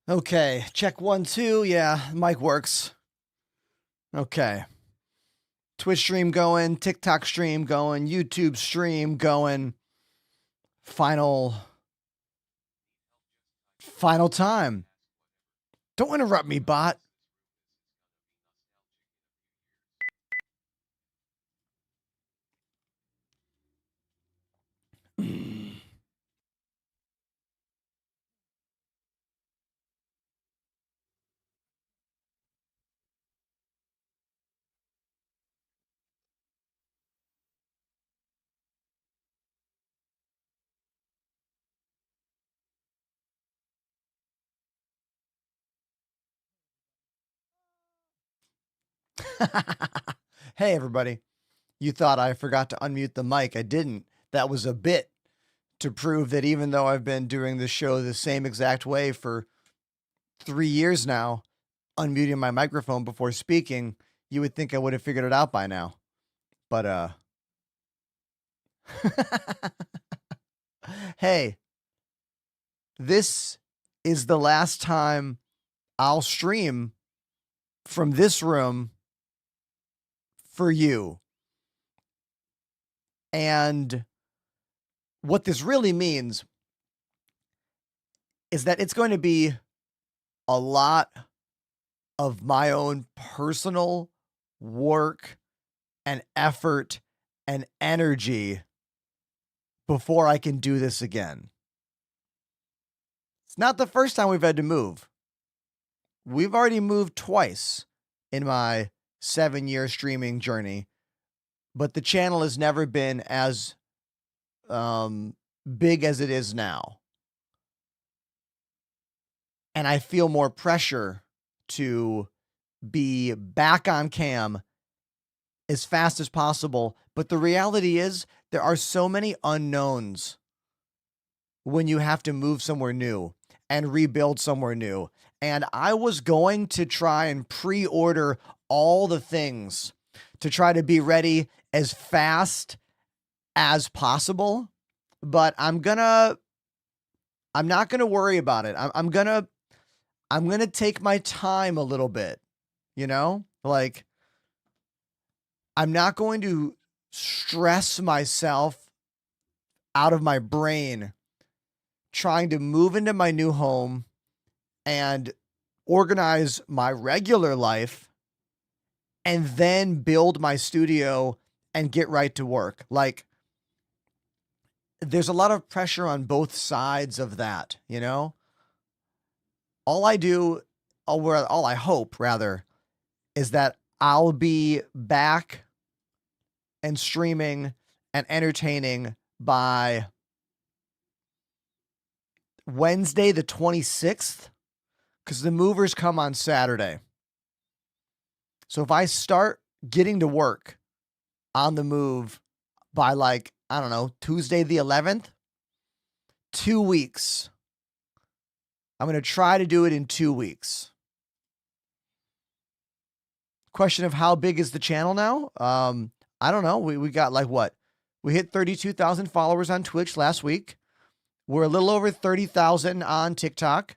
Okay, check 1, 2. Yeah, mic works. Okay. Twitch stream going, TikTok stream going, YouTube stream going. Final time. Don't interrupt me, bot. Hey, everybody. You thought I forgot to unmute the mic. I didn't. That was a bit to prove that even though I've been doing the show the same exact way for 3 years now, unmuting my microphone before speaking, you would think I would have figured it out by now. But, hey, this is the last time I'll stream from this room for you. And what this really means is that it's going to be a lot of my own personal work and effort and energy before I can do this again. It's not the first time we've had to move. We've already moved twice in my 7-year streaming journey, but the channel has never been as big as it is now. And I feel more pressure to be back on cam as fast as possible. But the reality is there are so many unknowns when you have to move somewhere new and rebuild somewhere new. And I was going to try and pre-order all the things to try to be ready as fast as possible, but I'm not gonna worry about it. I'm gonna take my time a little bit, you know? Like, I'm not going to stress myself out of my brain trying to move into my new home and organize my regular life and then build my studio and get right to work. Like, there's a lot of pressure on both sides of that, you know? All I hope, rather, is that I'll be back and streaming and entertaining by Wednesday the 26th, because the movers come on Saturday. So if I start getting to work on the move by, like, I don't know, Tuesday the 11th, 2 weeks. I'm going to try to do it in 2 weeks. Question of how big is the channel now? I don't know. We got, like, what? We hit 32,000 followers on Twitch last week. We're a little over 30,000 on TikTok.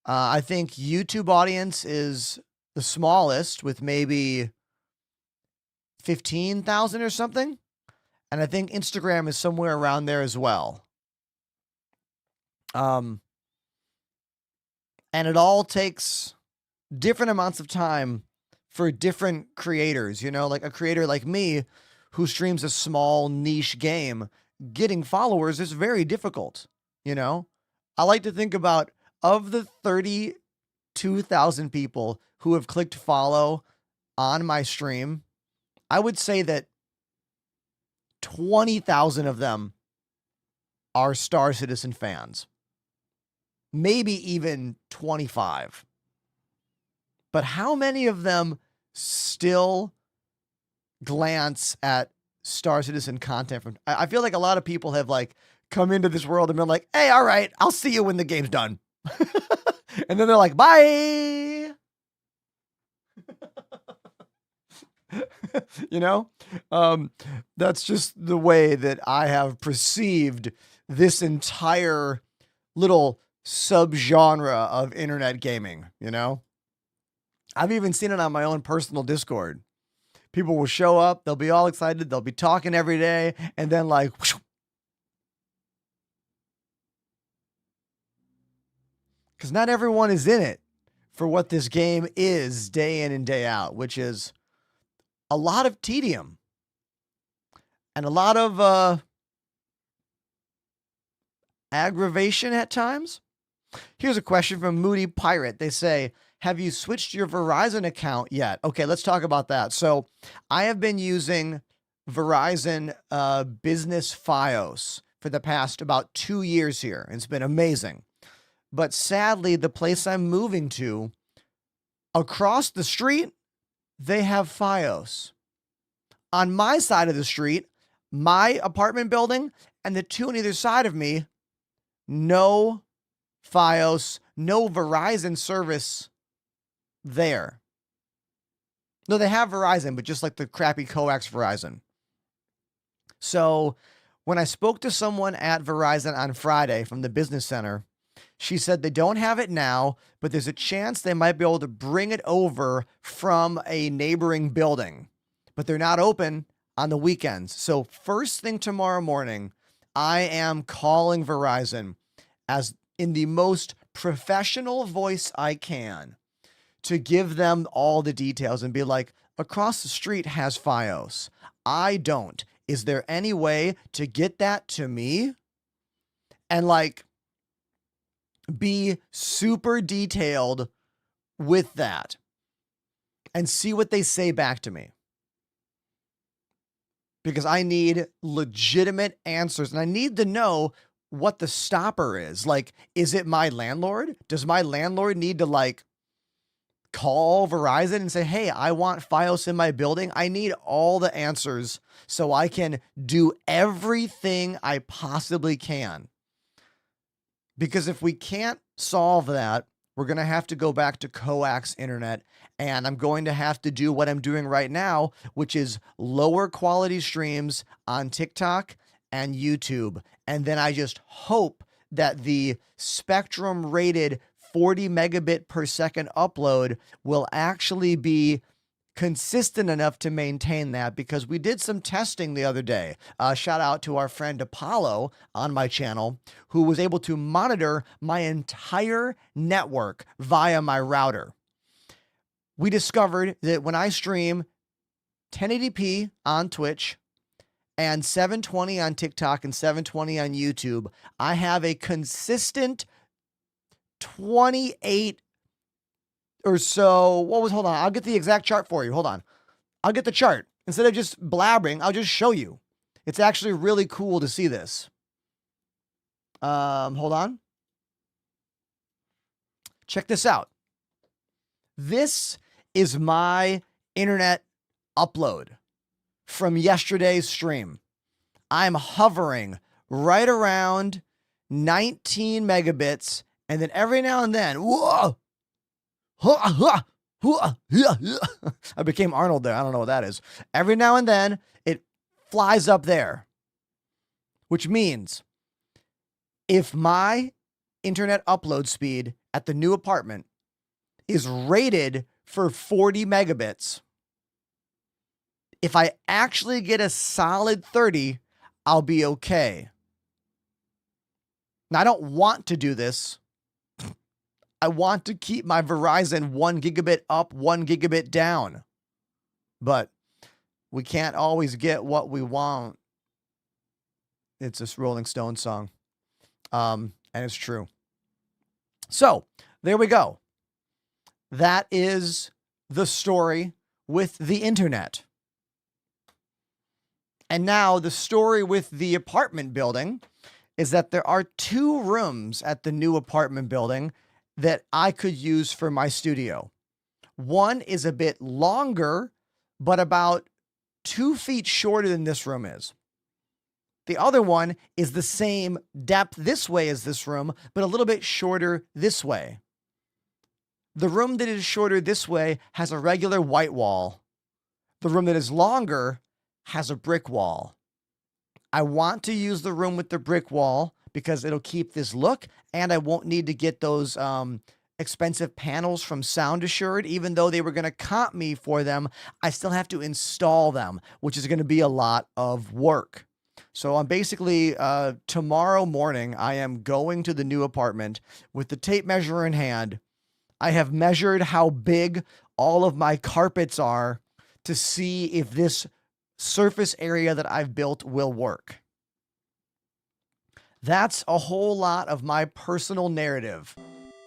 I think YouTube audience is the smallest with maybe 15,000 or something. And I think Instagram is somewhere around there as well. And it all takes different amounts of time for different creators, you know, like a creator like me who streams a small niche game, getting followers is very difficult, you know? I like to think about, of the 32,000 people who have clicked follow on my stream, I would say that 20,000 of them are Star Citizen fans. Maybe even 25. But how many of them still glance at Star Citizen content from? I feel like a lot of people have, like, come into this world and been like, hey, all right, I'll see you when the game's done. And then they're like, bye. You know, that's just the way that I have perceived this entire little subgenre of internet gaming, you know? I've even seen it on my own personal Discord. People will show up, they'll be all excited, they'll be talking every day, and then like, because not everyone is in it for what this game is day in and day out, which is a lot of tedium and a lot of aggravation at times. Here's a question from Moody Pirate. They say, have you switched your Verizon account yet? Okay, let's talk about that. So I have been using Verizon Business Fios for the past about 2 years here. It's been amazing. But sadly, the place I'm moving to, across the street, they have Fios. On my side of the street, my apartment building, and the two on either side of me, no Fios, no Verizon service there. No, they have Verizon, but just like the crappy coax Verizon. So when I spoke to someone at Verizon on Friday from the business center, she said they don't have it now, but there's a chance they might be able to bring it over from a neighboring building, but they're not open on the weekends. So first thing tomorrow morning, I am calling Verizon as in the most professional voice I can to give them all the details and be like, across the street has Fios. I don't. Is there any way to get that to me? And like, be super detailed with that and see what they say back to me. Because I need legitimate answers and I need to know what the stopper is. Like, is it my landlord? Does my landlord need to like call Verizon and say, hey, I want Fios in my building? I need all the answers so I can do everything I possibly can. Because if we can't solve that, we're going to have to go back to coax internet, and I'm going to have to do what I'm doing right now, which is lower quality streams on TikTok and YouTube. And then I just hope that the Spectrum rated 40 megabit per second upload will actually be consistent enough to maintain that, because we did some testing the other day. Shout out to our friend Apollo on my channel, who was able to monitor my entire network via my router. We discovered that when I stream 1080p on Twitch and 720 on TikTok and 720 on YouTube, I have a consistent 28 or so. Hold on. I'll get the exact chart for you. Hold on. I'll get the chart. Instead of just blabbering, I'll just show you. It's actually really cool to see this. Hold on. Check this out. This is my internet upload from yesterday's stream. I'm hovering right around 19 megabits, and then every now and then, whoa, I became Arnold there. I don't know what that is. Every now and then it flies up there, which means if my internet upload speed at the new apartment is rated for 40 megabits, if I actually get a solid 30, I'll be okay. Now, I don't want to do this. I want to keep my Verizon 1 gigabit up, 1 gigabit down. But we can't always get what we want. It's this Rolling Stones song. And it's true. So, there we go. That is the story with the internet. And now the story with the apartment building is that there are 2 rooms at the new apartment building that I could use for my studio. One is a bit longer, but about 2 feet shorter than this room is. The other one is the same depth this way as this room, but a little bit shorter this way. The room that is shorter this way has a regular white wall. The room that is longer has a brick wall. I want to use the room with the brick wall because it'll keep this look, and I won't need to get those expensive panels from Sound Assured. Even though they were going to comp me for them, I still have to install them, which is going to be a lot of work. So I'm basically, tomorrow morning, I am going to the new apartment with the tape measure in hand. I have measured how big all of my carpets are to see if this surface area that I've built will work. That's a whole lot of my personal narrative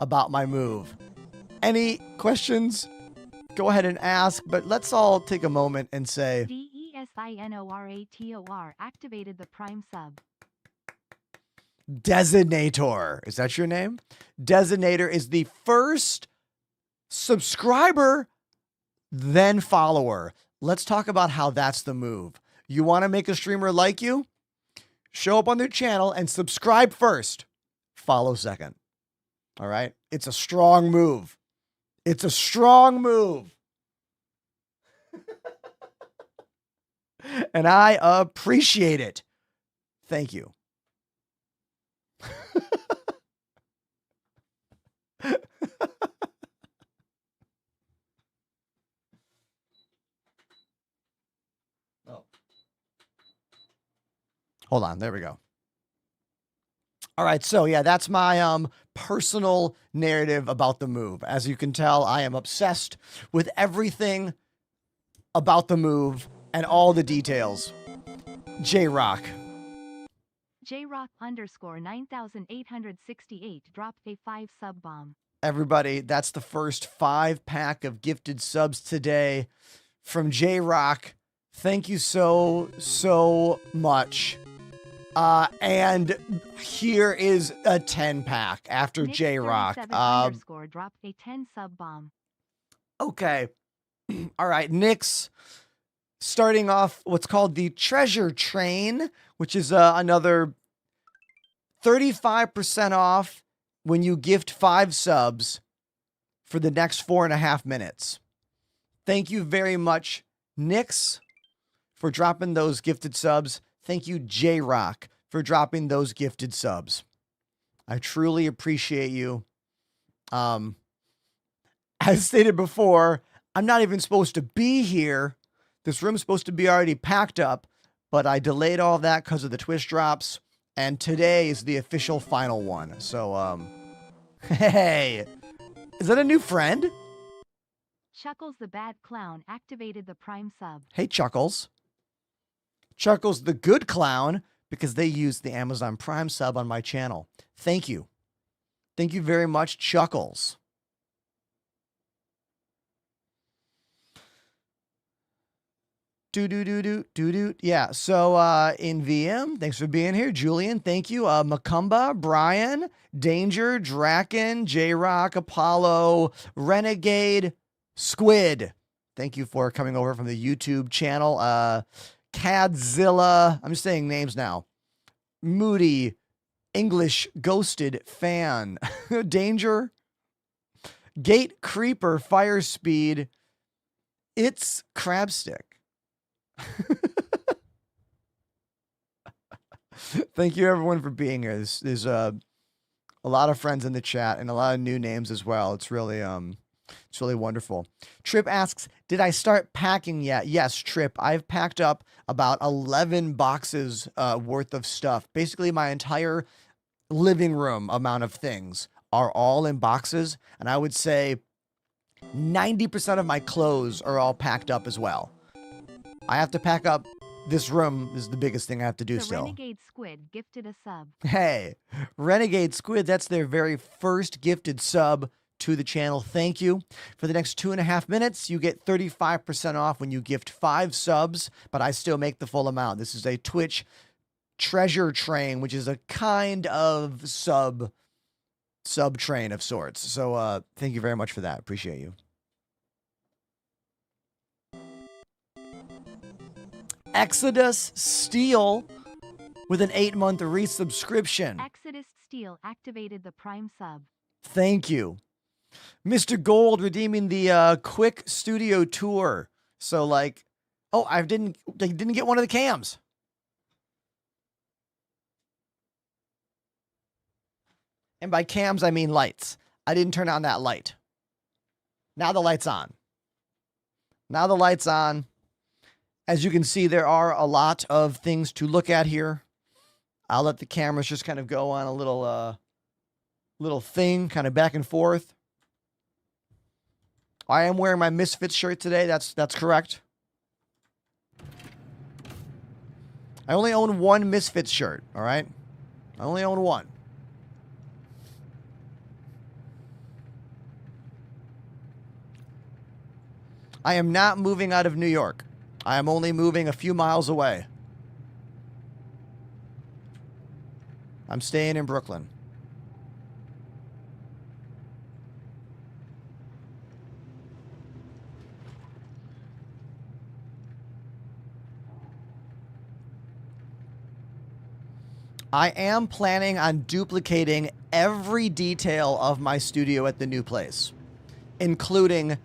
about my move. Any questions? Go ahead and ask, but let's all take a moment and say, DESINORATOR activated the Prime sub. Designator. Is that your name? Designator is the first subscriber, then follower. Let's talk about how that's the move. You want to make a streamer like you? Show up on their channel and subscribe first, follow second. All right? It's a strong move. It's a strong move. And I appreciate it. Thank you. Oh. Hold on. There we go. All right. So yeah, that's my personal narrative about the move. As you can tell, I am obsessed with everything about the move and all the details. J-Rock. JRock_9868 dropped a 5 sub bomb. Everybody, that's the first 5-pack of gifted subs today from J-Rock. Thank you so much. And here is a 10-pack after J-Rock. Dropped a 10 sub bomb. Okay. All right, Nick's starting off what's called the treasure train, which is another 35% off when you gift 5 subs for the next 4.5 minutes. Thank you very much, Nix, for dropping those gifted subs. Thank you, J-Rock, for dropping those gifted subs. I truly appreciate you. As stated before, I'm not even supposed to be here. This room's supposed to be already packed up, but I delayed all that because of the Twitch drops. And today is the official final one. So, hey, is that a new friend? Chuckles the Bad Clown activated the Prime sub. Hey, Chuckles. Chuckles the Good Clown, because they used the Amazon Prime sub on my channel. Thank you. Thank you very much, Chuckles. Yeah, so in VM, thanks for being here. Julian, thank you. Macumba, Brian, Danger, Draken, J-Rock, Apollo, Renegade, Squid. Thank you for coming over from the YouTube channel. Cadzilla, I'm just saying names now. Moody, English Ghosted Fan, Danger, Gate Creeper, Fire Speed, It's Crabstick. Thank you everyone for being here. There's a lot of friends in the chat and a lot of new names as well. It's really wonderful. Trip asks, did I start packing yet? Yes, Trip. I've packed up about 11 boxes worth of stuff. Basically, my entire living room amount of things are all in boxes. And I would say 90% of my clothes are all packed up as well. I have to pack up this room. This is the biggest thing I have to do still. Renegade Squid gifted a sub. Hey, Renegade Squid, that's their very first gifted sub to the channel. Thank you. For the next 2.5 minutes, you get 35% off when you gift 5 subs, but I still make the full amount. This is a Twitch treasure train, which is a kind of sub train of sorts. So thank you very much for that. Appreciate you. Exodus Steel with an 8-month resubscription. Exodus Steel activated the Prime sub. Thank you. Mr. Gold redeeming the quick studio tour. So like, oh, I didn't get one of the cams. And by cams, I mean lights. I didn't turn on that light. Now the light's on. Now the light's on. As you can see, there are a lot of things to look at here. I'll let the cameras just kind of go on a little thing, kind of back and forth. I am wearing my Misfits shirt today. That's correct. I only own one Misfits shirt, all right? I only own one. I am not moving out of New York. I am only moving a few miles away. I'm staying in Brooklyn. I am planning on duplicating every detail of my studio at the new place, including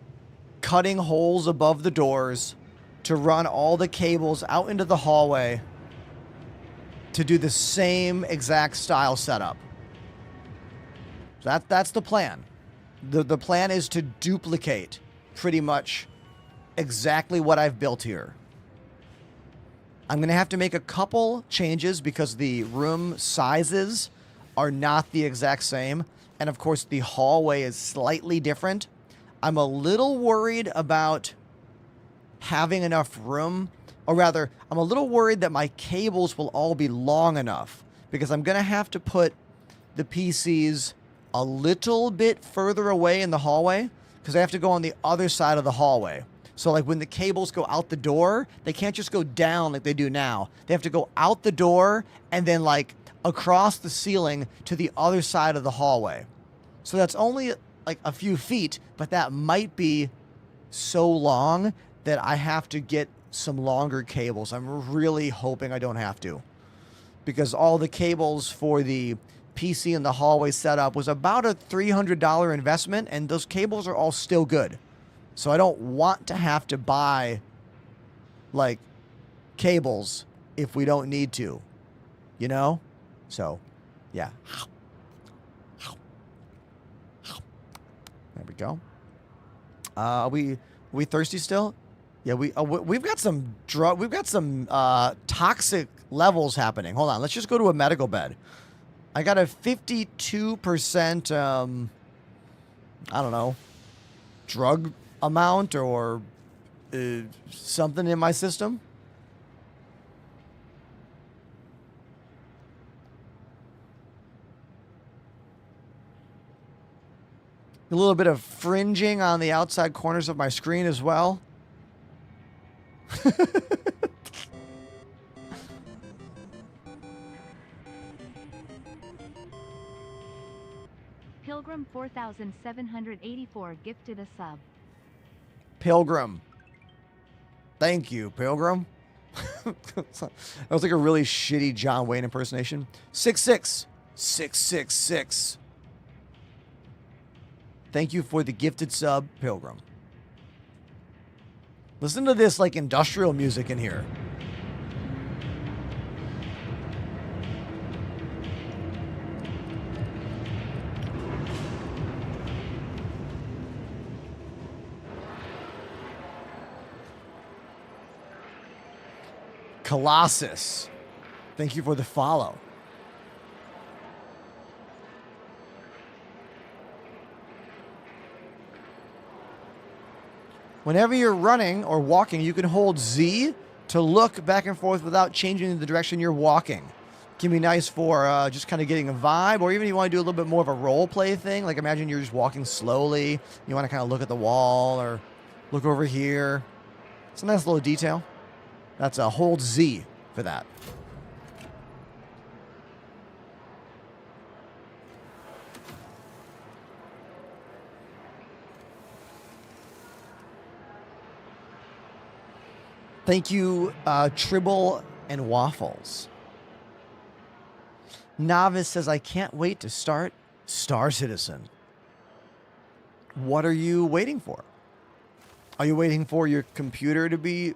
cutting holes above the doors to run all the cables out into the hallway to do the same exact style setup. That's the plan. The plan is to duplicate pretty much exactly what I've built here. I'm going to have to make a couple changes because the room sizes are not the exact same. And of course, the hallway is slightly different. I'm a little worried about having enough room, or rather, I'm a little worried that my cables will all be long enough because I'm going to have to put the PCs a little bit further away in the hallway because I have to go on the other side of the hallway. So like when the cables go out the door, they can't just go down like they do now. They have to go out the door and then like across the ceiling to the other side of the hallway. So that's only like a few feet, but that might be so long that I have to get some longer cables. I'm really hoping I don't have to, because all the cables for the PC in the hallway setup was about a $300 investment, and those cables are all still good. So I don't want to have to buy like cables if we don't need to, you know? So, yeah. There we go. Are we thirsty still? Yeah, we've got some toxic levels happening. Hold on, let's just go to a medical bed. I got a 52% I don't know, drug amount or something in my system. A little bit of fringing on the outside corners of my screen as well. Pilgrim 4784 gifted a sub. Pilgrim. Thank you, Pilgrim. That was like a really shitty John Wayne impersonation. 66666. Thank you for the gifted sub, Pilgrim. Listen to this like industrial music in here. Colossus. Thank you for the follow. Whenever you're running or walking, you can hold Z to look back and forth without changing the direction you're walking. Can be nice for just kind of getting a vibe, or even you want to do a little bit more of a role play thing. Like imagine you're just walking slowly. You want to kind of look at the wall or look over here. It's a nice little detail. That's a hold Z for that. Thank you, Tribble and Waffles. Novice says, I can't wait to start Star Citizen. What are you waiting for? Are you waiting for your computer to be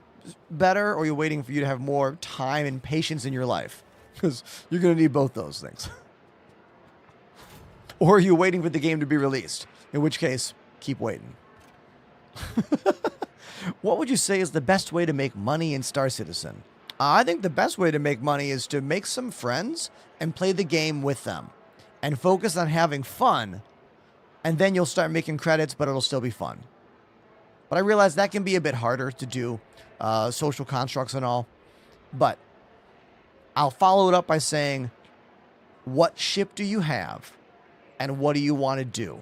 better, or are you waiting for you to have more time and patience in your life? Because you're going to need both those things. Or are you waiting for the game to be released? In which case, keep waiting. What would you say is the best way to make money in Star Citizen? I think the best way to make money is to make some friends and play the game with them and focus on having fun. And then you'll start making credits, but it'll still be fun. But I realize that can be a bit harder to do, social constructs and all. But I'll follow it up by saying, what ship do you have? And what do you want to do?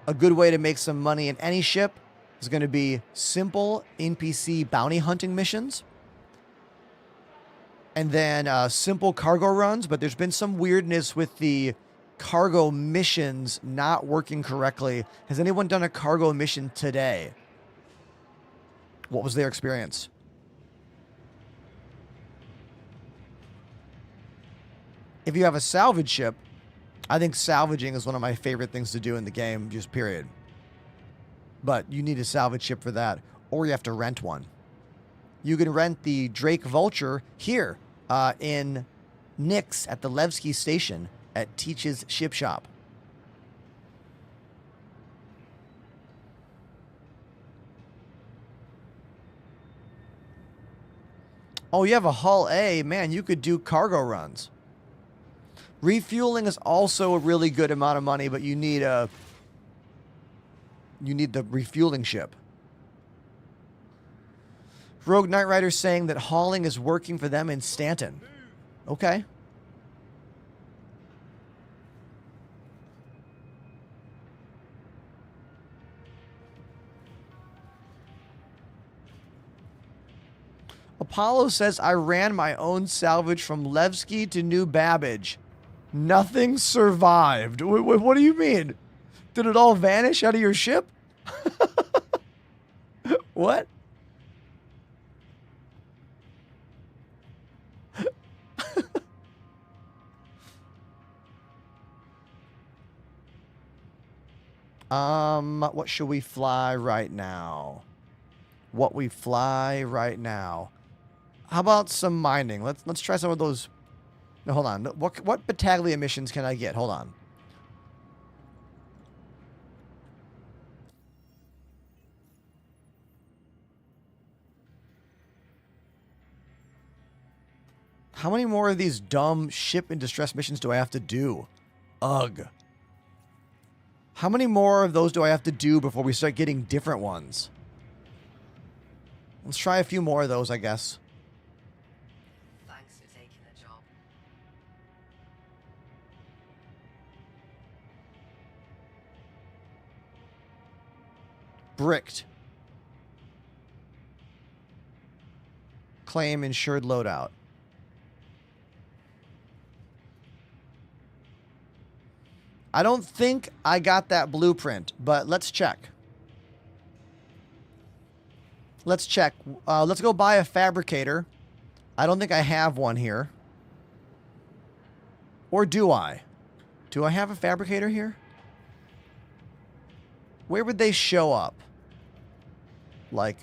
A good way to make some money in any ship is going to be simple NPC bounty hunting missions. And then simple cargo runs, but there's been some weirdness with the cargo missions not working correctly. Has anyone done a cargo mission today? What was their experience? If you have a salvage ship, I think salvaging is one of my favorite things to do in the game, just period. But you need a salvage ship for that, or you have to rent one. You can rent the Drake Vulture here in Nix at the Levski station at Teach's Ship Shop. Oh, you have a Hull A. Man, you could do cargo runs. Refueling is also a really good amount of money, but you need the refueling ship. Rogue Knight Rider saying that hauling is working for them in Stanton. Okay. Apollo says, I ran my own salvage from Levski to New Babbage. Nothing survived. What do you mean? Did it all vanish out of your ship? What? What should we fly right now? What we fly right now? How about some mining? Let's try some of those. No, hold on. What battalion missions can I get? Hold on. How many more of these dumb ship in distress missions do I have to do? Ugh. How many more of those do I have to do before we start getting different ones? Let's try a few more of those, I guess. Thanks for taking the job. Bricked. Claim insured loadout. I don't think I got that blueprint, but let's check. Let's check. Let's go buy a fabricator. I don't think I have one here. Or do I? Do I have a fabricator here? Where would they show up? Like,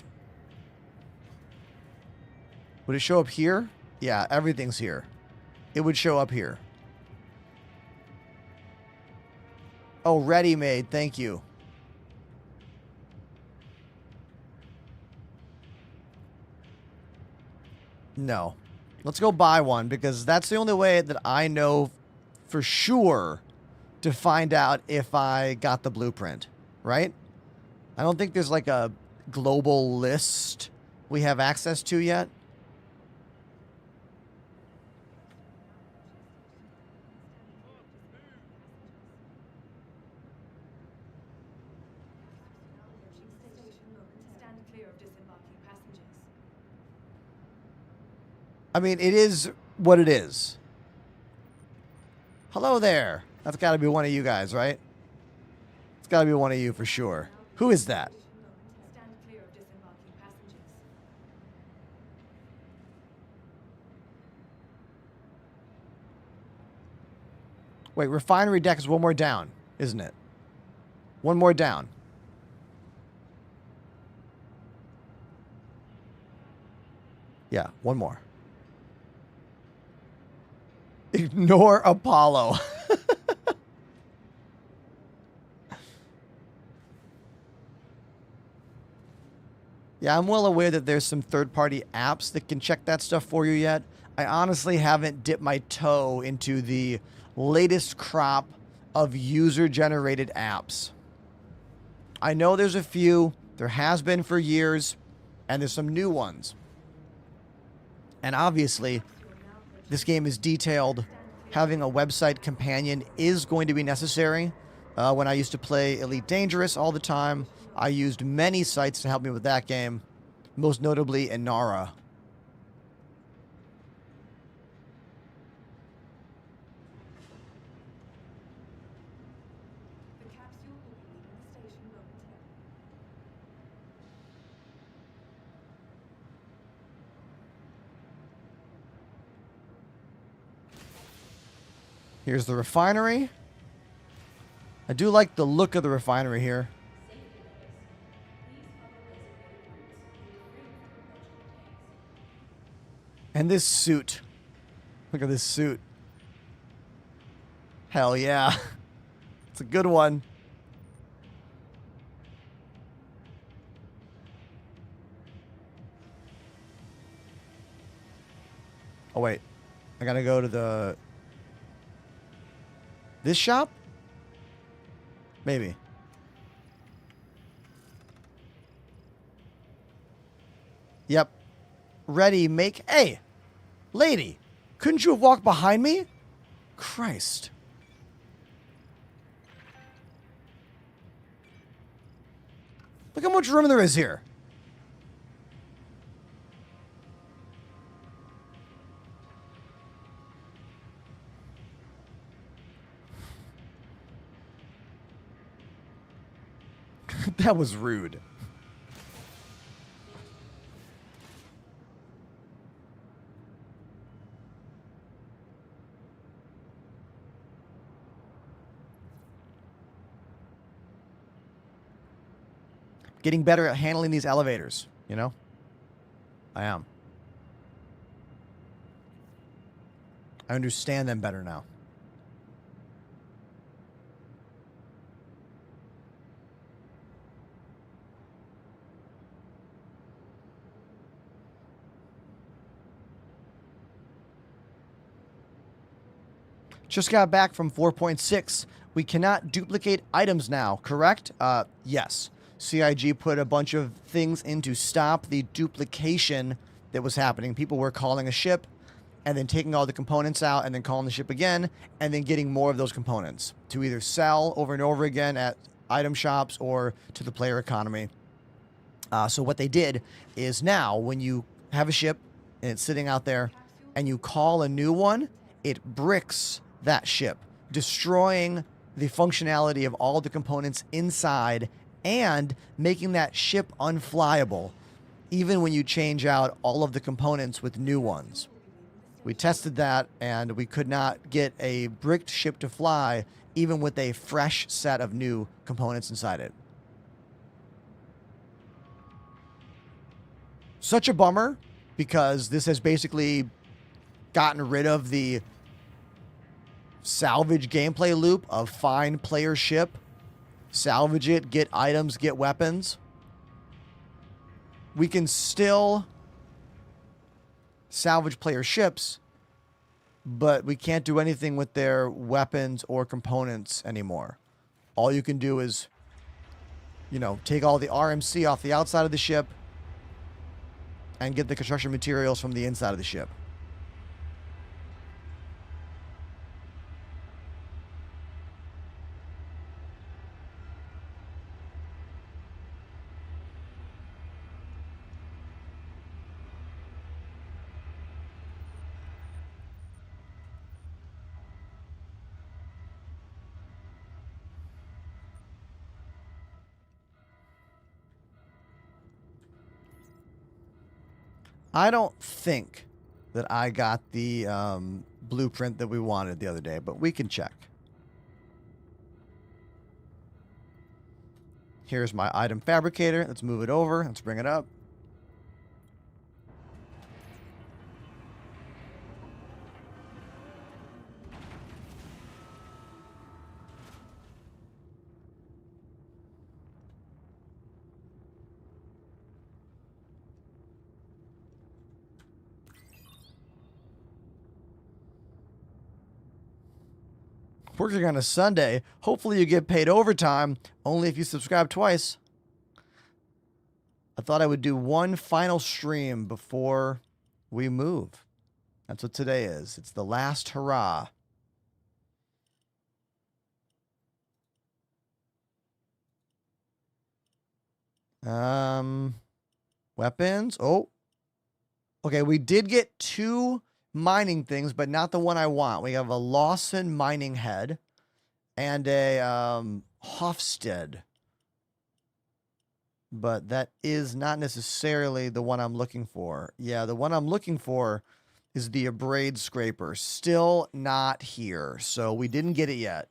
would it show up here? Yeah, everything's here. It would show up here. Oh, ready-made. Thank you. No. Let's go buy one, because that's the only way that I know for sure to find out if I got the blueprint, right? I don't think there's like a global list we have access to yet. I mean, it is what it is. Hello there. That's got to be one of you guys, right? It's got to be one of you for sure. Who is that? Wait, refinery deck is one more down, isn't it? One more down. Yeah, one more. Ignore Apollo. Yeah, I'm well aware that there's some third-party apps that can check that stuff for you yet. I honestly haven't dipped my toe into the latest crop of user-generated apps. I know there's a few. There has been for years. And there's some new ones. And obviously, this game is detailed. Having a website companion is going to be necessary. When I used to play Elite Dangerous all the time, I used many sites to help me with that game, most notably Inara. The capsule will be leaving the station momentarily. Here's the refinery. I do like the look of the refinery here. And this suit. Look at this suit. Hell yeah. It's a good one. Oh, wait. I gotta go to the... This shop? Maybe. Yep. Ready, make... Hey! Lady! Couldn't you have walked behind me? Christ. Look how much room there is here. That was rude. Getting better at handling these elevators, you know? I am. I understand them better now. Just got back from 4.6. We cannot duplicate items now, correct? Yes. CIG put a bunch of things in to stop the duplication that was happening. People were calling a ship and then taking all the components out and then calling the ship again and then getting more of those components to either sell over and over again at item shops or to the player economy. So what they did is now when you have a ship and it's sitting out there and you call a new one, it bricks that ship, destroying the functionality of all the components inside and making that ship unflyable, even when you change out all of the components with new ones. We tested that, and we could not get a bricked ship to fly, even with a fresh set of new components inside it. Such a bummer, because this has basically gotten rid of the salvage gameplay loop of find player ship, salvage it, get items, get weapons. We can still salvage player ships, but we can't do anything with their weapons or components anymore. All you can do is, you know, take all the RMC off the outside of the ship and get the construction materials from the inside of the ship. I don't think that I got the blueprint that we wanted the other day, but we can check. Here's my item fabricator. Let's move it over. Let's bring it up. Working on a Sunday. Hopefully you get paid overtime, only if you subscribe twice. I thought I would do one final stream before we move. That's what today is. It's the last hurrah. Weapons. Oh. Okay, we did get 2 mining things, but not the one I want. We have a Lawson mining head and a Hofstede. But that is not necessarily the one I'm looking for. Yeah, the one I'm looking for is the Abrade Scraper. Still not here, so we didn't get it yet.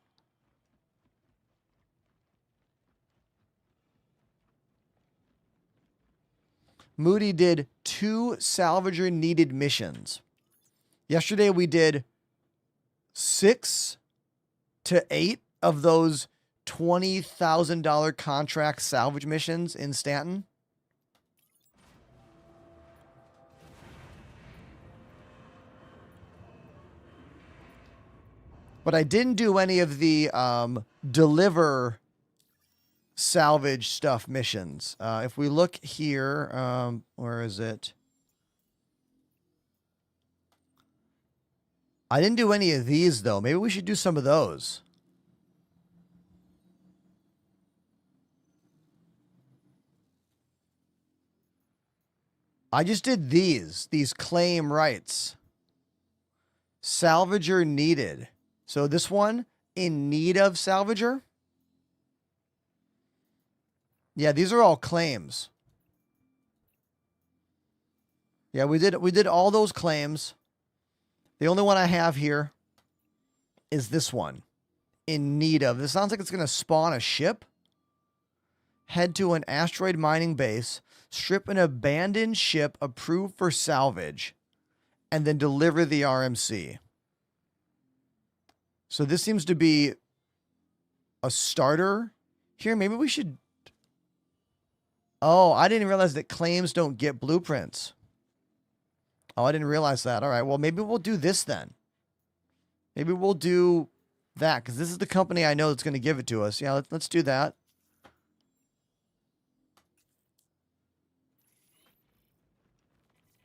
Moody did 2 salvager needed missions. Yesterday we did 6 to 8 of those $20,000 contract salvage missions in Stanton. But I didn't do any of the deliver salvage stuff missions. If we look here, where is it? I didn't do any of these, though. Maybe we should do some of those. I just did these claim rights. Salvager needed. So this one, in need of salvager. Yeah, these are all claims. Yeah, we did all those claims. The only one I have here is this one. In need of. This sounds like it's going to spawn a ship. Head to an asteroid mining base. Strip an abandoned ship approved for salvage. And then deliver the RMC. So this seems to be a starter here. Maybe we should... Oh, I didn't realize that claims don't get blueprints. Oh, I didn't realize that. All right, well, maybe we'll do this then. Maybe we'll do that, because this is the company I know that's going to give it to us. Yeah, let's do that.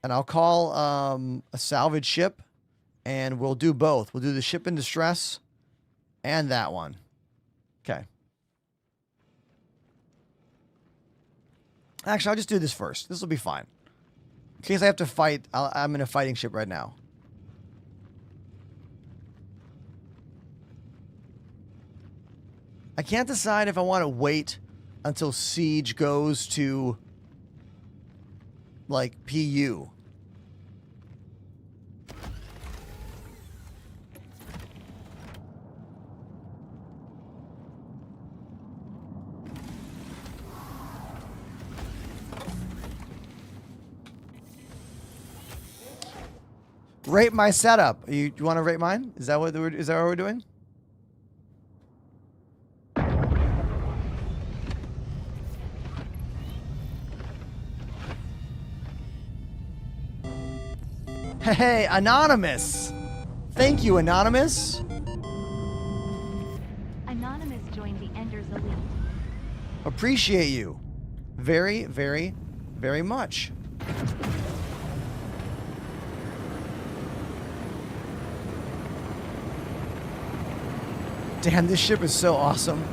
And I'll call a salvage ship, and we'll do both. We'll do the ship in distress and that one. Okay. Actually, I'll just do this first. This will be fine. In case I have to fight, I'm in a fighting ship right now. I can't decide if I want to wait until Siege goes to, like, PU. Rate my setup. You want to rate mine? Is that what we're doing? Hey, Anonymous. Thank you, Anonymous. Anonymous joined the Enders Elite. Appreciate you. Very, very, very much. Damn, this ship is so awesome.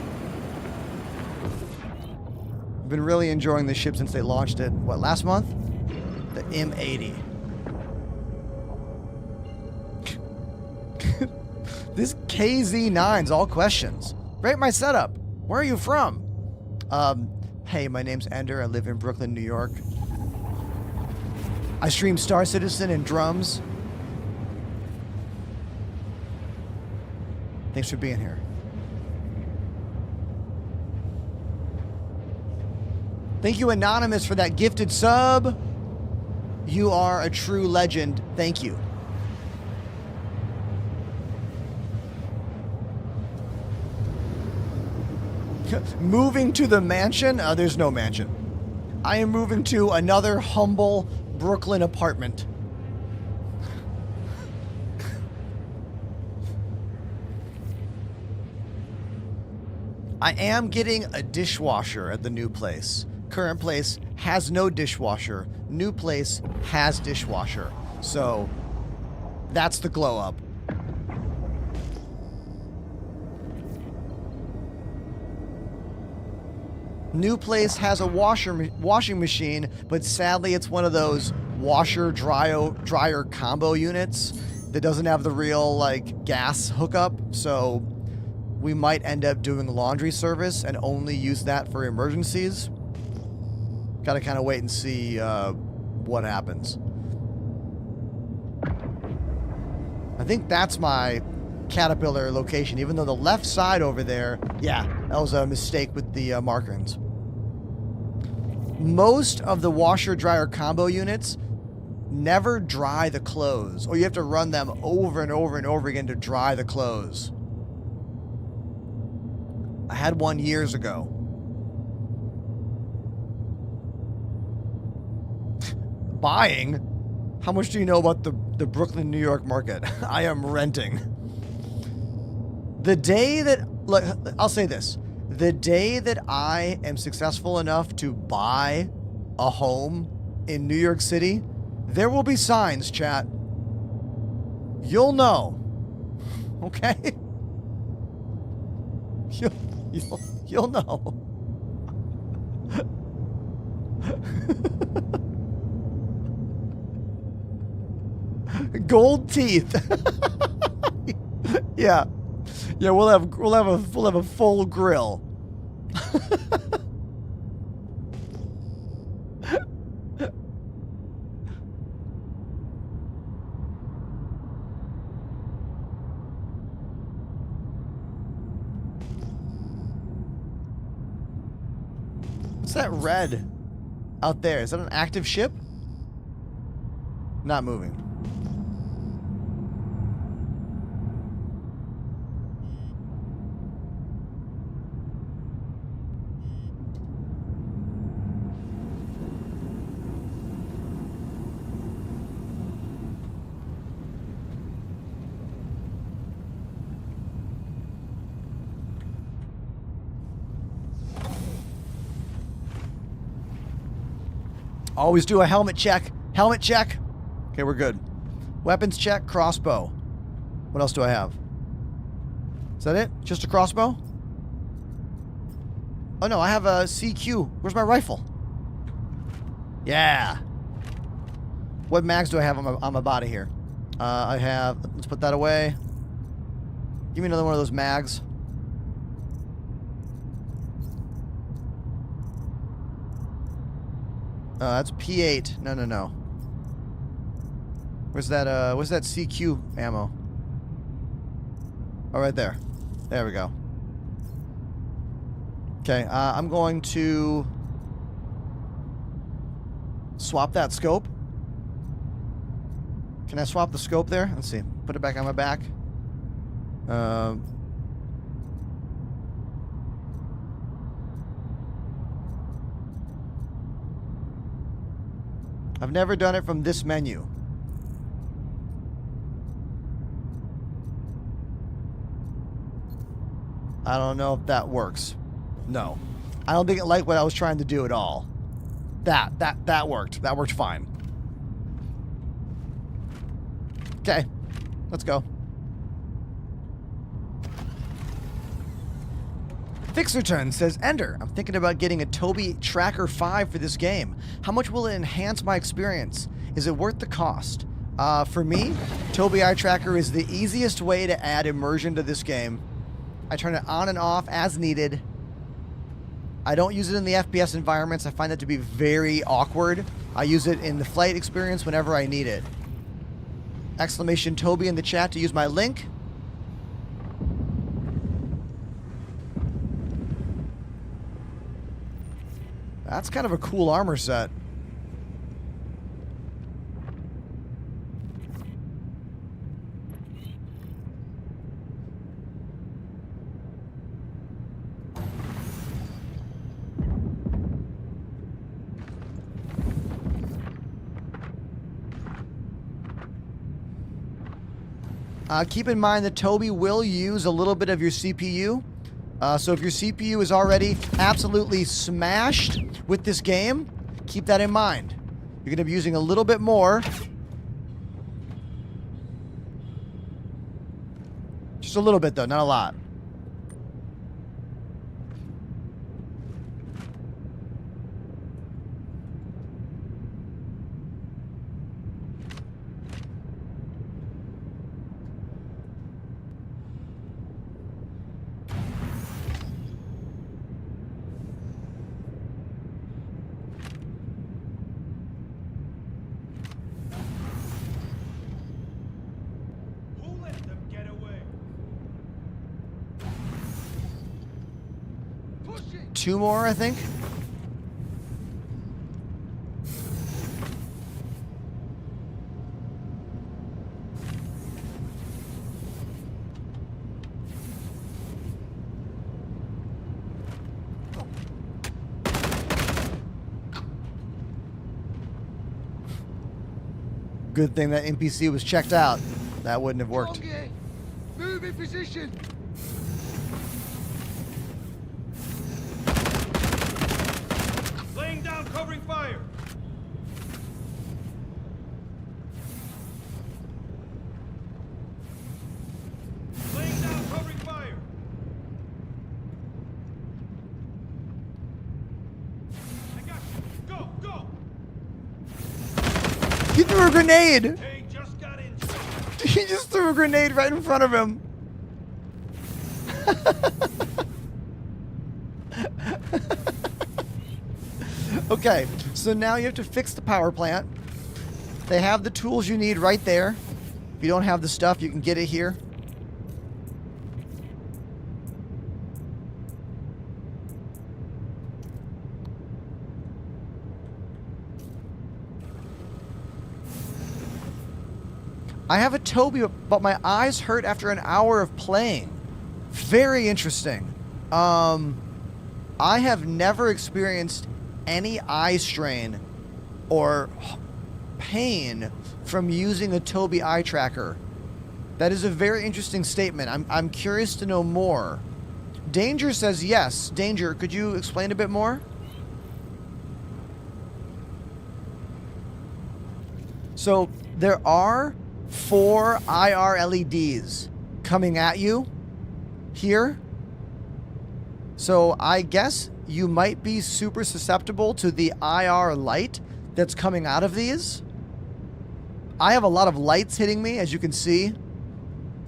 I've been really enjoying this ship since they launched it. What, last month? The M80. This KZ9's all questions. Rate my setup. Where are you from? Hey, my name's Ender. I live in Brooklyn, New York. I stream Star Citizen and drums. Thanks for being here. Thank you, Anonymous, for that gifted sub. You are a true legend. Thank you. Moving to the mansion? There's no mansion. I am moving to another humble Brooklyn apartment. I am getting a dishwasher at the new place. Current place has no dishwasher. New place has dishwasher. So that's the glow up. New place has a washing machine, but sadly it's one of those washer dryer combo units that doesn't have the real like gas hookup. So we might end up doing laundry service and only use that for emergencies. Gotta kind of wait and see what happens. I think that's my Caterpillar location, even though the left side over there, yeah, that was a mistake with the markings. Most of the washer-dryer combo units never dry the clothes, or you have to run them over and over and over again to dry the clothes. I had one years ago. Buying? How much do you know about the Brooklyn, New York market? I am renting. The day that, look, I'll say this. The day that I am successful enough to buy a home in New York City, there will be signs, chat. You'll know. Okay? You'll know. Gold teeth. Yeah. Yeah, we'll have a full grill. What's that red out there? Is that an active ship? Not moving. Always do a helmet check. Helmet check. Okay, we're good. Weapons check, crossbow. What else do I have? Is that it? Just a crossbow? Oh no, I have a CQ. Where's my rifle? Yeah. What mags do I have on my body here? I have, let's put that away. Give me another one of those mags. That's P8. No. Where's that CQ ammo? Oh, right there. There we go. Okay, I'm going to swap that scope. Can I swap the scope there? Let's see. Put it back on my back. I've never done it from this menu. I don't know if that works. No. I don't think it liked what I was trying to do at all. That worked. That worked fine. Okay. Let's go. Fixerton says, Ender, I'm thinking about getting a Tobii Tracker 5 for this game. How much will it enhance my experience? Is it worth the cost? For me, Tobii Eye Tracker is the easiest way to add immersion to this game. I turn it on and off as needed. I don't use it in the FPS environments. I find that to be very awkward. I use it in the flight experience whenever I need it. Exclamation Tobii in the chat to use my link. That's kind of a cool armor set. Keep in mind that Tobii will use a little bit of your CPU. So if your CPU is already absolutely smashed with this game, keep that in mind. You're going to be using a little bit more. Just a little bit, though, not a lot. Who let them get away? Push it! 2 more, I think. Good thing that NPC was checked out. That wouldn't have worked. Longy, move in position. Laying down covering fire. Laying down covering fire. I got you. Go, go. He threw a grenade! Hey, just got in. He just threw a grenade right in front of him. Okay, so now you have to fix the power plant. They have the tools you need right there. If you don't have the stuff, you can get it here. I have a Toby, but my eyes hurt after an hour of playing. Very interesting. I have never experienced any eye strain or pain from using a Toby eye tracker. That is a very interesting statement. I'm curious to know more. Danger says yes. Danger, could you explain a bit more? So there are 4 IR LEDs coming at you here. So I guess you might be super susceptible to the IR light that's coming out of these. I have a lot of lights hitting me, as you can see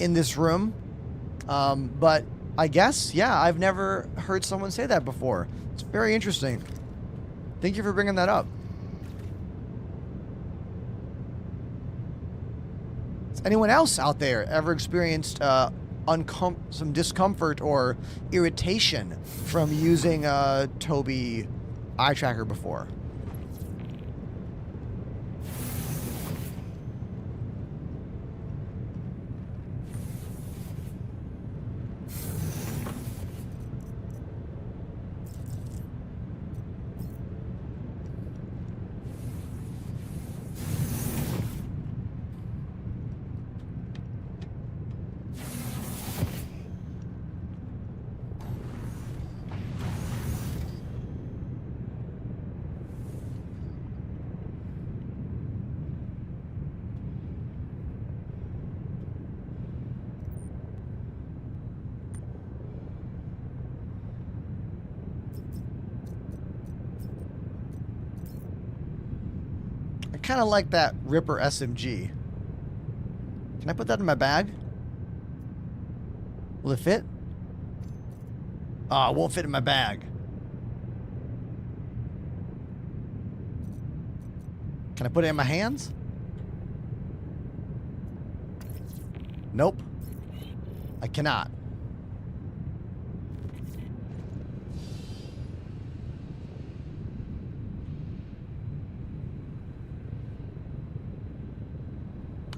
in this room. But I guess, yeah, I've never heard someone say that before. It's very interesting. Thank you for bringing that up. Has anyone else out there ever experienced some discomfort or irritation from using a Toby eye tracker before? I kind of like that Ripper SMG. Can I put that in my bag? Will it fit? Oh, it won't fit in my bag. Can I put it in my hands? Nope. I cannot.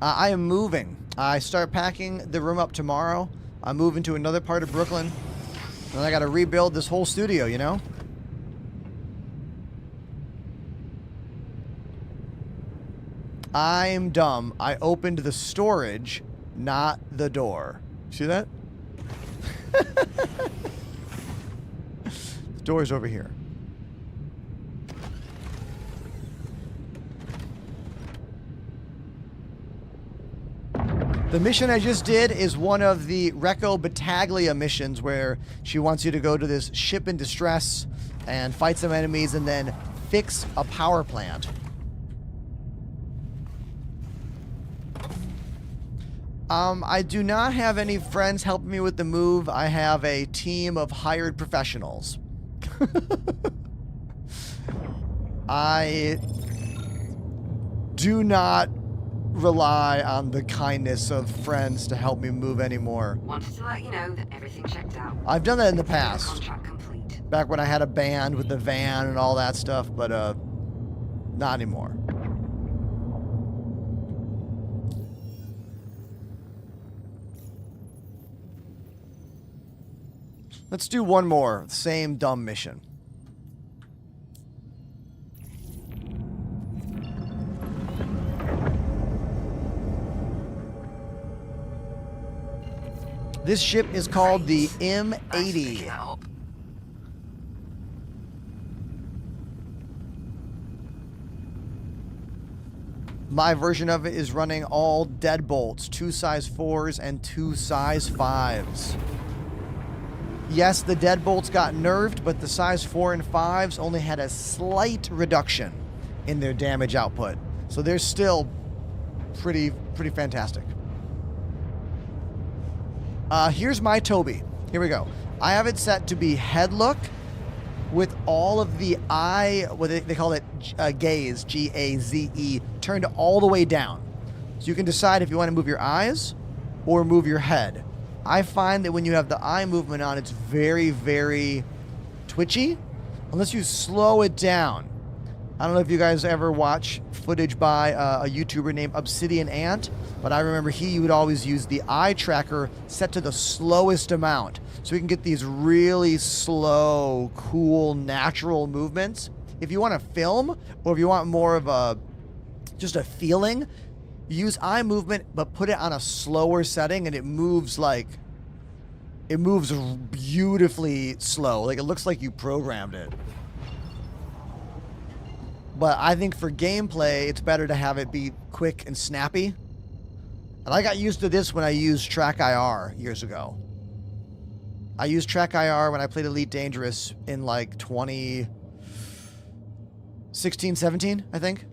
I am moving. I start packing the room up tomorrow. I'm moving to another part of Brooklyn. And I gotta rebuild this whole studio, you know? I'm dumb. I opened the storage, not the door. See that? Door's over here. The mission I just did is one of the Recco Battaglia missions where she wants you to go to this ship in distress and fight some enemies and then fix a power plant. I do not have any friends helping me with the move. I have a team of hired professionals. I do not rely on the kindness of friends to help me move anymore. Wanted to let you know that everything checked out. I've done that in the past. Contract complete. Back when I had a band with the van and all that stuff, but not anymore. Let's do one more. Same dumb mission. This ship is called the Thanks for picking M80. that up. My version of it is running all deadbolts, 2 size 4s and 2 size 5s. Yes, the deadbolts got nerfed, but the size 4 and 5s only had a slight reduction in their damage output. So they're still pretty fantastic. Here's my Toby. Here we go. I have it set to be head look with all of the eye, what they call it, gaze, G-A-Z-E, turned all the way down. So you can decide if you want to move your eyes or move your head. I find that when you have the eye movement on, it's very, very twitchy, unless you slow it down. I don't know if you guys ever watch footage by a YouTuber named Obsidian Ant, but I remember he would always use the eye tracker set to the slowest amount, so we can get these really slow, cool, natural movements. If you want to film, or if you want more of just a feeling, use eye movement, but put it on a slower setting, and it moves beautifully slow. Like, it looks like you programmed it. But I think for gameplay, it's better to have it be quick and snappy. And I got used to this when I used Track IR years ago. I used Track IR when I played Elite Dangerous in like 2016, 17, I think.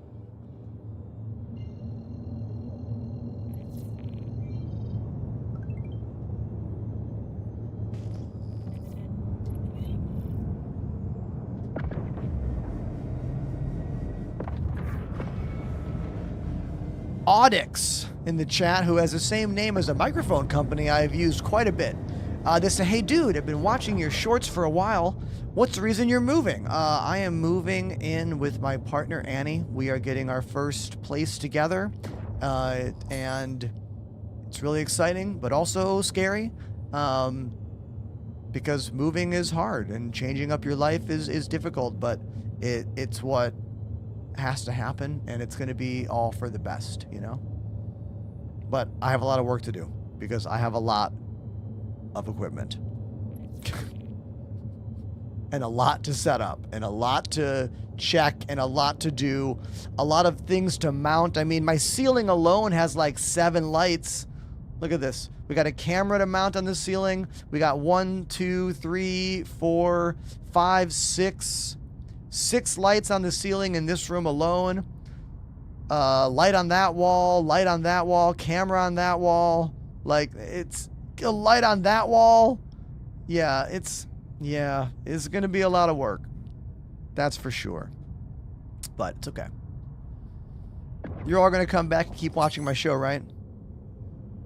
Audix in the chat, who has the same name as a microphone company I've used quite a bit. They say, hey dude, I've been watching your shorts for a while. What's the reason you're moving? I am moving in with my partner Annie. We are getting our first place together, and it's really exciting, but also scary, because moving is hard and changing up your life is difficult, but it's what has to happen, and it's going to be all for the best, you know? But I have a lot of work to do because I have a lot of equipment and a lot to set up and a lot to check and a lot to do, a lot of things to mount. I mean, my ceiling alone has like 7 lights. Look at this. We got a camera to mount on the ceiling. We got 1, 2, 3, 4, 5, 6 lights on the ceiling in this room alone. Light on that wall, camera on that wall. Like, it's a light on that wall. Yeah, it's going to be a lot of work. That's for sure. But it's okay. You're all going to come back and keep watching my show, right?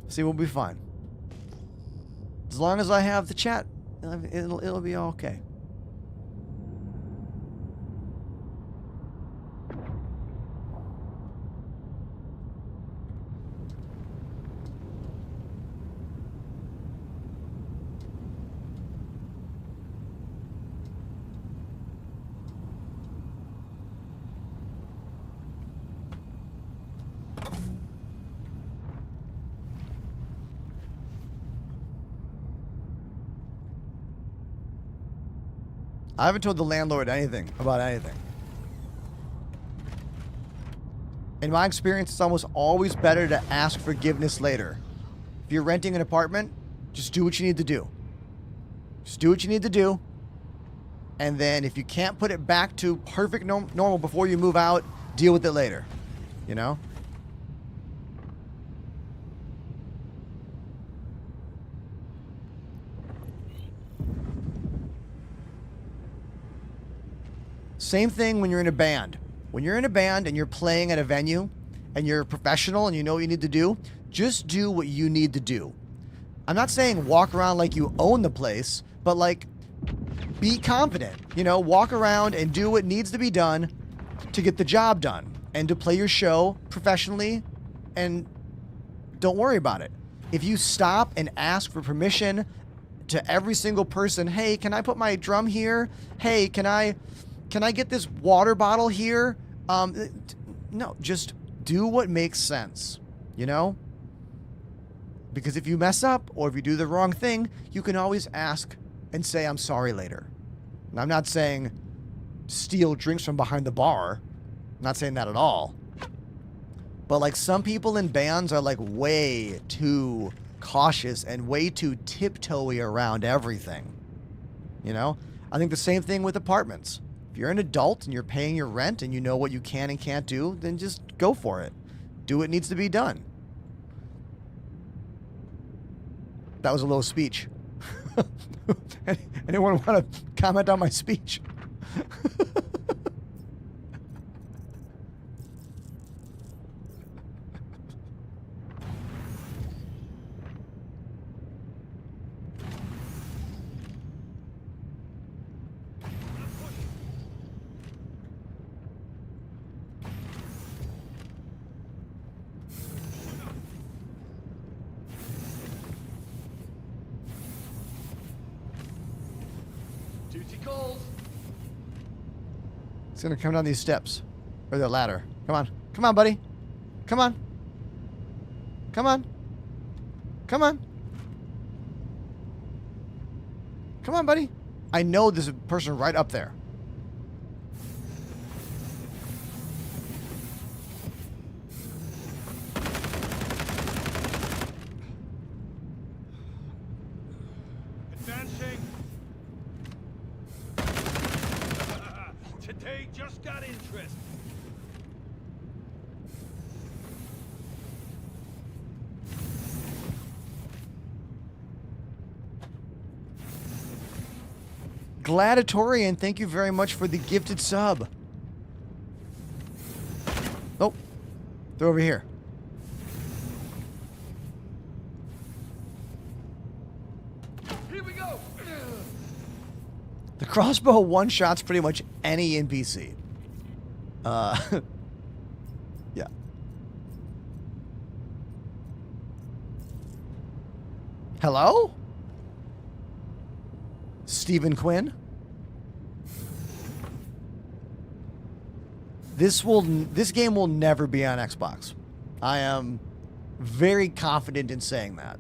See, we'll be fine. As long as I have the chat, it'll be all okay. I haven't told the landlord anything about anything. In my experience, it's almost always better to ask forgiveness later. If you're renting an apartment, just do what you need to do. Just do what you need to do. And then if you can't put it back to perfect normal before you move out, deal with it later. You know? Same thing when you're in a band. When you're in a band and you're playing at a venue and you're a professional and you know what you need to do, just do what you need to do. I'm not saying walk around like you own the place, but like be confident. You know, walk around and do what needs to be done to get the job done and to play your show professionally, and don't worry about it. If you stop and ask for permission to every single person, hey, can I put my drum here? Hey, can I get this water bottle here? No, just do what makes sense, you know? Because if you mess up or if you do the wrong thing, you can always ask and say, I'm sorry later. And I'm not saying steal drinks from behind the bar. I'm not saying that at all. But like some people in bands are like way too cautious and way too tiptoey around everything. You know? I think the same thing with apartments. If you're an adult and you're paying your rent and you know what you can and can't do, then just go for it. Do what needs to be done. That was a little speech. Anyone want to comment on my speech? It's gonna come down these steps. Or the ladder. Come on. Come on, buddy. Come on. Come on. Come on. Come on, buddy. I know there's a person right up there. Advancing. Today just got interest. Gladiatorian, thank you very much for the gifted sub. Oh, they're over here. Here we go. The crossbow one-shots pretty much any NPC. Yeah. Hello? Stephen Quinn? This game will never be on Xbox. I am very confident in saying that.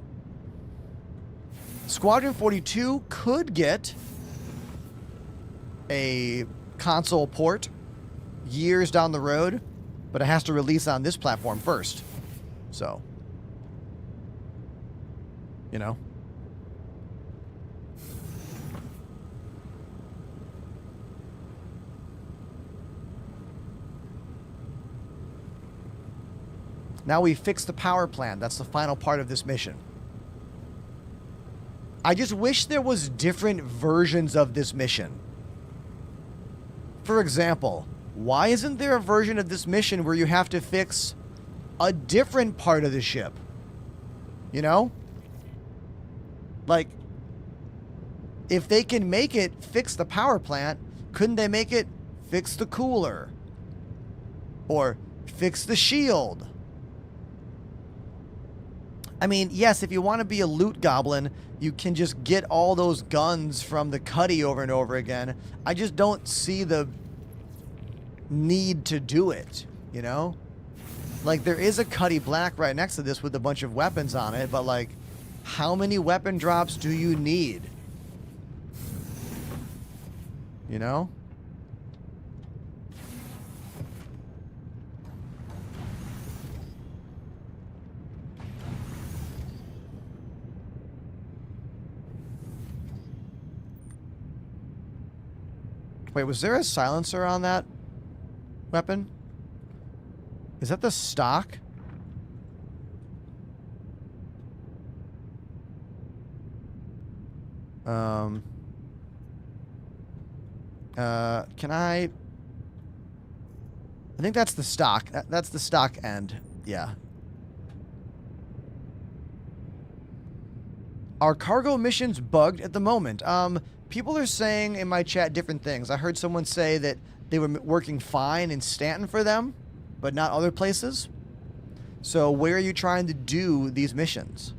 Squadron 42 could get a console port years down the road, but it has to release on this platform first. So, you know. Now we fix the power plant. That's the final part of this mission. I just wish there was different versions of this mission. For example, why isn't there a version of this mission where you have to fix a different part of the ship? You know? Like, if they can make it fix the power plant, couldn't they make it fix the cooler? Or fix the shield? I mean, yes, if you want to be a loot goblin, you can just get all those guns from the cutty over and over again. I just don't see the need to do it, you know? Like, there is a cutty black right next to this with a bunch of weapons on it, but, like, how many weapon drops do you need? you know? Wait, was there a silencer on that weapon? Is that the stock? Can I think that's the stock. That's the stock end. Yeah. Are cargo missions bugged at the moment? People are saying in my chat different things. I heard someone say that they were working fine in Stanton for them, but not other places. So where are you trying to do these missions?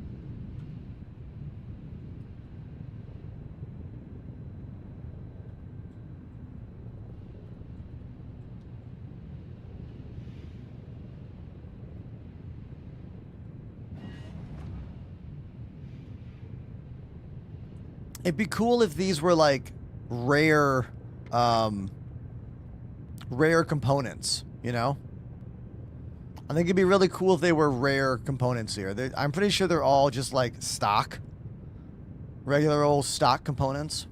It'd be cool if these were like rare, rare components, you know? I think it'd be really cool if they were rare components here. I'm pretty sure they're all just like stock. Regular old stock components.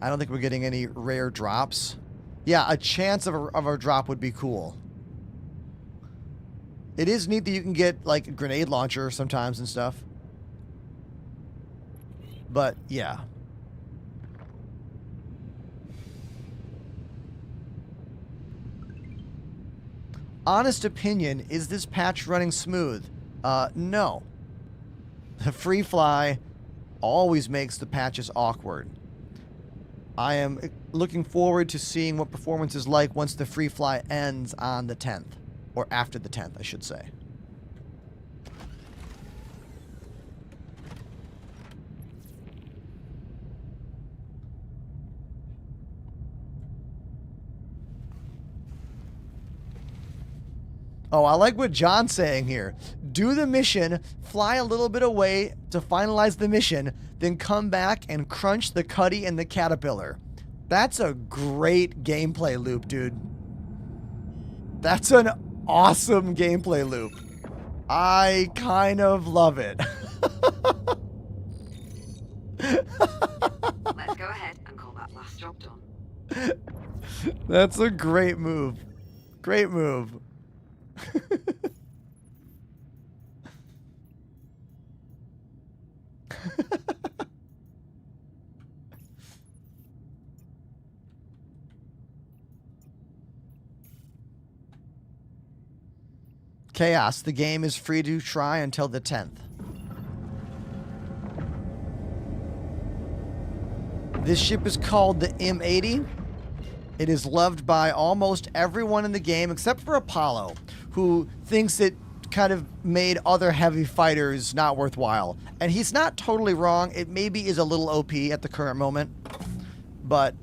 I don't think we're getting any rare drops. Yeah, a chance of a drop would be cool. It is neat that you can get like a grenade launcher sometimes and stuff. But, yeah. Honest opinion, is this patch running smooth? No. The free fly always makes the patches awkward. I am looking forward to seeing what performance is like once the free fly ends on the 10th. Or after the 10th, I should say. Oh, I like what John's saying here. Do the mission, fly a little bit away to finalize the mission, then come back and crunch the Cuddy and the Caterpillar. That's a great gameplay loop, dude. That's an awesome gameplay loop. I kind of love it. Let's go ahead and call that last job done. That's a great move. Great move. Chaos. The game is free to try until the 10th. This ship is called the M80. It is loved by almost everyone in the game except for Apollo, who thinks it kind of made other heavy fighters not worthwhile. And he's not totally wrong. It maybe is a little OP at the current moment, but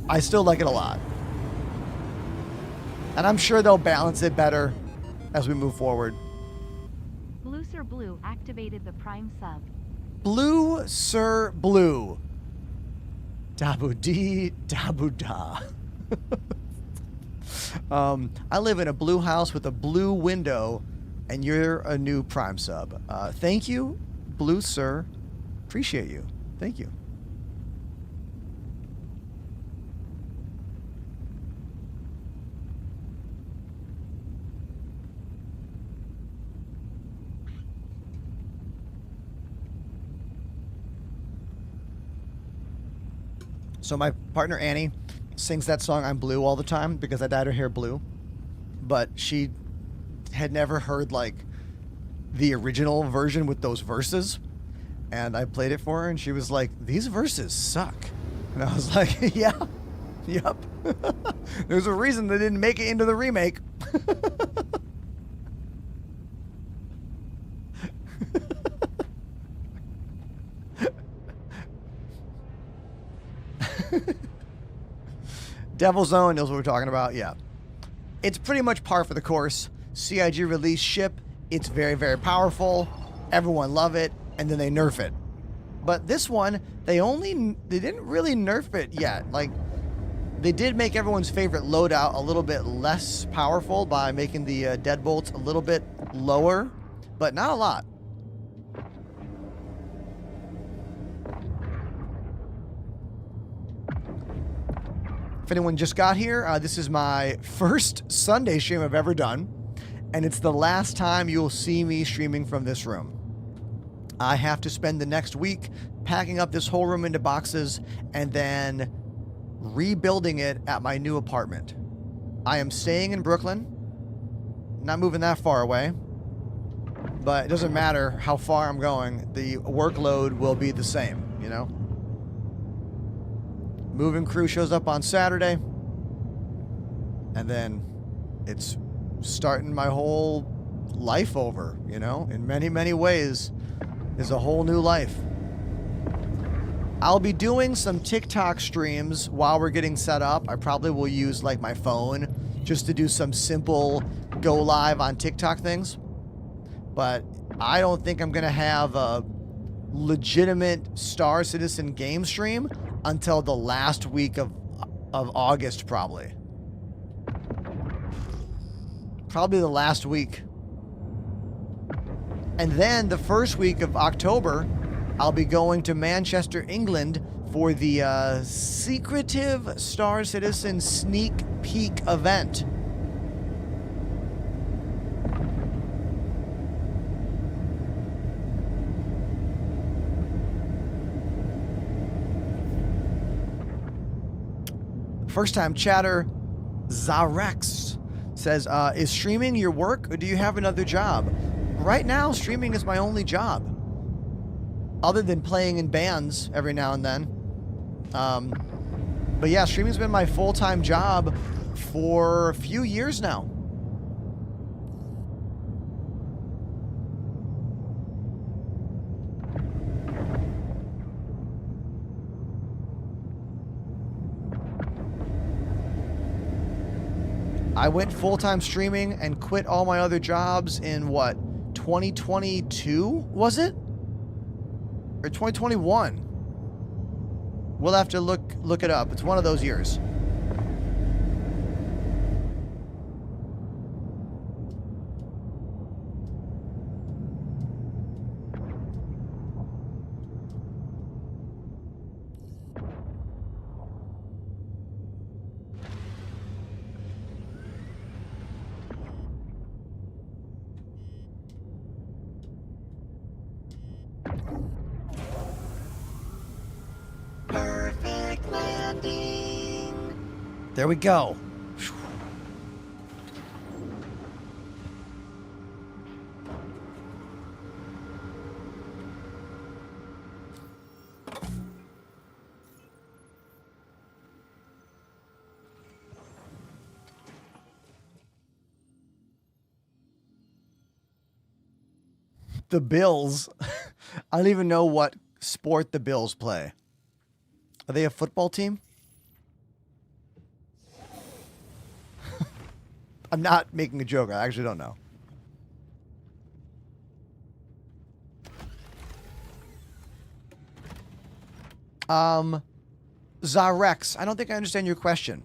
I still like it a lot. And I'm sure they'll balance it better as we move forward. Blue Sir Blue activated the Prime sub. Blue Sir Blue. Dabu dee, dabu da. I live in a blue house with a blue window, and you're a new Prime sub. Thank you, Blue Sir. Appreciate you. Thank you. So my partner Annie sings that song "I'm Blue" all the time because I dyed her hair blue, but she had never heard like the original version with those verses, and I played it for her, and she was like, "These verses suck," and I was like, "Yeah, yep." There's a reason they didn't make it into the remake. Devil's Own knows what we're talking about. Yeah. It's pretty much par for the course. CIG release ship. It's very, very powerful. Everyone love it. And then they nerf it. But this one, they didn't really nerf it yet. Like, they did make everyone's favorite loadout a little bit less powerful by making the deadbolts a little bit lower, but not a lot. If anyone just got here, this is my first Sunday stream I've ever done, and it's the last time you'll see me streaming from this room. I have to spend the next week packing up this whole room into boxes and then rebuilding it at my new apartment. I am staying in Brooklyn, not moving that far away, but it doesn't matter how far I'm going, the workload will be the same, you know? Moving crew shows up on Saturday, and then it's starting my whole life over, you know? In many, many ways, is a whole new life. I'll be doing some TikTok streams while we're getting set up. I probably will use like my phone just to do some simple go live on TikTok things. But I don't think I'm going to have a legitimate Star Citizen game stream until the last week of August, probably. Probably the last week. And then the first week of October, I'll be going to Manchester, England for the secretive Star Citizen sneak peek event. First time chatter, Zarex says, is streaming your work or do you have another job? Right now, streaming is my only job. Other than playing in bands every now and then. But yeah, streaming's been my full-time job for a few years now. I went full-time streaming and quit all my other jobs in what, 2022, was it? Or 2021? We'll have to look it up. It's one of those years. There we go. The Bills. I don't even know what sport the Bills play. Are they a football team? I'm not making a joke. I actually don't know. Zarex, I don't think I understand your question.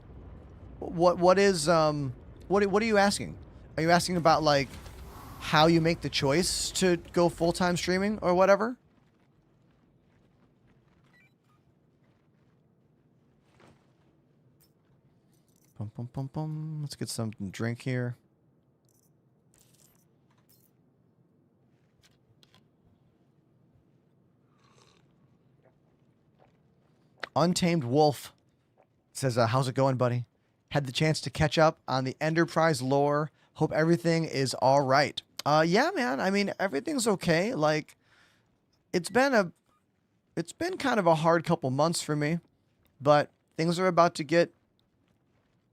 What is what are you asking? Are you asking about like how you make the choice to go full-time streaming or whatever? Bum, bum, bum, bum. Let's get something to drink here. Untamed Wolf says, how's it going, buddy? Had the chance to catch up on the Enterprise lore. Hope everything is all right. Yeah, man. I mean, everything's okay. Like, it's been kind of a hard couple months for me, but things are about to get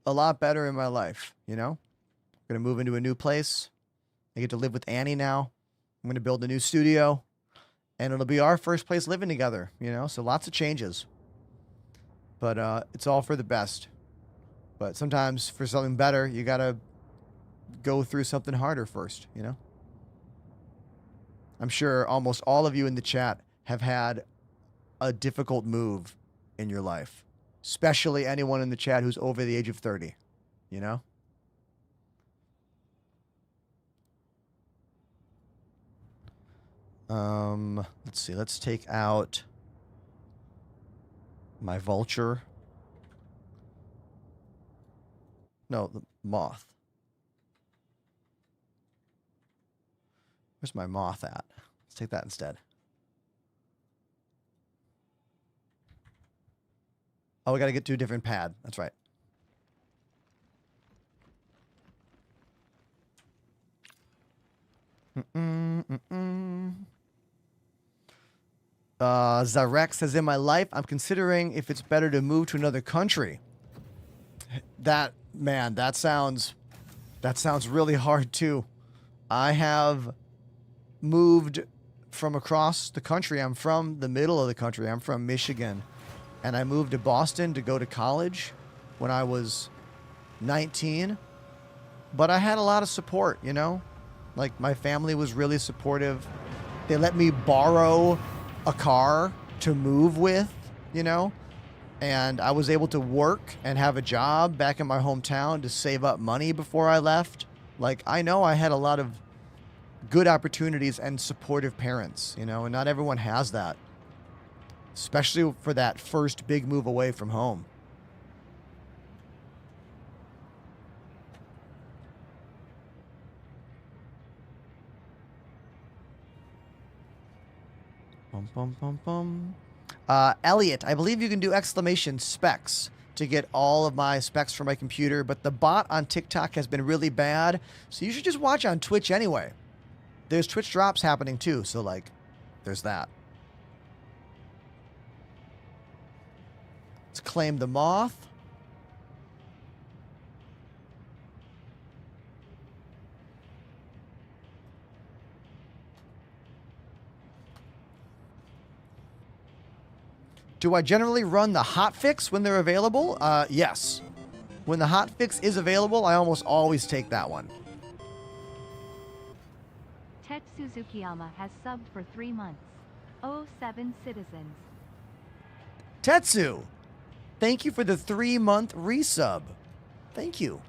a lot better in my life, you know? I'm going to move into a new place. I get to live with Annie now. I'm going to build a new studio, and it'll be our first place living together, you know? So lots of changes. But it's all for the best. But sometimes for something better, you got to go through something harder first, you know? I'm sure almost all of you in the chat have had a difficult move in your life, especially anyone in the chat who's over the age of 30, you know? Let's see. Let's take out my vulture. No, the moth. Where's my moth at? Let's take that instead. Oh, we got to get to a different pad. That's right. Zarek says, in my life, I'm considering if it's better to move to another country. That sounds really hard too. I have moved from across the country. I'm from the middle of the country. I'm from Michigan. And I moved to Boston to go to college when I was 19. But I had a lot of support, you know? Like, my family was really supportive. They let me borrow a car to move with, you know? And I was able to work and have a job back in my hometown to save up money before I left. Like, I know I had a lot of good opportunities and supportive parents, you know? And not everyone has that. Especially for that first big move away from home. Bum, bum, bum, bum. Elliot, I believe you can do exclamation specs to get all of my specs for my computer, but the bot on TikTok has been really bad, so you should just watch on Twitch anyway. There's Twitch drops happening too, so like, there's that. Let's claim the moth. Do I generally run the hotfix when they're available? Yes. When the hotfix is available, I almost always take that one. Tet Suzukiyama has subbed for 3 months. 07 citizens. Tetsu, thank you for the 3-month resub. Thank you.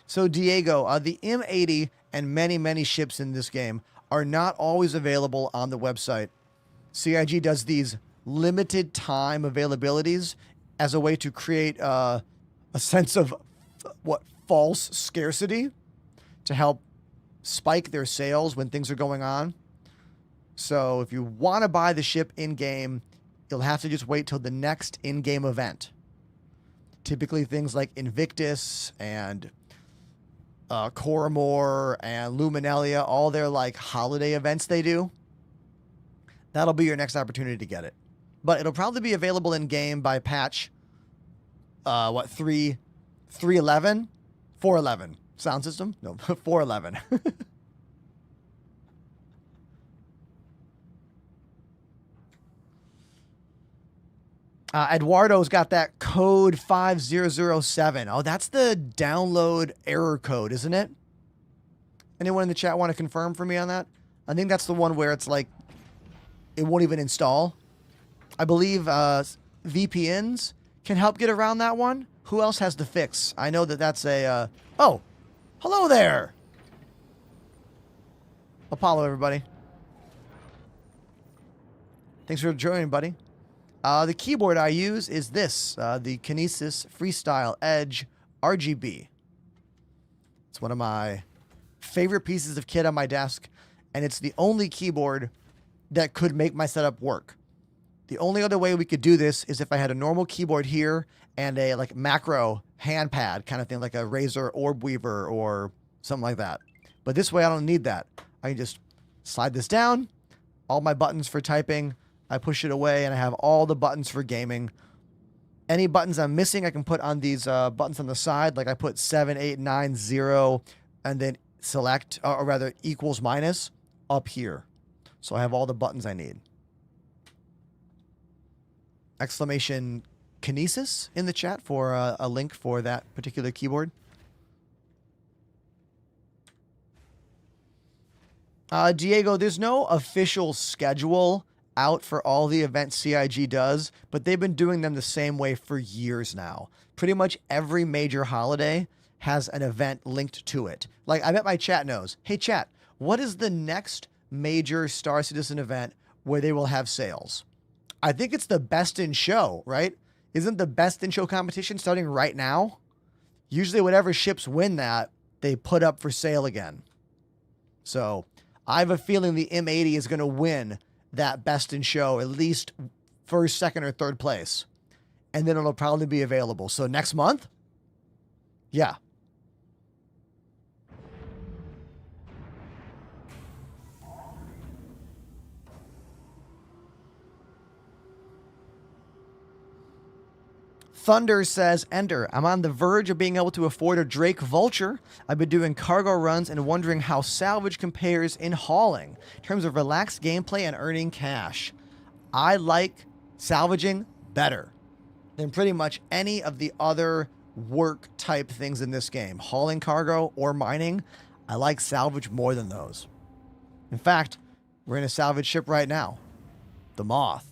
So, Diego, the M80 and many, many ships in this game are not always available on the website. CIG does these limited time availabilities as a way to create a sense of false scarcity to help spike their sales when things are going on. So if you want to buy the ship in-game, you'll have to just wait till the next in-game event. Typically things like Invictus and Coromor and Luminalia, all their like holiday events they do. That'll be your next opportunity to get it. But it'll probably be available in-game by patch 3.11? 4.11. Sound system? No, 4.11. Eduardo's got that code 5007. Oh, that's the download error code, isn't it? Anyone in the chat want to confirm for me on that? I think that's the one where it's like, it won't even install. I believe VPNs can help get around that one. Who else has the fix? I know that that's a... oh, hello there. Apollo, everybody. Thanks for joining, buddy. The keyboard I use is this, the Kinesis Freestyle Edge RGB. It's one of my favorite pieces of kit on my desk, and it's the only keyboard that could make my setup work. The only other way we could do this is if I had a normal keyboard here and a like macro hand pad kind of thing, like a Razer Orb Weaver or something like that. But this way I don't need that. I can just slide this down, all my buttons for typing, I push it away, and I have all the buttons for gaming. Any buttons I'm missing, I can put on these buttons on the side. Like I put 7, 8, 9, 0, and then select, or rather equals minus, up here. So I have all the buttons I need. Exclamation Kinesis in the chat for a link for that particular keyboard. Diego, there's no official schedule out for all the events CIG does, but they've been doing them the same way for years now. Pretty much every major holiday has an event linked to it. Like, I bet my chat knows. Hey, chat, what is the next major Star Citizen event where they will have sales? I think it's the Best in Show, right? Isn't the Best in Show competition starting right now? Usually whatever ships win that, they put up for sale again. So I have a feeling the M80 is going to win that Best in Show, at least first, second, or third place. And then it'll probably be available. So next month? Yeah. Thunder says, Ender, I'm on the verge of being able to afford a Drake Vulture. I've been doing cargo runs and wondering how salvage compares in hauling in terms of relaxed gameplay and earning cash. I like salvaging better than pretty much any of the other work type things in this game. Hauling cargo or mining, I like salvage more than those. In fact, we're in a salvage ship right now. The Moth.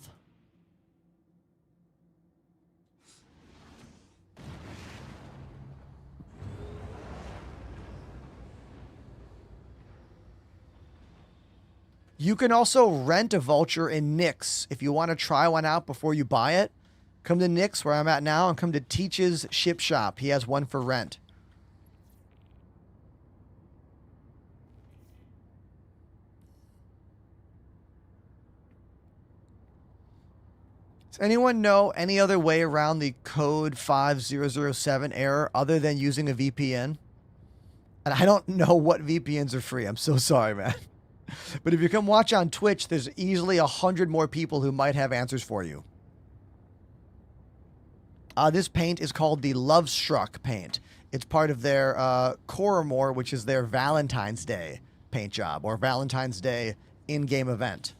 You can also rent a Vulture in Nick's if you want to try one out before you buy it. Come to Nick's, where I'm at now, and come to Teach's Ship Shop. He has one for rent. Does anyone know any other way around the code 5007 error other than using a VPN? And I don't know what VPNs are free. I'm so sorry, man. But if you come watch on Twitch, there's easily 100 more people who might have answers for you. This paint is called the Love Struck paint. It's part of their Coromore, which is their Valentine's Day paint job, or Valentine's Day in-game event.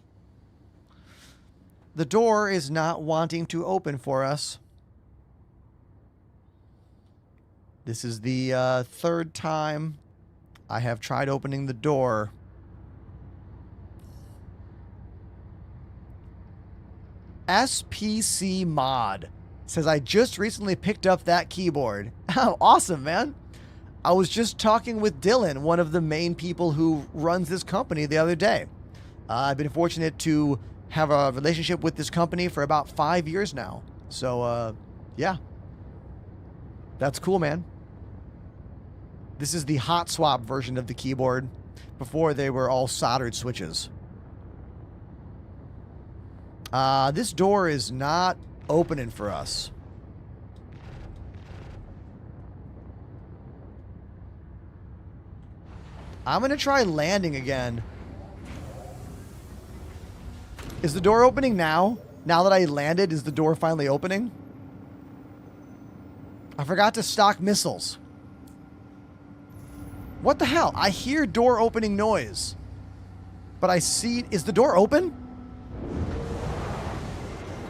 The door is not wanting to open for us. This is the third time I have tried opening the door. SPC Mod says, I just recently picked up that keyboard. Oh, awesome, man. I was just talking with Dylan, one of the main people who runs this company, the other day. I've been fortunate to have a relationship with this company for about 5 years now. So, yeah. That's cool, man. This is the hot swap version of the keyboard. Before, they were all soldered switches. This door is not opening for us. I'm going to try landing again. Is the door opening now? Now that I landed, is the door finally opening? I forgot to stock missiles. What the hell? I hear door opening noise. But I see... Is the door open?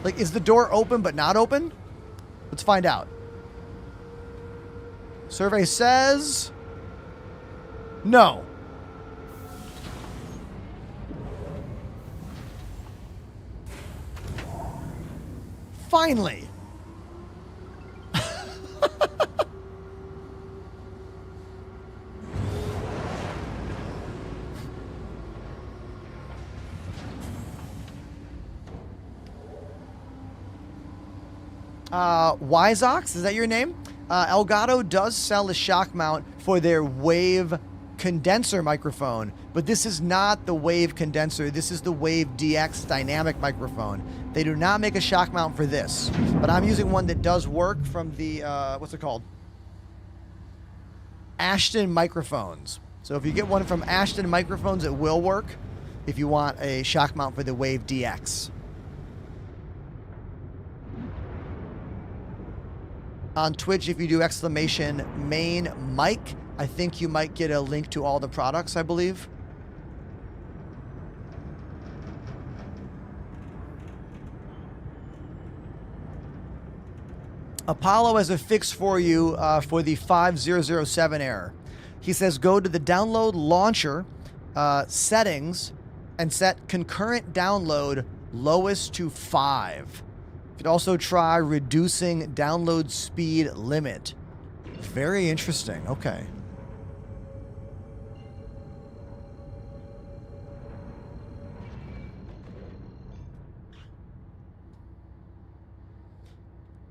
Like, is the door open but not open? Let's find out. Survey says... no. Finally. Wizox, is that your name? Elgato does sell a shock mount for their Wave condenser microphone, but this is not the Wave condenser. This is the Wave DX dynamic microphone. They do not make a shock mount for this, but I'm using one that does work from the, what's it called? Ashton Microphones. So if you get one from Ashton Microphones, it will work if you want a shock mount for the Wave DX. On Twitch, if you do exclamation main mic, I think you might get a link to all the products, I believe. Apollo has a fix for you for the 5007 error. He says go to the download launcher settings and set concurrent download lowest to 5. You could also try reducing download speed limit. Very interesting. Okay.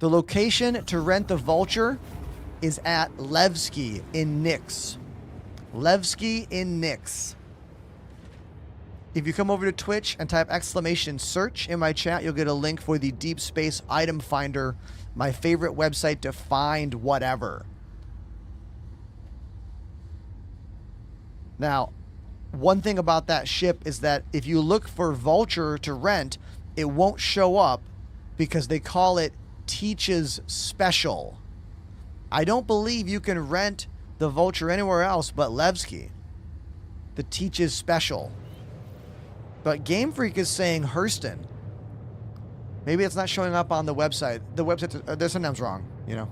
The location to rent the Vulture is at Levski in Nix. Levski in Nix. If you come over to Twitch and type !search in my chat, you'll get a link for the Deep Space Item Finder, my favorite website to find whatever. Now, one thing about that ship is that if you look for Vulture to rent, it won't show up because they call it Teach's Special. I don't believe you can rent the Vulture anywhere else but Levski. The Teach's Special. But Game Freak is saying Hurston. Maybe it's not showing up on the website. The website, they're sometimes wrong, you know.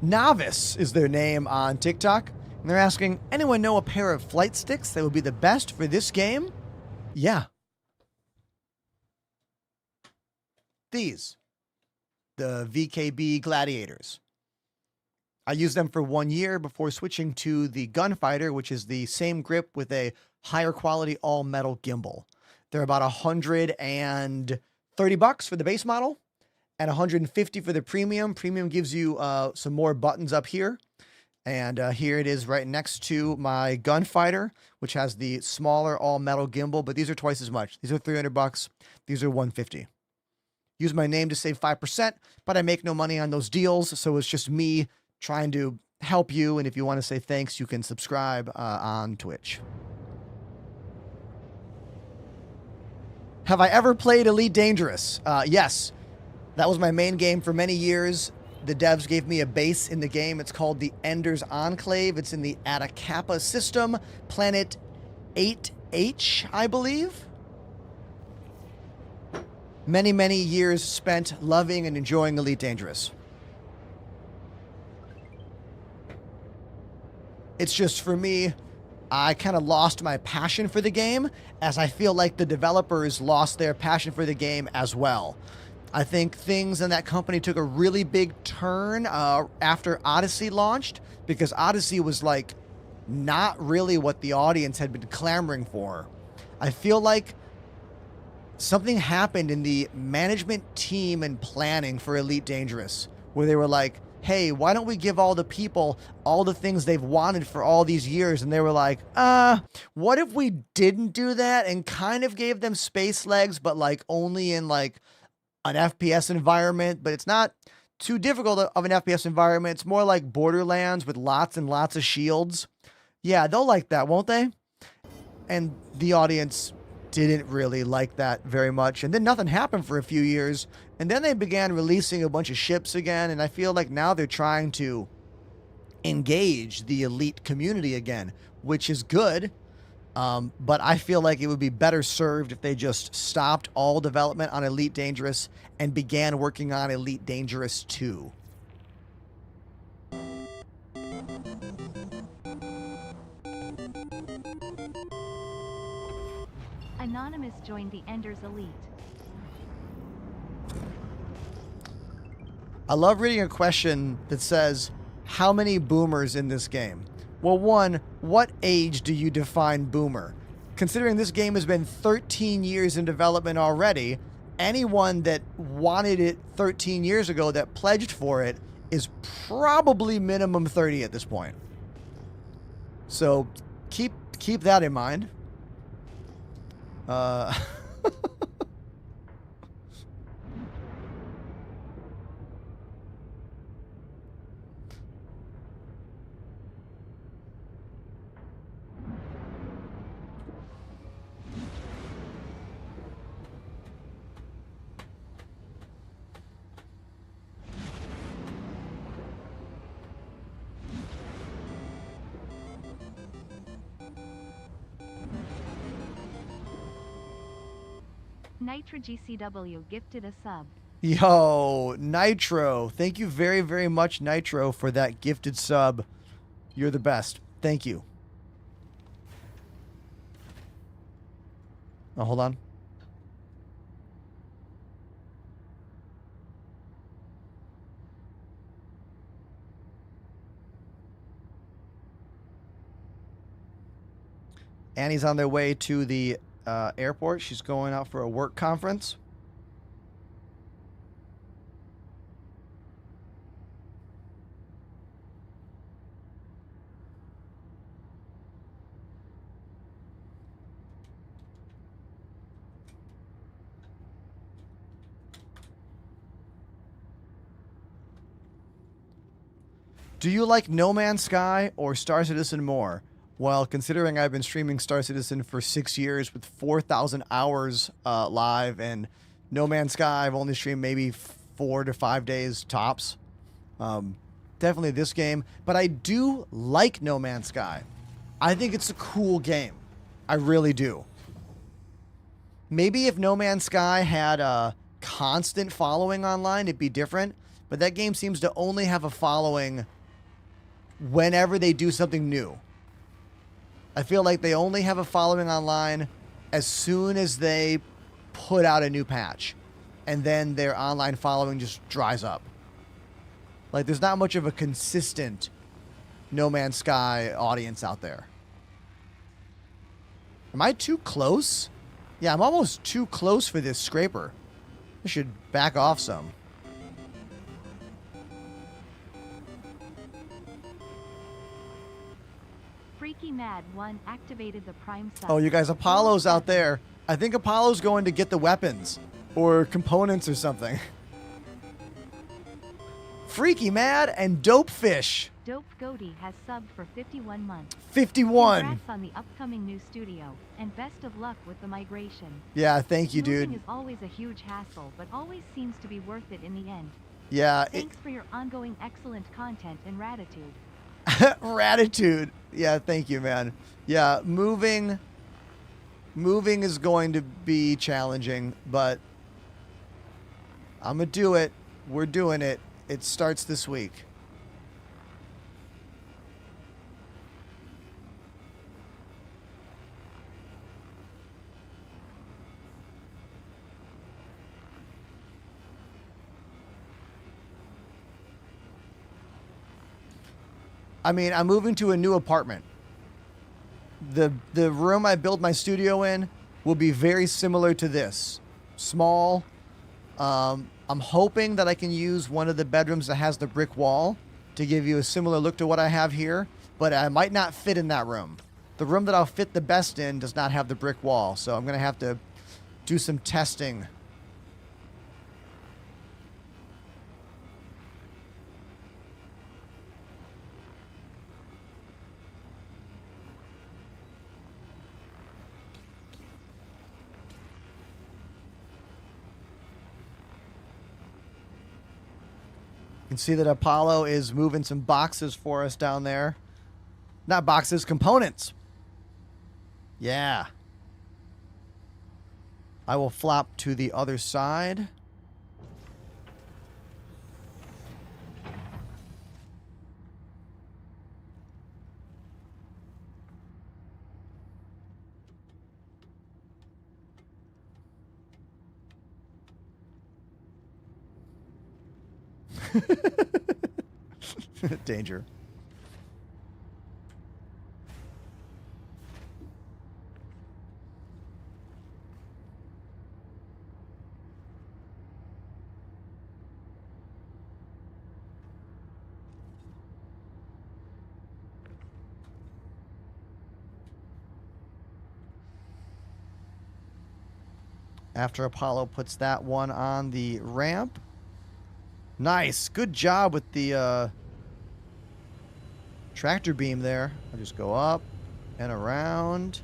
Novice is their name on TikTok. And they're asking, anyone know a pair of flight sticks that would be the best for this game? Yeah. These. The VKB Gladiators. I used them for 1 year before switching to the Gunfighter, which is the same grip with a higher quality all-metal gimbal. They're about $130 for the base model and $150 for the premium. Premium gives you some more buttons up here. And here it is right next to my Gunfighter, which has the smaller all-metal gimbal, but these are twice as much. These are $300. These are $150. Use my name to save 5%, but I make no money on those deals, so it's just me trying to help you. And if you want to say thanks, you can subscribe on Twitch. Have I ever played Elite Dangerous? Yes. That was my main game for many years. The devs gave me a base in the game. It's called the Ender's Enclave. It's in the Atacapa system, planet 8H, I believe. Many, many years spent loving and enjoying Elite Dangerous. It's just, for me, I kind of lost my passion for the game, as I feel like the developers lost their passion for the game as well. I think things in that company took a really big turn after Odyssey launched, because Odyssey was like not really what the audience had been clamoring for. I feel like something happened in the management team and planning for Elite Dangerous, where they were like, hey, why don't we give all the people all the things they've wanted for all these years? And they were like, what if we didn't do that and kind of gave them space legs, but like only in like an FPS environment, but it's not too difficult of an FPS environment. It's more like Borderlands with lots and lots of shields. Yeah, they'll like that, won't they? And the audience didn't really like that very much. And then nothing happened for a few years. And then they began releasing a bunch of ships again. And I feel like now they're trying to engage the Elite community again, which is good. But I feel like it would be better served if they just stopped all development on Elite Dangerous and began working on Elite Dangerous 2. Anonymous joined the Enders Elite. I love reading a question that says, how many boomers in this game? Well, one, what age do you define boomer? Considering this game has been 13 years in development already, anyone that wanted it 13 years ago that pledged for it is probably minimum 30 at this point. So keep that in mind. Nitra GCW gifted a sub. Yo, Nitro. Thank you very, very much, Nitro, for that gifted sub. You're the best. Thank you. Oh, hold on. Annie's on their way to the airport. She's going out for a work conference. Do you like No Man's Sky or Star Citizen more? Well, considering I've been streaming Star Citizen for 6 years with 4,000 hours live, and No Man's Sky I've only streamed maybe 4 to 5 days tops. Definitely this game, but I do like No Man's Sky. I think it's a cool game. I really do. Maybe if No Man's Sky had a constant following online, it'd be different. But that game seems to only have a following whenever they do something new. I feel like they only have a following online as soon as they put out a new patch. And then their online following just dries up. Like, there's not much of a consistent No Man's Sky audience out there. Am I too close? Yeah, I'm almost too close for this scraper. I should back off some. Freaky Mad 1 activated the Prime sub. Oh, you guys, Apollo's out there. I think Apollo's going to get the weapons or components or something. Freaky Mad and Dopefish. Dope Goaty has subbed for 51 months. 51. Congrats on the upcoming new studio, and best of luck with the migration. Yeah, thank you, Moving dude. is always a huge hassle, but always seems to be worth it in the end. Yeah. Thanks for your ongoing excellent content and gratitude. Gratitude. Yeah, thank you, man. Yeah, moving is going to be challenging, but I'm going to do it. We're doing it. It starts this week. I mean, I'm moving to a new apartment. The room I build my studio in will be very similar to this. Small. I'm hoping that I can use one of the bedrooms that has the brick wall to give you a similar look to what I have here, but I might not fit in that room. The room that I'll fit the best in does not have the brick wall, so I'm going to have to do some testing. You can see that Apollo is moving some boxes for us down there. Not boxes, components. Yeah. I will flop to the other side. Danger. After Apollo puts that one on the ramp. Nice. Good job with the tractor beam there. I'll just go up and around.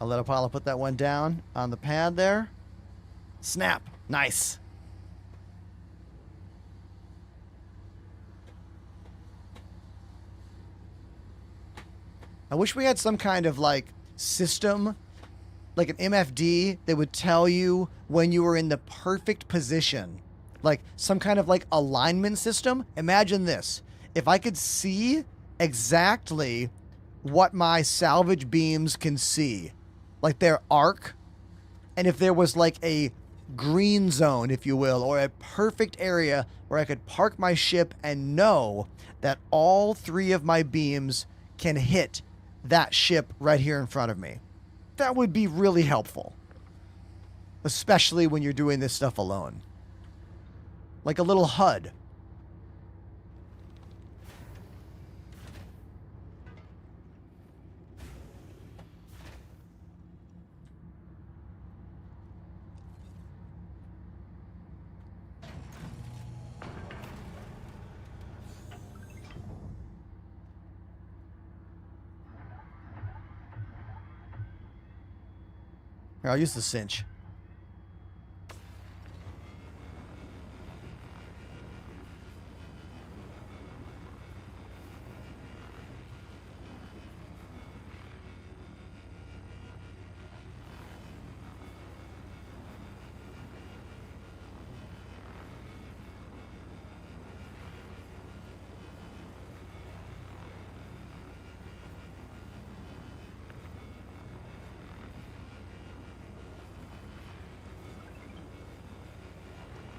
I'll let Apollo put that one down on the pad there. Snap. Nice. I wish we had some kind of like system, like an MFD that would tell you when you were in the perfect position. Like some kind of like alignment system. Imagine this. If I could see exactly what my salvage beams can see, like their arc, and if there was like a green zone, if you will, or a perfect area where I could park my ship and know that all 3 of my beams can hit that ship right here in front of me. That would be really helpful. Especially when you're doing this stuff alone. Like a little HUD. Here, I'll use the cinch.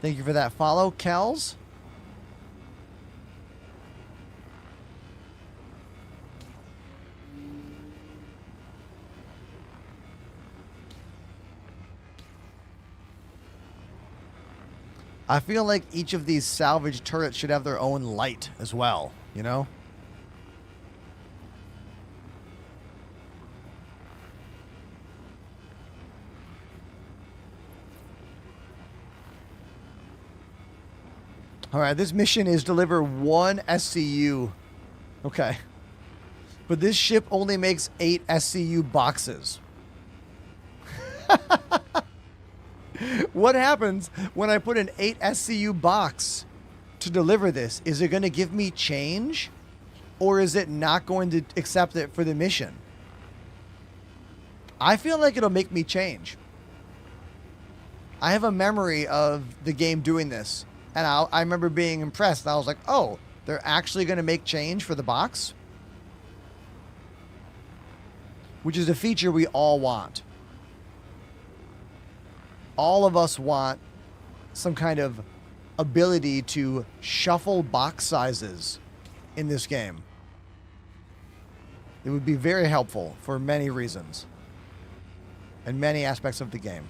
Thank you for that follow, Kels. I feel like each of these salvage turrets should have their own light as well, you know? All right, this mission is deliver 1 SCU. Okay. But this ship only makes 8 SCU boxes. What happens when I put an 8 SCU box to deliver this? Is it going to give me change? Or is it not going to accept it for the mission? I feel like it'll make me change. I have a memory of the game doing this. And I remember being impressed. I was like, oh, they're actually going to make change for the box? Which is a feature we all want. All of us want some kind of ability to shuffle box sizes in this game. It would be very helpful for many reasons. And many aspects of the game.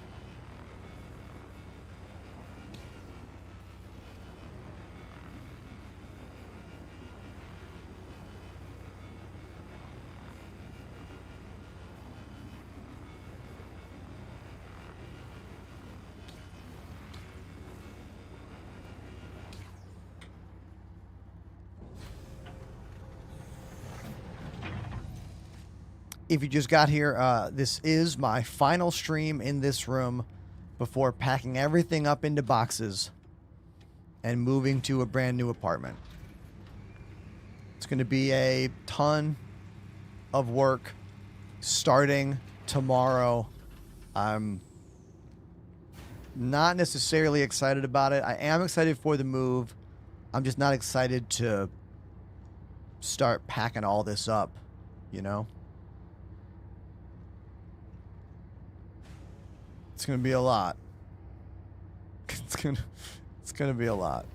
If you just got here, this is my final stream in this room before packing everything up into boxes and moving to a brand new apartment. It's going to be a ton of work starting tomorrow. I'm not necessarily excited about it. I am excited for the move. I'm just not excited to start packing all this up, you know? It's going to be a lot. It's going to be a lot.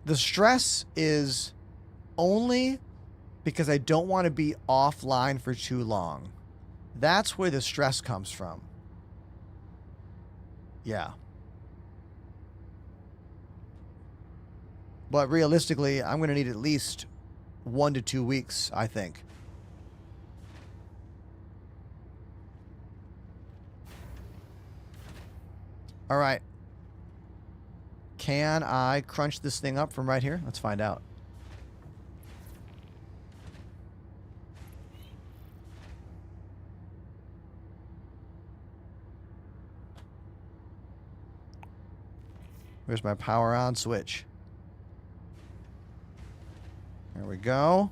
The stress is only because I don't want to be offline for too long. That's where the stress comes from. Yeah. But realistically, I'm going to need at least 1 to 2 weeks, I think. All right. Can I crunch this thing up from right here? Let's find out. Where's my power on switch? There we go.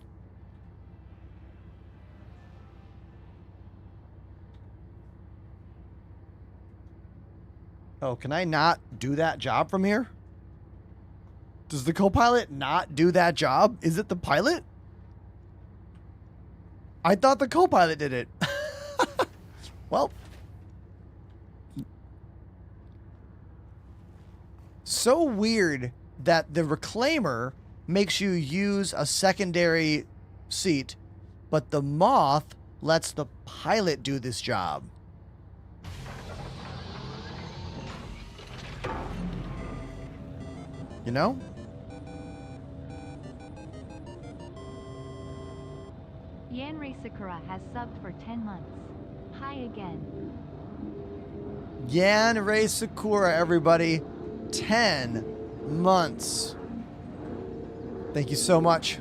Oh, can I not do that job from here? Does the co-pilot not do that job? Is it the pilot? I thought the co-pilot did it. Well. So weird that the reclaimer makes you use a secondary seat, but the moth lets the pilot do this job. You know? Yanrei Sakura has subbed for 10 months. Hi again. Yanrei Sakura, everybody. 10 months. Thank you so much.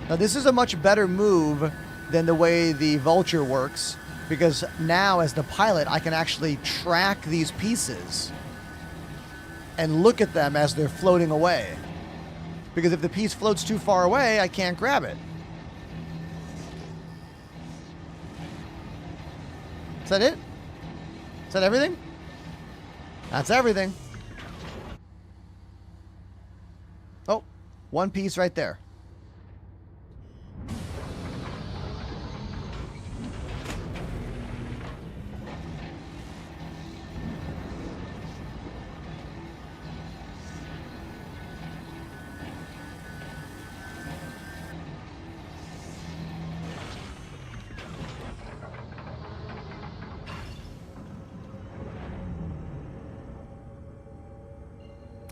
Now, this is a much better move than the way the Vulture works, because now, as the pilot, I can actually track these pieces and look at them as they're floating away. Because if the piece floats too far away, I can't grab it. Is that it? Is that everything? That's everything. Oh, one piece right there.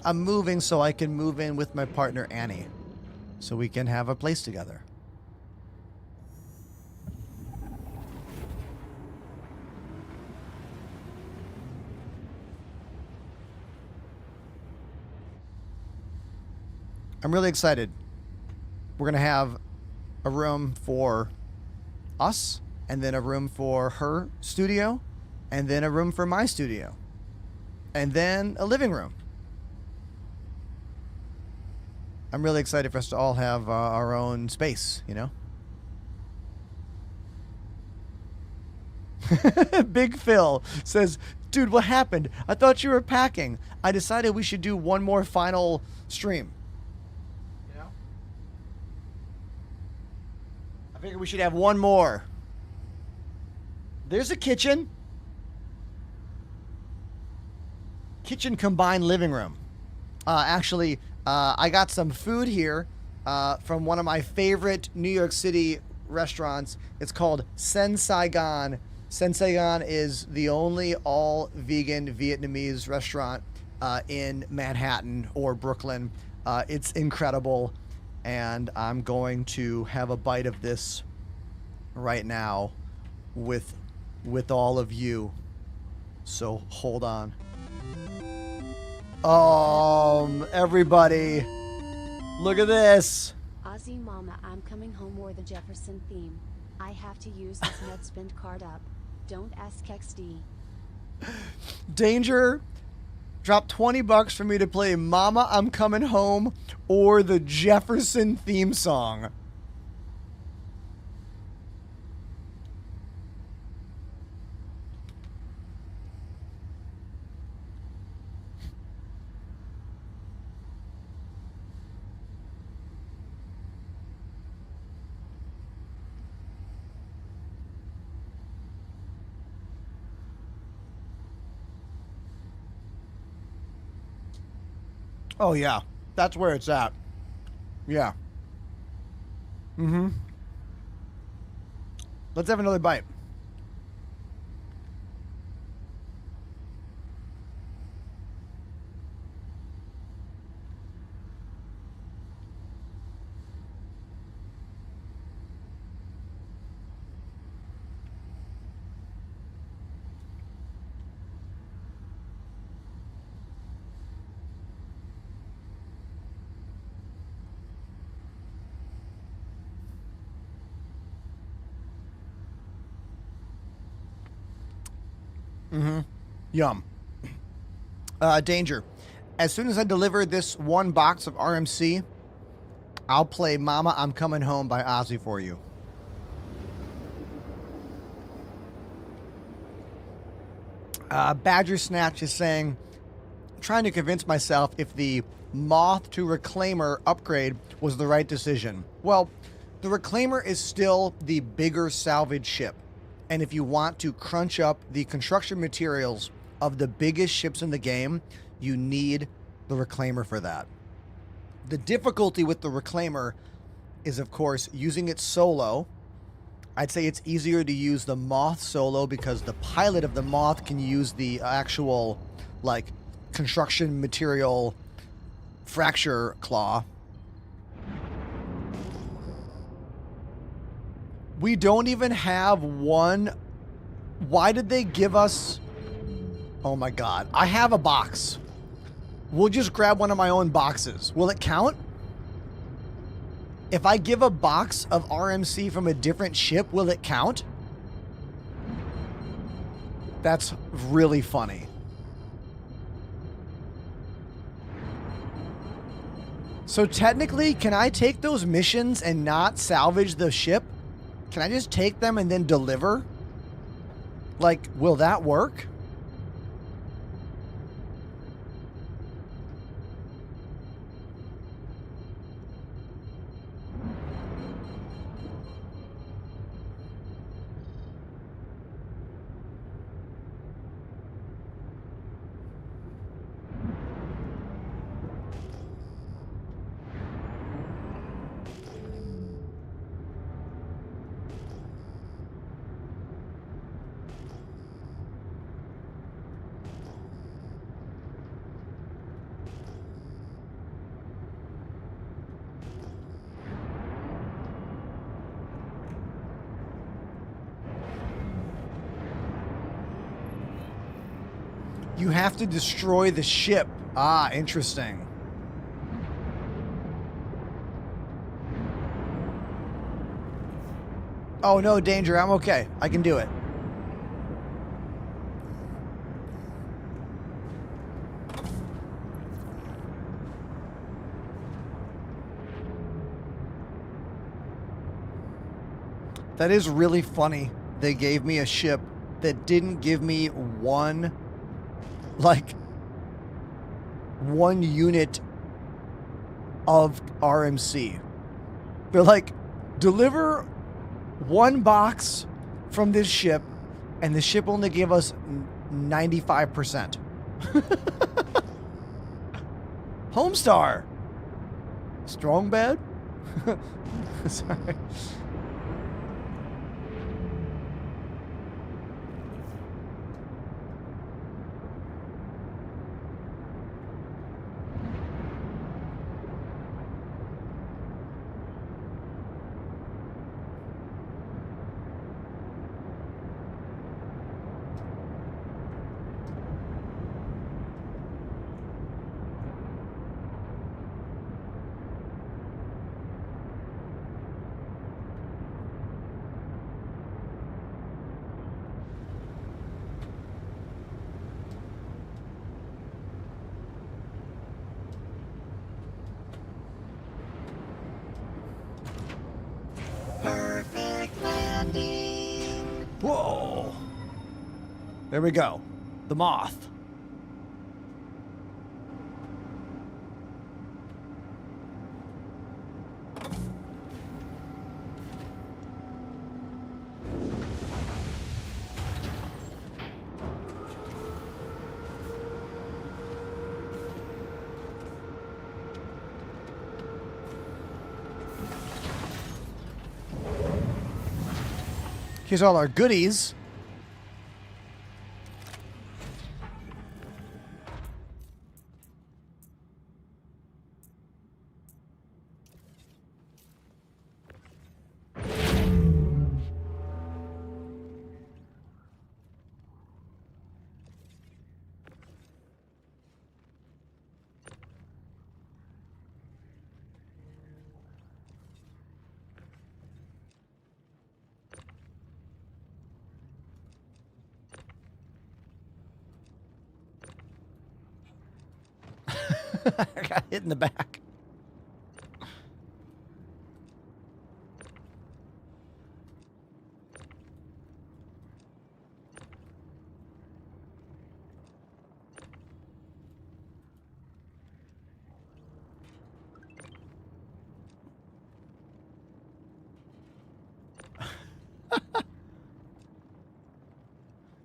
I'm moving so I can move in with my partner Annie, so we can have a place together. I'm really excited. We're going to have a room for us, and then a room for her studio, and then a room for my studio, and then a living room. I'm really excited for us to all have our own space, you know? Big Phil says, dude, what happened? I thought you were packing. I decided we should do one more final stream. You know? I figured we should have one more. There's a kitchen. Kitchen combined living room. Actually, I got some food here from one of my favorite New York City restaurants. It's called Sen Saigon. Sen Saigon is the only all-vegan Vietnamese restaurant in Manhattan or Brooklyn. It's incredible, and I'm going to have a bite of this right now with all of you. So hold on. Everybody, look at this. Ozzy Mama, I'm coming home, or the Jefferson theme. I have to use this net spend card up. Don't ask XD. Danger dropped $20 for me to play Mama, I'm Coming Home or the Jefferson theme song. Oh, yeah. That's where it's at. Yeah. Mm-hmm. Let's have another bite. Yum. Danger. As soon as I deliver this one box of RMC, I'll play Mama, I'm Coming Home by Ozzy for you. Badger Snatch is saying, trying to convince myself if the Moth to Reclaimer upgrade was the right decision. Well, the Reclaimer is still the bigger salvage ship. And if you want to crunch up the construction materials of the biggest ships in the game, you need the Reclaimer for that. The difficulty with the Reclaimer is, of course, using it solo. I'd say it's easier to use the Moth solo because the pilot of the Moth can use the actual, like, construction material fracture claw. We don't even have one. Why did they give us... Oh my god. I have a box. We'll just grab one of my own boxes. Will it count? If I give a box of RMC from a different ship, will it count? That's really funny. So technically, can I take those missions and not salvage the ship? Can I just take them and then deliver? Like, will that work? You have to destroy the ship. Ah, interesting. Oh, no, Danger. I'm okay. I can do it. That is really funny. They gave me a ship that didn't give me one unit of RMC. They're like, deliver one box from this ship, and the ship only gave us 95%. Homestar. Strong bed? Sorry. Whoa. There we go. The Moth. Here's all our goodies. I got hit in the back.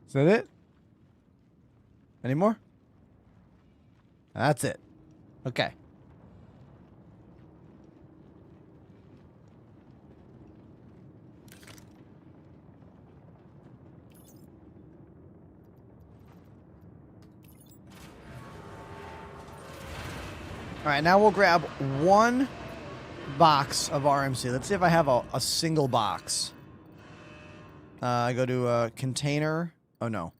Is that it? Any more? That's it. Okay. All right, now we'll grab one box of RMC. Let's see if I have a single box. I go to container. Oh, no.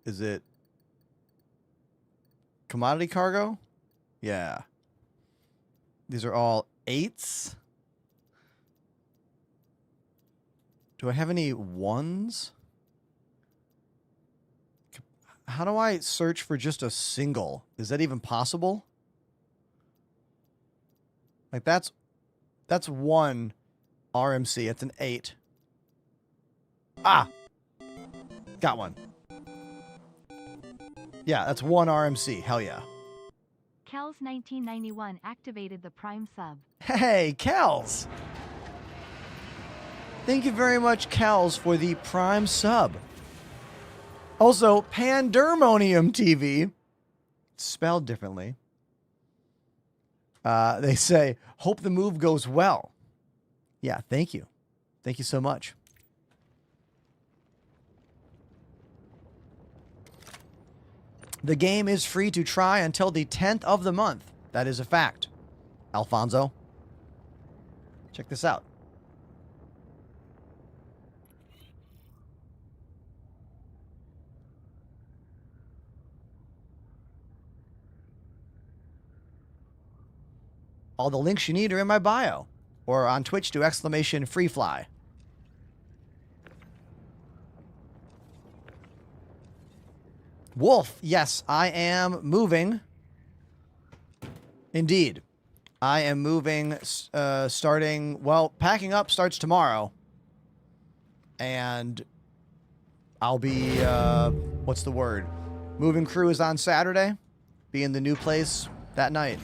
Is it commodity cargo? Yeah. These are all 8s. Do I have any 1s? How do I search for just a single? Is that even possible? Like that's one RMC. It's an 8. Ah! Got one. Yeah, that's one RMC. Hell yeah. Kells 1991 activated the Prime sub. Hey, Kels! Thank you very much, Kels, for the Prime sub. Also, Pandermonium TV, spelled differently. They say, hope the move goes well. Yeah, thank you. Thank you so much. The game is free to try until the 10th of the month. That is a fact. Alfonso, check this out. All the links you need are in my bio or on Twitch to !freefly. Wolf, yes, I am moving. Indeed. I am moving, starting, well, packing up starts tomorrow. And I'll be, what's the word? Moving crew is on Saturday. Be in the new place that night.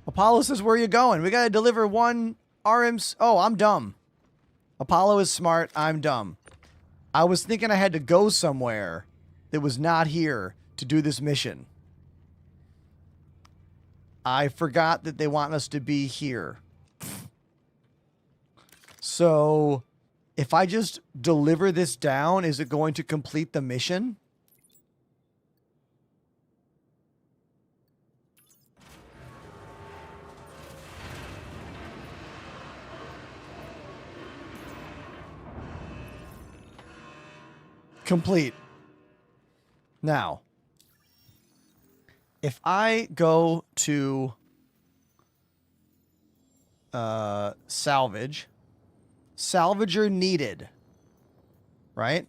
Apollo says, where are you going? We got to deliver one RMs. Oh, I'm dumb. Apollo is smart. I'm dumb. I was thinking I had to go somewhere that was not here to do this mission. I forgot that they want us to be here. So, if I just deliver this down, is it going to complete the mission? Complete. Now, if I go to salvage, salvager needed, right?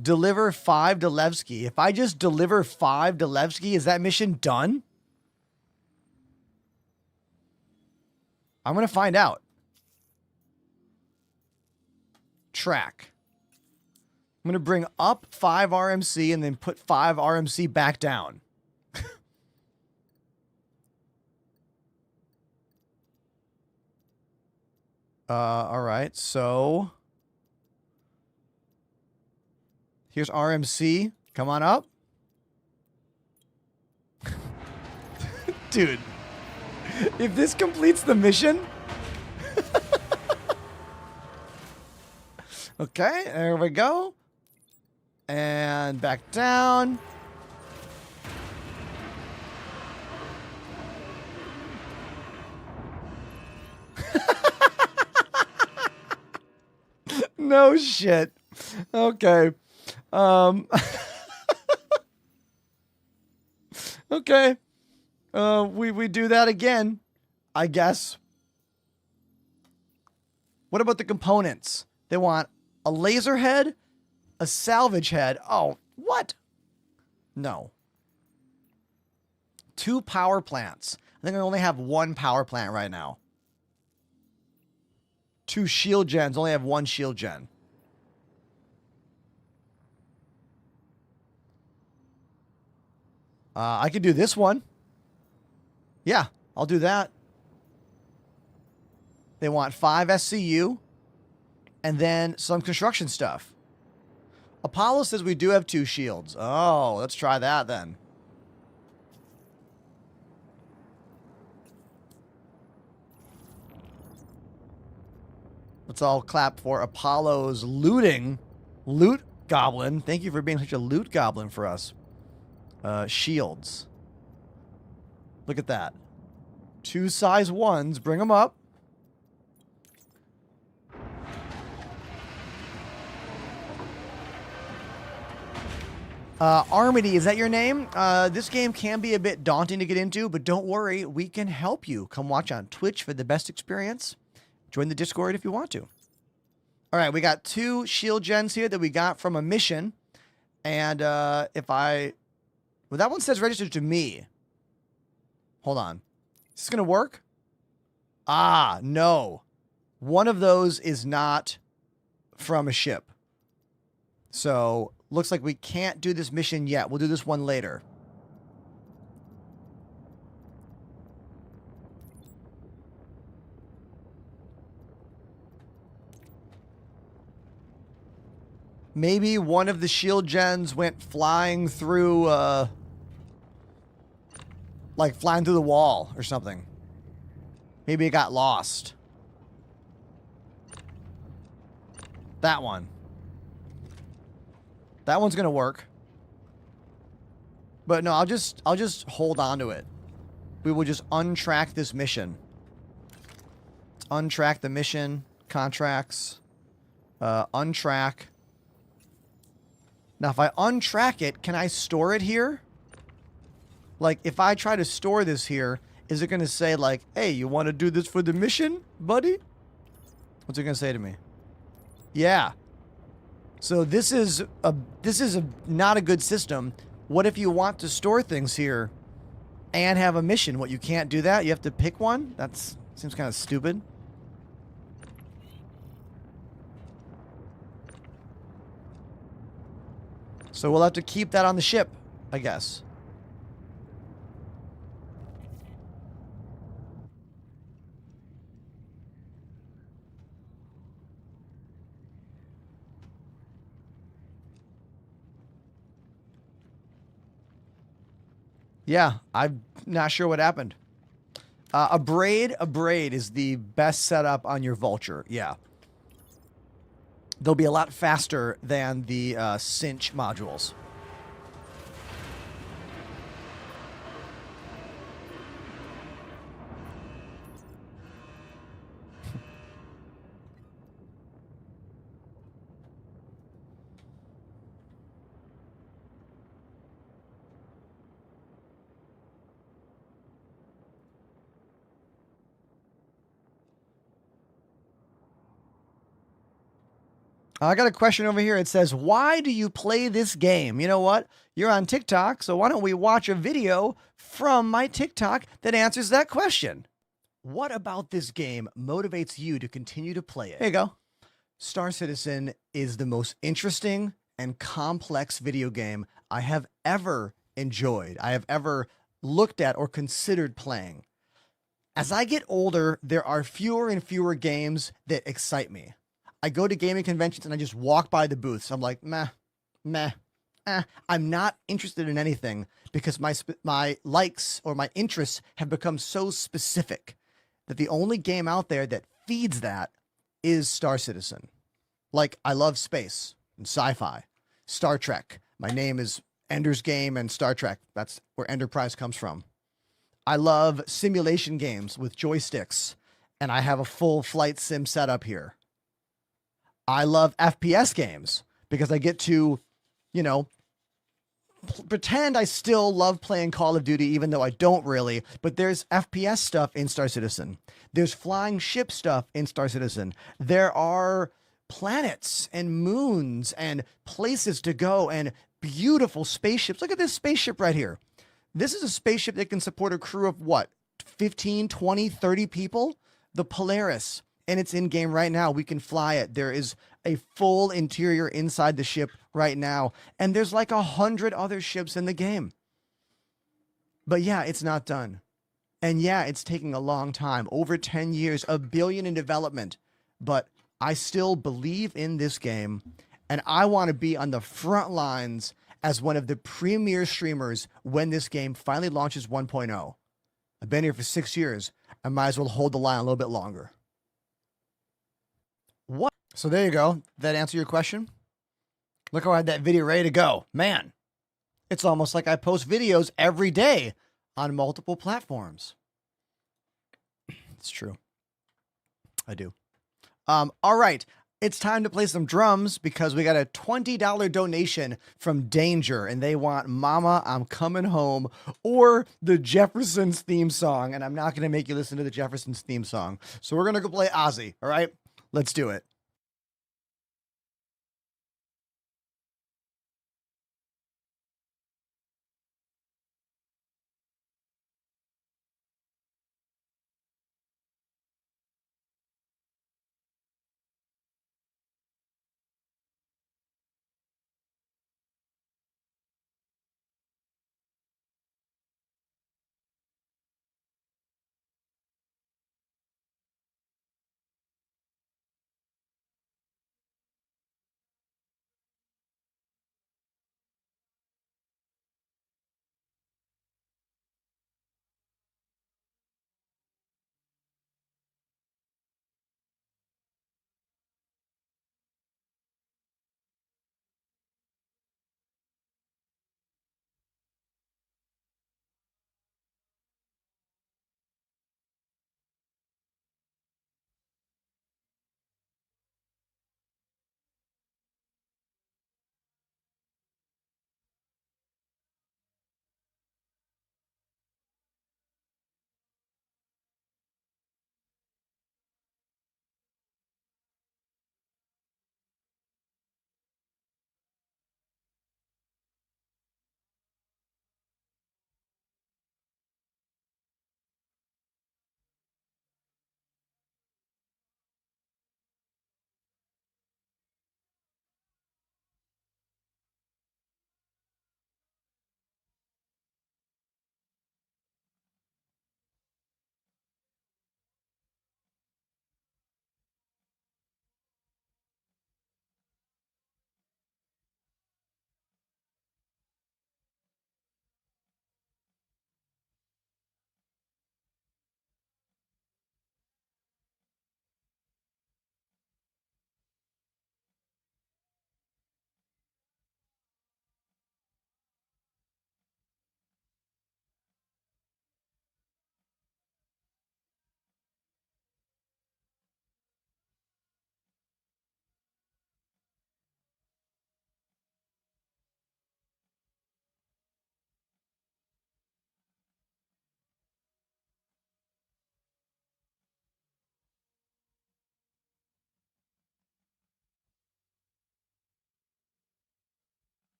Deliver 5 to Levski. If I just deliver 5 to Levski, is that mission done? I'm going to find out. Track. I'm going to bring up 5 RMC and then put 5 RMC back down. All right. So here's RMC. Come on up. Dude, if this completes the mission. Okay, there we go. And back down. No shit. Okay. Okay. We do that again, I guess. What about the components? They want a laser head A salvage head. Oh, what? No. 2 power plants. I think I only have 1 power plant right now. 2 shield gens. Only have 1 shield gen. I could do this one. Yeah, I'll do that. They want 5 SCU and then some construction stuff. Apollo says we do have 2 shields. Oh, let's try that then. Let's all clap for Apollo's loot goblin. Thank you for being such a loot goblin for us. Shields. Look at that. 2 size 1s. Bring them up. Armity, is that your name? This game can be a bit daunting to get into, but don't worry, we can help you. Come watch on Twitch for the best experience. Join the Discord if you want to. All right, we got 2 shield gens here that we got from a mission. And well, that one says registered to me. Hold on. Is this going to work? Ah, no. One of those is not from a ship. So, looks like we can't do this mission yet. We'll do this one later. Maybe one of the shield gens went flying through, like flying through the wall or something. Maybe it got lost. That one. That one's gonna work. But no, I'll just hold on to it. We will just untrack this mission. Let's untrack the mission. Contracts. Untrack. Now, if I untrack it, can I store it here? Like, if I try to store this here, is it going to say, like, hey, you want to do this for the mission, buddy? What's it going to say to me? Yeah. So this is not a good system. What if you want to store things here and have a mission? What, you can't do that? You have to pick one? That seems kind of stupid. So we'll have to keep that on the ship, I guess. Yeah, I'm not sure what happened. A braid is the best setup on your vulture. Yeah. They'll be a lot faster than the cinch modules. I got a question over here. It says, why do you play this game? You know what? You're on TikTok, so why don't we watch a video from my TikTok that answers that question? What about this game motivates you to continue to play it? There you go. Star Citizen is the most interesting and complex video game I have ever enjoyed. I have ever looked at or considered playing. As I get older, there are fewer and fewer games that excite me. I go to gaming conventions and I just walk by the booths. I'm like, meh. I'm not interested in anything because my likes or my interests have become so specific that the only game out there that feeds that is Star Citizen. Like, I love space and sci-fi, Star Trek. My name is Ender's Game and Star Trek. That's where Enterprise comes from. I love simulation games with joysticks, and I have a full flight sim setup here. I love FPS games because I get to, you know, pretend I still love playing Call of Duty, even though I don't really. But there's FPS stuff in Star Citizen. There's flying ship stuff in Star Citizen. There are planets and moons and places to go and beautiful spaceships. Look at this spaceship right here. This is a spaceship that can support a crew of what? 15, 20, 30 people? The Polaris. And it's in game right now. We can fly it. There is a full interior inside the ship right now. And there's like 100 other ships in the game. But yeah, it's not done. And yeah, it's taking a long time. Over 10 years, $1 billion in development. But I still believe in this game. And I want to be on the front lines as one of the premier streamers when this game finally launches 1.0. I've been here for 6 years. I might as well hold the line a little bit longer. What? So there you go. That answer your question? Look how I had that video ready to go. Man, it's almost like I post videos every day on multiple platforms. It's true. I do. All right. It's time to play some drums because we got a $20 donation from Danger and they want Mama, I'm Coming Home or the Jeffersons theme song. And I'm not going to make you listen to the Jeffersons theme song. So we're going to go play Ozzy. All right, let's do it.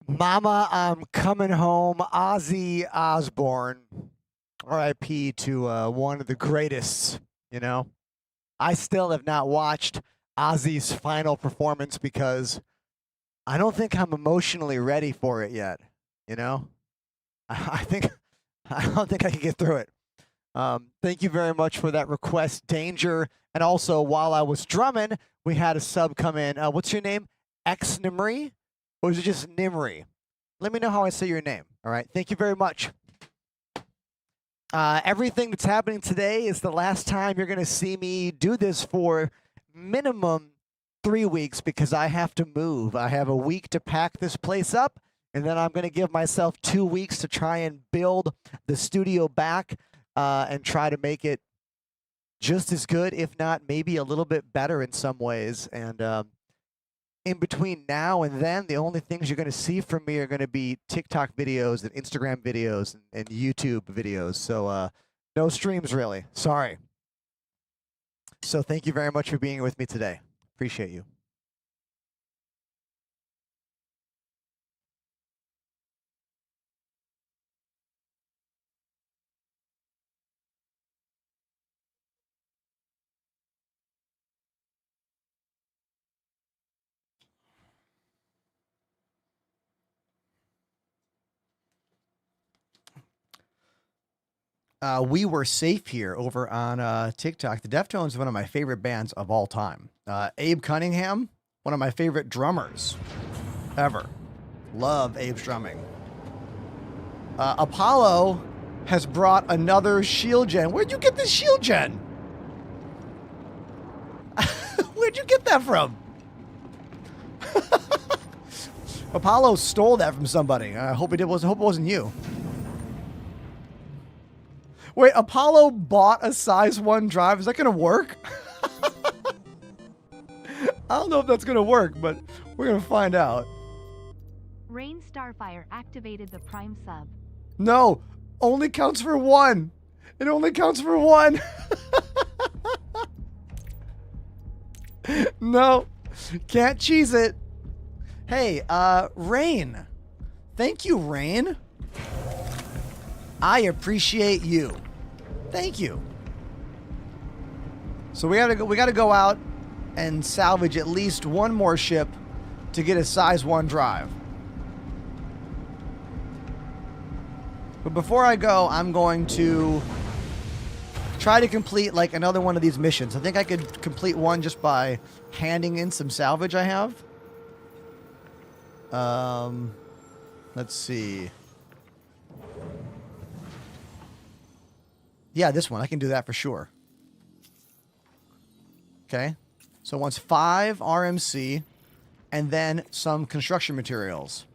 Mama, I'm coming home. Ozzy Osbourne. R.I.P. to one of the greatest, you know? I still have not watched Ozzy's final performance because I don't think I'm emotionally ready for it yet, you know? I think I don't think I can get through it. Thank you very much for that request, Danger. And also, while I was drumming, we had a sub come in. What's your name? X Nimri? Or is it just Nimri? Let me know how I say your name. All right. Thank you very much. Everything that's happening today is the last time you're going to see me do this for minimum 3 weeks because I have to move. I have a week to pack this place up, and then I'm going to give myself 2 weeks to try and build the studio back and try to make it just as good, if not maybe a little bit better in some ways. And in between now and then, the only things you're going to see from me are going to be TikTok videos and Instagram videos and YouTube videos. So no streams really. Sorry. So thank you very much for being with me today. Appreciate you. We Were Safe Here over on TikTok. The Deftones is one of my favorite bands of all time. Abe Cunningham, one of my favorite drummers ever. Love Abe's drumming. Apollo has brought another shield gen. Where'd you get this shield gen? Where'd you get that from? Apollo stole that from somebody. I hope it wasn't you. Wait, Apollo bought a size 1 drive. Is that going to work? I don't know if that's going to work, but we're going to find out. Rain Starfire activated the Prime sub. No, only counts for 1. It only counts for 1. No, can't cheese it. Hey, Rain. Thank you, Rain. I appreciate you. Thank you. So we gotta go out and salvage at least one more ship to get a size 1 drive. But before I go, I'm going to try to complete like another one of these missions. I think I could complete one just by handing in some salvage I have. Let's see. Yeah, this one. I can do that for sure. Okay. So it wants 5 RMC and then some construction materials.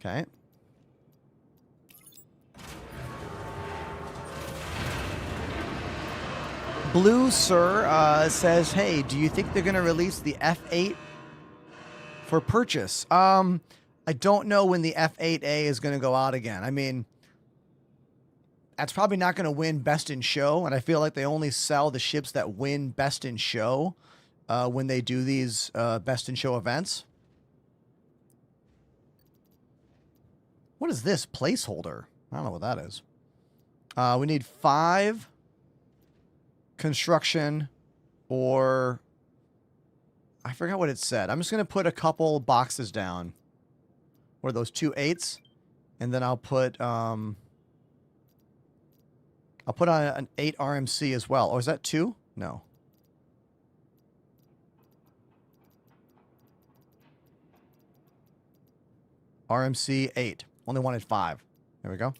Okay. Blue Sir says, hey, do you think they're going to release the F8 for purchase? I don't know when the F8A is going to go out again. I mean, that's probably not going to win Best in Show, and I feel like they only sell the ships that win Best in Show when they do these Best in Show events. What is this? Placeholder. I don't know what that is. We need 5 construction or... I forgot what it said. I'm just going to put a couple boxes down. What are those, 2 8s? And then I'll put on an 8 RMC as well. Or is that 2? No. RMC 8. Only wanted 5. There we go.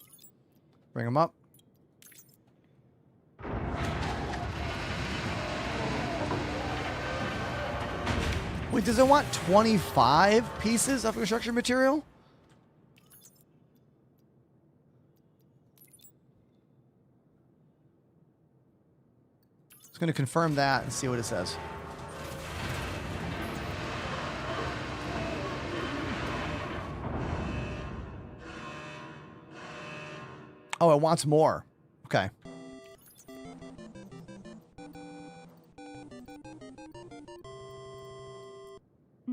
Bring them up. Wait, does it want 25 pieces of construction material? It's going to confirm that and see what it says. Oh, it wants more. Okay.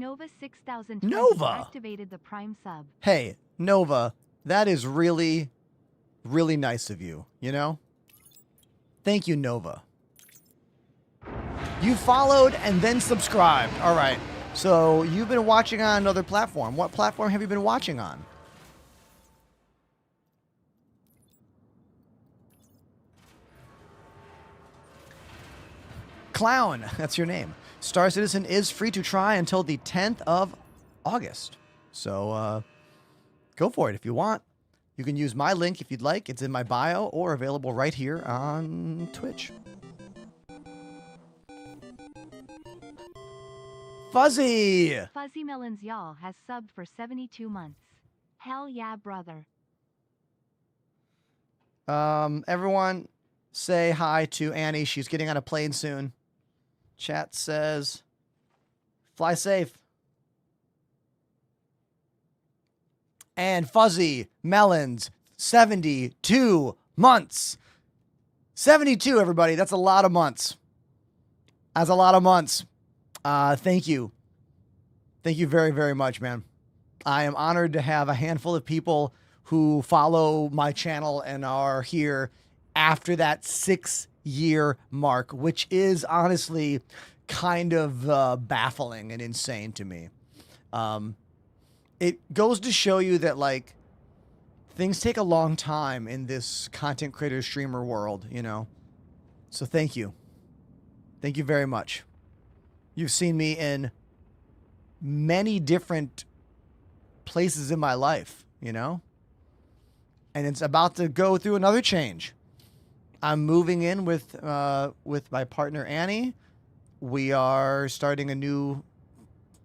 Nova 6020 Nova! activated the Prime sub. Hey, Nova, that is really, really nice of you, you know? Thank you, Nova. You followed and then subscribed. All right. So you've been watching on another platform. What platform have you been watching on? Clown, that's your name. Star Citizen is free to try until the 10th of August. So go for it if you want. You can use my link if you'd like. It's in my bio or available right here on Twitch. Fuzzy! Fuzzy Melons Y'all has subbed for 72 months. Hell yeah, brother. Everyone say hi to Annie. She's getting on a plane soon. Chat says, fly safe. And Fuzzy Melons, 72 months. 72, everybody. That's a lot of months. That's a lot of months. Thank you. Thank you very, very much, man. I am honored to have a handful of people who follow my channel and are here after that 6-year mark, which is honestly kind of baffling and insane to me. It goes to show you that, like, things take a long time in this content creator streamer world, you know? So thank you. Thank you very much. You've seen me in many different places in my life, you know? And it's about to go through another change. I'm moving in with my partner, Annie. We are starting a new,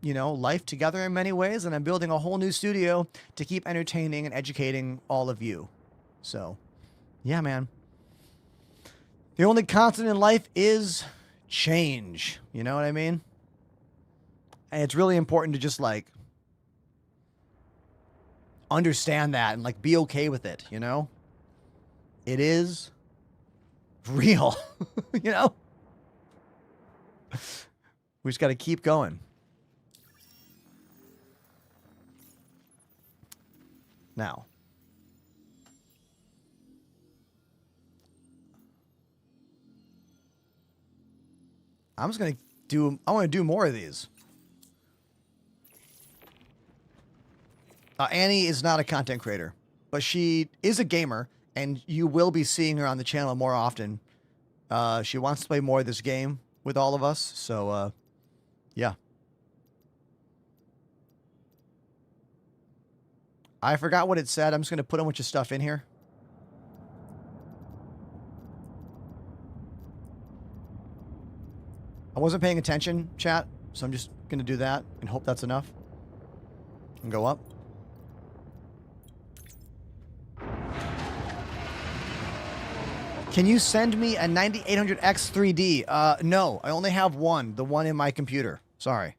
you know, life together in many ways, and I'm building a whole new studio to keep entertaining and educating all of you. So, yeah, man. The only constant in life is change. You know what I mean? And it's really important to just, like, understand that and, like, be okay with it, you know? It is real, you know? We just got to keep going. Now, I want to do more of these. Annie is not a content creator, but she is a gamer, and you will be seeing her on the channel more often. She wants to play more of this game with all of us, so, yeah. I forgot what it said. I'm just going to put a bunch of stuff in here. I wasn't paying attention, chat, so I'm just going to do that and hope that's enough. And go up. Can you send me a 9800X 3D? No, I only have one. The one in my computer. Sorry.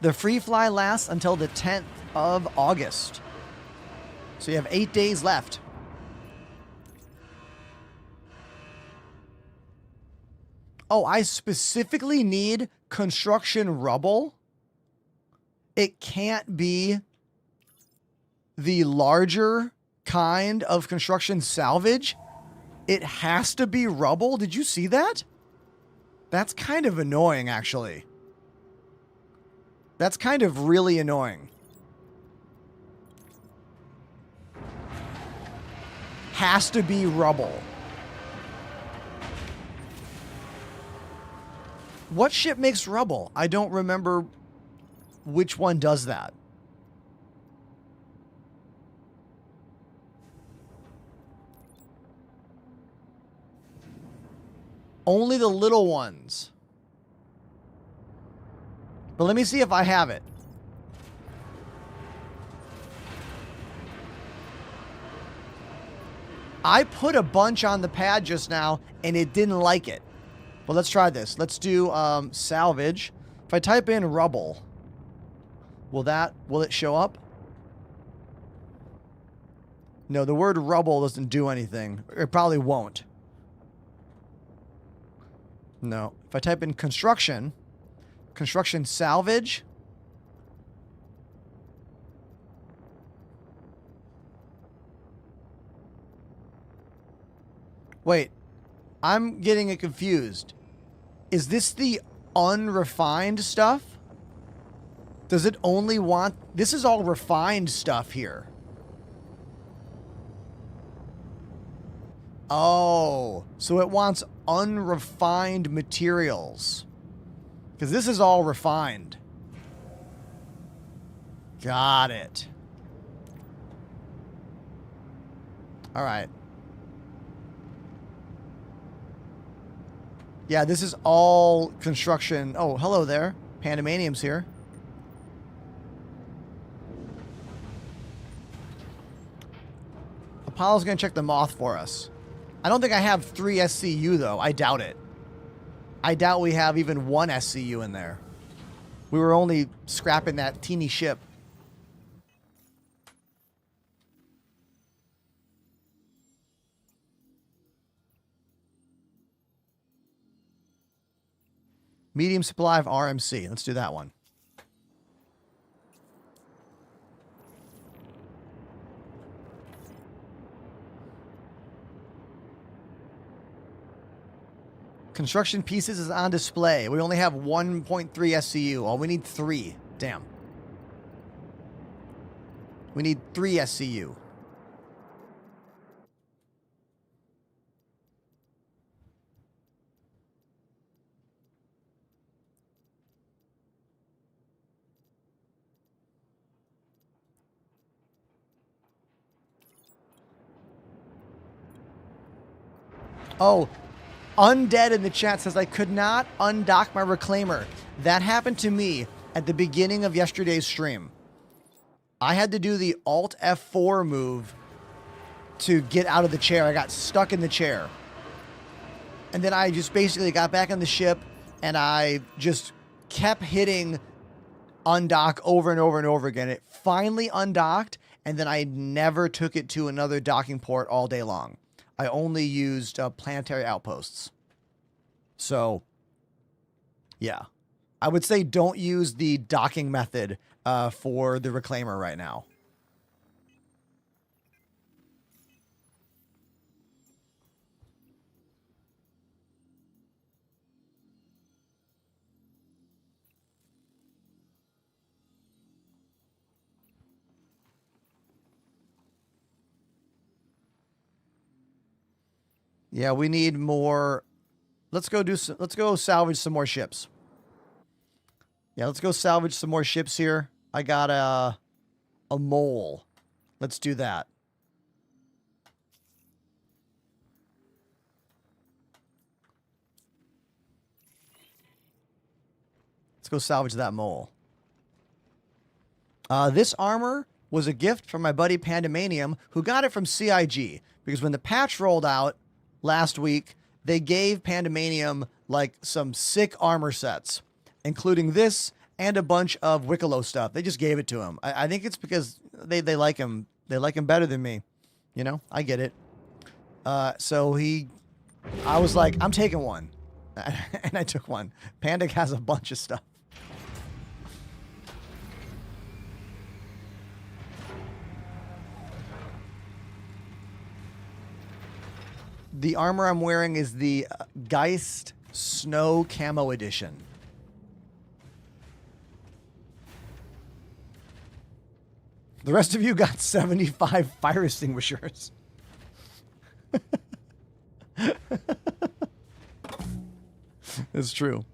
The free fly lasts until the 10th of August. So you have 8 days left. Oh, I specifically need construction rubble? It can't be the larger kind of construction salvage? It has to be rubble? Did you see that? That's kind of annoying, actually. That's kind of really annoying. Has to be rubble. What ship makes rubble? I don't remember which one does that. Only the little ones. But let me see if I have it. I put a bunch on the pad just now, and it didn't like it. But let's try this. Let's do salvage. If I type in rubble, will it show up? No, the word rubble doesn't do anything. It probably won't. No. If I type in construction salvage. Wait, I'm getting it confused. Is this the unrefined stuff? Does it only want... This is all refined stuff here. Oh, so it wants unrefined materials. Because this is all refined. Got it. All right. Yeah, this is all construction. Oh, hello there. Pandemanium's here. Apollo's going to check the moth for us. I don't think I have 3 SCU, though. I doubt it. I doubt we have even 1 SCU in there. We were only scrapping that teeny ship. Medium supply of RMC. Let's do that one. Construction pieces is on display. We only have 1.3 SCU. Oh, we need 3. Damn. We need 3 SCU. Oh, Undead in the chat says, I could not undock my reclaimer. That happened to me at the beginning of yesterday's stream. I had to do the Alt F4 move to get out of the chair. I got stuck in the chair. And then I just basically got back on the ship and I just kept hitting undock over and over and over again. It finally undocked and then I never took it to another docking port all day long. I only used planetary outposts. So, yeah. I would say don't use the docking method for the reclaimer right now. Yeah, we need more. Let's go salvage some more ships. Yeah, let's go salvage some more ships here. I got a mole. Let's do that. Let's go salvage that mole. This armor was a gift from my buddy Pandemanium, who got it from CIG. Because when the patch rolled out last week, they gave Pandemanium like some sick armor sets, including this and a bunch of Wicklow stuff. They just gave it to him. I think it's because they like him. They like him better than me. You know, I get it. So I was like, I'm taking one. And I took one. Panda has a bunch of stuff. The armor I'm wearing is the Geist Snow Camo Edition. The rest of you got 75 fire extinguishers. It's true.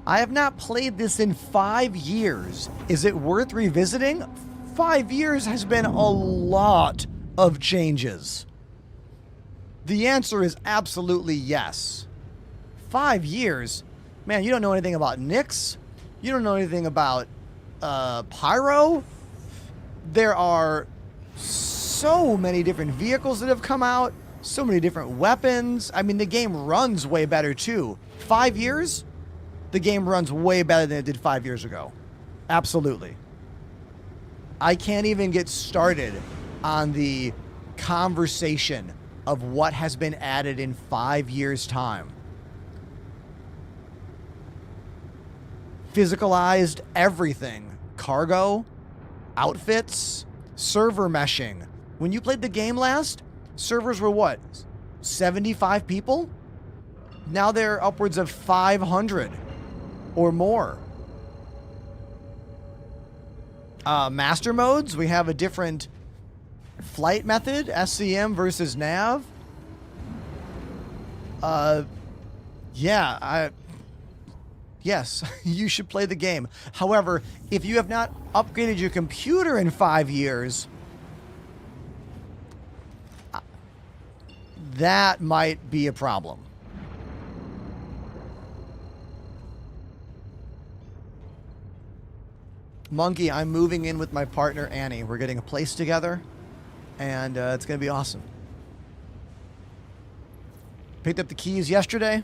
I have not played this in 5 years. Is it worth revisiting? 5 years has been a lot of changes. The answer is absolutely yes. 5 years? Man, you don't know anything about Nyx. You don't know anything about Pyro. There are so many different vehicles that have come out. So many different weapons. I mean, the game runs way better too. 5 years? The game runs way better than it did 5 years ago. Absolutely. I can't even get started on the conversation of what has been added in 5 years' time. Physicalized everything. Cargo, outfits, server meshing. When you played the game last, servers were what? 75 people? Now they're upwards of 500 or more. Master modes, we have a different flight method, SCM versus nav. Yes, you should play the game. However, if you have not upgraded your computer in 5 years, that might be a problem. Monkey, I'm moving in with my partner, Annie. We're getting a place together, and it's going to be awesome. Picked up the keys yesterday.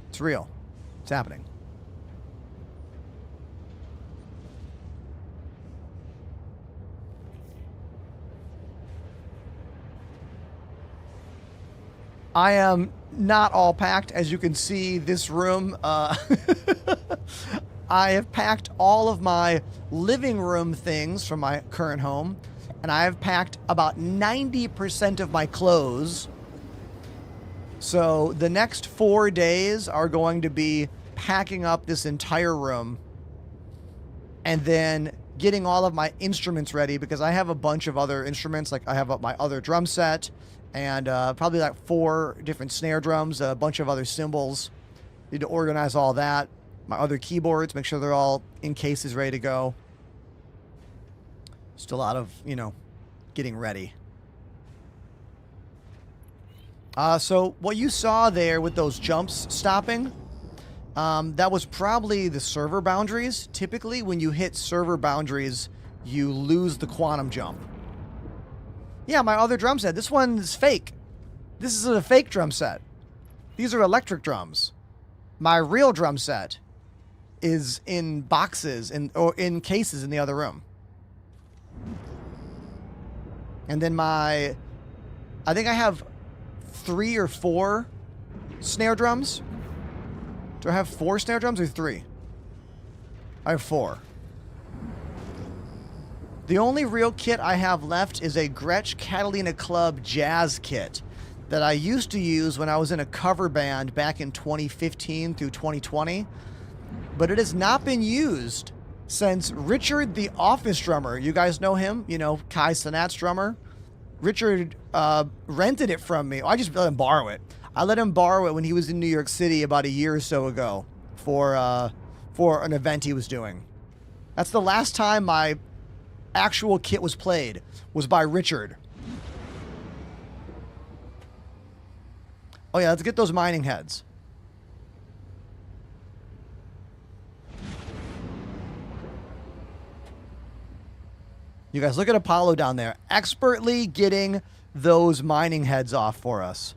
It's real. It's happening. I am not all packed. As you can see, this room, I have packed all of my living room things from my current home, and I have packed about 90% of my clothes. So the next 4 days are going to be packing up this entire room and then getting all of my instruments ready, because I have a bunch of other instruments. Like I have my other drum set and probably like 4 different snare drums, a bunch of other cymbals. Need to organize all that. My other keyboards, make sure they're all in cases ready to go. Just a lot of, getting ready. So what you saw there with those jumps stopping, that was probably the server boundaries. Typically, when you hit server boundaries, you lose the quantum jump. Yeah, my other drum set. This one's fake. This is a fake drum set. These are electric drums. My real drum set is in boxes or in cases in the other room. And then I think I have 3 or 4 snare drums. Do I have 4 snare drums or 3? I have 4. The only real kit I have left is a Gretsch Catalina Club jazz kit that I used to use when I was in a cover band back in 2015 through 2020. But it has not been used since Richard, the office drummer, you guys know him, Kai Cenat's drummer. Richard rented it from me. I just let him borrow it. I let him borrow it when he was in New York City about a year or so ago for an event he was doing. That's the last time my actual kit was played, was by Richard. Oh yeah, let's get those mining heads. You guys, look at Apollo down there, expertly getting those mining heads off for us.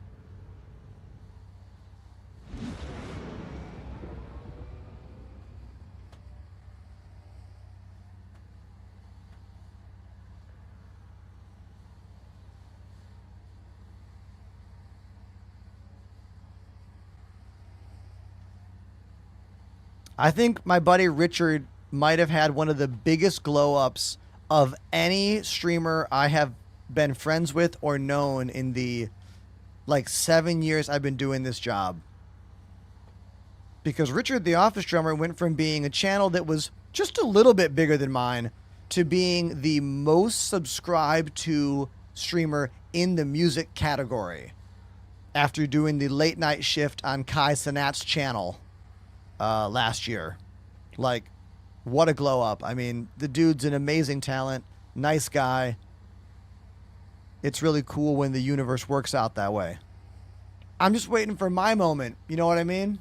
I think my buddy Richard might have had one of the biggest glow-ups of any streamer I have been friends with or known in the 7 years I've been doing this job. Because Richard the Office Drummer went from being a channel that was just a little bit bigger than mine to being the most subscribed to streamer in the music category after doing the late night shift on Kai Cenat's channel last year. What a glow up. I mean, the dude's an amazing talent, nice guy. it's really cool when the universe works out that way. I'm just waiting for my moment. You know what I mean?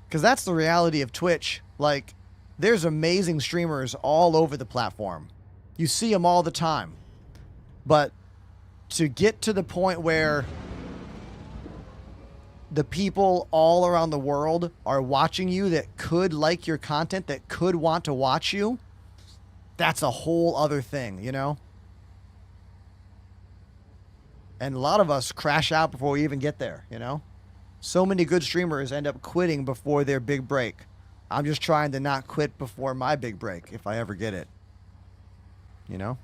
Because that's the reality of Twitch. Like, there's amazing streamers all over the platform. You see them all the time. But to get to the point where the people all around the world are watching you that could like your content, that could want to watch you, that's a whole other thing, you know? And a lot of us crash out before we even get there, you know? So many good streamers end up quitting before their big break. I'm just trying to not quit before my big break, if I ever get it. You know?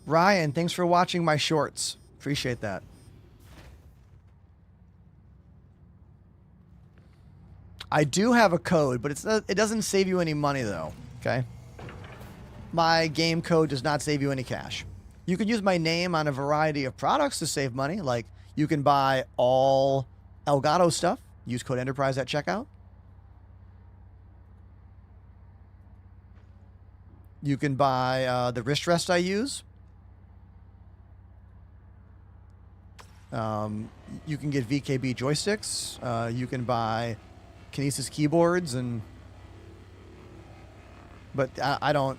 Ryan, thanks for watching my shorts. Appreciate that. I do have a code, but it doesn't save you any money, though. Okay? My game code does not save you any cash. You can use my name on a variety of products to save money. Like, you can buy all Elgato stuff. Use code Enterprise at checkout. You can buy the wrist rest I use. You can get VKB joysticks. You can buy Kinesis keyboards, but I don't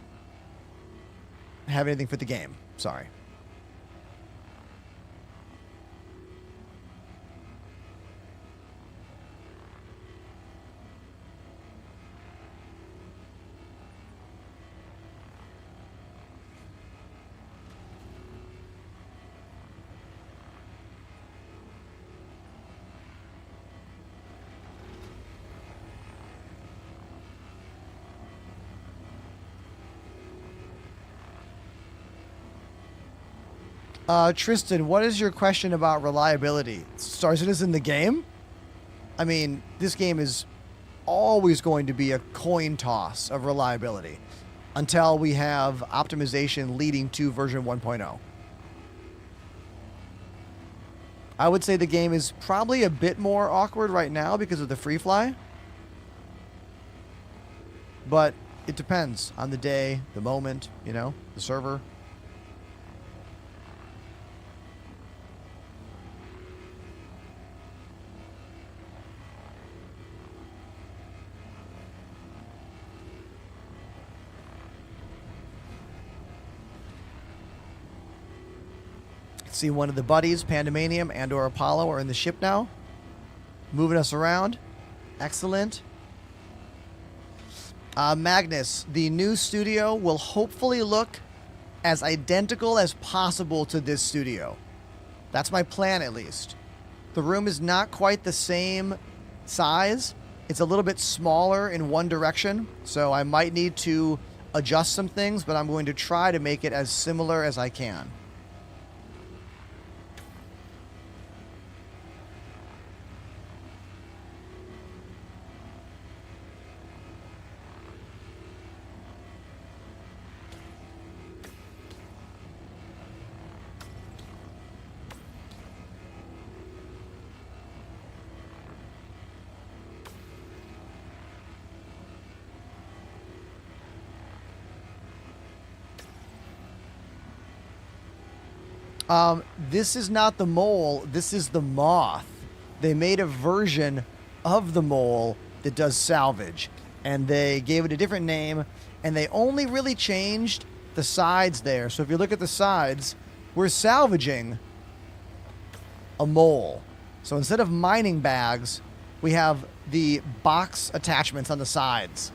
have anything for the game. Sorry. Tristan, what is your question about reliability? Star Citizen the game? I mean, this game is always going to be a coin toss of reliability until we have optimization leading to version 1.0. I would say the game is probably a bit more awkward right now because of the free fly. But it depends on the day, the moment, you know, the server. See one of the buddies, Pandemanium and or Apollo, are in the ship now. Moving us around. Excellent. Magnus, the new studio will hopefully look as identical as possible to this studio. That's my plan, at least. The room is not quite the same size. It's a little bit smaller in one direction, so I might need to adjust some things, but I'm going to try to make it as similar as I can. This is not the mole, this is the moth. They made a version of the mole that does salvage, and they gave it a different name, and they only really changed the sides there. So if you look at the sides, we're salvaging a mole. So instead of mining bags, we have the box attachments on the sides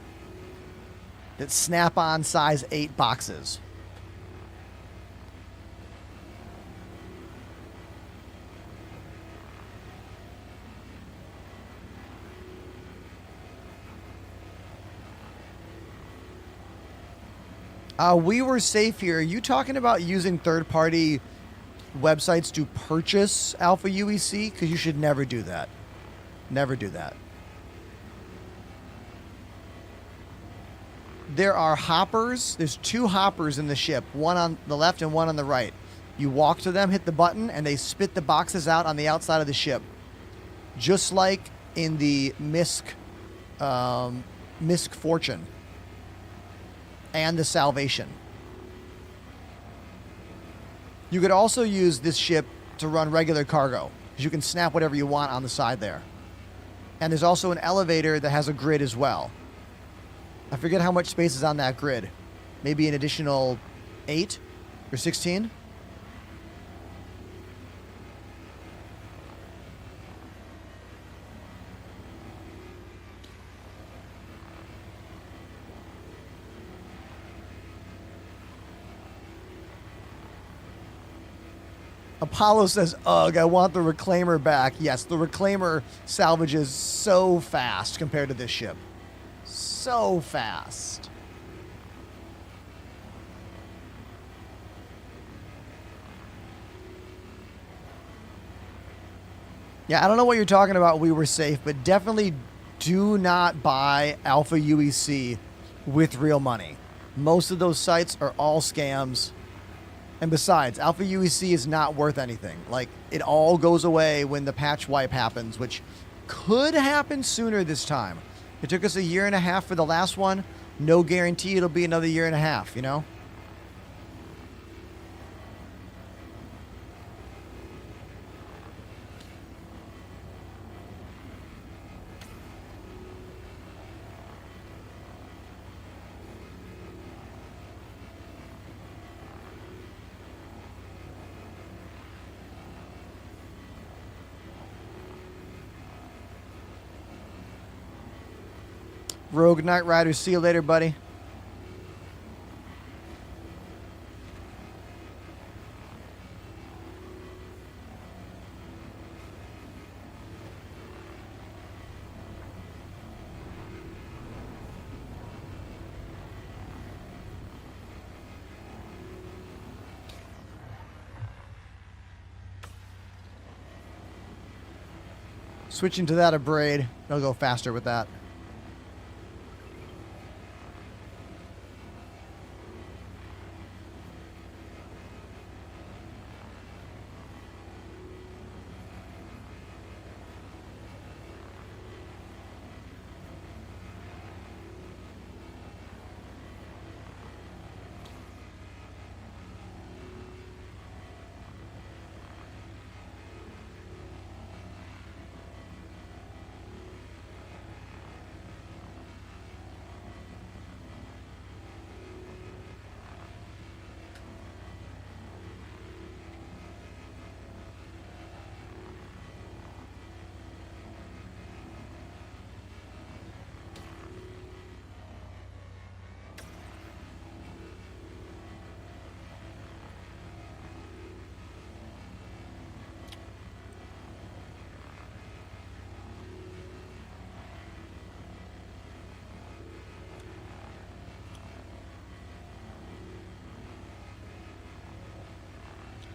that snap on size 8 boxes. We were safe here. Are you talking about using third-party websites to purchase Alpha UEC? Because you should never do that. Never do that. There are hoppers. There's 2 hoppers in the ship, one on the left and one on the right. You walk to them, hit the button, and they spit the boxes out on the outside of the ship. Just like in the Misk Fortune and the Salvation. You could also use this ship to run regular cargo, because you can snap whatever you want on the side there. And there's also an elevator that has a grid as well. I forget how much space is on that grid. Maybe an additional 8 or 16? Apollo says, ugh, I want the Reclaimer back. Yes, the Reclaimer salvages so fast compared to this ship. So fast. Yeah, I don't know what you're talking about, We Were Safe, but definitely do not buy Alpha UEC with real money. Most of those sites are all scams. And besides, Alpha UEC is not worth anything. Like, it all goes away when the patch wipe happens, which could happen sooner this time. It took us a year and a half for the last one. No guarantee it'll be another year and a half, you know? Rogue Knight Rider, see you later, buddy. Switching to that a braid. I'll go faster with that.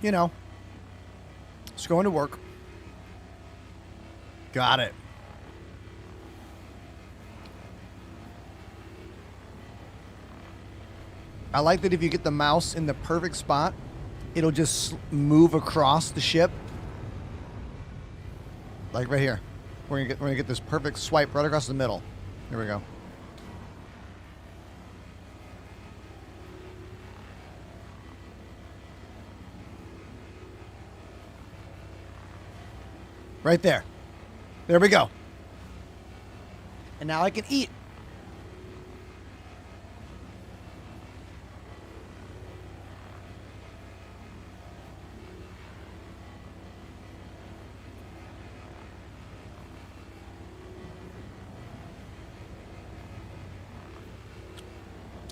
You know, it's going to work. Got it. I like that if you get the mouse in the perfect spot, it'll just move across the ship. Like right here. We're gonna get this perfect swipe right across the middle. Here we go. Right there. There we go. And now I can eat.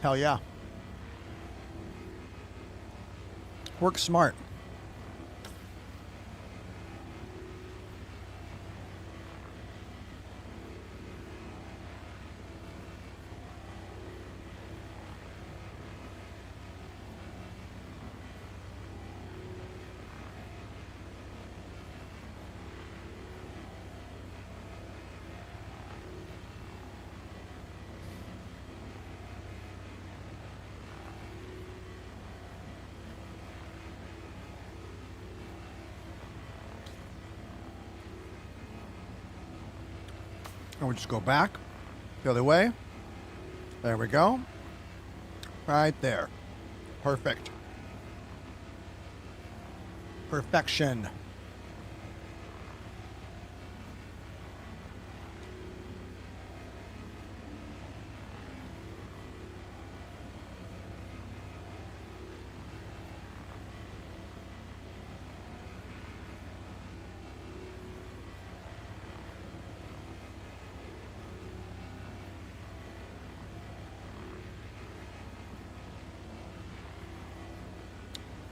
Hell yeah. Work smart. And we'll just go back the other way. There we go. Right there. Perfect. Perfection.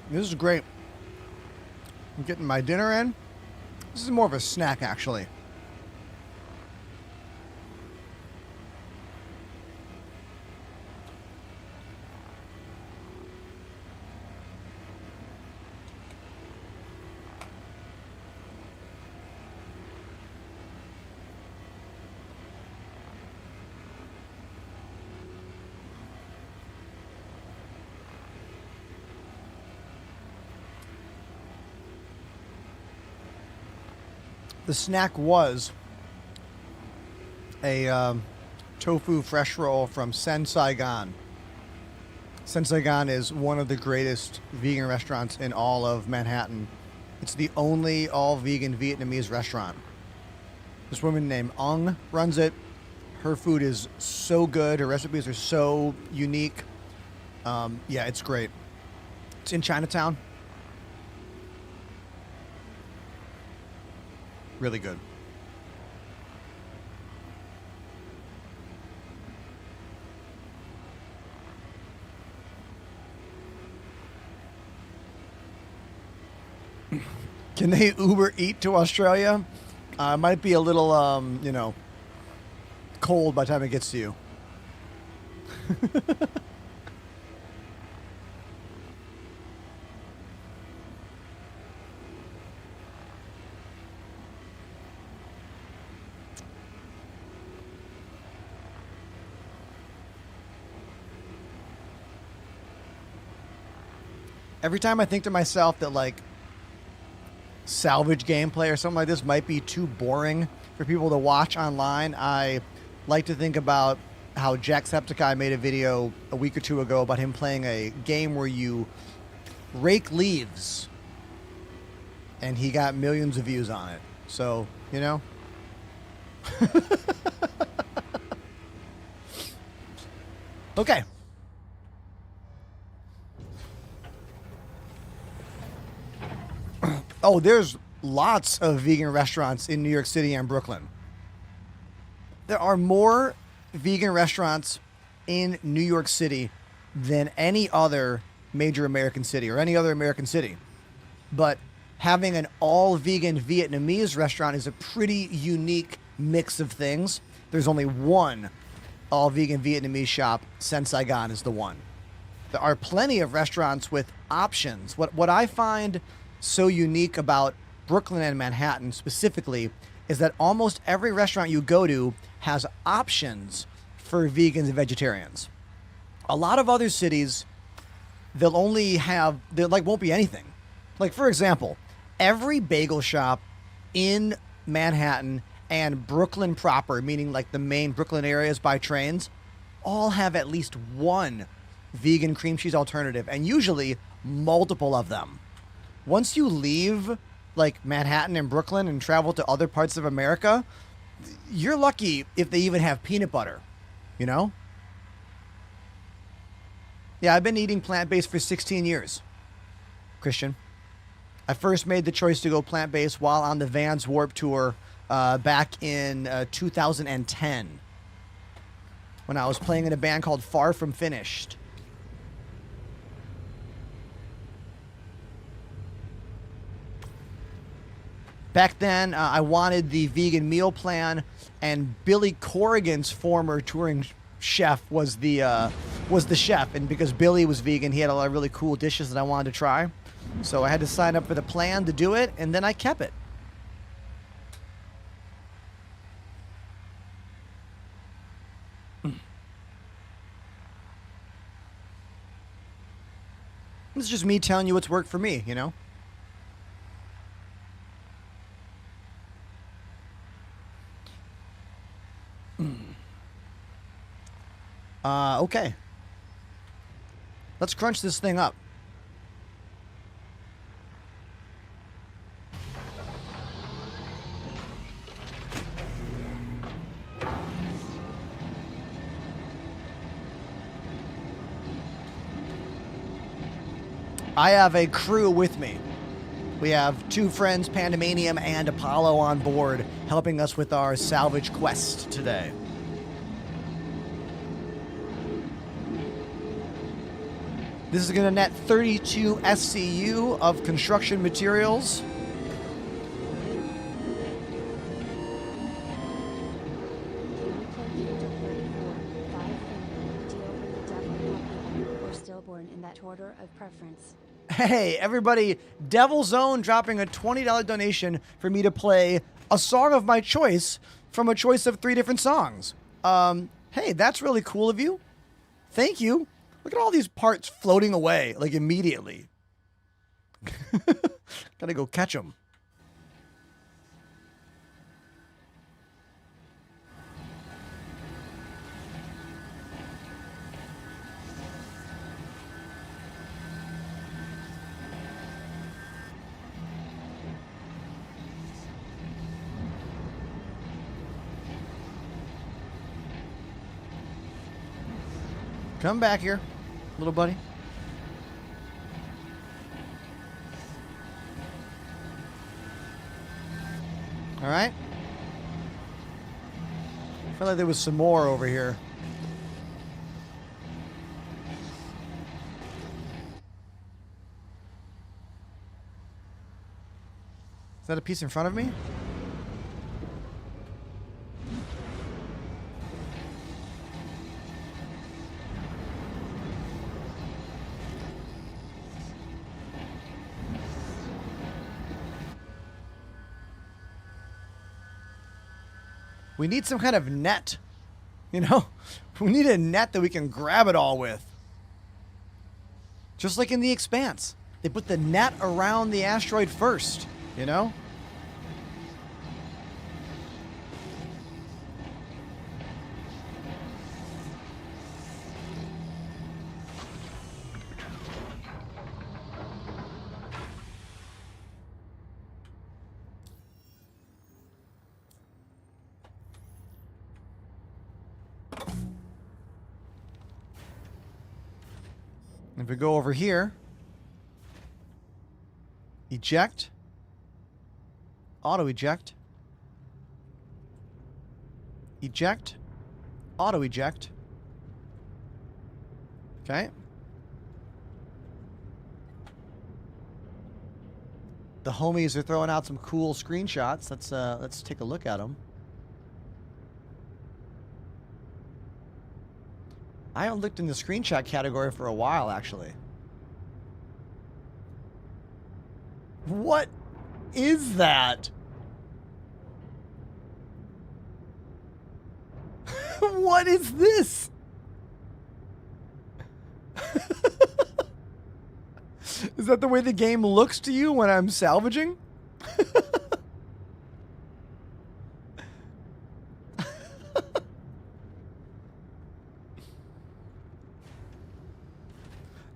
This is great. I'm getting my dinner in. This is more of a snack, actually. The snack was a tofu fresh roll from Sen Saigon. Sen Saigon is one of the greatest vegan restaurants in all of Manhattan. It's the only all-vegan Vietnamese restaurant. This woman named Ong runs it. Her food is so good. Her recipes are so unique. Yeah, it's great. It's in Chinatown. Really good. Can they Uber Eat to Australia? Might be a little, you know, cold by the time it gets to you. Every time I think to myself that, like, salvage gameplay or something like this might be too boring for people to watch online, I like to think about how Jacksepticeye made a video a week or two ago about him playing a game where you rake leaves, and he got millions of views on it. So, you know. Okay. Oh, there's lots of vegan restaurants in New York City and Brooklyn. There are more vegan restaurants in New York City than any other major American city or any other American city. But having an all-vegan Vietnamese restaurant is a pretty unique mix of things. There's only one all-vegan Vietnamese shop. Sen Saigon is the one. There are plenty of restaurants with options. What I find so unique about Brooklyn and Manhattan specifically is that almost every restaurant you go to has options for vegans and vegetarians. A lot of other cities, there won't be anything. Like, for example, every bagel shop in Manhattan and Brooklyn proper, meaning like the main Brooklyn areas by trains, all have at least one vegan cream cheese alternative, and usually multiple of them. Once you leave, like, Manhattan and Brooklyn and travel to other parts of America, you're lucky if they even have peanut butter, you know? Yeah, I've been eating plant-based for 16 years, Christian. I first made the choice to go plant-based while on the Vans Warped Tour back in 2010 when I was playing in a band called Far From Finished. Back then, I wanted the vegan meal plan, and Billy Corrigan's former touring chef was the chef. And because Billy was vegan, he had a lot of really cool dishes that I wanted to try. So I had to sign up for the plan to do it, and then I kept it. This is just me telling you what's worked for me, you know? Okay. Let's crunch this thing up. I have a crew with me. We have two friends, Pandemanium and Apollo, on board, helping us with our salvage quest today. This is going to net 32 SCU of construction materials. Stillborn in that order of preference. Hey, everybody, Devil Zone dropping a $20 donation for me to play a song of my choice from a choice of 3 different songs. Hey, that's really cool of you. Thank you. Look at all these parts floating away, like, immediately. Gotta go catch them. Come back here, little buddy. All right. I feel like there was some more over here. Is that a piece in front of me? We need some kind of net, you know? We need a net that we can grab it all with. Just like in The Expanse. They put the net around the asteroid first, you know? If we go over here, eject, auto eject, eject, auto eject. Okay. The homies are throwing out some cool screenshots. Let's take a look at them. I haven't looked in the screenshot category for a while, actually. What is that? What is this? Is that the way the game looks to you when I'm salvaging?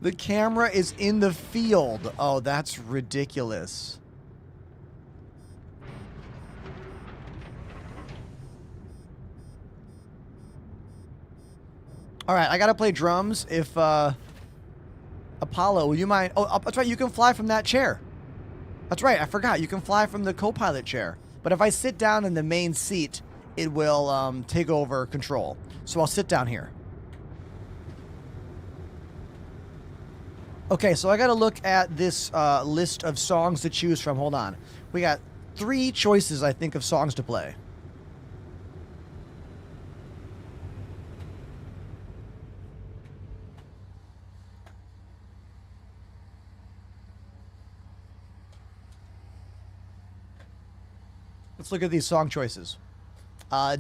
The camera is in the field. Oh, that's ridiculous. All right, I gotta play drums. If Apollo, will you mind? Oh, that's right. You can fly from that chair. That's right. I forgot. You can fly from the co-pilot chair. But if I sit down in the main seat, it will take over control. So I'll sit down here. Okay, so I got to look at this list of songs to choose from. Hold on. We got 3 choices, I think, of songs to play. Let's look at these song choices.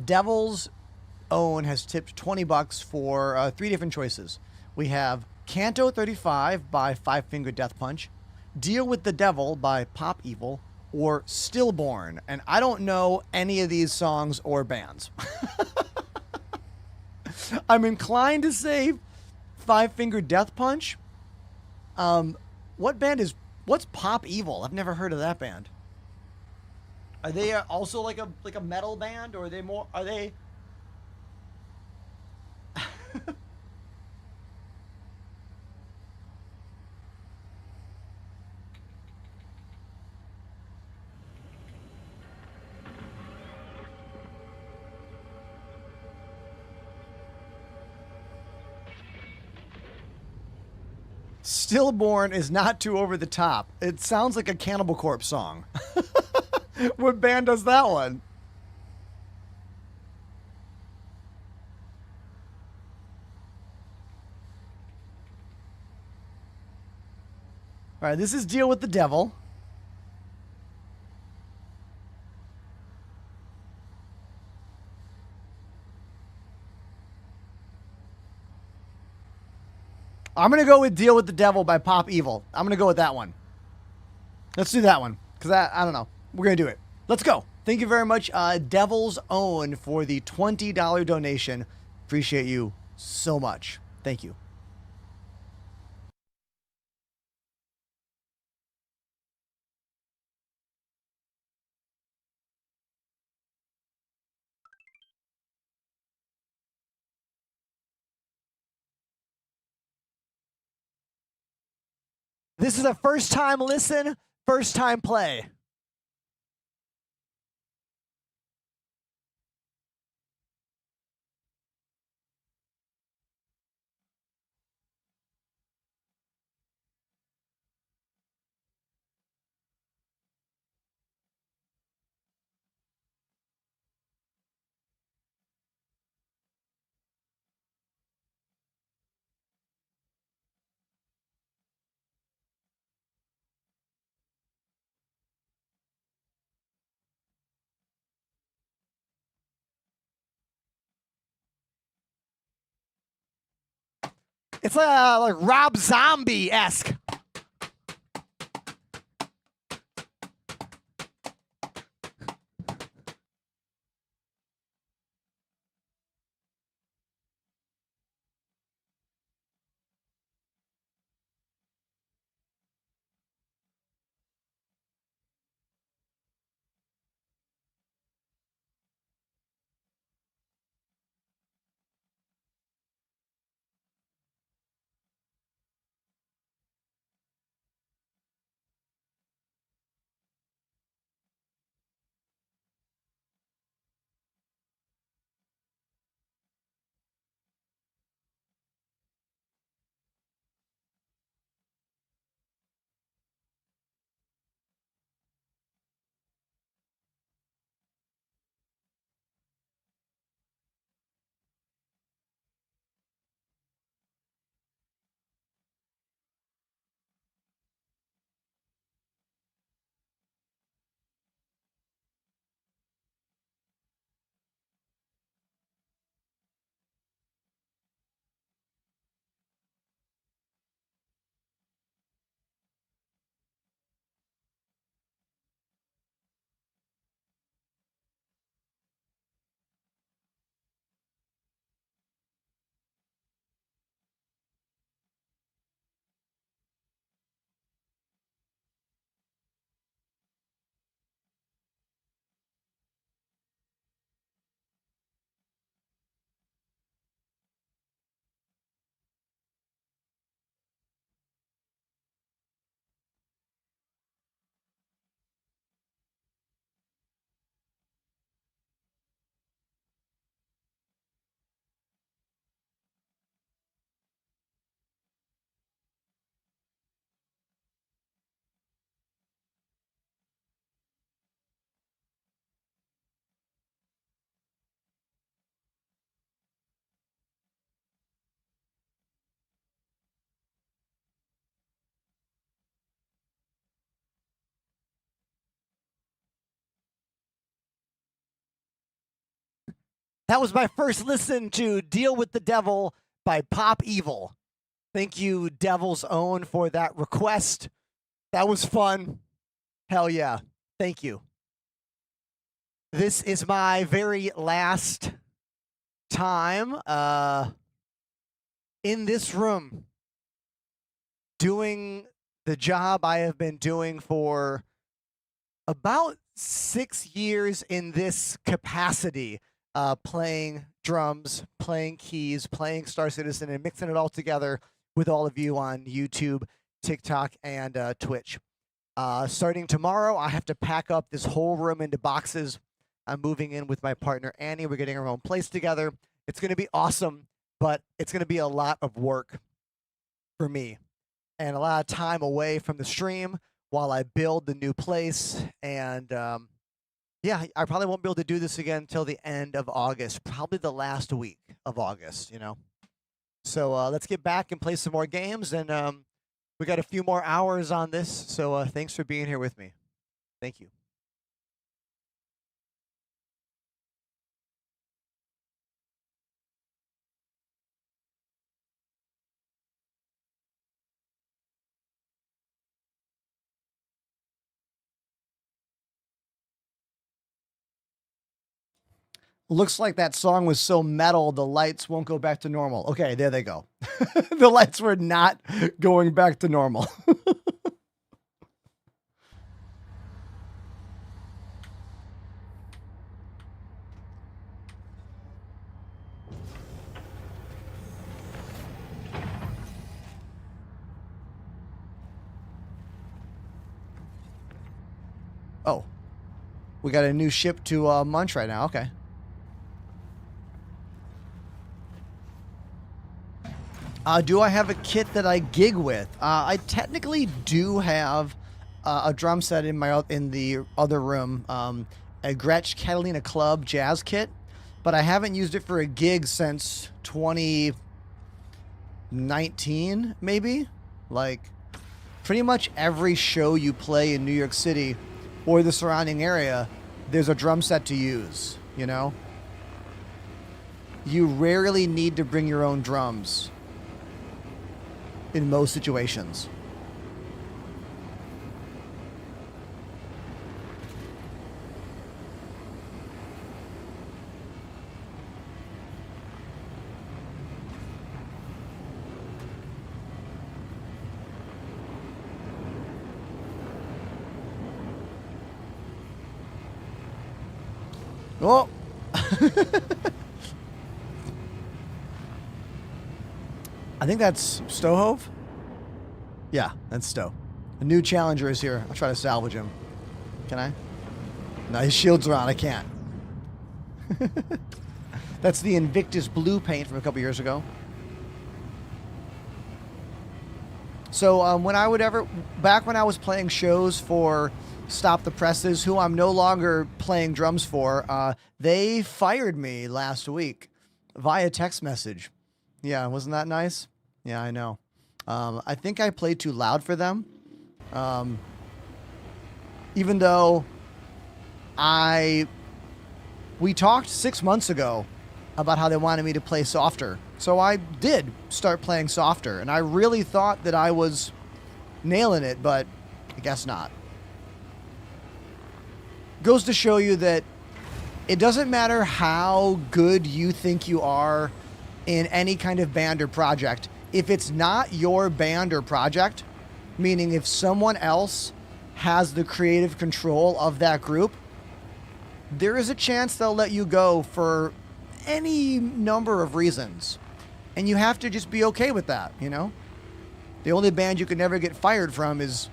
Devil's Own has tipped $20 for 3 different choices. We have Canto 35 by Five Finger Death Punch, Deal with the Devil by Pop Evil, or Stillborn. And I don't know any of these songs or bands. I'm inclined to say Five Finger Death Punch. What's Pop Evil? I've never heard of that band. Are they also like a metal band, or are they? Stillborn is not too over the top. It sounds like a Cannibal Corpse song. What band does that one? All right, this is Deal with the Devil. I'm going to go with Deal with the Devil by Pop Evil. I'm going to go with that one. Let's do that one. Because I don't know. We're going to do it. Let's go. Thank you very much, Devil's Own, for the $20 donation. Appreciate you so much. Thank you. This is a first time listen, first time play. It's like Rob Zombie-esque. That was my first listen to Deal with the Devil by Pop Evil. Thank you, Devil's Own, for that request. That was fun. Hell yeah. Thank you. This is my very last time in this room doing the job I have been doing for about 6 years in this capacity, playing drums, playing keys, playing Star Citizen, and mixing it all together with all of you on YouTube, TikTok, and Twitch. Starting tomorrow, I have to pack up this whole room into boxes. I'm moving in with my partner, Annie. We're getting our own place together. It's going to be awesome, but it's going to be a lot of work for me and a lot of time away from the stream while I build the new place. And yeah, I probably won't be able to do this again until the end of August, probably the last week of August, you know. So let's get back and play some more games. And we got a few more hours on this. So thanks for being here with me. Thank you. Looks like that song was so metal, the lights won't go back to normal. Okay, there they go. The lights were not going back to normal. Oh, we got a new ship to munch right now. Okay. Do I have a kit that I gig with? I technically do have a drum set in the other room, a Gretsch Catalina Club jazz kit, but I haven't used it for a gig since 2019, maybe. Like, pretty much every show you play in New York City or the surrounding area, there's a drum set to use, you know? You rarely need to bring your own drums in most situations. Oh! I think that's Stohove. Yeah, that's Stowe. A new challenger is here. I'll try to salvage him. Can I? No, his shield's are on. I can't. That's the Invictus blue paint from a couple years ago. So back when I was playing shows for Stop the Presses, who I'm no longer playing drums for, they fired me last week via text message. Yeah, wasn't that nice? Yeah, I know. I think I played too loud for them. Even though we talked 6 months ago about how they wanted me to play softer. So I did start playing softer, and I really thought that I was nailing it, but I guess not. Goes to show you that it doesn't matter how good you think you are in any kind of band or project. If it's not your band or project, meaning if someone else has the creative control of that group, there is a chance they'll let you go for any number of reasons. And you have to just be okay with that, you know? The only band you can never get fired from is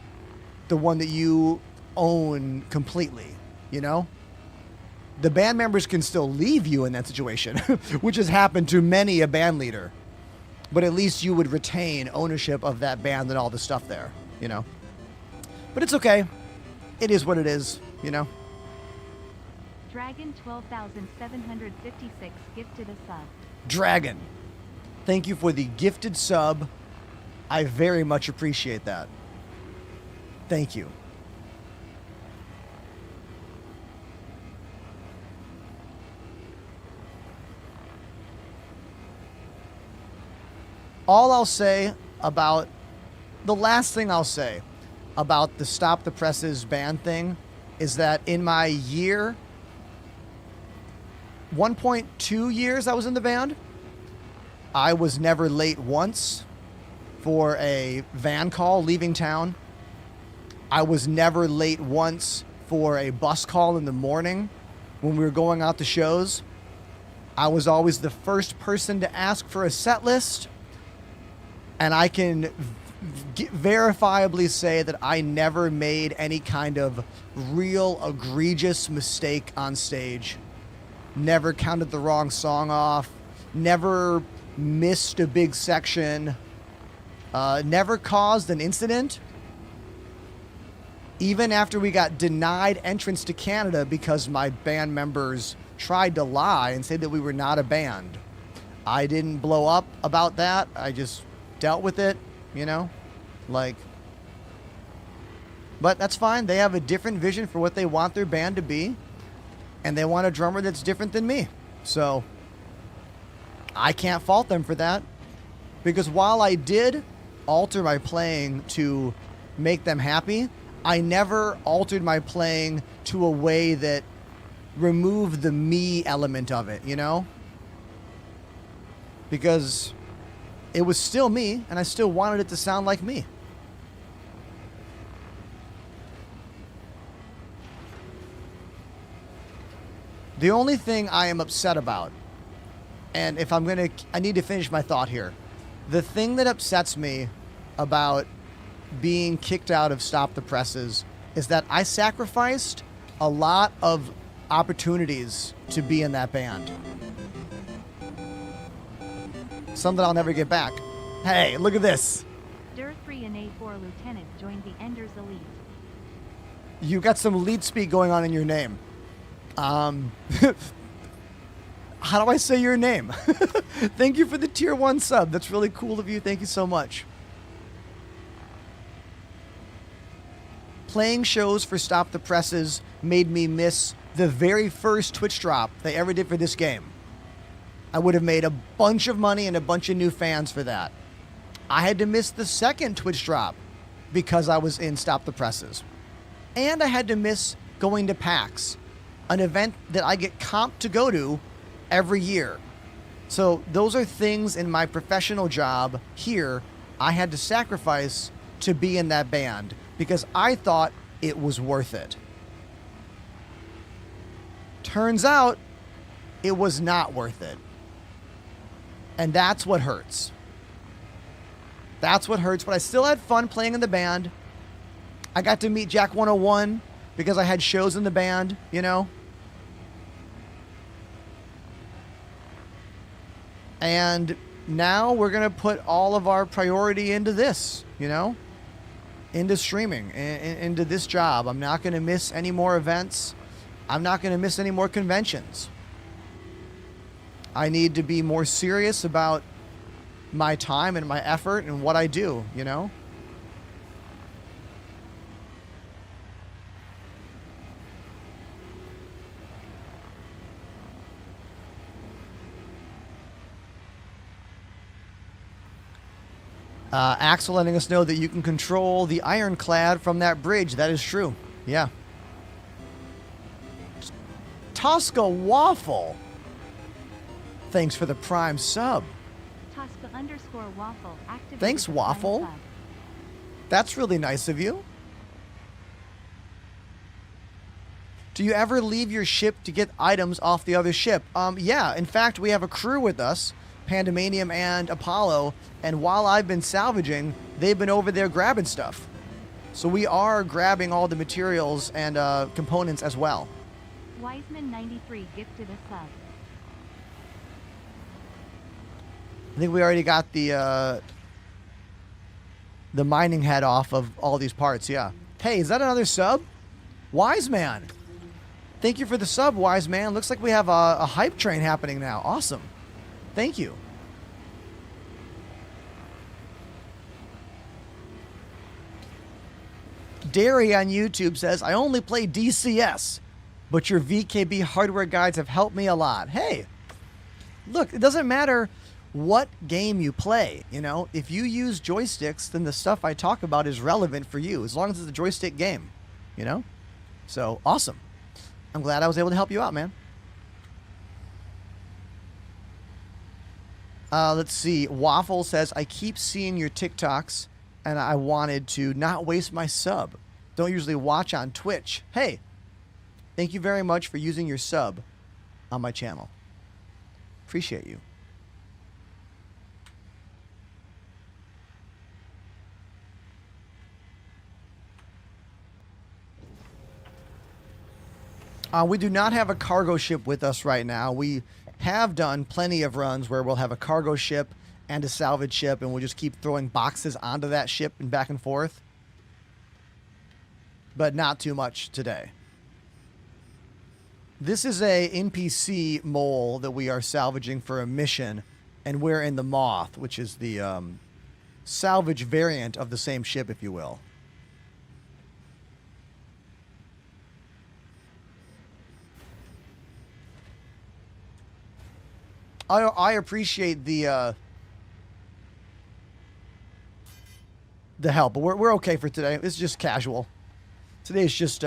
the one that you own completely, you know? The band members can still leave you in that situation, which has happened to many a band leader. But at least you would retain ownership of that band and all the stuff there, you know? But it's okay. It is what it is, you know? Dragon 12,756 gifted a sub. Dragon, thank you for the gifted sub. I very much appreciate that. Thank you. All I'll say about the last thing I'll say about the Stop the Presses band thing is that in my year 1.2 years I was in the band, I was never late once for a van call leaving town. I was never late once for a bus call in the morning when we were going out to shows. I was always the first person to ask for a set list. And I can verifiably say that I never made any kind of real egregious mistake on stage. Never counted the wrong song off. Never missed a big section. Never caused an incident. Even after we got denied entrance to Canada because my band members tried to lie and say that we were not a band. I didn't blow up about that. I just dealt with it, you know, like, but that's fine. They have a different vision for what they want their band to be, and they want a drummer that's different than me. So I can't fault them for that, because while I did alter my playing to make them happy, I never altered my playing to a way that removed the me element of it, you know, because it was still me, and I still wanted it to sound like me. The only thing I am upset about, and if I'm going to, I need to finish my thought here. The thing that upsets me about being kicked out of Stop the Presses is that I sacrificed a lot of opportunities to be in that band. Something I'll never get back. Hey, look at this. Der 3 and A4 Lieutenant joined the Enders Elite. You got some lead speak going on in your name. How do I say your name? Thank you for the tier 1 sub. That's really cool of you. Thank you so much. Playing shows for Stop the Presses made me miss the very first Twitch drop they ever did for this game. I would have made a bunch of money and a bunch of new fans for that. I had to miss the second Twitch drop because I was in Stop the Presses. And I had to miss going to PAX, an event that I get comped to go to every year. So those are things in my professional job here I had to sacrifice to be in that band because I thought it was worth it. Turns out it was not worth it. And that's what hurts. That's what hurts, but I still had fun playing in the band. I got to meet Jack 101 because I had shows in the band, you know. And now we're going to put all of our priority into this, you know, into streaming, into this job. I'm not going to miss any more events. I'm not going to miss any more conventions. I need to be more serious about my time and my effort and what I do, you know? Axel letting us know that you can control the ironclad from that bridge. That is true. Yeah. Tosca Waffle. Thanks for the Prime sub. Tosca_waffle activated. Thanks, the Waffle. Prime sub. That's really nice of you. Do you ever leave your ship to get items off the other ship? Yeah, in fact, we have a crew with us, Pandemanium and Apollo, and while I've been salvaging, they've been over there grabbing stuff. So we are grabbing all the materials and components as well. Wiseman93 gifted a sub. I think we already got the mining head off of all these parts, yeah. Hey, is that another sub? Wise Man. Thank you for the sub, Wise Man. Looks like we have a hype train happening now. Awesome. Thank you. Derry on YouTube says, I only play DCS, but your VKB hardware guides have helped me a lot. Hey, look, it doesn't matter what game you play, you know? If you use joysticks, then the stuff I talk about is relevant for you, as long as it's a joystick game, you know? So, awesome. I'm glad I was able to help you out, man. Let's see. Waffle says, I keep seeing your TikToks and I wanted to not waste my sub. Don't usually watch on Twitch. Hey, thank you very much for using your sub on my channel. Appreciate you. We do not have a cargo ship with us right now. We have done plenty of runs where we'll have a cargo ship and a salvage ship, and we'll just keep throwing boxes onto that ship and back and forth. But not too much today. This is a NPC mole that we are salvaging for a mission, and we're in the Moth, which is the salvage variant of the same ship, if you will. I appreciate the help, but we're okay for today. It's just casual. Today's just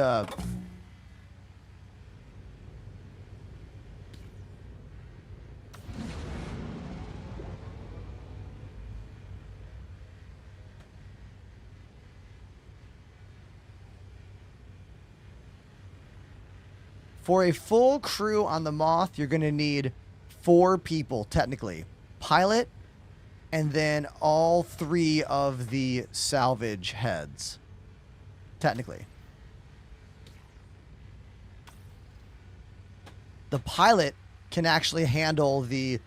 for a full crew on the Moth, you're going to need 4 people, technically. Pilot, and then all 3 of the salvage heads. Technically. The pilot can actually handle the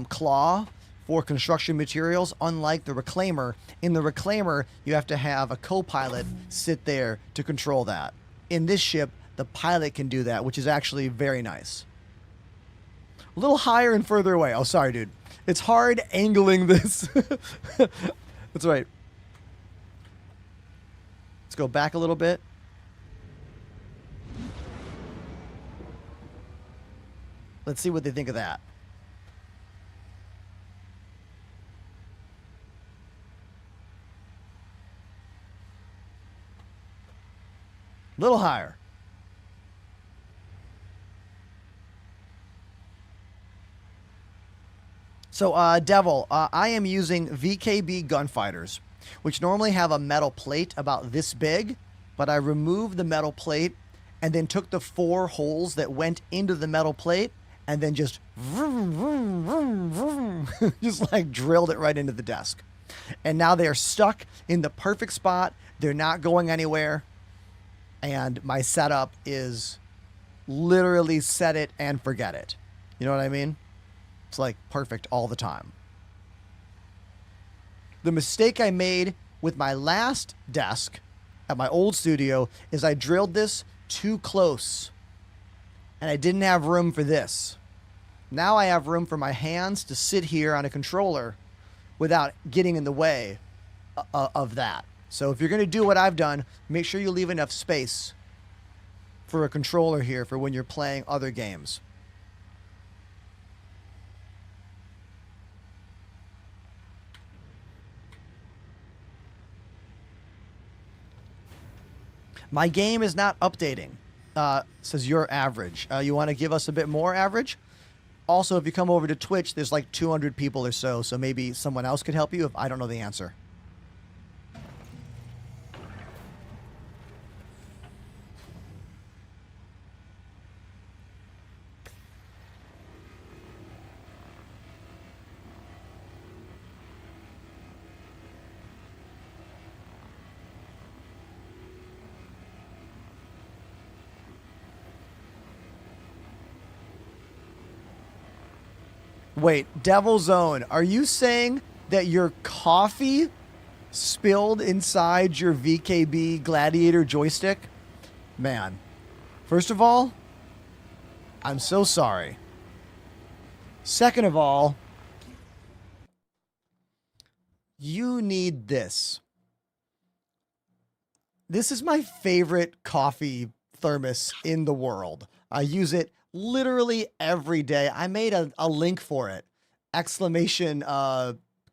claw for construction materials, unlike the reclaimer. In the reclaimer, you have to have a co-pilot sit there to control that. In this ship, the pilot can do that, which is actually very nice. A little higher and further away. Oh, sorry, dude. It's hard angling this. That's right. Let's go back a little bit. Let's see what they think of that. A little higher. So, Devil, I am using VKB gunfighters, which normally have a metal plate about this big, but I removed the metal plate and then took the 4 holes that went into the metal plate and then just vroom, vroom, vroom, vroom, just like drilled it right into the desk. And now they are stuck in the perfect spot. They're not going anywhere. And my setup is literally set it and forget it. You know what I mean? It's like perfect all the time. The mistake I made with my last desk at my old studio is I drilled this too close and I didn't have room for this. Now I have room for my hands to sit here on a controller without getting in the way of that. So if you're going to do what I've done, make sure you leave enough space for a controller here for when you're playing other games. My game is not updating, says your average. You want to give us a bit more average? Also, if you come over to Twitch, there's like 200 people or so, so maybe someone else could help you if I don't know the answer. Wait, Devil Zone, are you saying that your coffee spilled inside your VKB Gladiator joystick? Man, first of all, I'm so sorry. Second of all, you need this. This is my favorite coffee thermos in the world. I use it literally every day. I made a link for it. Exclamation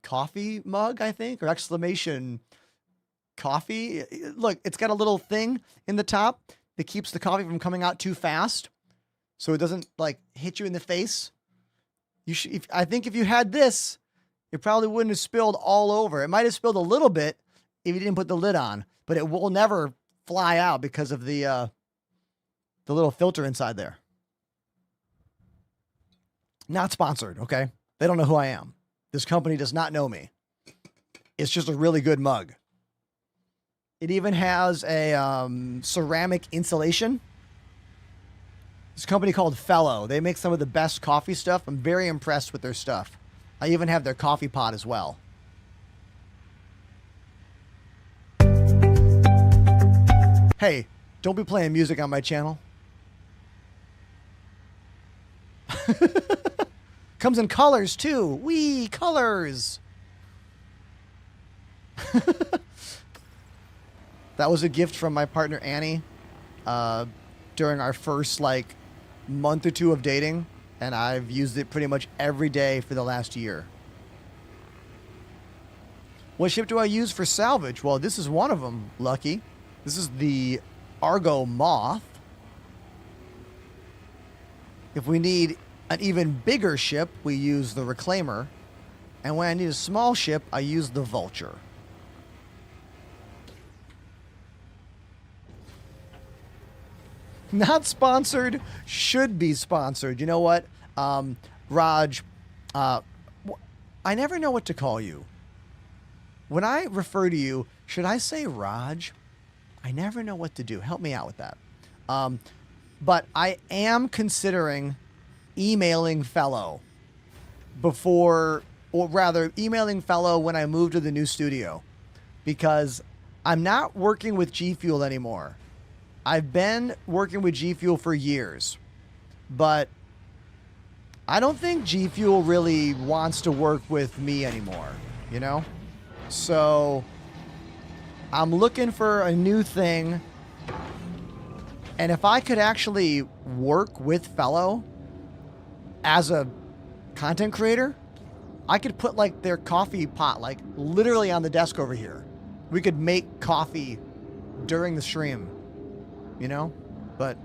coffee mug, I think, or exclamation coffee. Look, it's got a little thing in the top that keeps the coffee from coming out too fast, so it doesn't like hit you in the face. I think if you had this, it probably wouldn't have spilled all over. It might have spilled a little bit if you didn't put the lid on, but it will never fly out because of the little filter inside there. Not sponsored, okay? They don't know who I am. This company does not know me. It's just a really good mug. It even has a ceramic insulation. This company called Fellow. They make some of the best coffee stuff. I'm very impressed with their stuff. I even have their coffee pot as well. Hey, don't be playing music on my channel. Comes in colors too. Wee, colors. That was a gift from my partner Annie during our first like month or two of dating, and I've used it pretty much every day for the last year. What ship do I use for salvage? Well, this is one of them, Lucky. This is the Argo Moth. If we need an even bigger ship, we use the Reclaimer. And when I need a small ship, I use the Vulture. Not sponsored, should be sponsored. You know what? Raj, I never know what to call you. When I refer to you, should I say Raj? I never know what to do. Help me out with that. But I am considering emailing Fellow before, or rather emailing Fellow when I move to the new studio, because I'm not working with G Fuel anymore. I've been working with G Fuel for years, but I don't think G Fuel really wants to work with me anymore, you know? So I'm looking for a new thing. And if I could actually work with Fellow as a content creator, I could put like their coffee pot like literally on the desk over here. We could make coffee during the stream, you know? But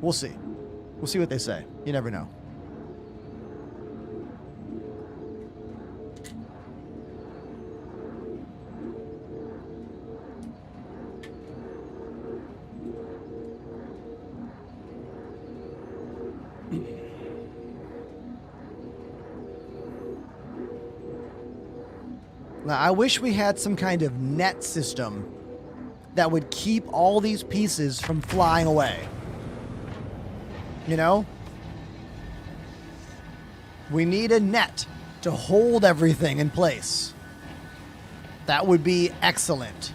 we'll see. We'll see what they say. You never know. Now, I wish we had some kind of net system that would keep all these pieces from flying away. You know? We need a net to hold everything in place. That would be excellent.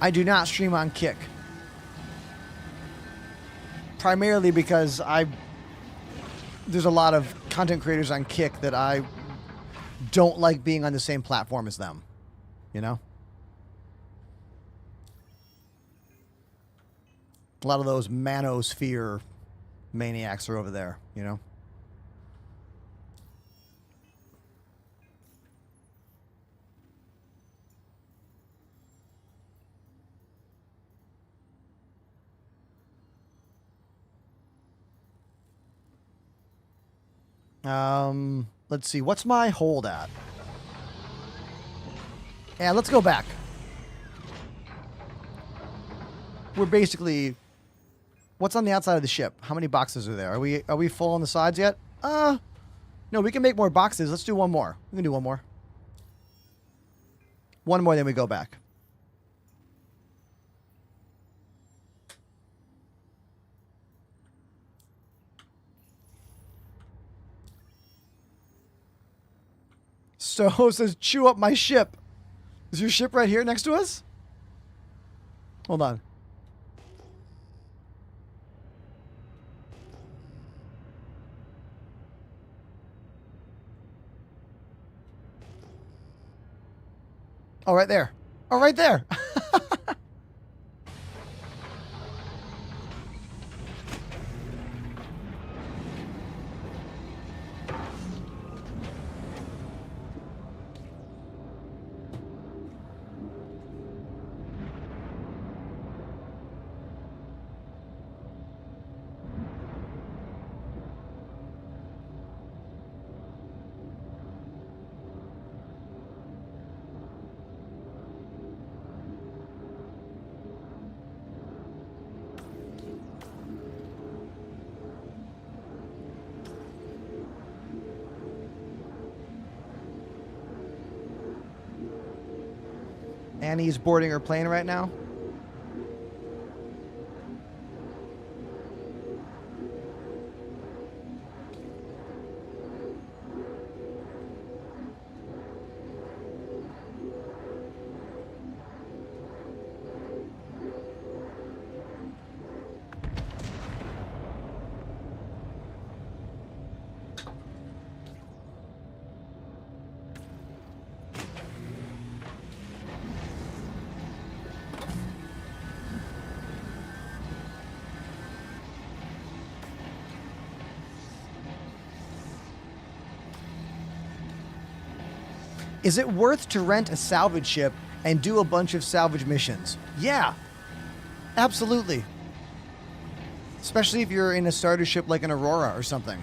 I do not stream on Kick. Primarily because there's a lot of content creators on Kick that I don't like being on the same platform as them. You know? A lot of those manosphere maniacs are over there, you know? Let's see. What's my hold at? Yeah, let's go back. We're basically... What's on the outside of the ship? How many boxes are there? Are we full on the sides yet? No, we can make more boxes. Let's do one more. We can do one more. One more, then we go back. So says, chew up my ship. Is your ship right here next to us? Hold on. Oh, right there. Oh, right there. Annie's boarding her plane right now. Is it worth to rent a salvage ship and do a bunch of salvage missions? Yeah, absolutely. Especially if you're in a starter ship like an Aurora or something.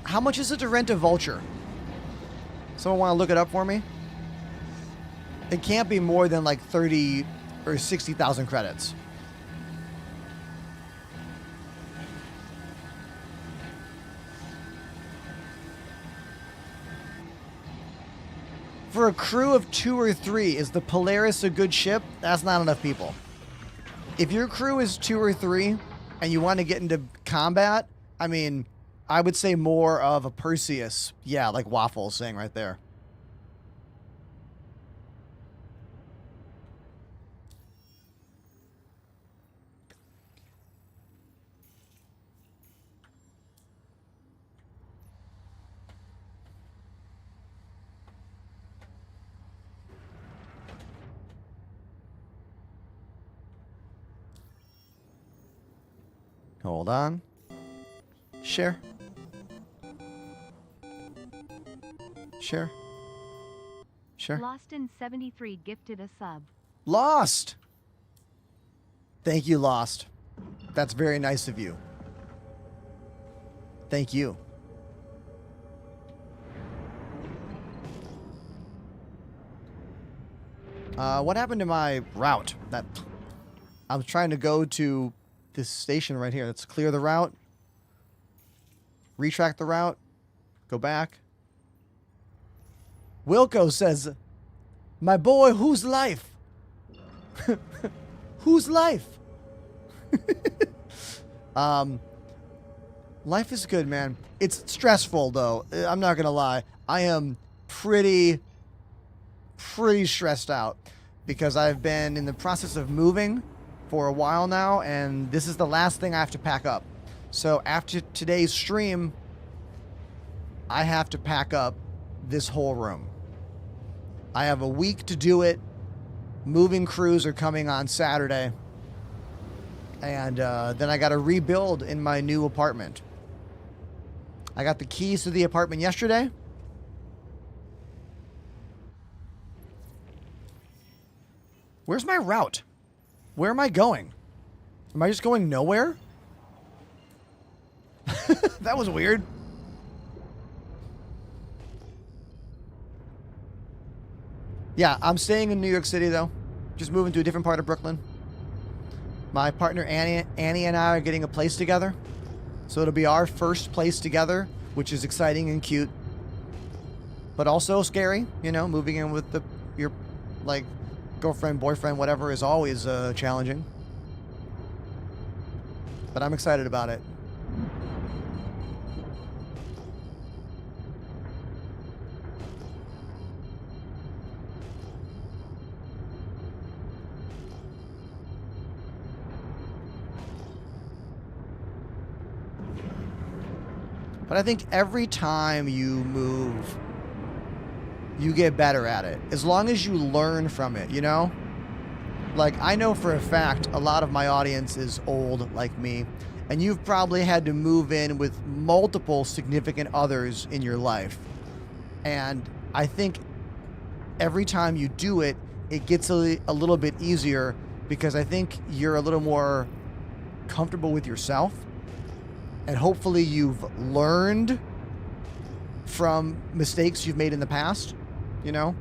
How much is it to rent a Vulture? Someone want to look it up for me? It can't be more than like 30 or 60,000 credits. For a crew of 2 or 3, is the Polaris a good ship? That's not enough people. If your crew is 2 or 3 and you want to get into combat, I mean, I would say more of a Perseus. Yeah, like Waffle's saying right there. Hold on. Share. Share. Share. Lost in 73 gifted a sub. Lost! Thank you, Lost. That's very nice of you. Thank you. What happened to my route? That I was trying to go to this station right here. Let's clear the route. Retract the route. Go back. Wilco says, my boy, whose life? Whose life? Life is good, man. It's stressful, though. I'm not going to lie. I am pretty stressed out because I've been in the process of moving for a while now, and this is the last thing I have to pack up. So after today's stream, I have to pack up this whole room. I have a week to do it. Moving crews are coming on Saturday. And then I got to rebuild in my new apartment. I got the keys to the apartment yesterday. Where's my route? Where am I going? Am I just going nowhere? That was weird. Yeah, I'm staying in New York City, though. Just moving to a different part of Brooklyn. My partner Annie and I are getting a place together. So it'll be our first place together, which is exciting and cute. But also scary, you know, moving in with your, like, girlfriend, boyfriend, whatever is always challenging. But I'm excited about it. But I think every time you move you get better at it. As long as you learn from it, you know? Like, I know for a fact a lot of my audience is old like me, and you've probably had to move in with multiple significant others in your life. And I think every time you do it, it gets a little bit easier because I think you're a little more comfortable with yourself. And hopefully you've learned from mistakes you've made in the past, you know?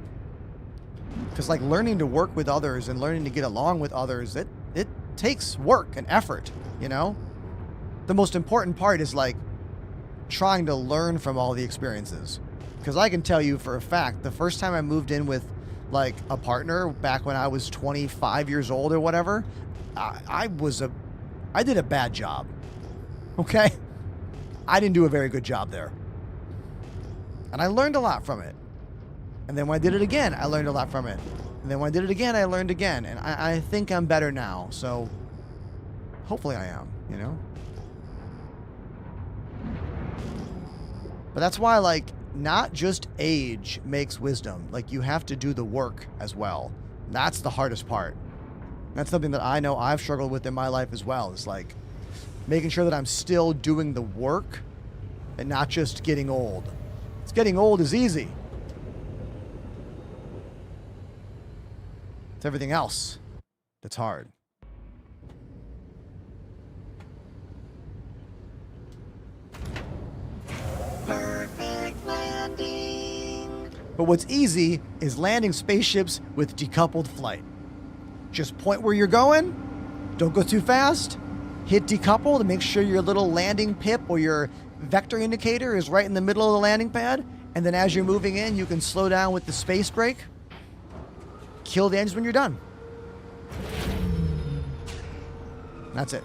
Because like learning to work with others and learning to get along with others, it takes work and effort, you know? The most important part is like trying to learn from all the experiences. Because I can tell you for a fact, the first time I moved in with like a partner back when I was 25 years old or whatever, I did a bad job. Okay? I didn't do a very good job there. And I learned a lot from it. And then when I did it again, I learned a lot from it. And then when I did it again, I learned again. And I think I'm better now. So hopefully I am, you know? But that's why, like, not just age makes wisdom. Like, you have to do the work as well. That's the hardest part. That's something that I know I've struggled with in my life as well. Is like making sure that I'm still doing the work and not just getting old. It's getting old is easy. It's everything else that's hard. Perfect landing. But what's easy is landing spaceships with decoupled flight. Just point where you're going, don't go too fast, hit decouple to make sure your little landing pip or your vector indicator is right in the middle of the landing pad, and then as you're moving in, you can slow down with the space brake, kill the engines when you're done. That's it.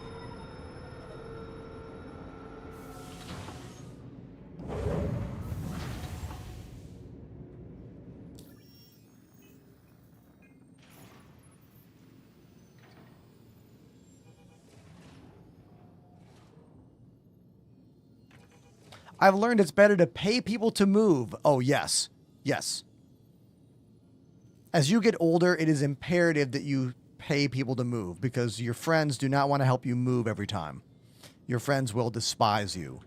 I've learned it's better to pay people to move. Oh, yes. Yes. As you get older, it is imperative that you pay people to move because your friends do not want to help you move every time. Your friends will despise you.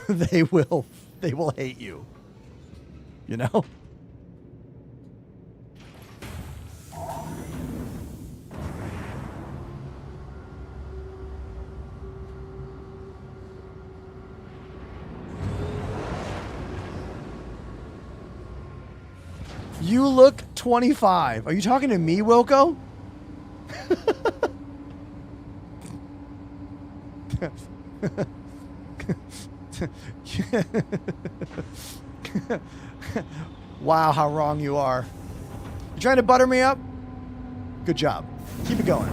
They will hate you. You know? You look 25. Are you talking to me, Wilco? Wow, how wrong you are. You trying to butter me up? Good job. Keep it going.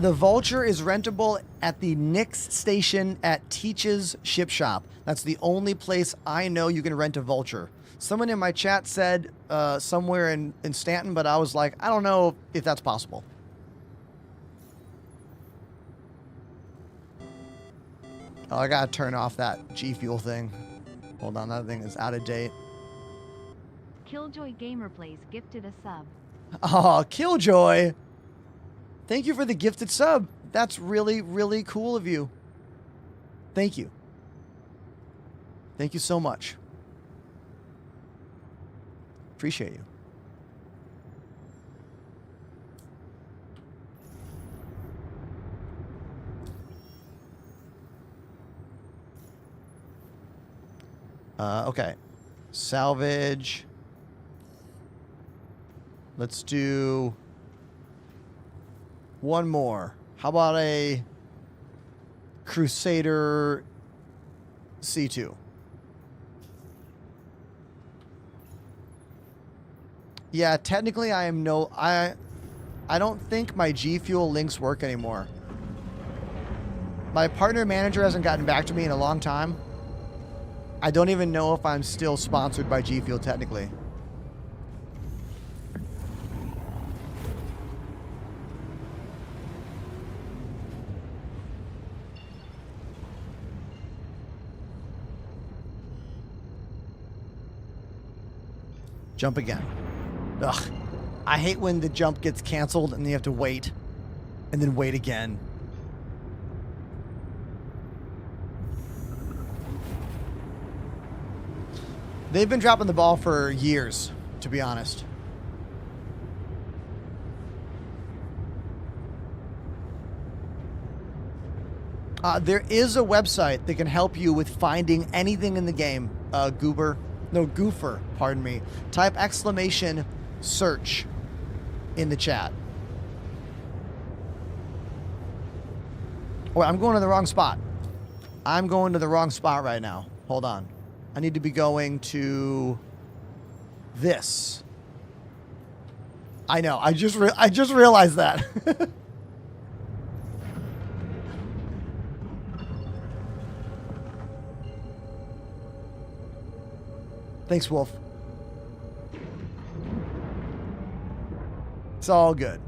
The Vulture is rentable at the Nix station at Teach's Ship Shop. That's the only place I know you can rent a Vulture. Someone in my chat said somewhere in Stanton, but I was like, I don't know if that's possible. Oh, I gotta turn off that G Fuel thing. Hold on, that thing is out of date. Killjoy Gamer Plays gifted a sub. Oh, Killjoy! Thank you for the gifted sub. That's really, really cool of you. Thank you. Thank you so much. Appreciate you. Okay. Salvage. Let's do one more. How about a Crusader C2? Yeah, technically I am no... I don't think my G Fuel links work anymore. My partner manager hasn't gotten back to me in a long time. I don't even know if I'm still sponsored by G Fuel technically. Jump again. Ugh. I hate when the jump gets canceled and you have to wait. And then wait again. They've been dropping the ball for years, to be honest. There is a website that can help you with finding anything in the game. Goofer, pardon me. Type exclamation search in the chat. Oh, I'm going to the wrong spot. I'm going to the wrong spot right now. Hold on. I need to be going to this. I know. I just realized that. Thanks, Wolf. It's all good.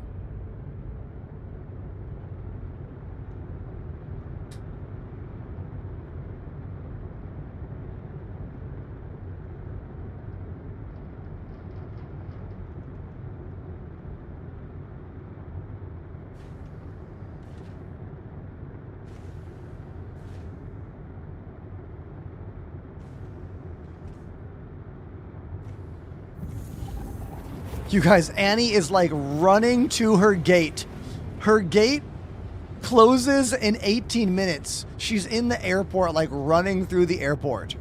You guys, Annie is like running to her gate. Her gate closes in 18 minutes. She's in the airport, like running through the airport.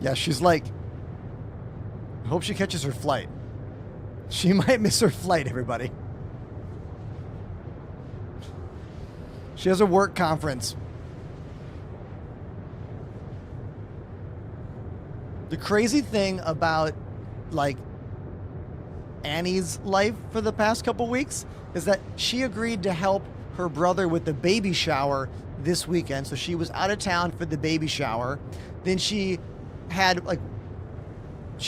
Yeah, she's like, I hope she catches her flight. She might miss her flight, everybody. She has a work conference. The crazy thing about, like, Annie's life for the past couple weeks is that she agreed to help her brother with the baby shower this weekend. So she was out of town for the baby shower. Then she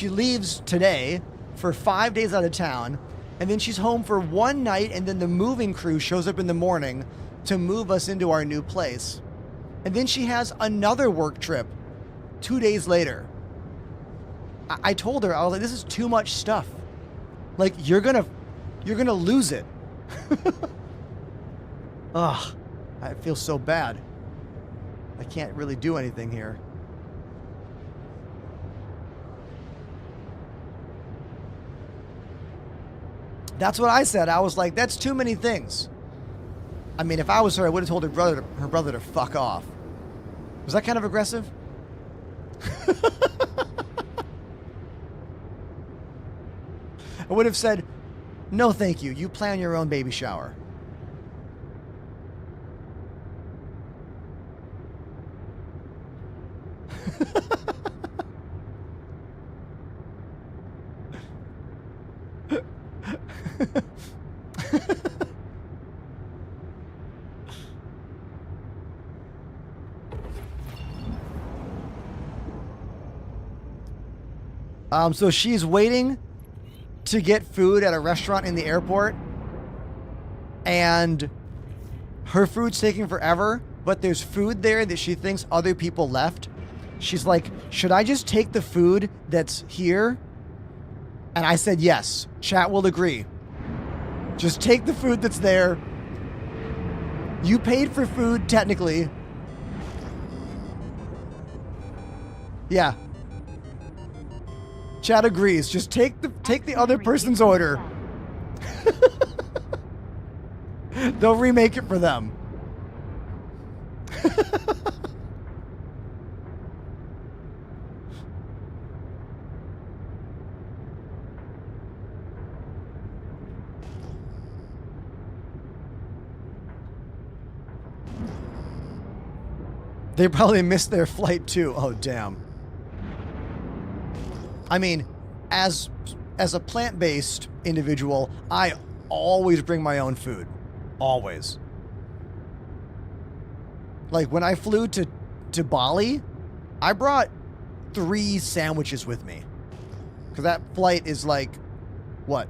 leaves today for 5 days out of town, and then she's home for one night, and then the moving crew shows up in the morning to move us into our new place. And then she has another work trip 2 days later. I told her, I was like, this is too much stuff. Like, you're gonna lose it. Ugh, I feel so bad. I can't really do anything here. That's what I said. I was like, that's too many things. I mean, if I was her, I would have told her brother to fuck off. Was that kind of aggressive? I would have said, no, thank you. You plan your own baby shower. So she's waiting to get food at a restaurant in the airport, and her food's taking forever, but there's food there that she thinks other people left. She's like, should I just take the food that's here? And I said, yes, chat will agree. Just take the food that's there. You paid for food, technically. Yeah. Chat agrees. Just take the other person's order. They'll remake it for them. They probably missed their flight too. Oh, damn. I mean, as a plant-based individual, I always bring my own food. Always. Like, when I flew to Bali, I brought 3 sandwiches with me. Because that flight is like, what?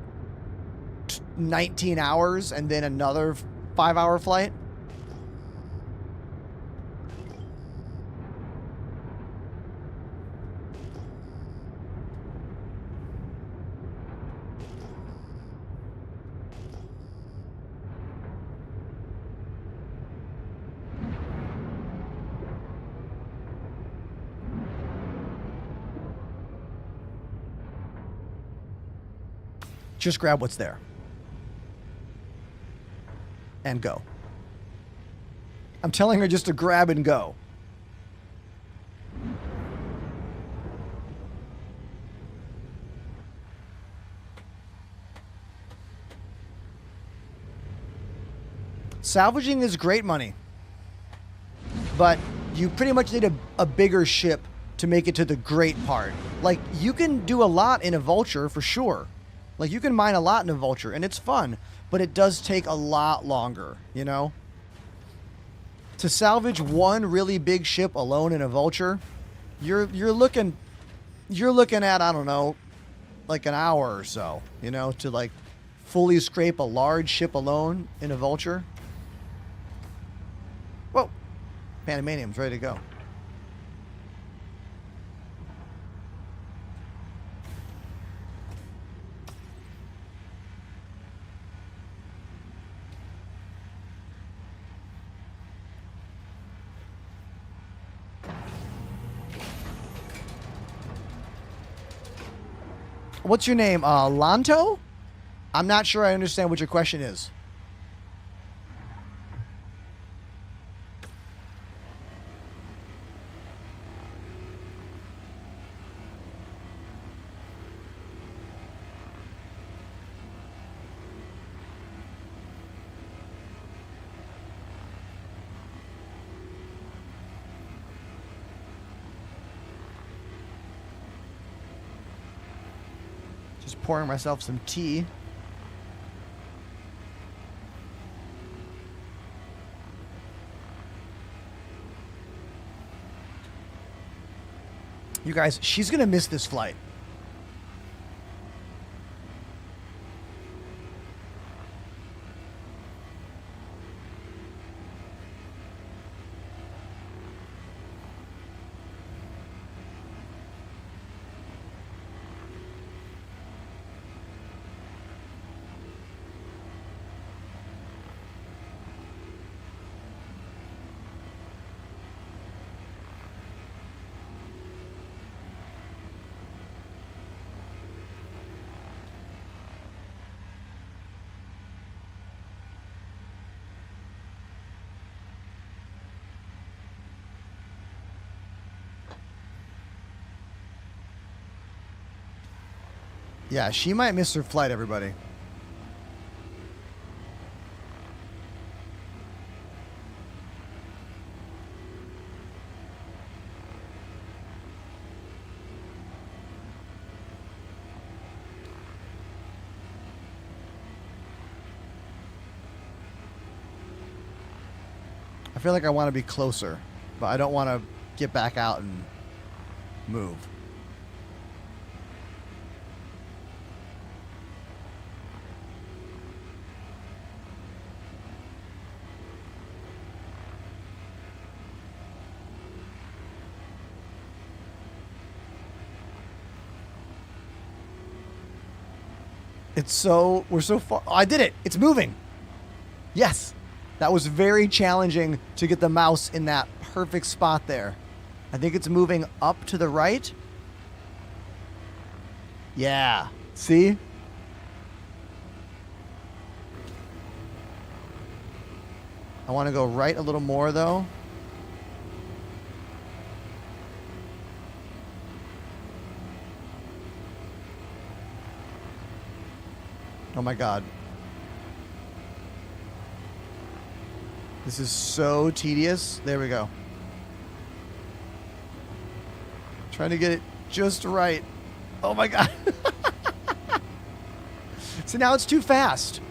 19 hours and then another 5-hour flight? Just grab what's there. And go. I'm telling her just to grab and go. Salvaging is great money. But you pretty much need a bigger ship to make it to the great part. Like, you can do a lot in a vulture for sure. Like, you can mine a lot in a vulture, and it's fun, but it does take a lot longer, you know? To salvage one really big ship alone in a vulture, you're looking at, I don't know, like an hour or so, you know, to like fully scrape a large ship alone in a vulture. Whoa. Panamanium's ready to go. What's your name? Lanto? I'm not sure I understand what your question is. Just pouring myself some tea. You guys, she's gonna miss this flight. Yeah, she might miss her flight, everybody. I feel like I want to be closer, but I don't want to get back out and move. We're so far. Oh, I did it. It's moving. Yes. That was very challenging to get the mouse in that perfect spot there. I think it's moving up to the right. Yeah. See? I want to go right a little more, though. Oh my God. This is so tedious. There we go. Trying to get it just right. Oh my God. So now it's too fast.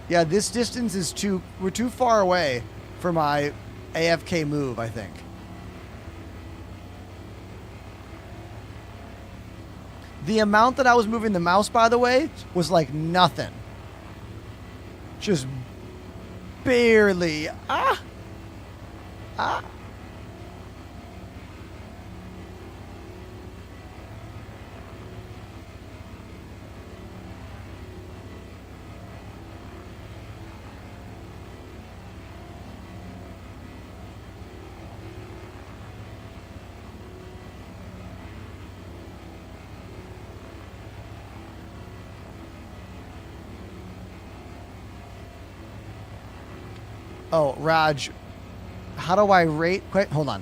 Yeah, this distance is we're too far away for my AFK move, I think. The amount that I was moving the mouse, by the way, was like nothing. Just barely. Ah! Ah! Oh, Raj, how do I rate... Hold on.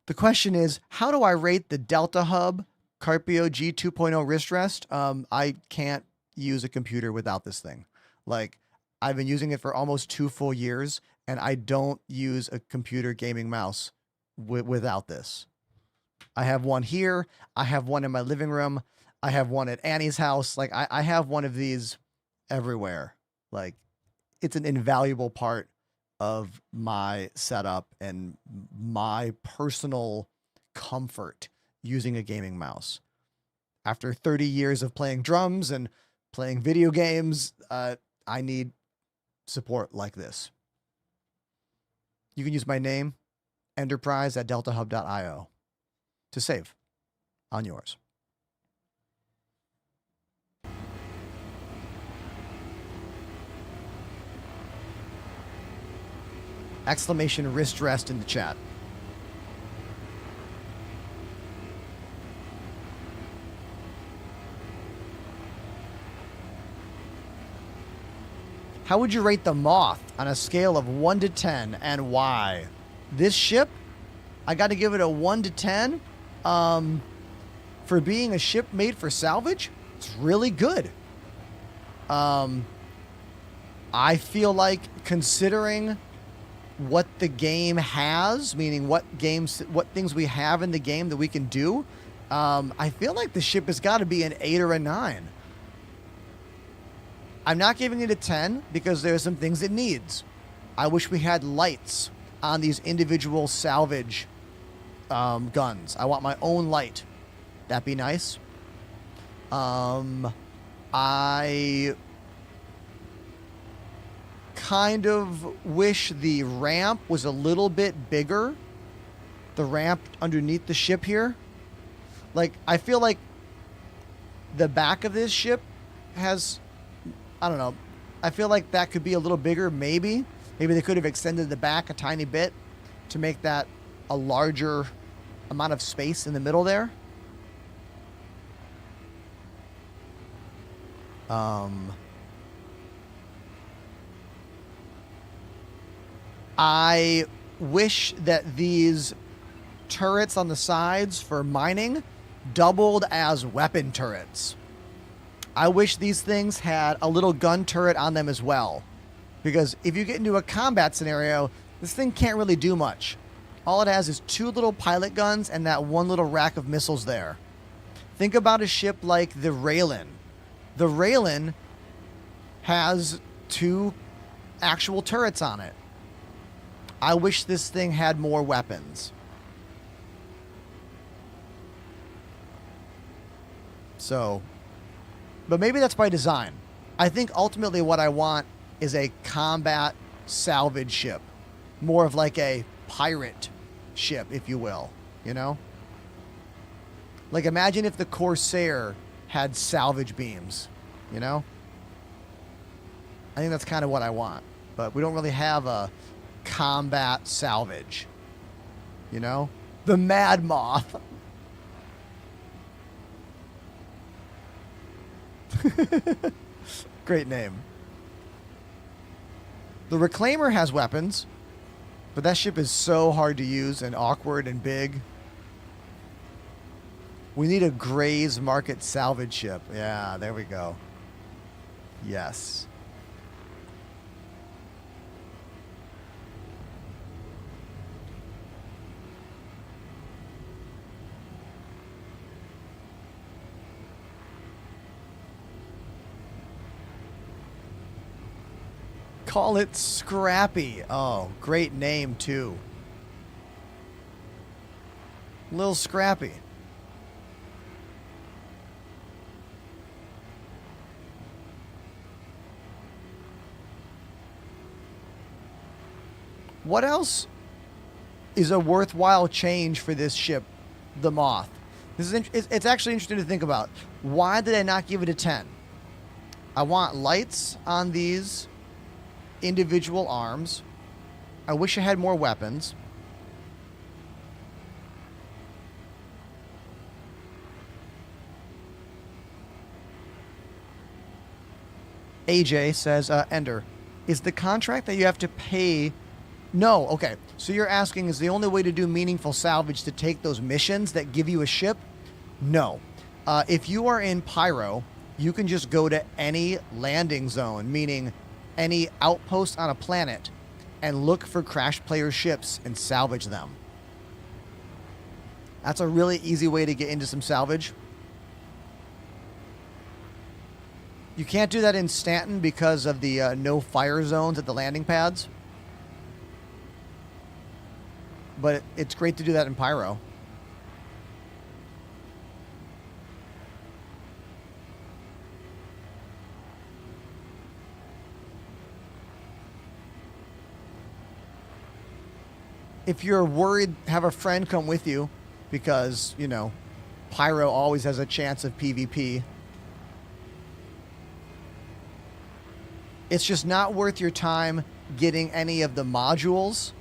The question is, how do I rate the Delta Hub Carpio G 2.0 wrist rest? I can't use a computer without this thing. Like, I've been using it for almost 2 full years, and I don't use a computer gaming mouse without this. I have one here. I have one in my living room. I have one at Annie's house. Like, I have one of these everywhere. Like, it's an invaluable part of my setup and my personal comfort using a gaming mouse. After 30 years of playing drums and playing video games, I need support like this. You can use my name, enterprise@deltahub.io, to save on yours. Exclamation wrist rest in the chat. How would you rate the Moth on a scale of 1 to 10 and why? This ship, I got to give it a 1 to 10. For being a ship made for salvage, it's really good. I feel like considering what the game has, meaning what things we have in the game that we can do, I feel like the ship has got to be an 8 or a 9. I'm not giving it a 10 because there are some things it needs. I wish we had lights on these individual salvage guns. I want my own light. That'd be nice. I kind of wish the ramp was a little bit bigger. The ramp underneath the ship here. Like, I feel like the back of this ship has, I don't know, I feel like that could be a little bigger, maybe. Maybe they could have extended the back a tiny bit to make that a larger amount of space in the middle there. I wish that these turrets on the sides for mining doubled as weapon turrets. I wish these things had a little gun turret on them as well. Because if you get into a combat scenario, this thing can't really do much. All it has is 2 little pilot guns and that 1 little rack of missiles there. Think about a ship like the Raylan. The Raylan has 2 actual turrets on it. I wish this thing had more weapons. So, but maybe that's by design. I think ultimately what I want is a combat salvage ship. More of like a pirate ship, if you will. You know? Like, imagine if the Corsair had salvage beams. you know? I think that's kind of what I want. But we don't really have a combat salvage, you know? The Mad Moth. Great name. The Reclaimer has weapons, but that ship is so hard to use and awkward and big. We need a Gray's Market salvage ship. Yeah, there we go. Yes. Call it Scrappy. Oh, great name, too. Little Scrappy. What else is a worthwhile change for this ship, the Moth? This is it's actually interesting to think about. Why did I not give it a 10? I want lights on these individual arms. I wish I had more weapons. AJ says, Ender, is the contract that you have to pay? No. Okay. So you're asking, is the only way to do meaningful salvage to take those missions that give you a ship? No. If you are in Pyro, you can just go to any landing zone, meaning any outpost on a planet, and look for Crash Player ships and salvage them. That's a really easy way to get into some salvage. You can't do that in Stanton because of the no fire zones at the landing pads. But it's great to do that in Pyro. If you're worried, have a friend come with you because, you know, Pyro always has a chance of PvP. It's just not worth your time getting any of the modules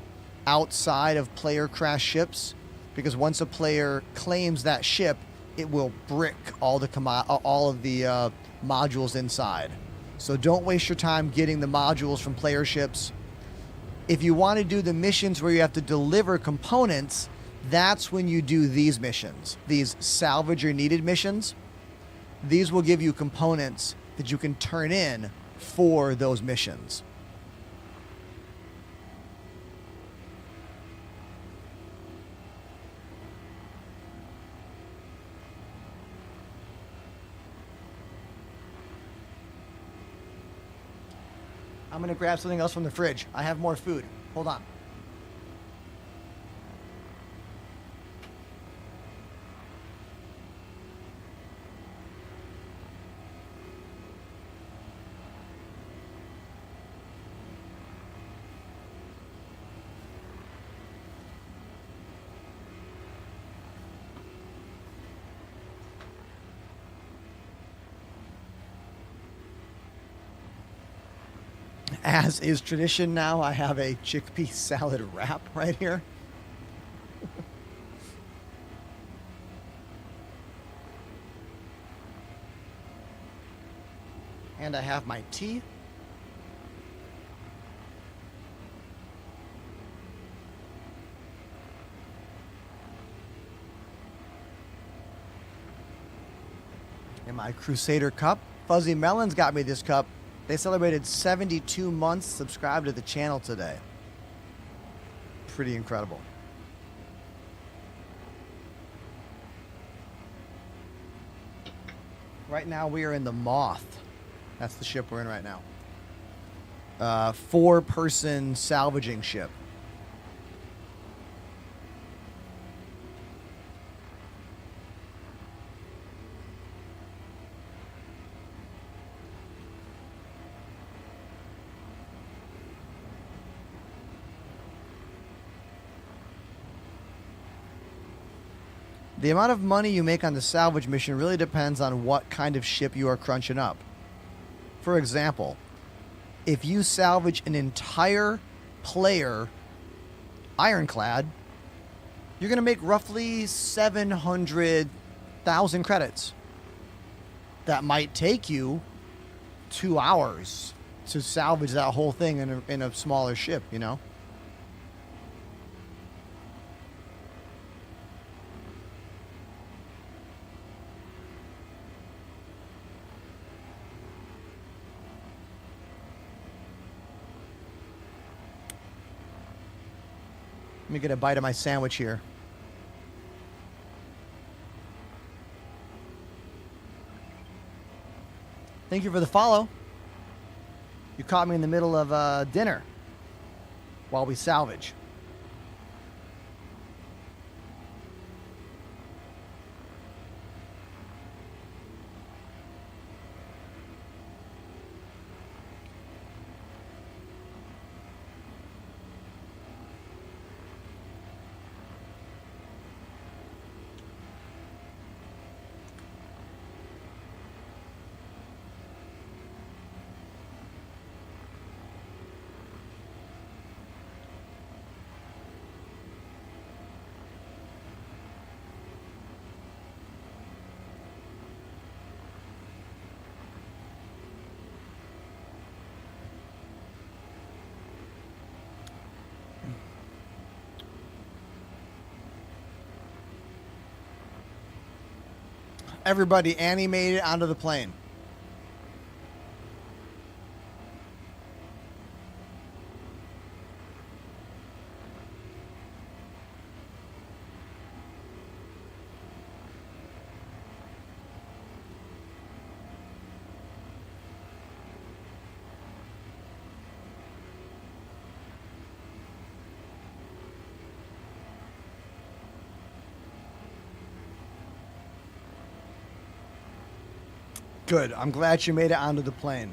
outside of player crash ships, because once a player claims that ship, it will brick all the modules inside. So don't waste your time getting the modules from player ships. If you want to do the missions where you have to deliver components, that's when you do these missions, these salvage or needed missions. These will give you components that you can turn in for those missions. I'm going to grab something else from the fridge. I have more food. Hold on. As is tradition now, I have a chickpea salad wrap right here. And I have my tea. And my Crusader cup. Fuzzy Melons got me this cup. They celebrated 72 months subscribed to the channel today. Pretty incredible. Right now we are in the Moth. That's the ship we're in right now. 4-person salvaging ship. The amount of money you make on the salvage mission really depends on what kind of ship you are crunching up. for example, if you salvage an entire player ironclad, you're going to make roughly 700,000 credits. That might take you 2 hours to salvage that whole thing in a smaller ship, you know? Let me get a bite of my sandwich here. Thank you for the follow. You caught me in the middle of dinner while we salvage. Everybody, Annie made it onto the plane. Good. I'm glad you made it onto the plane.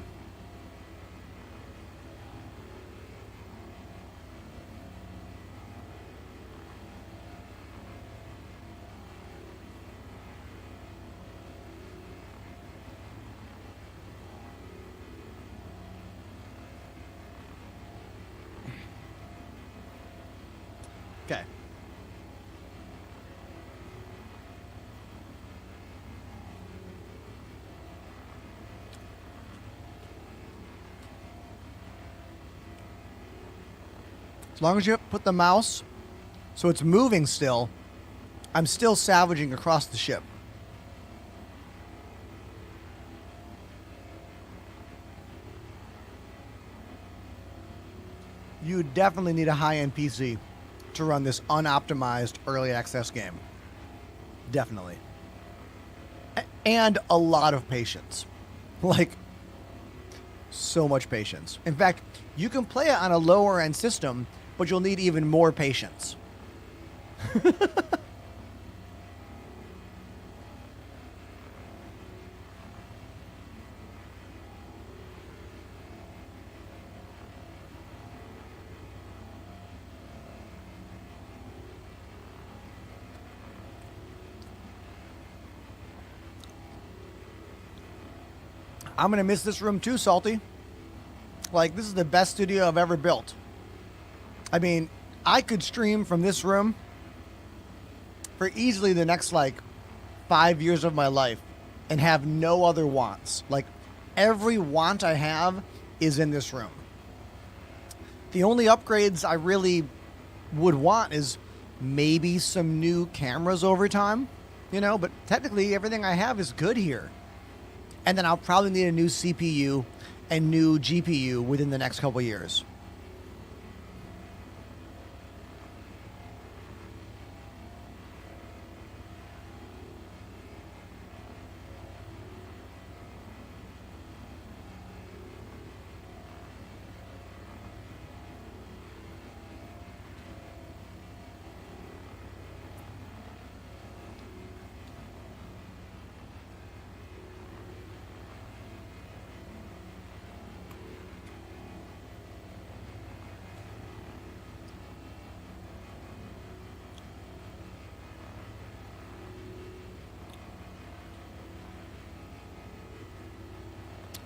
Okay. As long as you put the mouse so it's moving still, I'm still salvaging across the ship. You definitely need a high-end PC to run this unoptimized early access game. Definitely. And a lot of patience. Like, so much patience. In fact, you can play it on a lower end system, but you'll need even more patience. I'm going to miss this room too, Salty. Like, this is the best studio I've ever built. I mean, I could stream from this room for easily the next, 5 years of my life and have no other wants. Like, every want I have is in this room. The only upgrades I really would want is maybe some new cameras over time, you know, but technically everything I have is good here. And then I'll probably need a new CPU and new GPU within the next couple years.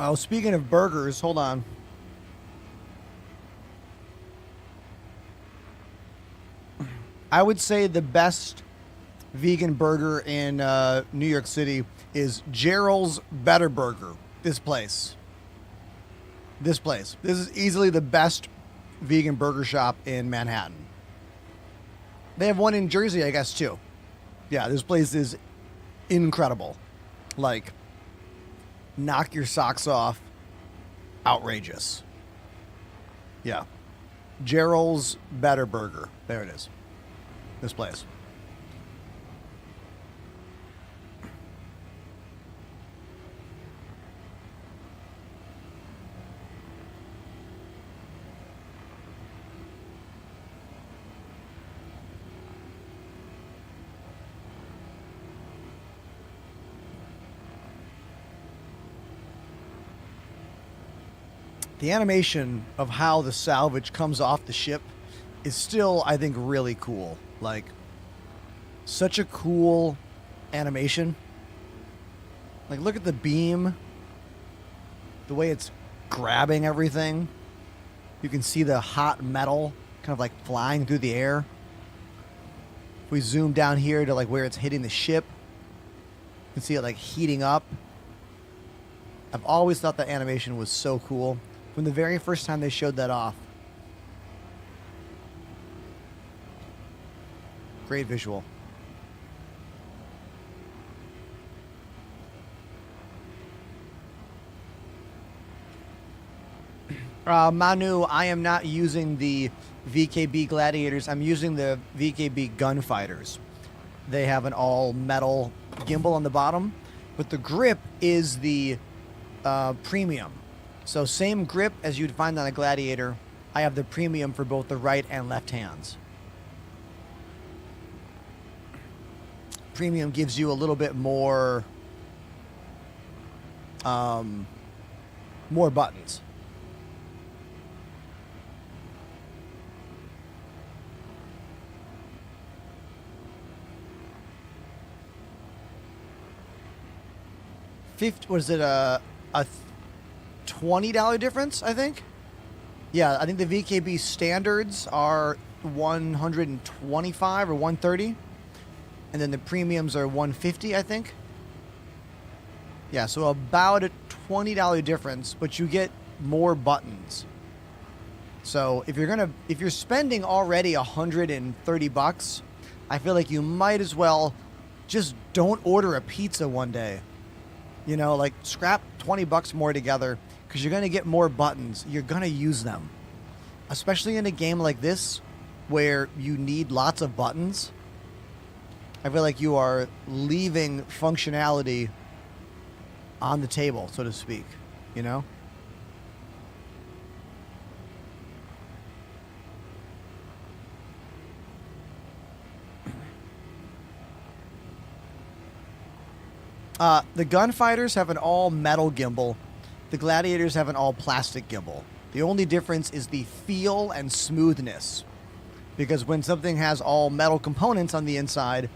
Oh, speaking of burgers, hold on. I would say the best vegan burger in New York City is Gerald's Better Burger. This place. This place. This is easily the best vegan burger shop in Manhattan. They have one in Jersey, I guess, too. Yeah, this place is incredible. Like, knock your socks off. Outrageous. Yeah. Gerald's Better Burger. There it is. This place. The animation of how the salvage comes off the ship is still, I think, really cool. Like, such a cool animation. Like, look at the beam. The way it's grabbing everything. You can see the hot metal kind of like flying through the air. If we zoom down here to like where it's hitting the ship, you can see it like heating up. I've always thought that animation was so cool. From the very first time they showed that off. Great visual. Manu, I am not using the VKB Gladiators. I'm using the VKB Gunfighters. They have an all metal gimbal on the bottom, but the grip is the premium. So same grip as you'd find on a Gladiator. I have the premium for both the right and left hands. Premium gives you a little bit more more buttons. Was it a $20 difference, I think? Yeah, I think the VKB standards are $125 or $130, and then the premiums are $150, I think. Yeah, so about a $20 difference, but you get more buttons. So if you're spending already $130, I feel like you might as well just don't order a pizza one day. You know, like scrap $20 more together because you're going to get more buttons. You're going to use them. Especially in a game like this where you need lots of buttons. I feel like you are leaving functionality on the table, so to speak, you know? The Gunfighters have an all metal gimbal. The Gladiators have an all plastic gimbal. The only difference is the feel and smoothness. Because when something has all metal components on the inside,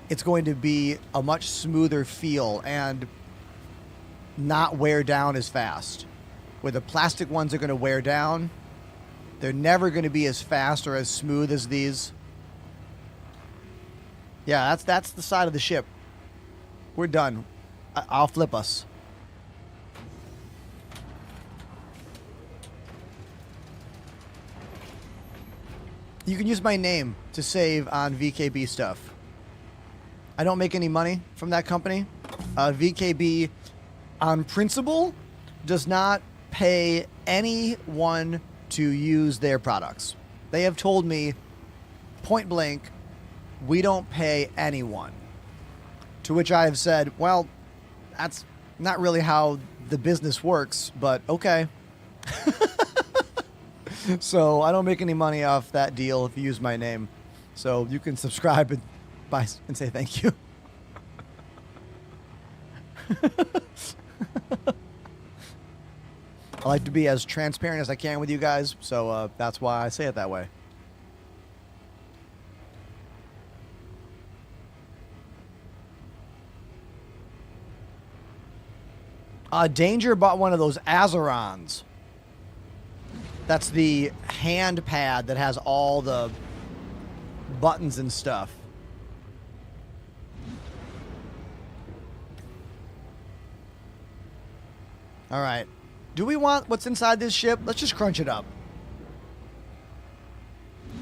it's going to be a much smoother feel and not wear down as fast. Where the plastic ones are going to wear down, they're never going to be as fast or as smooth as these. Yeah, that's the side of the ship. We're done. I'll flip us. You can use my name to save on VKB stuff. I don't make any money from that company. VKB, on principle, does not pay anyone to use their products. They have told me, point blank, we don't pay anyone. To which I have said, well, that's not really how the business works, but okay. So I don't make any money off that deal if you use my name. So you can subscribe and buy and say thank you. I like to be as transparent as I can with you guys, so that's why I say it that way. Danger bought one of those Azerons. That's the hand pad that has all the buttons and stuff. All right. Do we want what's inside this ship? Let's just crunch it up.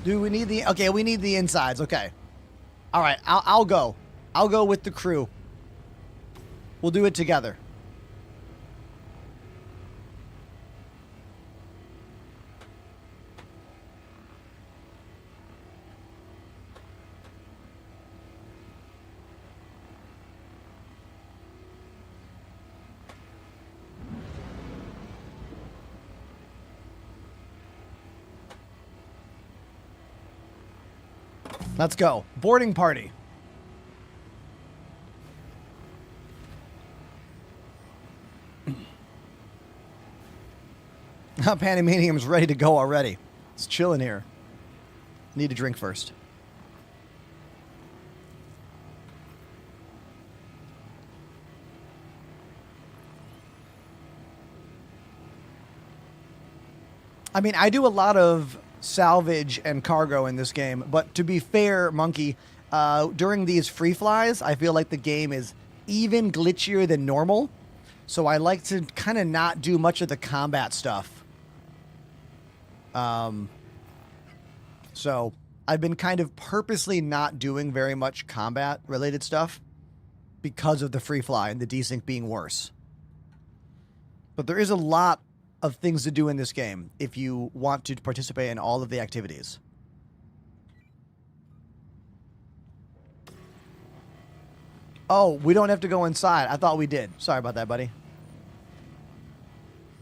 Do we need the... Okay, we need the insides. Okay. All right, I'll go. I'll go with the crew. We'll do it together. Let's go. Boarding party. Panamanium's ready to go already. It's chilling here. Need a drink first. I mean, I do a lot of salvage and cargo in this game, but to be fair, Monkey, during these free flies, I feel like the game is even glitchier than normal, so I like to kind of not do much of the combat stuff. So I've been kind of purposely not doing very much combat related stuff because of the free fly and the desync being worse. But there is a lot of things to do in this game if you want to participate in all of the activities. Oh, we don't have to go inside. I thought we did. Sorry about that, buddy.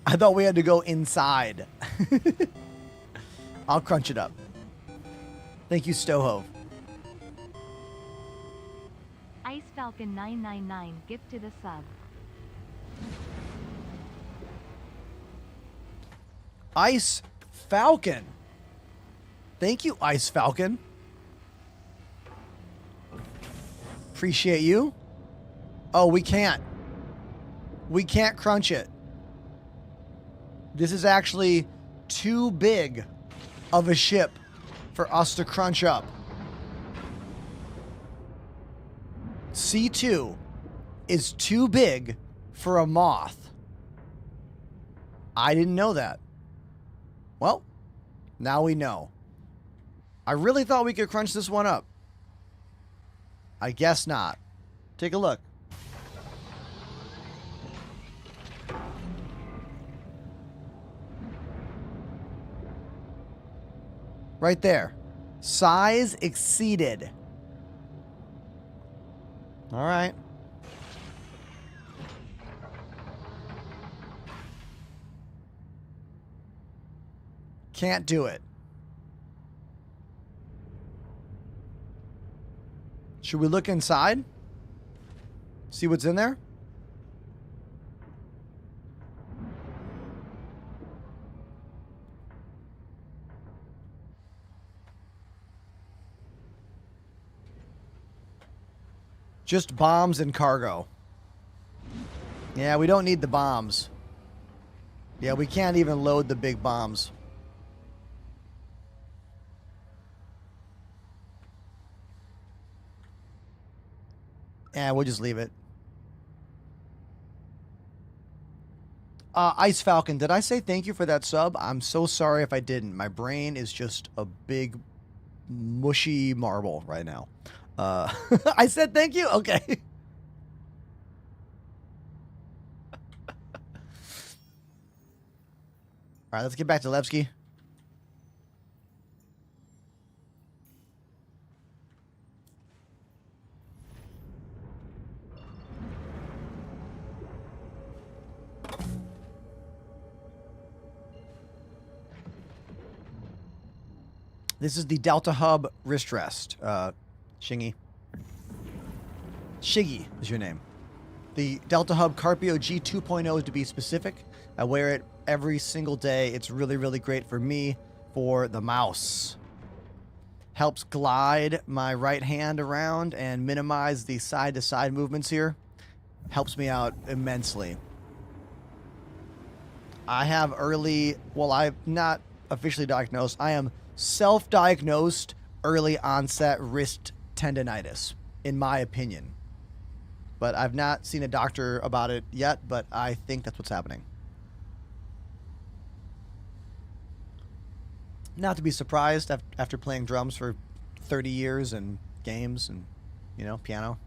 I thought we had to go inside. I'll crunch it up. Thank you, Stohove. Ice Falcon 999 gift to the sub. Ice Falcon. Thank you, Ice Falcon. Appreciate you. Oh, we can't. We can't crunch it. This is actually too big of a ship for us to crunch up. C2 is too big for a moth. I didn't know that. Well, now we know. I really thought we could crunch this one up. I guess not. Take a look. Right there. Size exceeded. All right. Can't do it. Should we look inside? See what's in there? Just bombs and cargo. Yeah, we don't need the bombs. Yeah, we can't even load the big bombs. Yeah, we'll just leave it. Ice Falcon, did I say thank you for that sub? I'm so sorry if I didn't. My brain is just a big mushy marble right now. I said thank you? Okay. All right, let's get back to Levski. This is the Delta Hub wrist rest. Shingy. Shiggy is your name. The Delta Hub Carpio G 2.0 to be specific. I wear it every single day. It's really, really great for me, for the mouse. Helps glide my right hand around and minimize the side-to-side movements here. Helps me out immensely. I have I'm not officially diagnosed. I am self-diagnosed early onset wrist tendonitis, in my opinion. But I've not seen a doctor about it yet, but I think that's what's happening. Not to be surprised after playing drums for 30 years and games and, piano.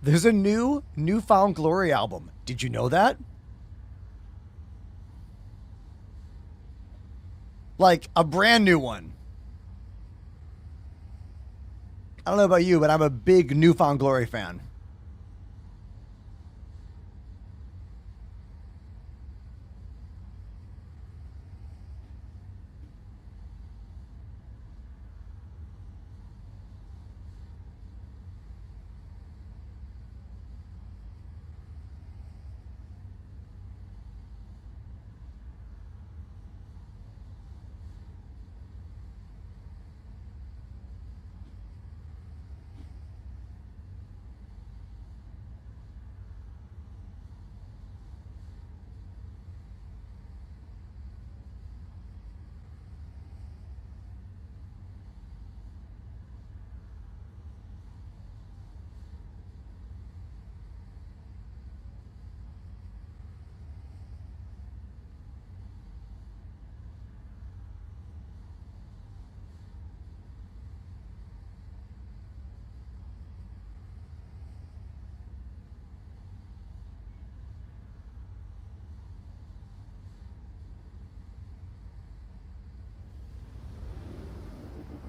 There's a New Found Glory album. Did you know that? Like a brand new one. I don't know about you, but I'm a big New Found Glory fan.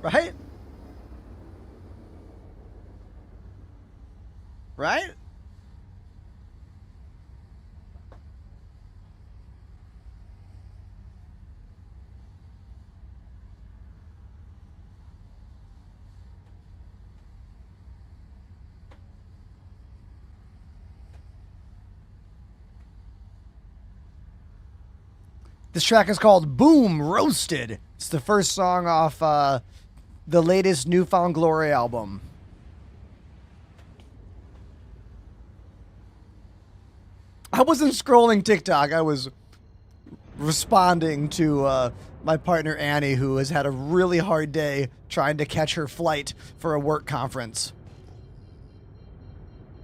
Right? Right? This track is called Boom Roasted. It's the first song off the latest New Found Glory album. I wasn't scrolling TikTok. I was responding to my partner Annie, who has had a really hard day trying to catch her flight for a work conference.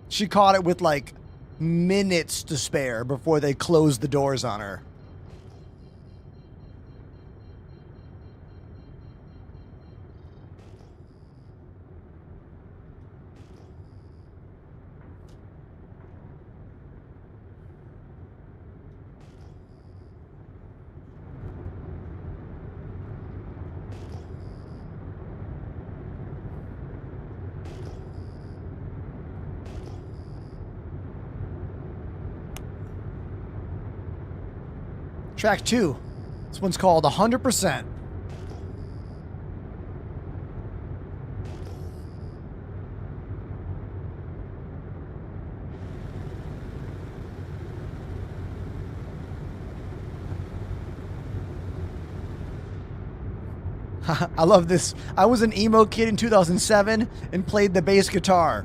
She caught it with like minutes to spare before they closed the doors on her. Track 2. This one's called 100%. I love this. I was an emo kid in 2007 and played the bass guitar.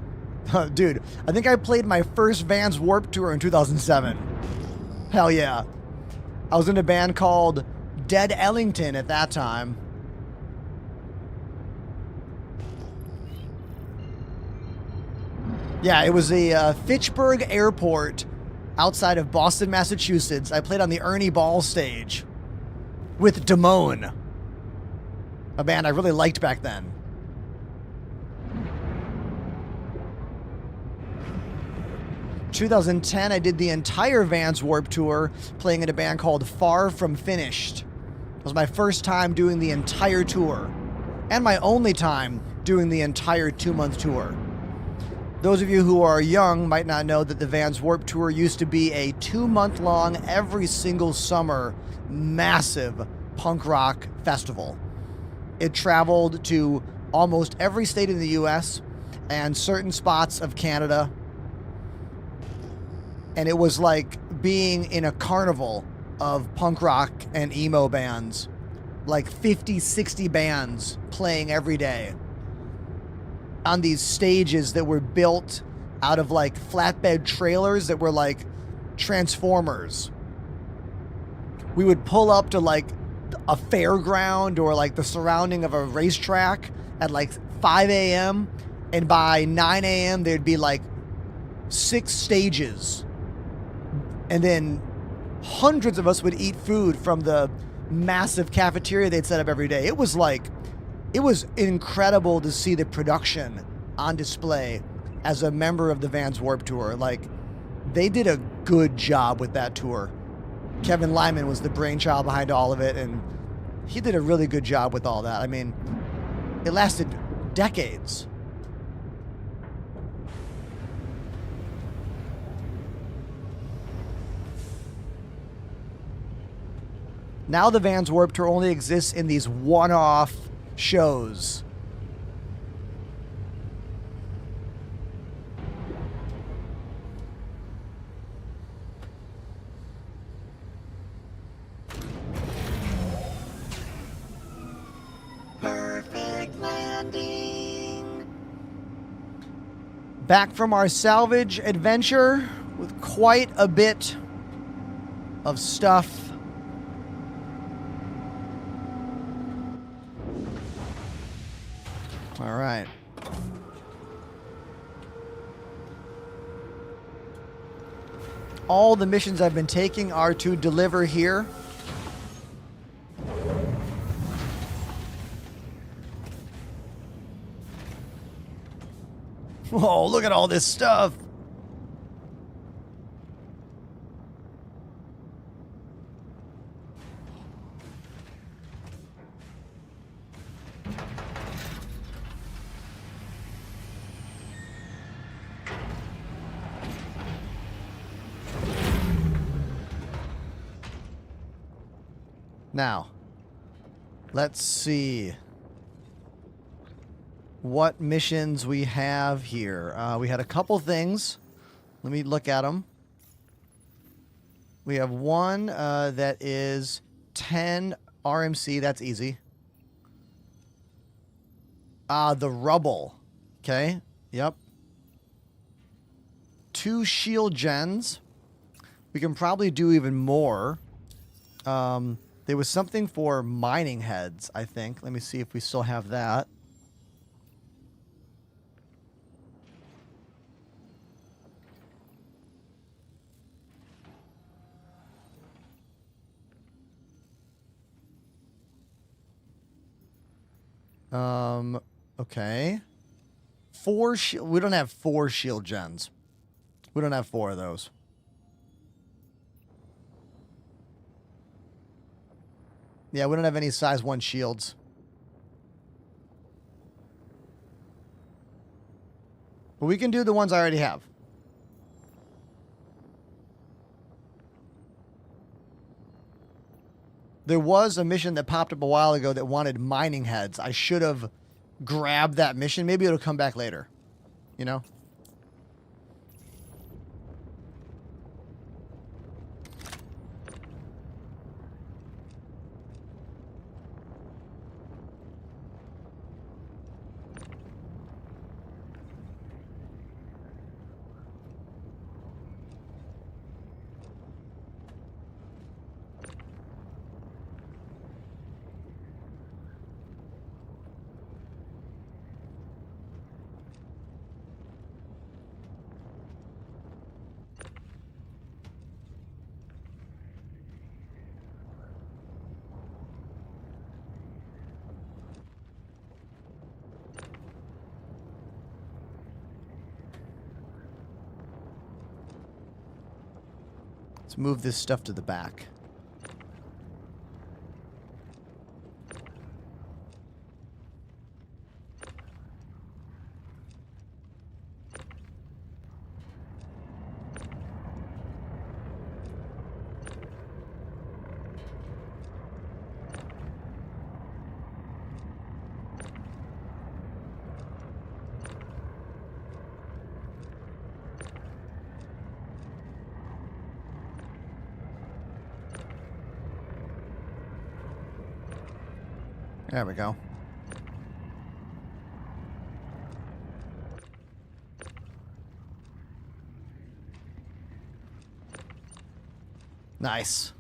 Dude, I think I played my first Vans Warped Tour in 2007. Hell yeah. I was in a band called Dead Ellington at that time. Yeah, it was a Fitchburg Airport outside of Boston, Massachusetts. I played on the Ernie Ball stage with Damone, a band I really liked back then. In 2010, I did the entire Vans Warped Tour playing in a band called Far From Finished. It was my first time doing the entire tour, and my only time doing the entire 2-month tour. Those of you who are young might not know that the Vans Warped Tour used to be a 2-month-long, every single summer, massive punk rock festival. It traveled to almost every state in the U.S. and certain spots of Canada. And it was like being in a carnival of punk rock and emo bands, like 50, 60 bands playing every day on these stages that were built out of like flatbed trailers that were like transformers. We would pull up to like a fairground or like the surrounding of a racetrack at like 5 a.m. and by 9 a.m. there'd be like 6 stages. And then hundreds of us would eat food from the massive cafeteria they'd set up every day. It was incredible to see the production on display as a member of the Vans Warped Tour. Like, they did a good job with that tour. Kevin Lyman was the brainchild behind all of it, and he did a really good job with all that. I mean, it lasted decades. Now the Vans Warped Tour only exists in these one-off shows. Perfect landing. Back from our salvage adventure with quite a bit of stuff. All right. All the missions I've been taking are to deliver here. Whoa, look at all this stuff. Now, let's see what missions we have here. We had a couple things. Let me look at them. We have one that is 10 RMC. That's easy. The rubble. Okay. Yep. 2 shield gens. We can probably do even more. There was something for mining heads, I think. Let me see if we still have that. Okay. We don't have 4 shield gens. We don't have 4 of those. Yeah, we don't have any size 1 shields. But we can do the ones I already have. There was a mission that popped up a while ago that wanted mining heads. I should have grabbed that mission. Maybe it'll come back later. You know? Let's move this stuff to the back. There we go. Nice.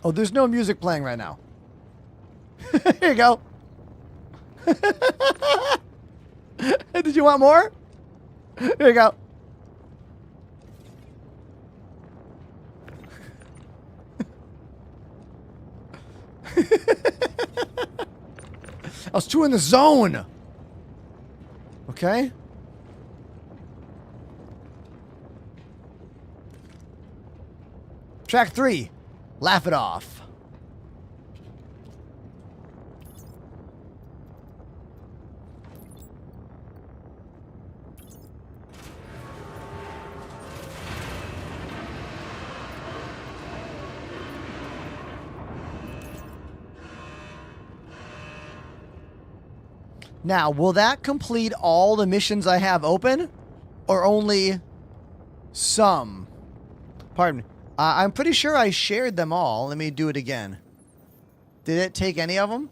Oh, there's no music playing right now. Here you go. Did you want more? Here you go. I was too in the zone. Okay. Track 3. Laugh it off. Now, will that complete all the missions I have open? Or only some? Pardon me. I'm pretty sure I shared them all. Let me do it again. Did it take any of them?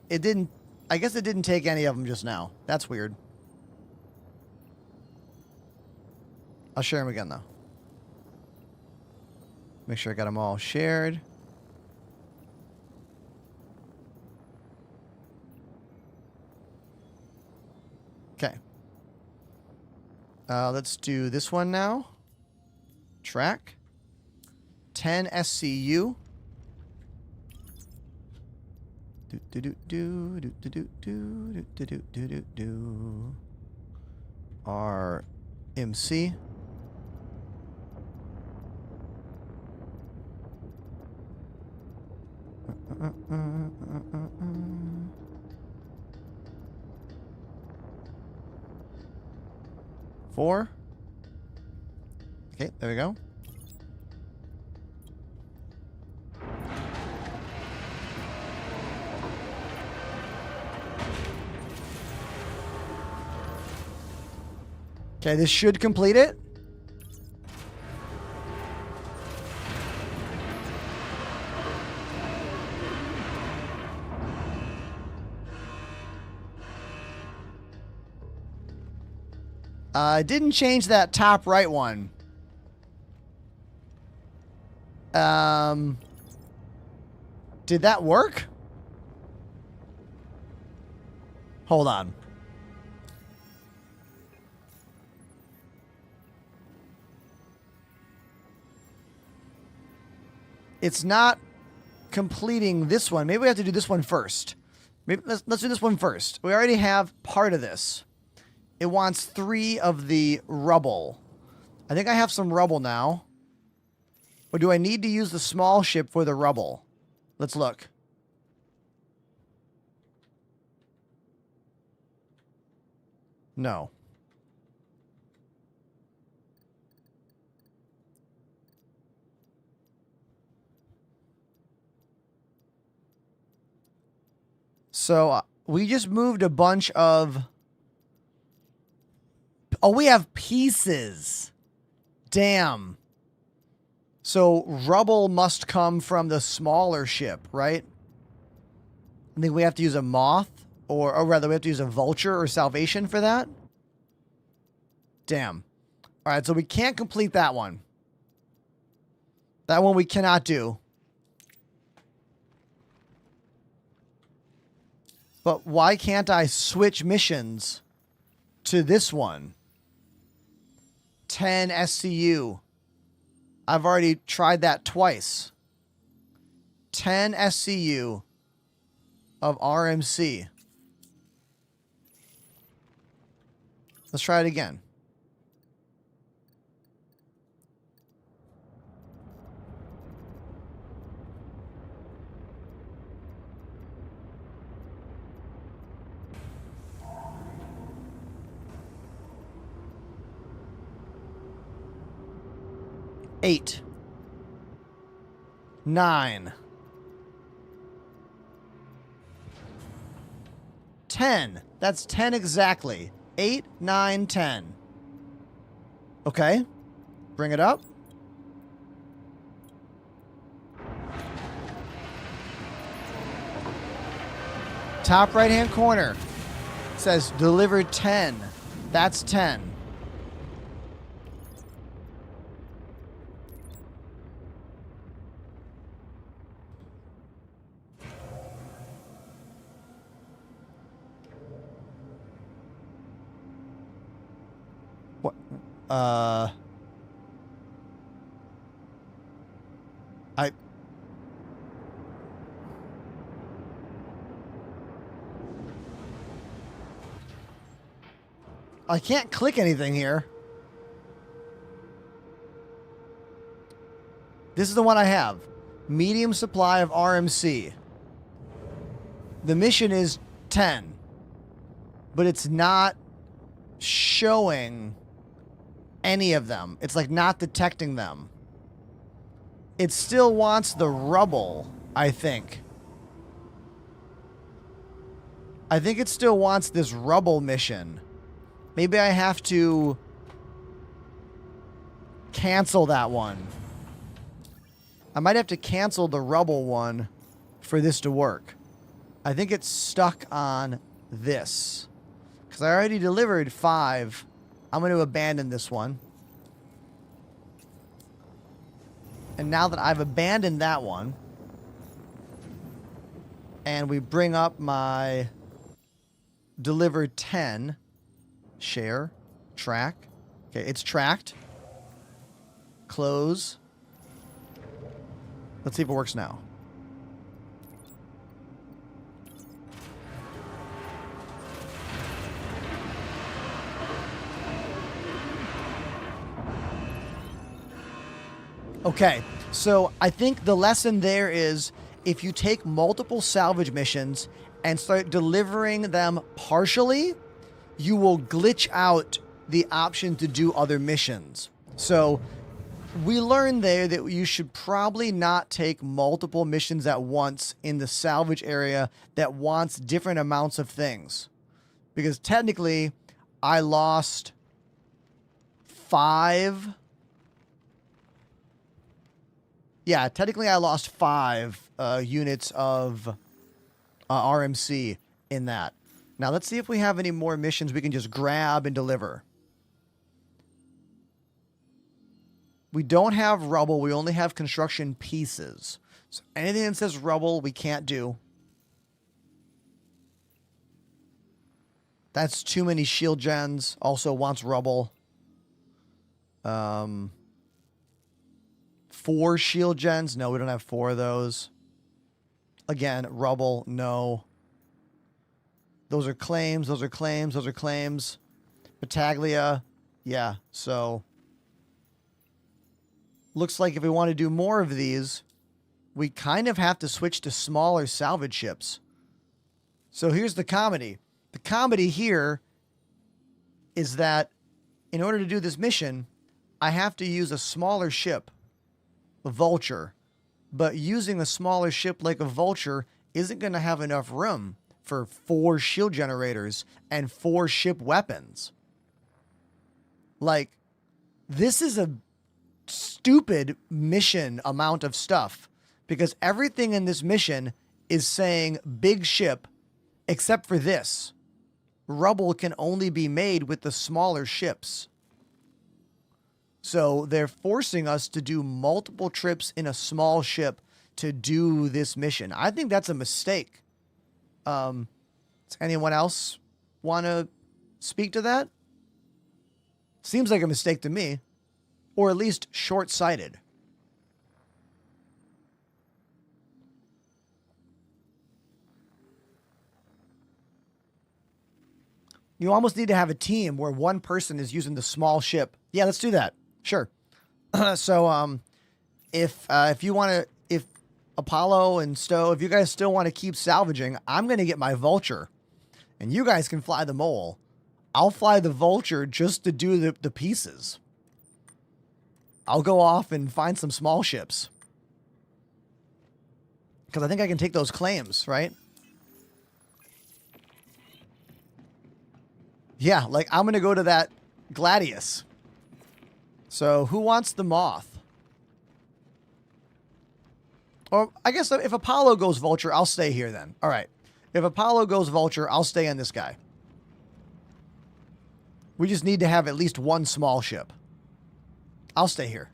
It didn't. I guess it didn't take any of them just now. That's weird. I'll share them again, though. Make sure I got them all shared. Okay. Let's do this one now. Track. 10 SCU. Do do do do do do do do do do do do do. RMC. Four. Okay, there we go. Okay, this should complete it. I didn't change that top right one. Did that work? Hold on. It's not completing this one. Maybe we have to do this one first. Maybe let's do this one first. We already have part of this. It wants 3 of the rubble. I think I have some rubble now. Or do I need to use the small ship for the rubble? Let's look. No. So we just moved a bunch of... Oh, we have pieces. Damn. So rubble must come from the smaller ship, right? I think we have to use a moth, or rather we have to use a vulture or salvation for that. Damn. All right, so we can't complete that one. That one we cannot do. But why can't I switch missions to this one? 10 SCU. I've already tried that twice. 10 SCU of RMC. Let's try it again. Eight. 9. 10. That's 10 exactly. 8, 9, 10. Okay. Bring it up. Top right-hand corner says delivered 10. That's 10. What? I can't click anything here. This is the one I have. Medium supply of RMC. The mission is 10. But it's not showing any of them. It's like not detecting them. It still wants the rubble, I think. I think it still wants this rubble mission. Maybe I have to cancel that one. I might have to cancel the rubble one for this to work. I think it's stuck on this. Because I already delivered 5. I'm going to abandon this one. And now that I've abandoned that one, and we bring up my delivered 10, share, track. Okay, it's tracked. Close. Let's see if it works now. Okay, so I think the lesson there is if you take multiple salvage missions and start delivering them partially, you will glitch out the option to do other missions. So we learned there that you should probably not take multiple missions at once in the salvage area that wants different amounts of things. Because technically, I lost 5. Yeah, technically I lost 5 units of RMC in that. Now let's see if we have any more missions we can just grab and deliver. We don't have rubble. We only have construction pieces. So anything that says rubble, we can't do. That's too many shield gens. Also wants rubble. 4 shield gens. No, we don't have 4 of those. Again, rubble. No. Those are claims. Those are claims. Those are claims. Battaglia. Yeah, so looks like if we want to do more of these, we kind of have to switch to smaller salvage ships. So here's the comedy. The comedy here is that in order to do this mission, I have to use a smaller ship, a Vulture. But using a smaller ship like a Vulture isn't going to have enough room for 4 shield generators and 4 ship weapons. Like, this is a stupid mission amount of stuff because everything in this mission is saying big ship except for this. Rubble can only be made with the smaller ships. So they're forcing us to do multiple trips in a small ship to do this mission. I think that's a mistake. Does anyone else want to speak to that? Seems like a mistake to me. Or at least short-sighted. You almost need to have a team where one person is using the small ship. Yeah, let's do that. Sure. So, if you want to, if Apollo and Stowe, if you guys still want to keep salvaging, I'm going to get my Vulture. And you guys can fly the Mole. I'll fly the Vulture just to do the pieces. I'll go off and find some small ships. Because I think I can take those claims, right? Yeah, like I'm going to go to that Gladius. So who wants the Moth? Or I guess if Apollo goes Vulture, I'll stay here then. All right. If Apollo goes Vulture, I'll stay on this guy. We just need to have at least one small ship. I'll stay here.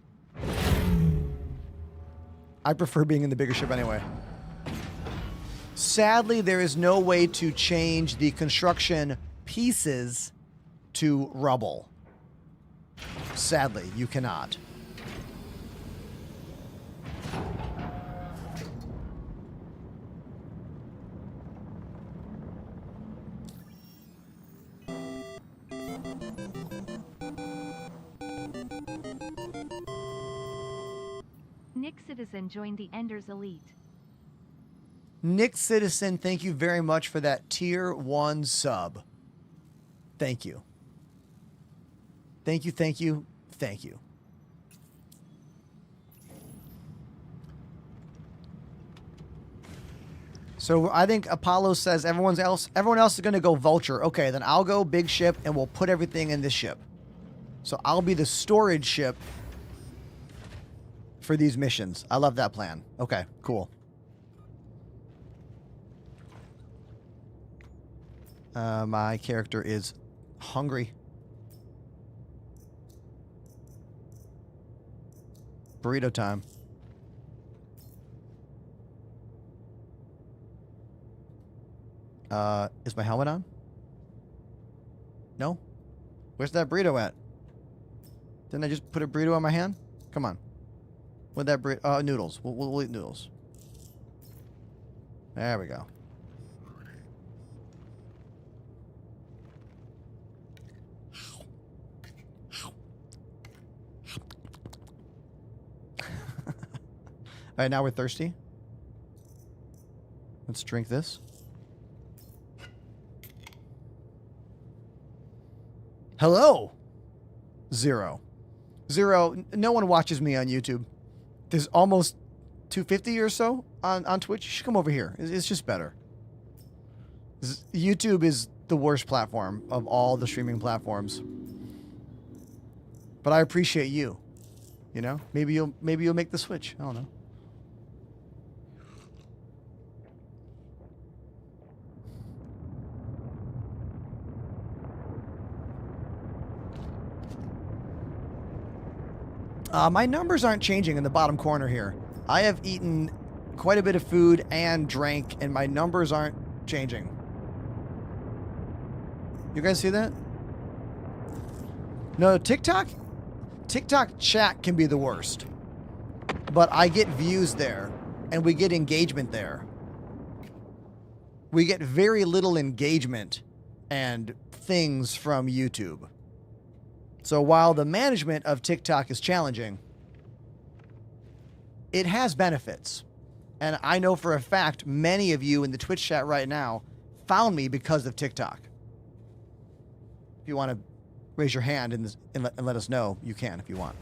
I prefer being in the bigger ship anyway. Sadly, there is no way to change the construction pieces to rubble. Sadly, you cannot. Nick Citizen joined the Enders Elite. Nick Citizen, thank you very much for that tier 1 sub. Thank you. Thank you, thank you, thank you. So I think Apollo says everyone else is going to go Vulture. Okay, then I'll go big ship and we'll put everything in this ship. So I'll be the storage ship for these missions. I love that plan. Okay, cool. My character is hungry. Burrito time. Is my helmet on? No? Where's that burrito at? Didn't I just put a burrito on my hand? Come on. Where'd that burrito? Noodles. We'll eat noodles. There we go. All right, now we're thirsty. Let's drink this. Hello. Zero. No one watches me on YouTube. There's almost 250 or so on Twitch. You should come over here. It's just better. YouTube is the worst platform of all the streaming platforms. But I appreciate you. You know? Maybe you'll make the switch. I don't know. My numbers aren't changing in the bottom corner here. I have eaten quite a bit of food and drank, and my numbers aren't changing. You guys see that? No, TikTok chat can be the worst. But I get views there, and we get engagement there. We get very little engagement and things from YouTube. So while the management of TikTok is challenging, it has benefits. And I know for a fact many of you in the Twitch chat right now found me because of TikTok. If you want to raise your hand and let us know, you can if you want.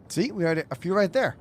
See, we already a few right there.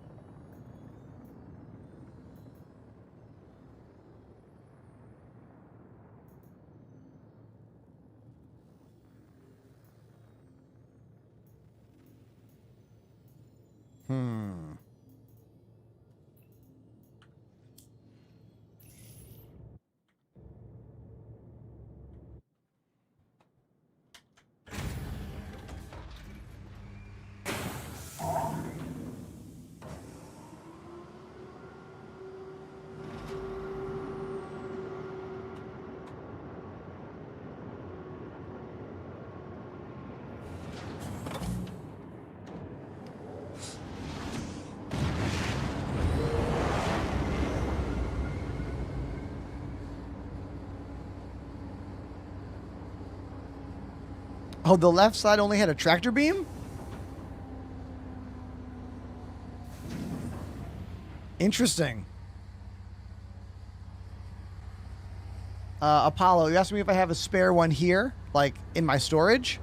Oh, the left side only had a tractor beam? Interesting. Apollo, you asked me if I have a spare one here, like in my storage.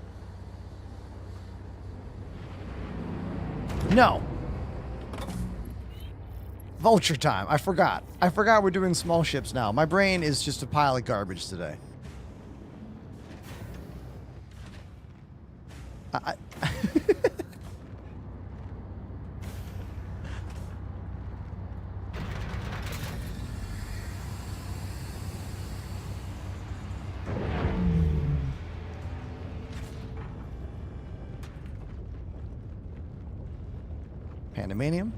No. Vulture time. I forgot. I forgot we're doing small ships now. My brain is just a pile of garbage today. Pandemanium.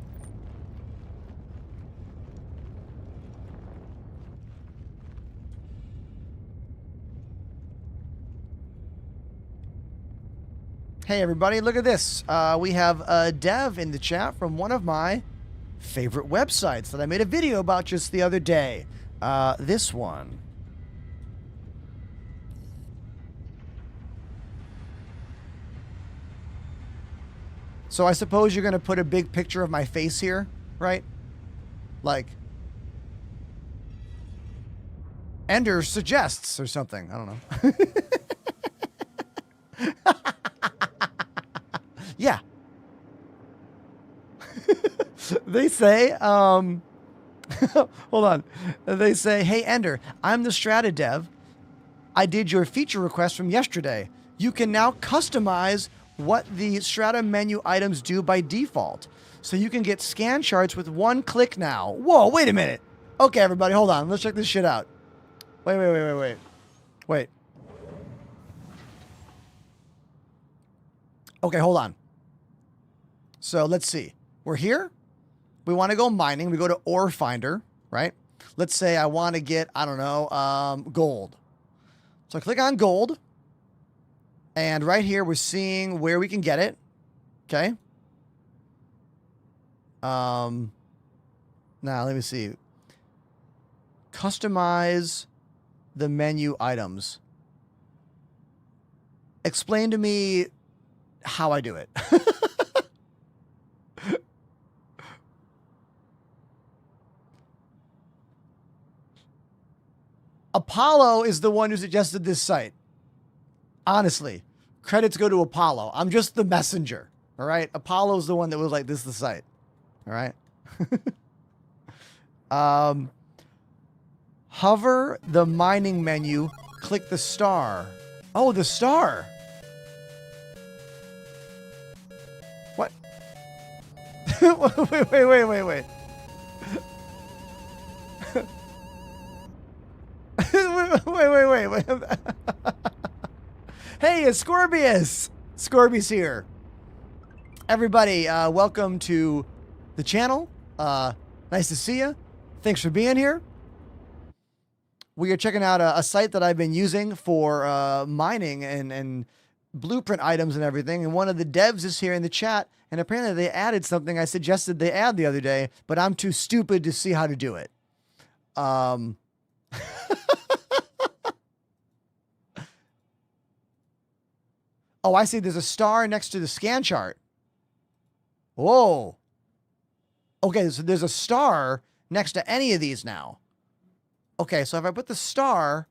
Hey everybody, look at this. We have a dev in the chat from one of my favorite websites that I made a video about just the other day. This one. So I suppose you're going to put a big picture of my face here, right? Like, Ender suggests or something. I don't know. Yeah. They say, hold on. They say, hey, Ender, I'm the Strata dev. I did your feature request from yesterday. You can now customize what the Strata menu items do by default. So you can get scan charts with one click now. Whoa, wait a minute. Okay, everybody, hold on. Let's check this shit out. Wait. Okay, hold on. So let's see. We're here. We want to go mining. We go to ore finder, right? Let's say I want to get, I don't know, gold. So I click on gold. And right here, we're seeing where we can get it. Okay. Now, let me see. Customize the menu items. Explain to me how I do it. Apollo is the one who suggested this site. Honestly, credits go to Apollo. I'm just the messenger. All right. Apollo's the one that was like, this is the site. All right. Hover the mining menu, click the star. Oh, the star. What? Wait. wait. Hey, it's Scorpius. Scorpius here. Everybody, welcome to the channel. Nice to see you. Thanks for being here. We are checking out a site that I've been using for mining and blueprint items and everything. And one of the devs is here in the chat. And apparently they added something I suggested they add the other day, but I'm too stupid to see how to do it. Oh, I see. There's a star next to the scan chart. Whoa. Okay, so there's a star next to any of these now. Okay, so if I put the star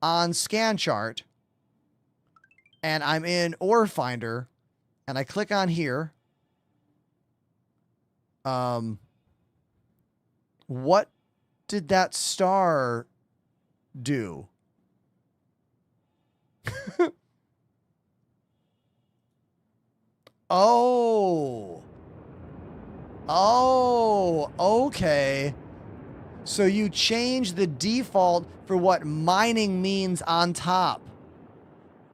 on scan chart and I'm in ore finder and I click on here, what did that star do? Oh, okay. So you change the default for what mining means on top.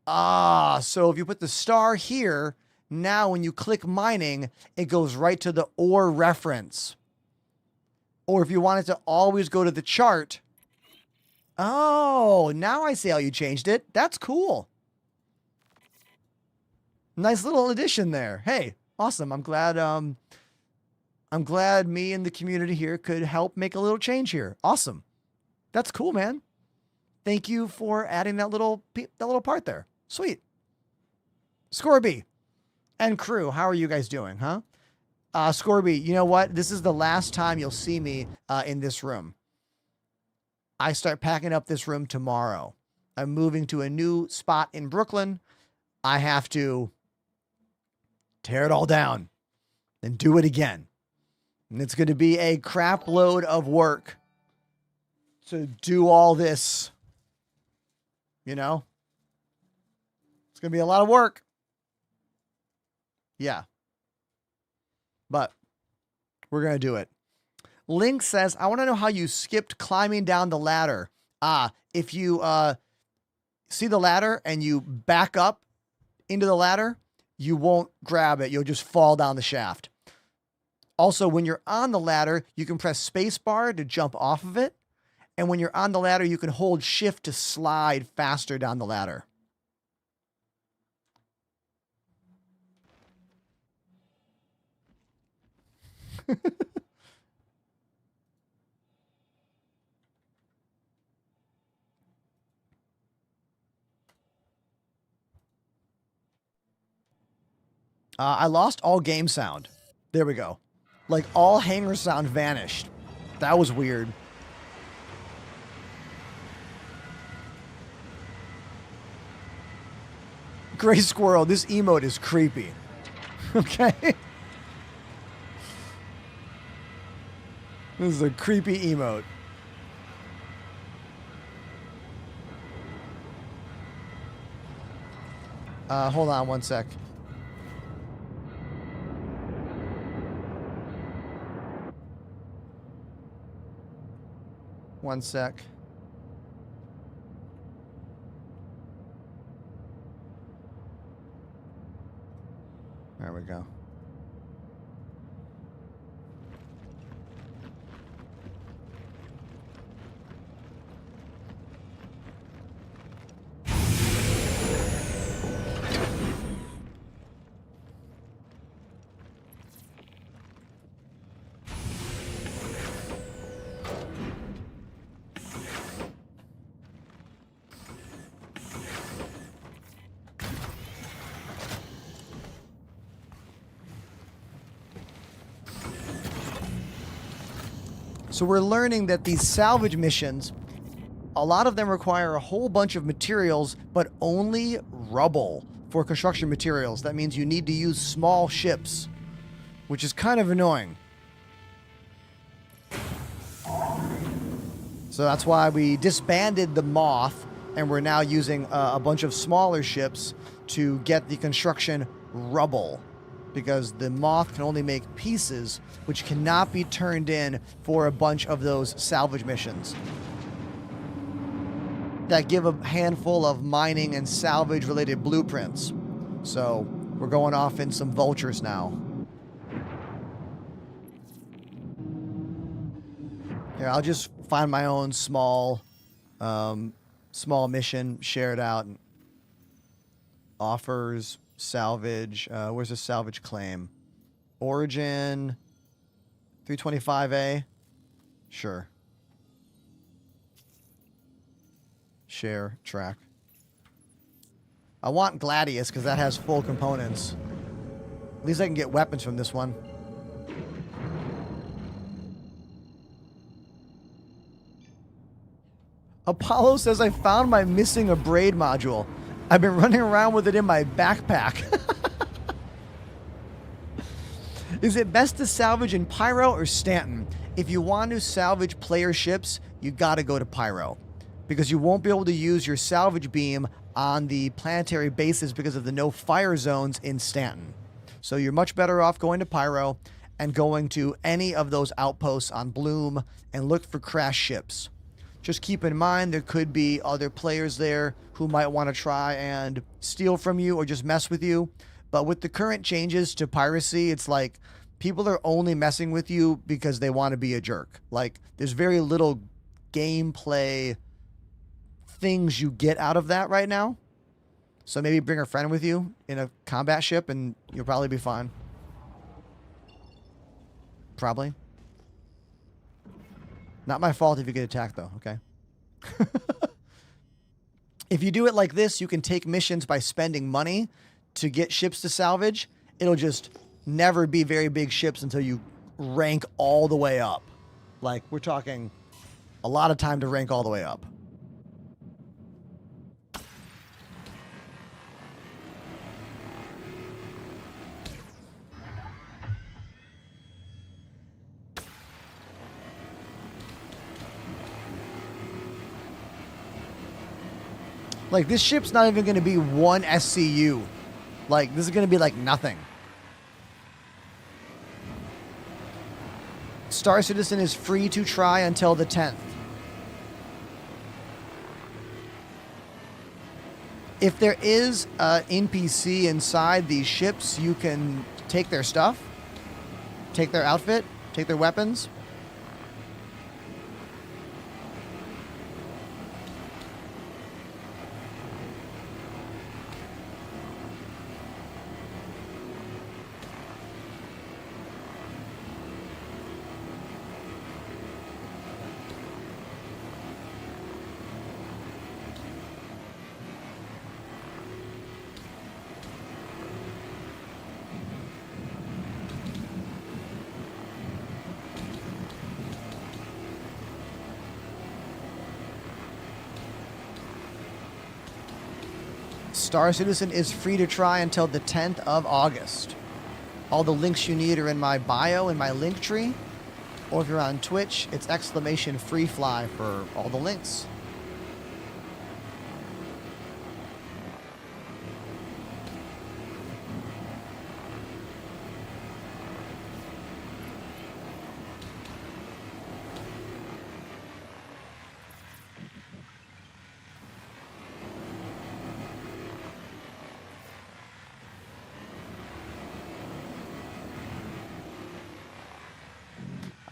So if you put the star here, now when you click mining, it goes right to the ore reference. Or if you want it to always go to the chart. Oh, now I see how you changed it. That's cool. Nice little addition there. Hey, awesome. I'm glad me and the community here could help make a little change here. Awesome. That's cool, man. Thank you for adding that little part there. Sweet. Scorby and crew, how are you guys doing, huh? Scorby, you know what? This is the last time you'll see me in this room. I start packing up this room tomorrow. I'm moving to a new spot in Brooklyn. I have to tear it all down and do it again. And it's going to be a crap load of work to do all this. You know? It's going to be a lot of work. Yeah. But we're going to do it. Link says, I want to know how you skipped climbing down the ladder. If you see the ladder and you back up into the ladder, you won't grab it. You'll just fall down the shaft. Also, when you're on the ladder, you can press spacebar to jump off of it. And when you're on the ladder, you can hold shift to slide faster down the ladder. I lost all game sound. There we go. Like all hangar sound vanished. That was weird. Gray Squirrel, this emote is creepy. Okay? This is a creepy emote. Hold on one sec. One sec. There we go. So we're learning that these salvage missions, a lot of them require a whole bunch of materials, but only rubble for construction materials. That means you need to use small ships, which is kind of annoying. So that's why we disbanded the Moth, and we're now using a bunch of smaller ships to get the construction rubble. Because the Moth can only make pieces, which cannot be turned in for a bunch of those salvage missions that give a handful of mining and salvage related blueprints. So we're going off in some vultures now. Here, I'll just find my own small mission, share it out. Offers, salvage. Where's the salvage claim? Origin 325A. Sure. Share, track. I want Gladius because that has full components. At least I can get weapons from this one. Apollo says, I found my missing a braid module. I've been running around with it in my backpack. Is it best to salvage in Pyro or Stanton? If you want to salvage player ships, you gotta go to Pyro. Because you won't be able to use your salvage beam on the planetary bases because of the no fire zones in Stanton. So you're much better off going to Pyro and going to any of those outposts on Bloom and look for crash ships. Just keep in mind there could be other players there who might want to try and steal from you or just mess with you. But with the current changes to piracy, it's like people are only messing with you because they want to be a jerk. Like, there's very little gameplay things you get out of that right now. So maybe bring a friend with you in a combat ship and you'll probably be fine. Probably. Not my fault if you get attacked, though, okay? If you do it like this, you can take missions by spending money to get ships to salvage. It'll just never be very big ships until you rank all the way up. Like, we're talking a lot of time to rank all the way up. Like, this ship's not even going to be one SCU. Like, this is going to be like nothing. Star Citizen is free to try until the 10th. If there is an NPC inside these ships, you can take their stuff, take their outfit, take their weapons. Star Citizen is free to try until the 10th of August. All the links you need are in my bio in my link tree. Or if you're on Twitch, it's !freefly for all the links.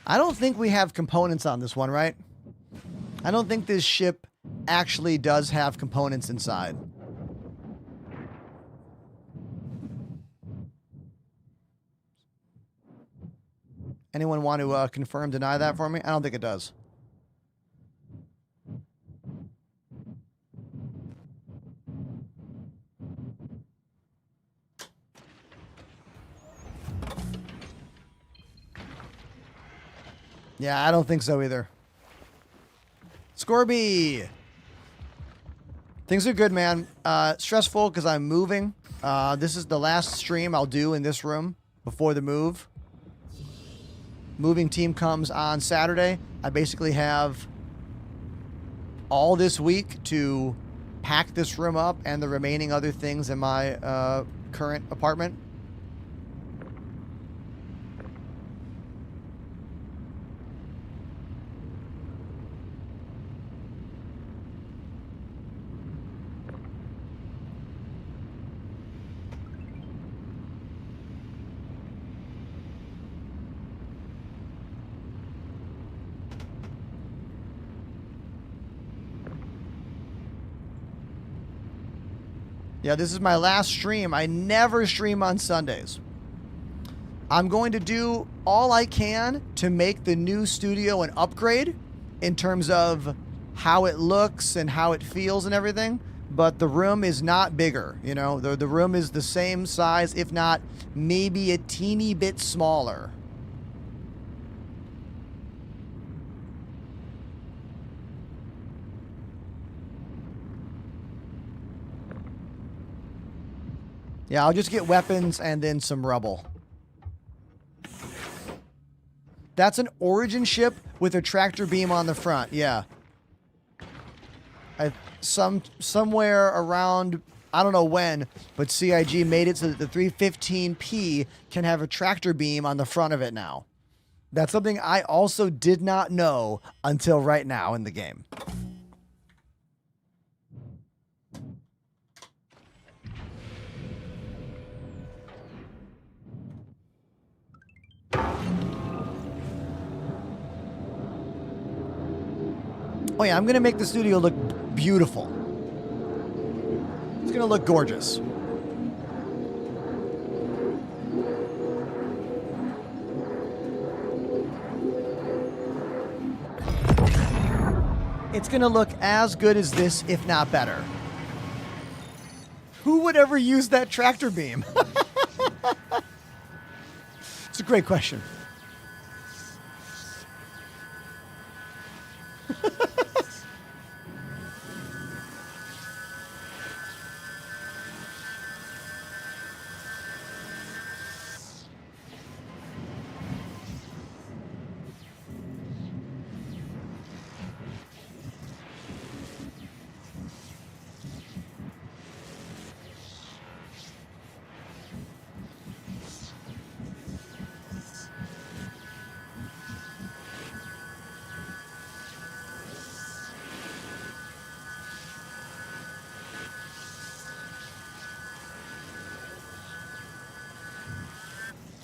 I don't think we have components on this one, right? I don't think this ship actually does have components inside. Anyone want to confirm, deny that for me? I don't think it does. Yeah, I don't think so either. Scorby! Things are good, man. Stressful because I'm moving. This is the last stream I'll do in this room before the move. Moving team comes on Saturday. I basically have all this week to pack this room up and the remaining other things in my current apartment. Yeah, this is my last stream. I never stream on Sundays. I'm going to do all I can to make the new studio an upgrade in terms of how it looks and how it feels and everything. But the room is not bigger, you know. The room is the same size, if not maybe a teeny bit smaller. Yeah, I'll just get weapons and then some rubble. That's an Origin ship with a tractor beam on the front. Yeah. Somewhere around, I don't know when, but CIG made it so that the 315P can have a tractor beam on the front of it now. That's something I also did not know until right now in the game. Oh yeah, I'm going to make the studio look beautiful. It's going to look gorgeous. It's going to look as good as this, if not better. Who would ever use that tractor beam? It's a great question.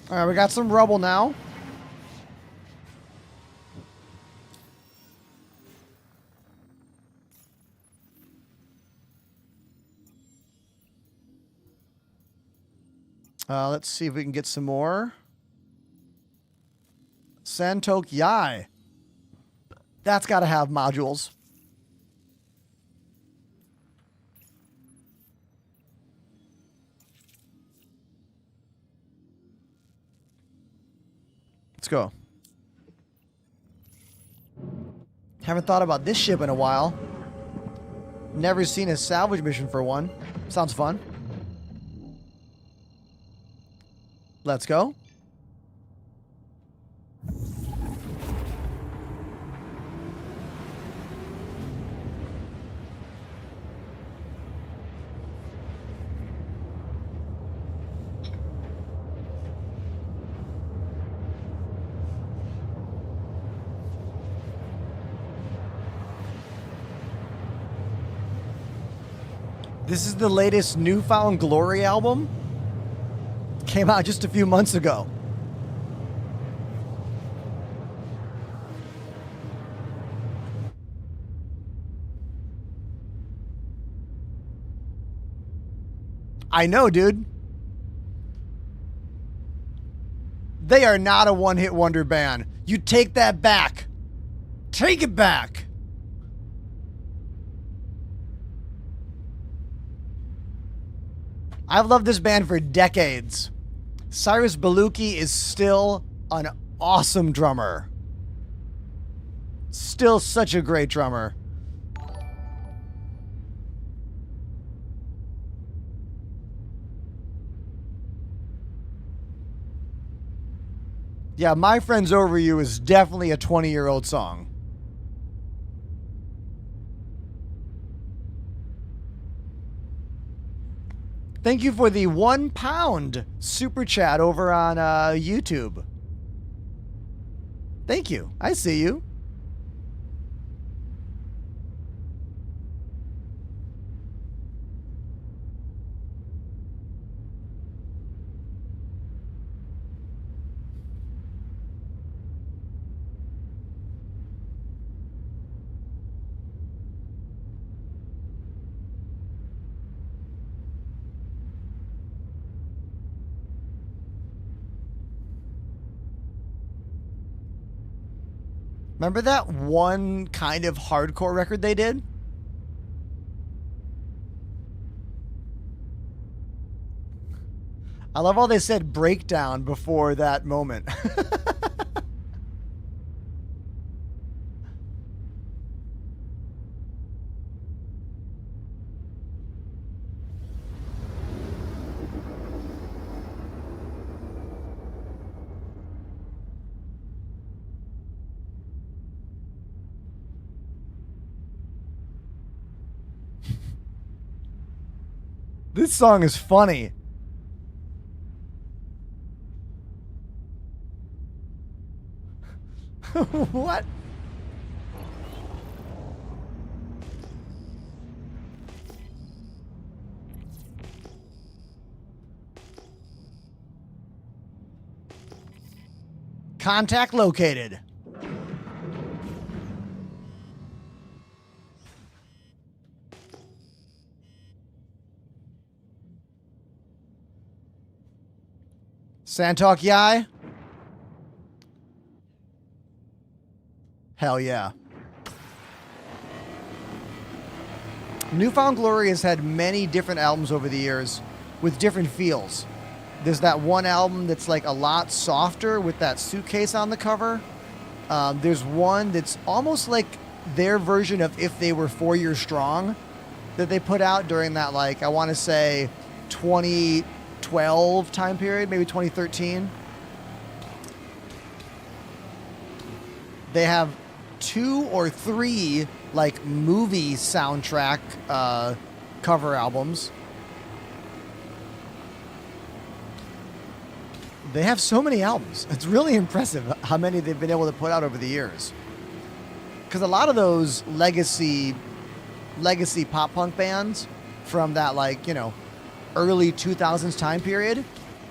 All right, we got some rubble now. Let's see if we can get some more. Santok Yai. That's got to have modules. Let's go. Haven't thought about this ship in a while. Never seen a salvage mission for one. Sounds fun. Let's go. This is the latest Newfound Glory album. Came out just a few months ago. I know, dude. They are not a one-hit wonder band. You take that back. Take it back. I've loved this band for decades. Cyrus Baluki is still an awesome drummer. Still such a great drummer. Yeah, My Friends Over You is definitely a 20-year-old song. Thank you for the £1 super chat over on YouTube. Thank you. I see you. Remember that one kind of hardcore record they did? I love how they said breakdown before that moment. This song is funny. What? Contact located. Santok Yai? Hell yeah. Newfound Glory has had many different albums over the years with different feels. There's that one album that's like a lot softer with that suitcase on the cover. There's one that's almost like their version of If They Were 4 Years Strong that they put out during that, like, I want to say 2012 time period, maybe 2013. They have 2 or 3 like movie soundtrack cover albums. They have so many albums. It's really impressive how many they've been able to put out over the years. Because a lot of those legacy pop punk bands from that, like, you know, early 2000s time period,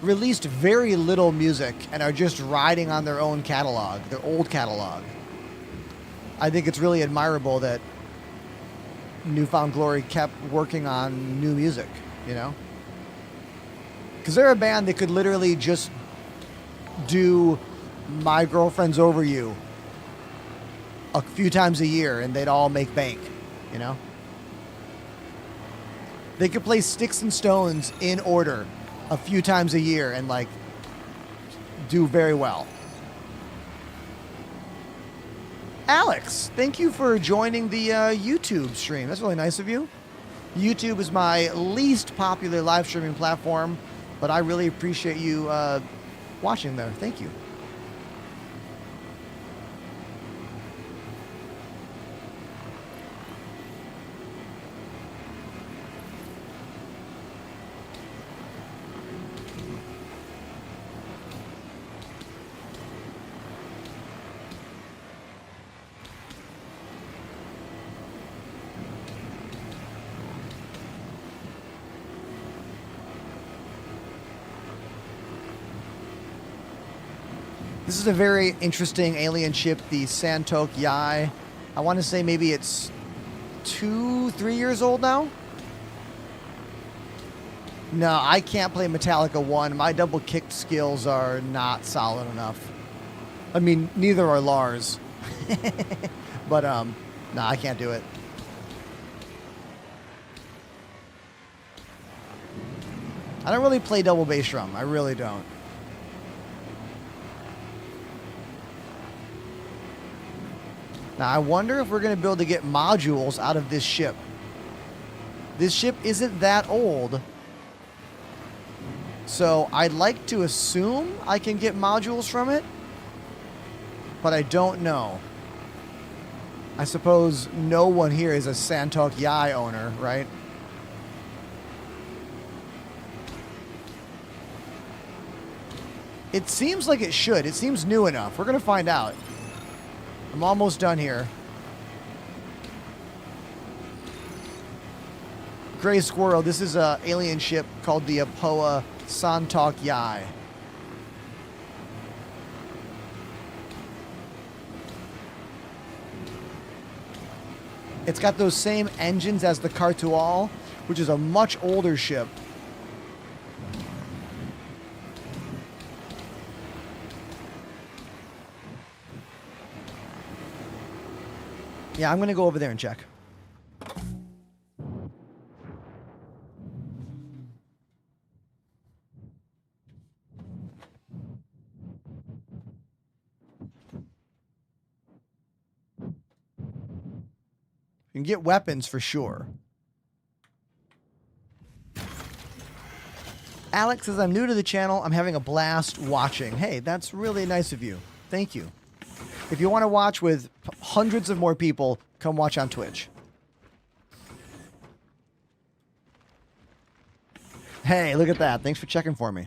released very little music and are just riding on their own catalog, their old catalog. I think it's really admirable that Newfound Glory kept working on new music, you know? Because they're a band that could literally just do My Girlfriend's Over You a few times a year and they'd all make bank, you know? They could play Sticks and Stones in order a few times a year and like do very well. Alex, thank you for joining the YouTube stream. That's really nice of you. YouTube is my least popular live streaming platform, but I really appreciate you watching there. Thank you. This is a very interesting alien ship, the Santok Yai. I want to say maybe it's 2-3 years old now. No, I can't play Metallica 1. My double kick skills are not solid enough. I mean, neither are Lars. But, no, I can't do it. I don't really play double bass drum. I really don't. Now, I wonder if we're going to be able to get modules out of this ship. This ship isn't that old. So, I'd like to assume I can get modules from it. But I don't know. I suppose no one here is a Santok Yai owner, right? It seems like it should. It seems new enough. We're going to find out. I'm almost done here. Gray Squirrel. This is an alien ship called the Apoa Santok Yai. It's got those same engines as the Cartual, which is a much older ship. Yeah, I'm going to go over there and check. You can get weapons for sure. Alex says, I'm new to the channel. I'm having a blast watching. Hey, that's really nice of you. Thank you. If you want to watch with hundreds of more people, come watch on Twitch. Hey, look at that. Thanks for checking for me.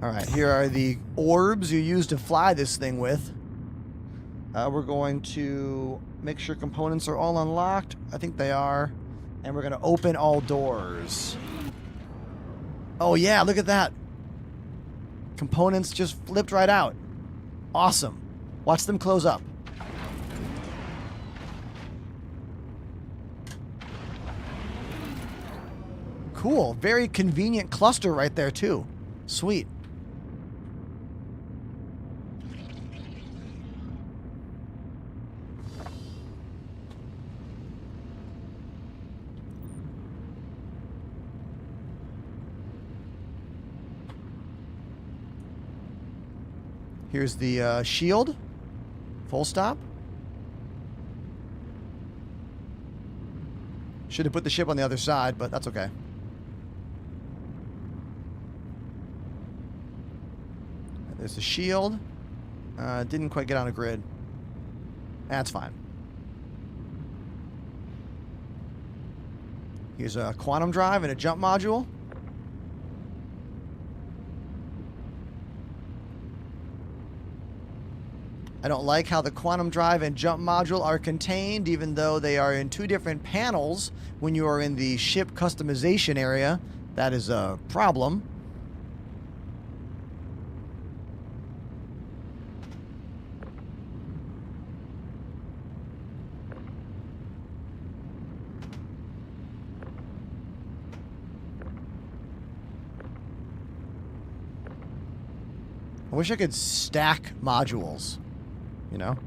All right, here are the orbs you use to fly this thing with. We're going to make sure components are all unlocked. I think they are. And we're going to open all doors. Oh, yeah, look at that. Components just flipped right out. Awesome. Watch them close up. Cool. Very convenient cluster right there, too. Sweet. Here's the shield. Full stop. Should have put the ship on the other side, but that's okay. There's the shield. Didn't quite get on a grid. That's fine. Here's a quantum drive and a jump module. I don't like how the quantum drive and jump module are contained, even though they are in 2 different panels when you are in the ship customization area. That is a problem. I wish I could stack modules, you know?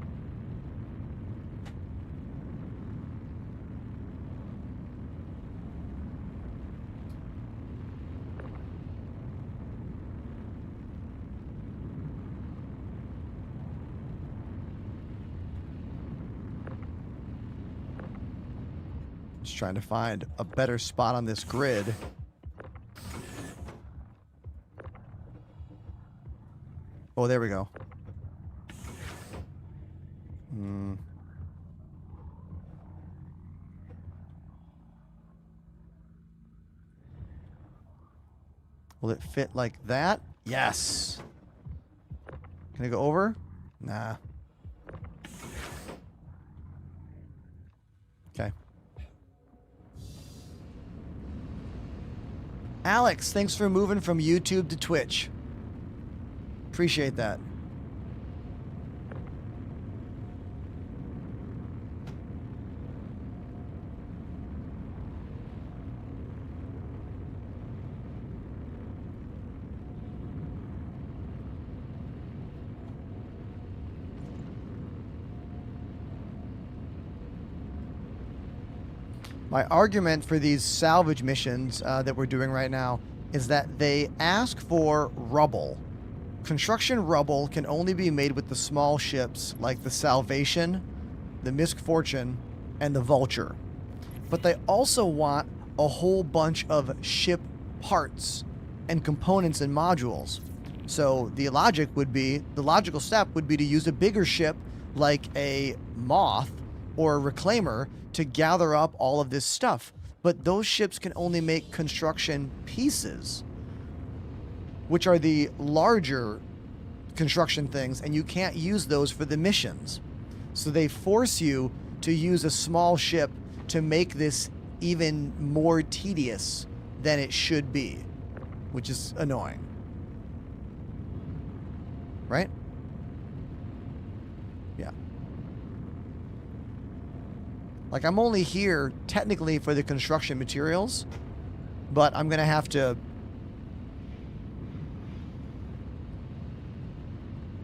Just trying to find a better spot on this grid. Oh, there we go. Will it fit like that? Yes. Can I go over? Nah. Okay. Alex, thanks for moving from YouTube to Twitch. Appreciate that. My argument for these salvage missions that we're doing right now is that they ask for rubble. Construction rubble can only be made with the small ships like the Salvation, the Misfortune, and the Vulture. But they also want a whole bunch of ship parts and components and modules. So the logical step would be to use a bigger ship like a Moth or a Reclaimer to gather up all of this stuff. But those ships can only make construction pieces, which are the larger construction things, and you can't use those for the missions. So they force you to use a small ship to make this even more tedious than it should be, which is annoying. Right? Yeah. Like, I'm only here technically for the construction materials, but I'm gonna have to...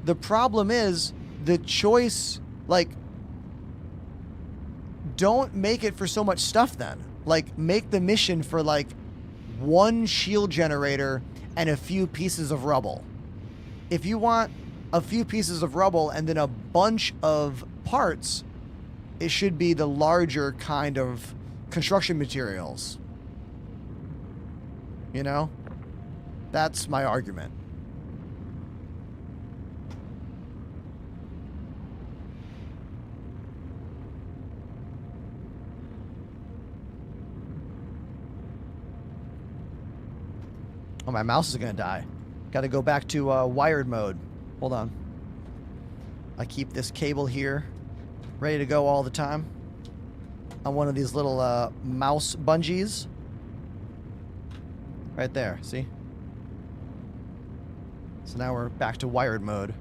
The problem is the choice, like, don't make it for so much stuff then. Like, make the mission for, like, 1 shield generator and a few pieces of rubble. If you want a few pieces of rubble and then a bunch of parts, it should be the larger kind of construction materials. You know? That's my argument. Oh, my mouse is gonna die. Gotta go back to wired mode. Hold on. I keep this cable here ready to go all the time on one of these little mouse bungees. Right there, see? So now we're back to wired mode.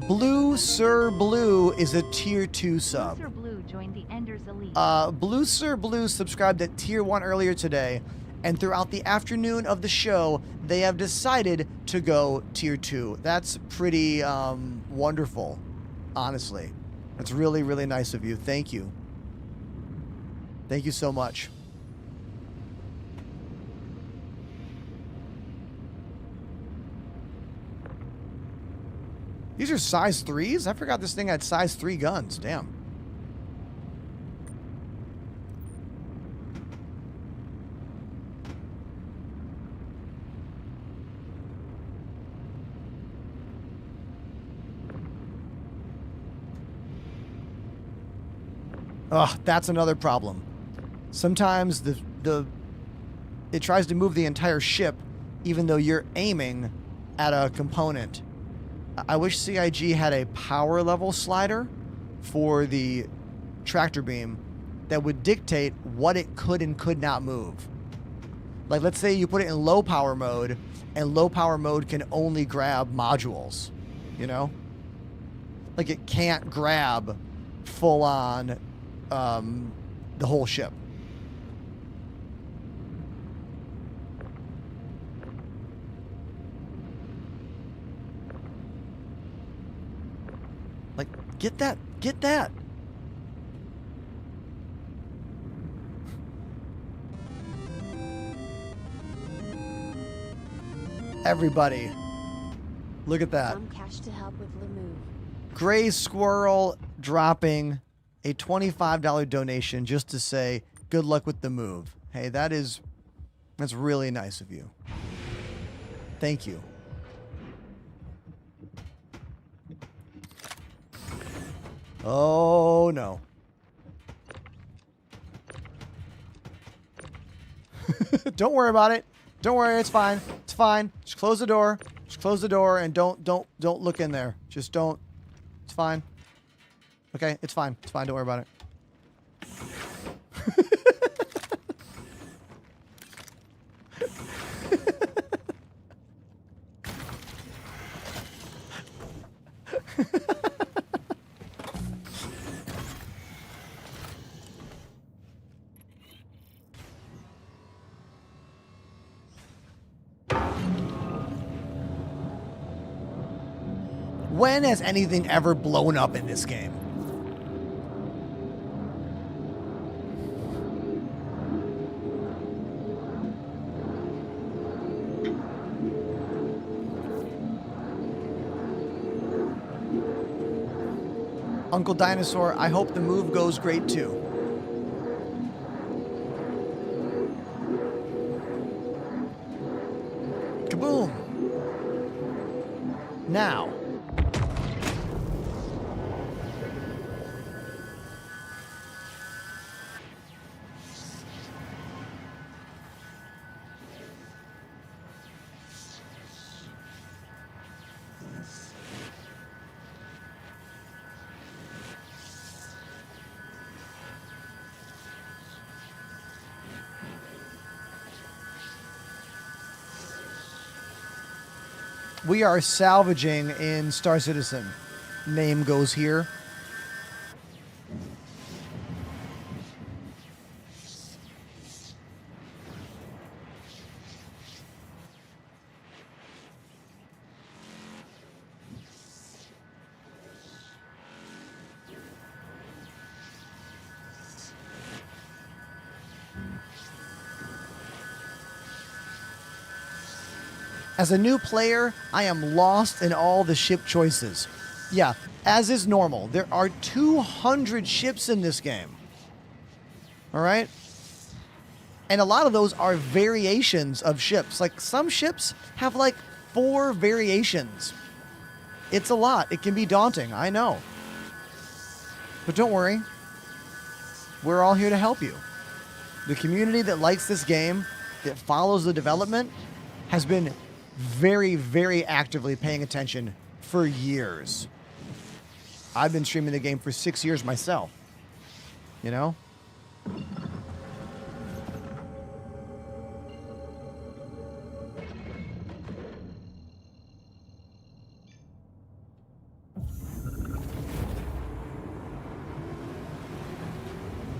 Blue Sir Blue is a tier 2 sub. Blue Sir Blue joined the Enders Elite. Blue Sir Blue subscribed at tier 1 earlier today, and throughout the afternoon of the show, they have decided to go tier 2. That's pretty wonderful, honestly. That's really, really nice of you. Thank you. Thank you so much. These are size 3s? I forgot this thing had size 3 guns. Damn. Ugh, that's another problem. Sometimes it tries to move the entire ship even though you're aiming at a component. I wish CIG had a power level slider for the tractor beam that would dictate what it could and could not move. Like, let's say you put it in low power mode, and low power mode can only grab modules, you know? Like, it can't grab full on the whole ship. Like, get that. Everybody, look at that. Some cash to help with the move. Gray Squirrel dropping a $25 donation just to say good luck with the move. Hey, that's really nice of you. Thank you. Oh no. Don't worry about it. Don't worry, it's fine. It's fine. Just close the door. Just close the door and don't look in there. Just don't. It's fine. Okay, it's fine. It's fine. Don't worry about it. When has anything ever blown up in this game? Uncle Dinosaur, I hope the move goes great too. Kaboom! Now. We are salvaging in Star Citizen. Name goes here. As a new player, I am lost in all the ship choices. Yeah, as is normal, there are 200 ships in this game. All right? And a lot of those are variations of ships. Like, some ships have like 4 variations. It's a lot. It can be daunting, I know. But don't worry. We're all here to help you. The community that likes this game, that follows the development, has been very, very actively paying attention for years. I've been streaming the game for 6 years myself. You know?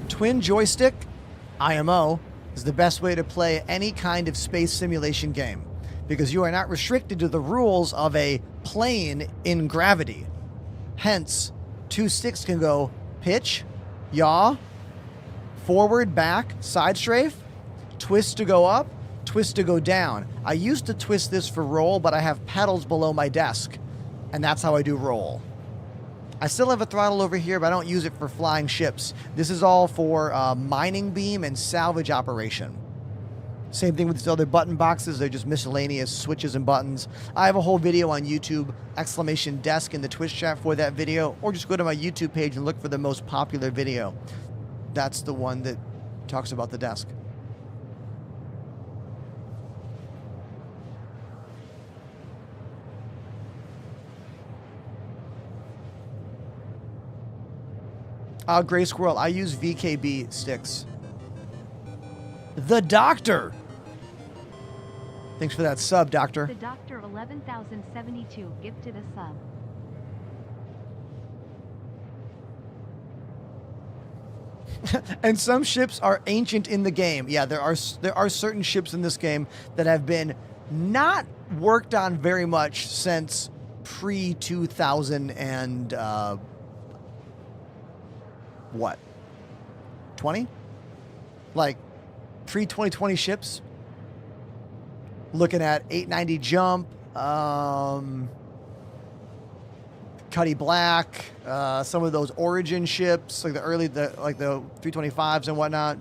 Twin joystick, IMO, is the best way to play any kind of space simulation game, because you are not restricted to the rules of a plane in gravity. Hence, 2 sticks can go pitch, yaw, forward, back, side strafe, twist to go up, twist to go down. I used to twist this for roll, but I have pedals below my desk, and that's how I do roll. I still have a throttle over here, but I don't use it for flying ships. This is all for mining beam and salvage operation. Same thing with these other button boxes. They're just miscellaneous switches and buttons. I have a whole video on YouTube, !desk in the Twitch chat for that video, or just go to my YouTube page and look for the most popular video. That's the one that talks about the desk. Gray Squirrel, I use VKB sticks. The Doctor! Thanks for that sub, Doctor. The Doctor 11,072 gifted a sub. And some ships are ancient in the game. Yeah, there are certain ships in this game that have been not worked on very much since pre-2000 and what? 20? Like pre-2020 ships. Looking at 890 Jump, Cuddy Black, some of those Origin ships, like the 325s and whatnot.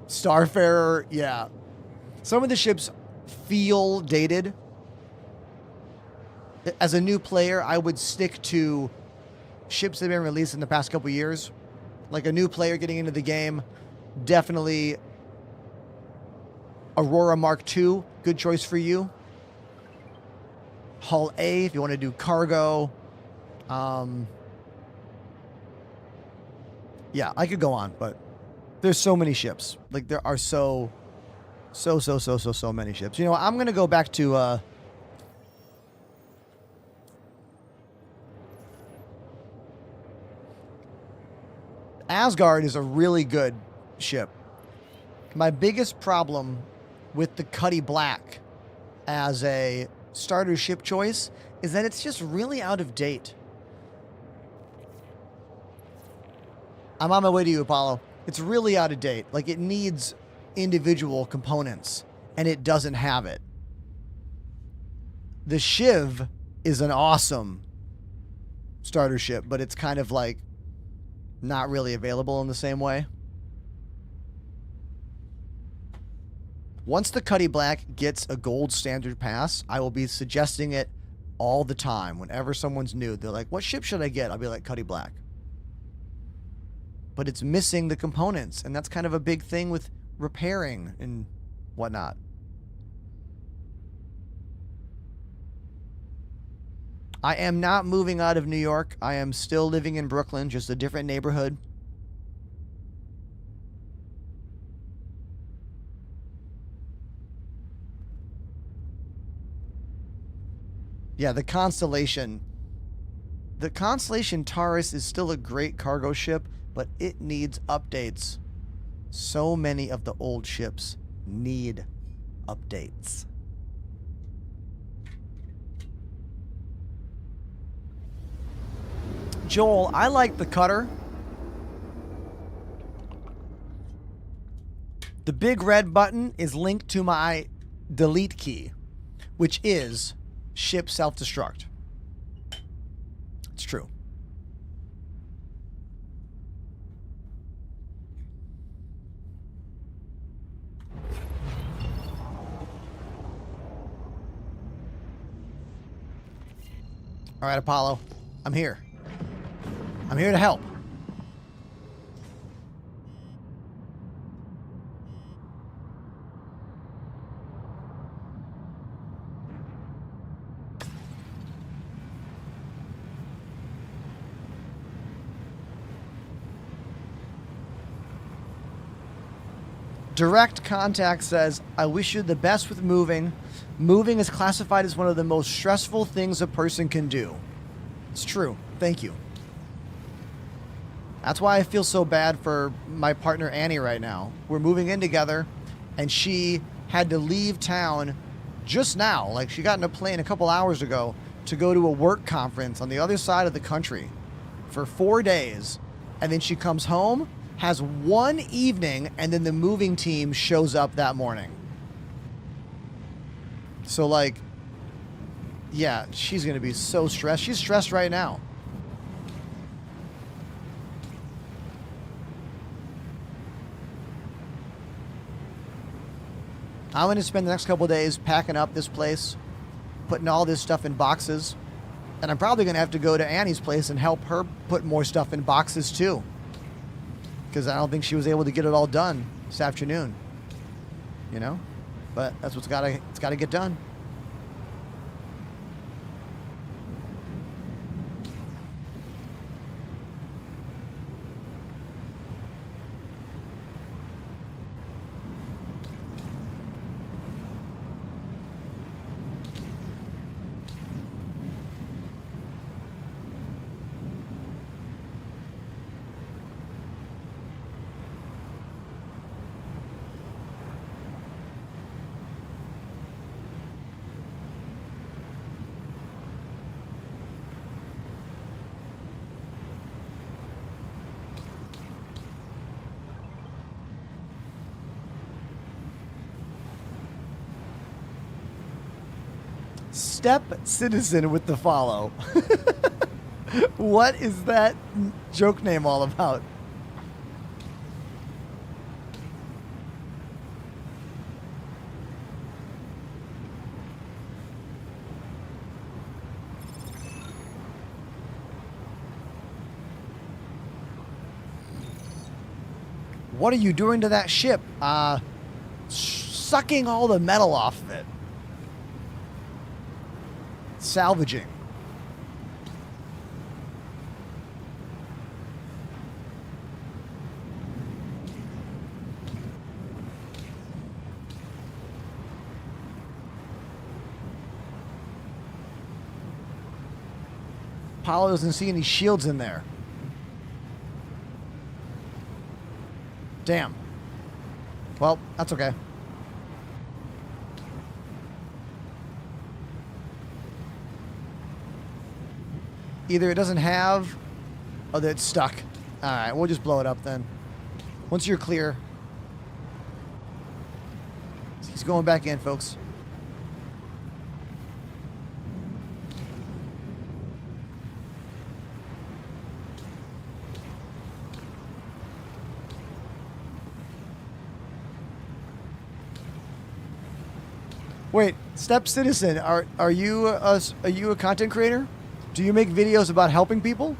Starfarer, yeah. Some of the ships feel dated. As a new player, I would stick to ships that have been released in the past couple years. Like a new player getting into the game, definitely Aurora Mark II, good choice for you. Hull A if you want to do cargo. Yeah, I could go on, but there's so many ships. Like there are so many ships. You know, I'm gonna go back to Asgard is a really good ship. My biggest problem with the Cuddy Black as a starter ship choice is that it's just really out of date. I'm on my way to you, Apollo. It's really out of date. Like, it needs individual components, and it doesn't have it. The Shiv is an awesome starter ship, but it's kind of like not really available in the same way. Once the Cuddy Black gets a gold standard pass, I will be suggesting it all the time. Whenever someone's new, they're like, what ship should I get? I'll be like, Cuddy Black. But it's missing the components, and that's kind of a big thing with repairing and whatnot. I am not moving out of New York. I am still living in Brooklyn, just a different neighborhood. Yeah, the Constellation. The Constellation Taurus is still a great cargo ship, but it needs updates. So many of the old ships need updates. Joel, I like the cutter. The big red button is linked to my delete key, which is ship self-destruct. It's true. All right, Apollo, I'm here. I'm here to help. Direct Contact says, I wish you the best with moving. Moving is classified as one of the most stressful things a person can do. It's true. Thank you. That's why I feel so bad for my partner Annie right now. We're moving in together, and she had to leave town just now. Like, she got in a plane a couple hours ago to go to a work conference on the other side of the country for 4 days. And then she comes home, has one evening, and then the moving team shows up that morning. So, like, yeah, she's going to be so stressed. She's stressed right now. I'm going to spend the next couple of days packing up this place, putting all this stuff in boxes, and I'm probably going to have to go to Annie's place and help her put more stuff in boxes too. because I don't think she was able to get it all done this afternoon. You know, but that's what's it's gotta get done. Step Citizen with the follow. What is that joke name all about? What are you doing to that ship? Sucking all the metal off of it. Salvaging. Apollo doesn't see any shields in there. Damn. Well, that's okay. Either it doesn't have, or that it's stuck. All right, we'll just blow it up then. Once you're clear. He's going back in, folks. Wait, Step Citizen, are you a content creator? Do you make videos about helping people?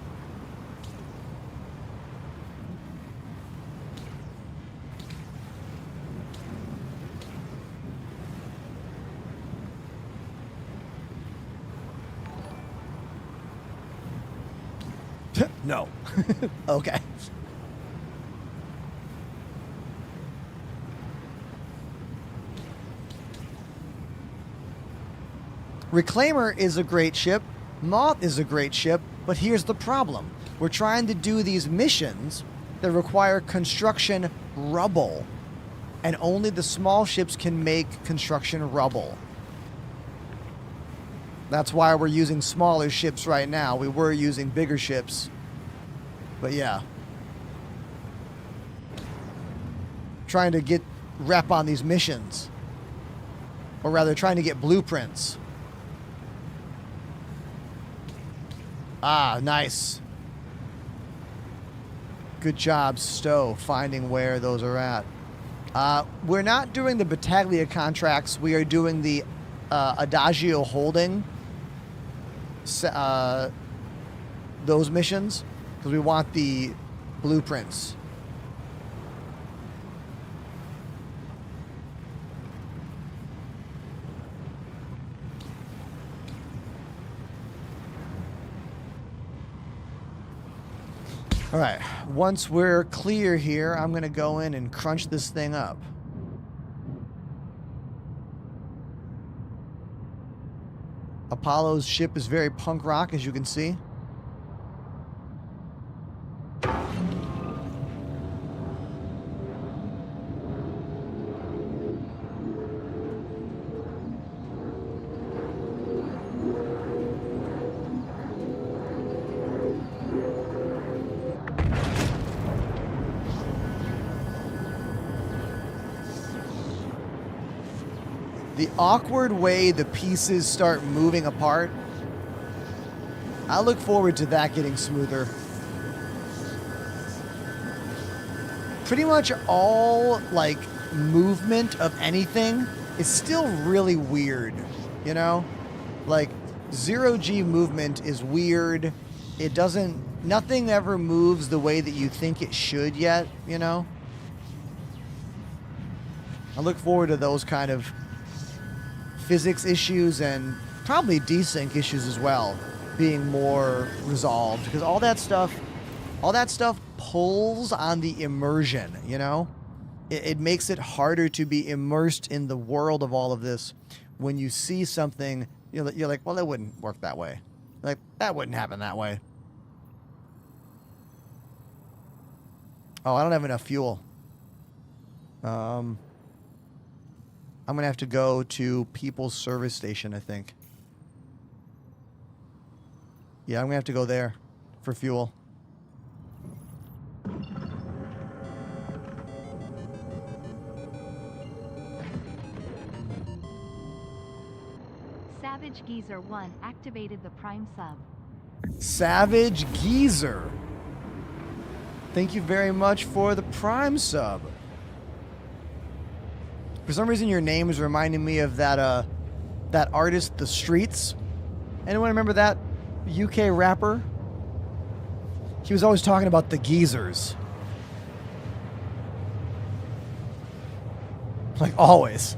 No. Okay. Reclaimer is a great ship. Moth is a great ship, but here's the problem. We're trying to do these missions that require construction rubble, and only the small ships can make construction rubble. That's why we're using smaller ships right now. We were using bigger ships, but yeah. Trying to get rep on these missions, or rather trying to get blueprints. Ah, nice. Good job, Stowe, finding where those are at. We're not doing the Battaglia contracts. We are doing the Adagio Holding those missions because we want the blueprints. All right, once we're clear here, I'm going to go in and crunch this thing up. Apollo's ship is very punk rock, as you can see. The awkward way the pieces start moving apart, I look forward to that getting smoother. Pretty much all, like, movement of anything is still really weird, you know? Like, 0G movement is weird. It doesn't nothing ever moves the way that you think it should yet, you know? I look forward to those kind of physics issues and probably desync issues as well being more resolved, because all that stuff pulls on the immersion, you know? It makes it harder to be immersed in the world of all of this when you see something, you're like, well, that wouldn't work that way. Like, that wouldn't happen that way. Oh, I don't have enough fuel. I'm going to have to go to People's Service Station, I think. Yeah, I'm going to have to go there for fuel. Savage Geezer 1 activated the Prime sub. Savage Geezer. Thank you very much for the Prime sub. For some reason, your name is reminding me of that that artist, The Streets. Anyone remember that UK rapper? He was always talking about the geezers. Like, always.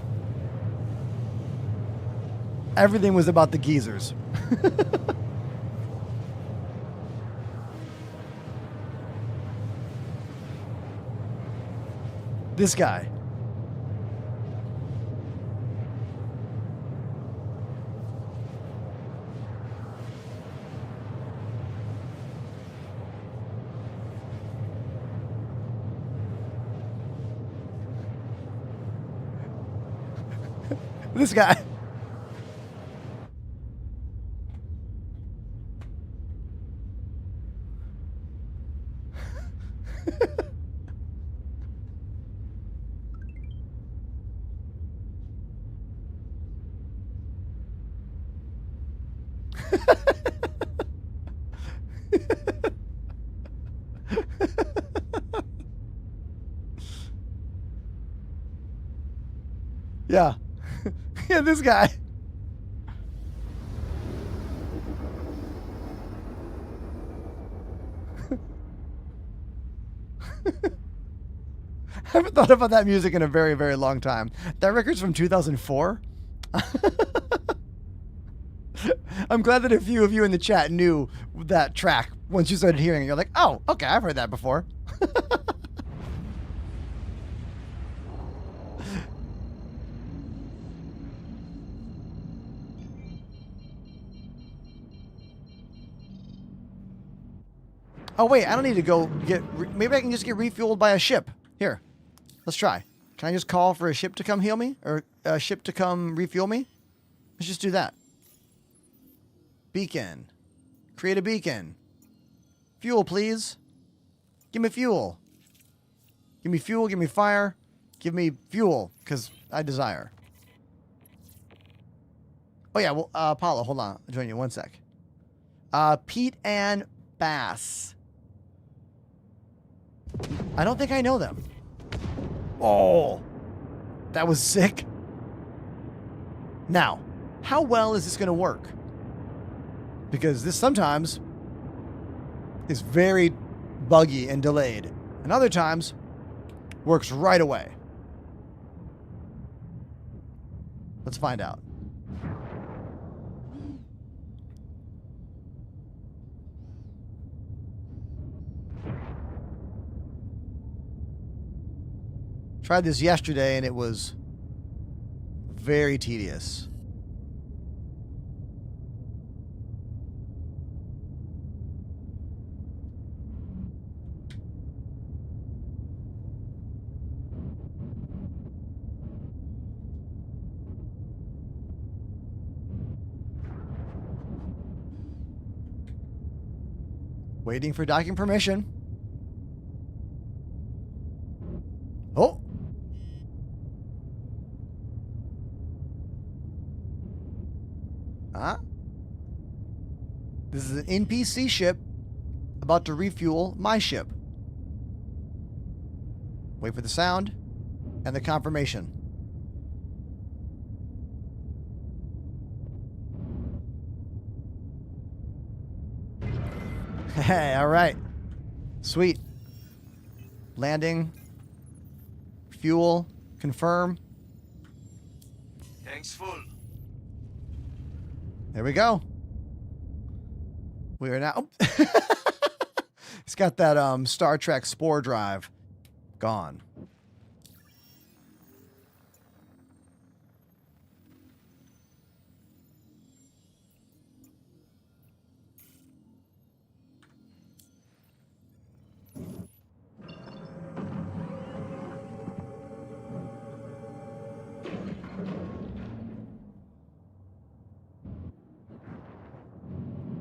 Everything was about the geezers. This guy. This guy. Yeah. Yeah, this guy. I haven't thought about that music in a very, very long time. That record's from 2004. I'm glad that a few of you in the chat knew that track once you started hearing it. You're like, oh, okay, I've heard that before. Oh, wait, I don't need to go get... maybe I can just get refueled by a ship. Here, let's try. Can I just call for a ship to come heal me? Or a ship to come refuel me? Let's just do that. Beacon. Create a beacon. Fuel, please. Give me fuel. Give me fuel, give me fire. Give me fuel, because I desire. Oh, yeah, well, Apollo, hold on. I'll join you 1 sec. Pete and Bass. I don't think I know them. Oh, that was sick. Now, how well is this going to work? Because this sometimes is very buggy and delayed, and other times works right away. Let's find out. Tried this yesterday and it was very tedious. Waiting for docking permission. Oh. This is an NPC ship about to refuel my ship. Wait for the sound and the confirmation. Hey, all right. Sweet. Landing. Fuel. Confirm. Tank's full. There we go. We are now. It's got that Star Trek spore drive. Gone.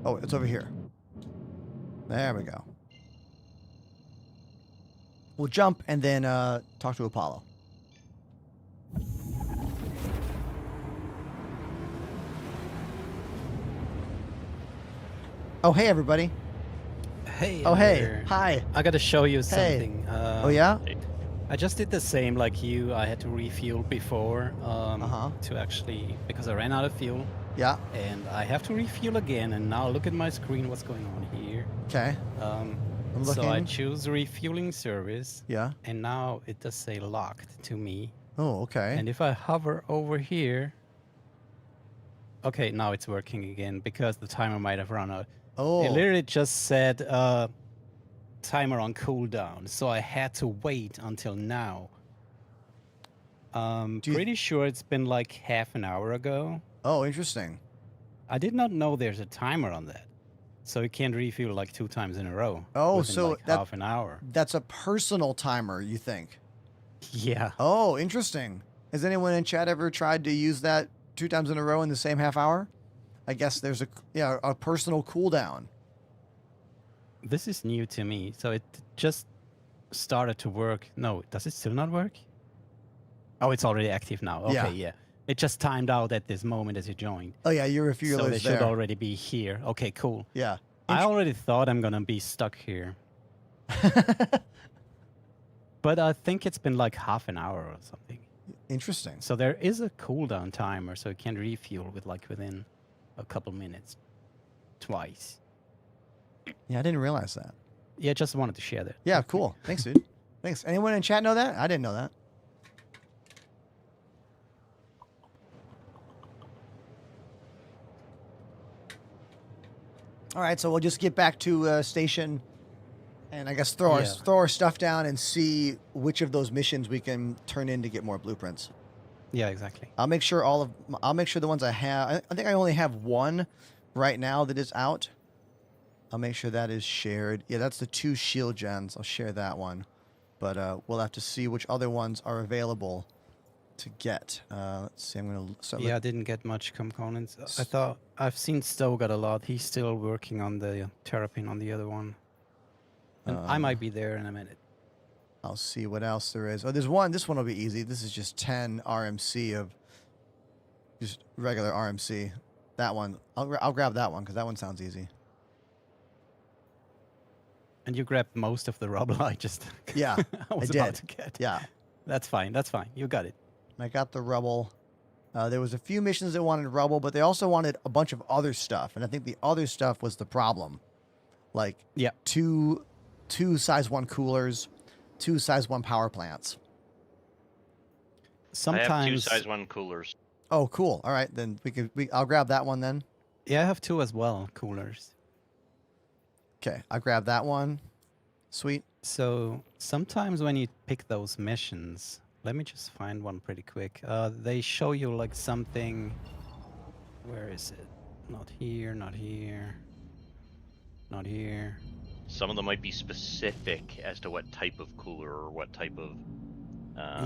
Oh, it's over here. There we go. We'll jump and then talk to Apollo. Oh, hey, everybody. Hey. Oh, hey. there. Hi. I gotta show you Hey. something. Oh, yeah? I just did the same like you. I had to refuel before to actually, because I ran out of fuel. Yeah. And I have to refuel again. And now look at my screen, what's going on here. Okay. I'm looking. So I choose refueling service. Yeah. And now it does say locked to me. Oh, okay. And if I hover over here. Okay, now it's working again because the timer might have run out. Oh. It literally just said timer on cooldown, so I had to wait until now. Do you- Pretty sure it's been like half an hour ago. Oh, interesting. I did not know there's a timer on that, so it can't refuel like 2 times in a row. Oh, within, so like that- half an hour. That's a personal timer, you think? Yeah. Oh, interesting. Has anyone in chat ever tried to use that 2 times in a row in the same half hour? I guess there's a personal cooldown. This is new to me, so it just started to work. No, does it still not work? Oh, it's already active now. Okay, yeah. It just timed out at this moment as you joined. Oh yeah, your refueler So they is should there. already be here. Okay, cool. Yeah. I already thought I'm gonna be stuck here, but I think it's been like half an hour or something. Interesting. So there is a cooldown timer, so it can refuel with like within a couple minutes, twice. Yeah, I didn't realize that. Yeah, just wanted to share that. Yeah, cool. Thanks, dude. Thanks. Anyone in chat know that? I didn't know that. All right, so we'll just get back to station, and I guess throw our stuff down and see which of those missions we can turn in to get more blueprints. Yeah, exactly. I'll make sure the ones I have. I think I only have one right now that is out. I'll make sure that is shared. Yeah, that's the 2 shield gens. I'll share that one, but we'll have to see which other ones are available to get. Let's see. I'm gonna start. Yeah, I didn't get much components. I thought I've seen Stowe got a lot. He's still working on the terrapin on the other one, and I might be there in a minute. I'll see what else there is. Oh, there's one. This one will be easy. This is just 10 RMC of just regular RMC. That one. I'll grab that one because that one sounds easy. And you grabbed most of the rubble I just Yeah, I was I about did. to get. Yeah, That's fine. That's fine. You got it. I got the rubble. There was a few missions that wanted rubble, but they also wanted a bunch of other stuff, and I think the other stuff was the problem. Like Yeah. two size 1 coolers, 2 size 1 power plants. Sometimes. I have 2 size 1 coolers. Oh, cool. All right, then I'll grab that one then. Yeah, I have 2 as well, coolers. Okay, I'll grab that one. Sweet. So sometimes when you pick those missions, let me just find one pretty quick. They show you like something. Where is it? Not here, not here, not here. Some of them might be specific as to what type of cooler or what type of.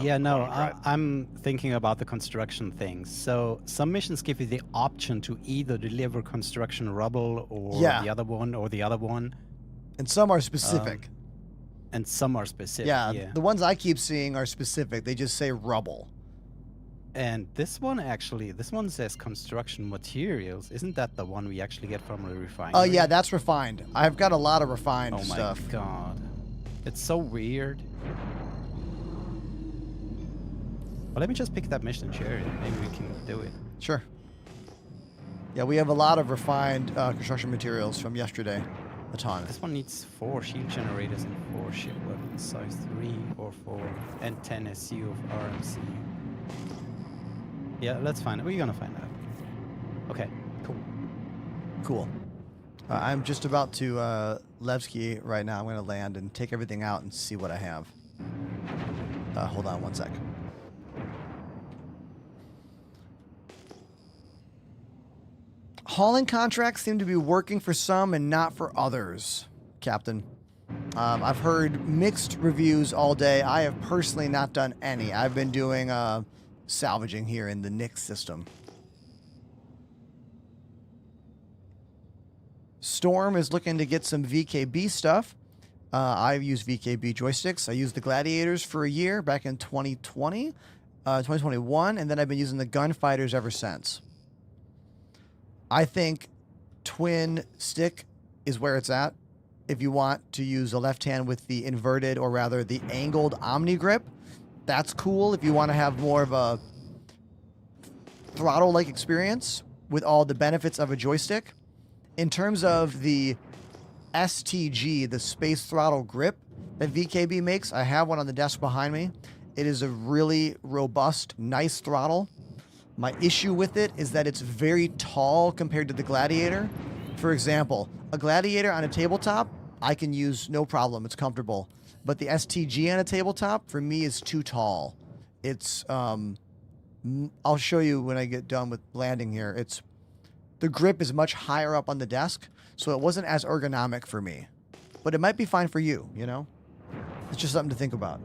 Yeah, no, long drive. I'm thinking about the construction things. So some missions give you the option to either deliver construction rubble or Yeah. the other one or the other one. And some are specific. And some are specific. yeah, the ones I keep seeing are specific. They just say rubble. And this one actually, this one says construction materials. Isn't that the one we actually get from the refinery? Oh, yeah, that's refined. I've got a lot of refined Oh my stuff. god. It's so weird. Well, let me just pick that mission and share it. Maybe we can do it. Sure. Yeah, we have a lot of refined construction materials from yesterday. a ton. This one needs 4 shield generators and 4 ship weapons, size 3 or 4, and 10 SU of RMC. Yeah, let's find it. We're gonna find out. Okay, cool. Cool. I'm just about to Levski right now. I'm going to land and take everything out and see what I have. Hold on one sec. Hauling contracts seem to be working for some and not for others, Captain. I've heard mixed reviews all day. I have personally not done any. I've been doing salvaging here in the Nix system. Storm is looking to get some VKB stuff. I've used VKB joysticks. I used the Gladiators for a year back in 2020, 2021, and then I've been using the Gunfighters ever since. I think twin stick is where it's at. If you want to use a left hand with the inverted, or rather the angled Omni grip, that's cool if you want to have more of a throttle-like experience with all the benefits of a joystick. In terms of the STG, the Space Throttle Grip that VKB makes, I have one on the desk behind me. It is a really robust, nice throttle. My issue with it is that it's very tall compared to the Gladiator. For example, a Gladiator on a tabletop, I can use no problem. It's comfortable. But the STG on a tabletop, for me, is too tall. It's, I'll show you when I get done with landing here. The grip is much higher up on the desk, so it wasn't as ergonomic for me. But it might be fine for you, you know? It's just something to think about.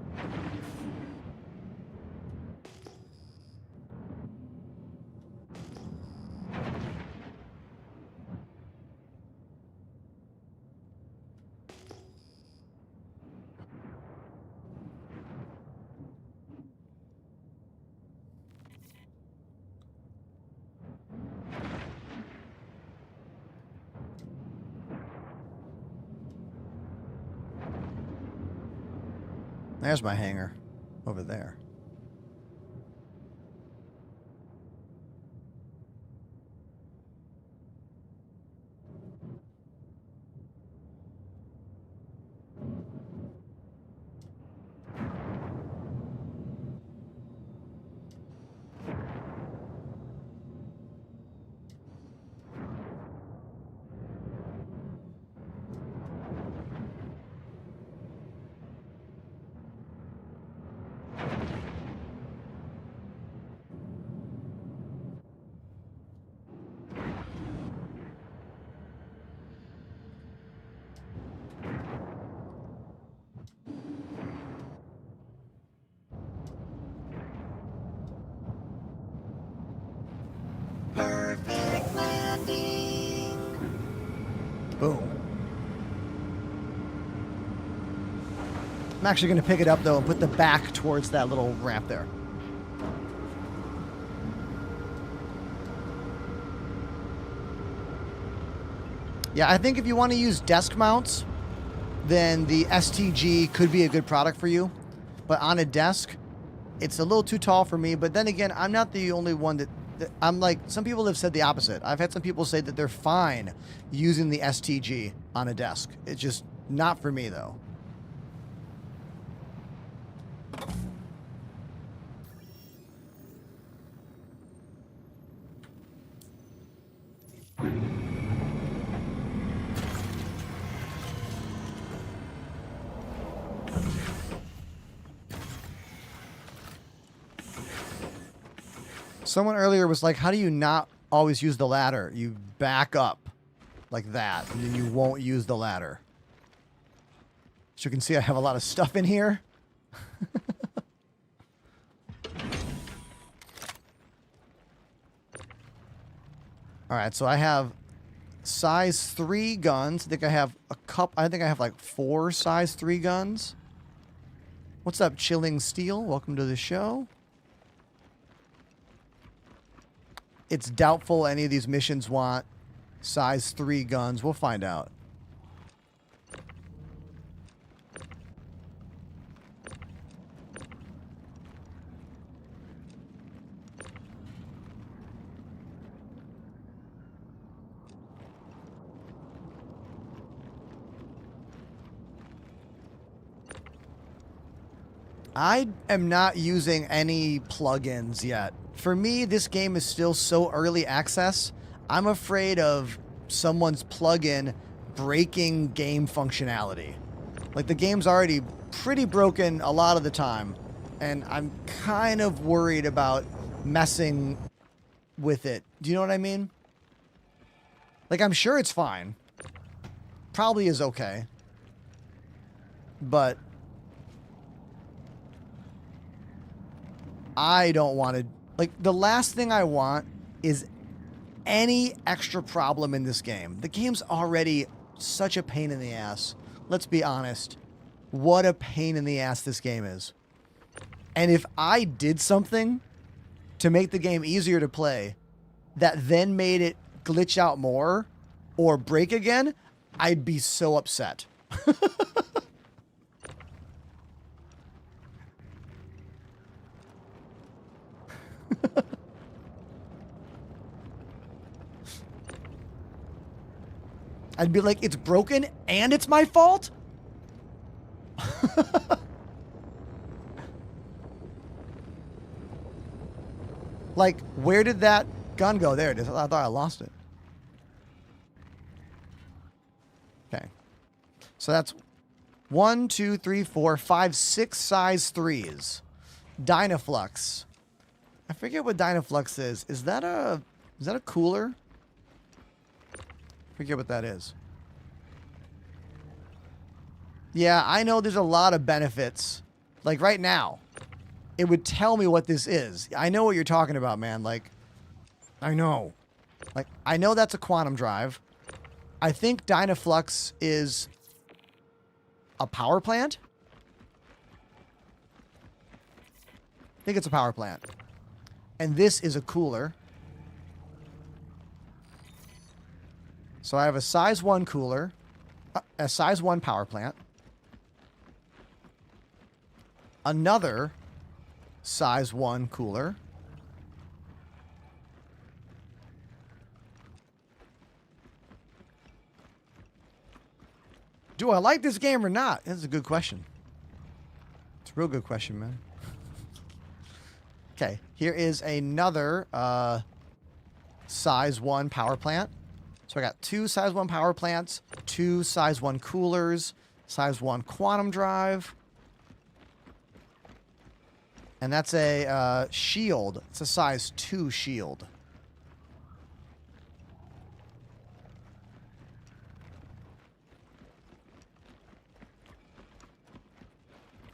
There's my hangar over there. Perfect landing. Boom. I'm actually going to pick it up, though, and put the back towards that little ramp there. Yeah, I think if you want to use desk mounts, then the STG could be a good product for you. But on a desk, it's a little too tall for me. But then again, I'm not the only one that I'm like, some people have said the opposite. I've had some people say that they're fine using the STG on a desk. It's just not for me, though. Someone earlier was like, how do you not always use the ladder? You back up like that, and then you won't use the ladder. As you can see, I have a lot of stuff in here. All right, so I have size 3 guns. I think I have like 4 size 3 guns. What's up, Chilling Steel? Welcome to the show. It's doubtful any of these missions want size 3 guns. We'll find out. I am not using any plugins yet. For me, this game is still so early access. I'm afraid of someone's plugin breaking game functionality. Like, the game's already pretty broken a lot of the time, and I'm kind of worried about messing with it. Do you know what I mean? Like, I'm sure it's fine. Probably is okay. But I don't want to... Like, the last thing I want is any extra problem in this game. The game's already such a pain in the ass. Let's be honest. What a pain in the ass this game is. And if I did something to make the game easier to play that then made it glitch out more or break again, I'd be so upset. I'd be like, it's broken and it's my fault? Like, where did that gun go? There it is. I thought I lost it. Okay. So that's 1, 2, 3, 4, 5, 6 size 3s. Dynaflux. I forget what Dynaflux is. Is that a cooler? Forget what that is. Yeah, I know there's a lot of benefits. Like right now, it would tell me what this is. I know what you're talking about, man. Like, I know. Like, I know that's a quantum drive. I think Dynaflux is a power plant. I think it's a power plant. And this is a cooler. So I have a size 1 cooler, a size 1 power plant, another size 1 cooler, do I like this game or not? That's a good question. It's a real good question, man. Okay, here is another size 1 power plant. So I got 2 size 1 power plants, 2 size 1 coolers, size 1 quantum drive. And that's a shield. It's a size 2 shield.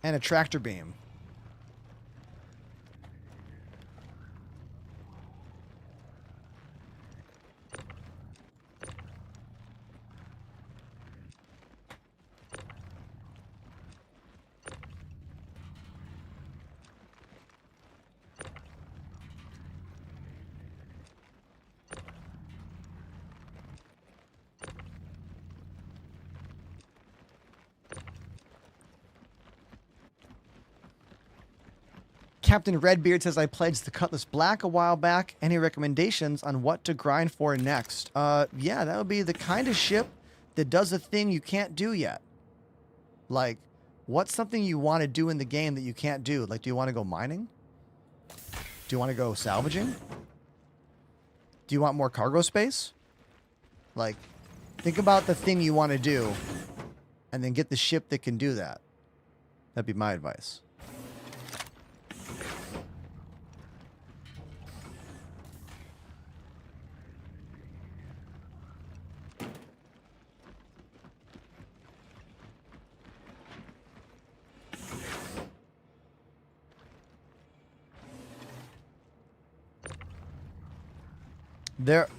And a tractor beam. Captain Redbeard says, I pledged the Cutlass Black a while back. Any recommendations on what to grind for next? Yeah, that would be the kind of ship that does a thing you can't do yet. Like, what's something you want to do in the game that you can't do? Like, do you want to go mining? Do you want to go salvaging? Do you want more cargo space? Like, think about the thing you want to do and then get the ship that can do that. That'd be my advice.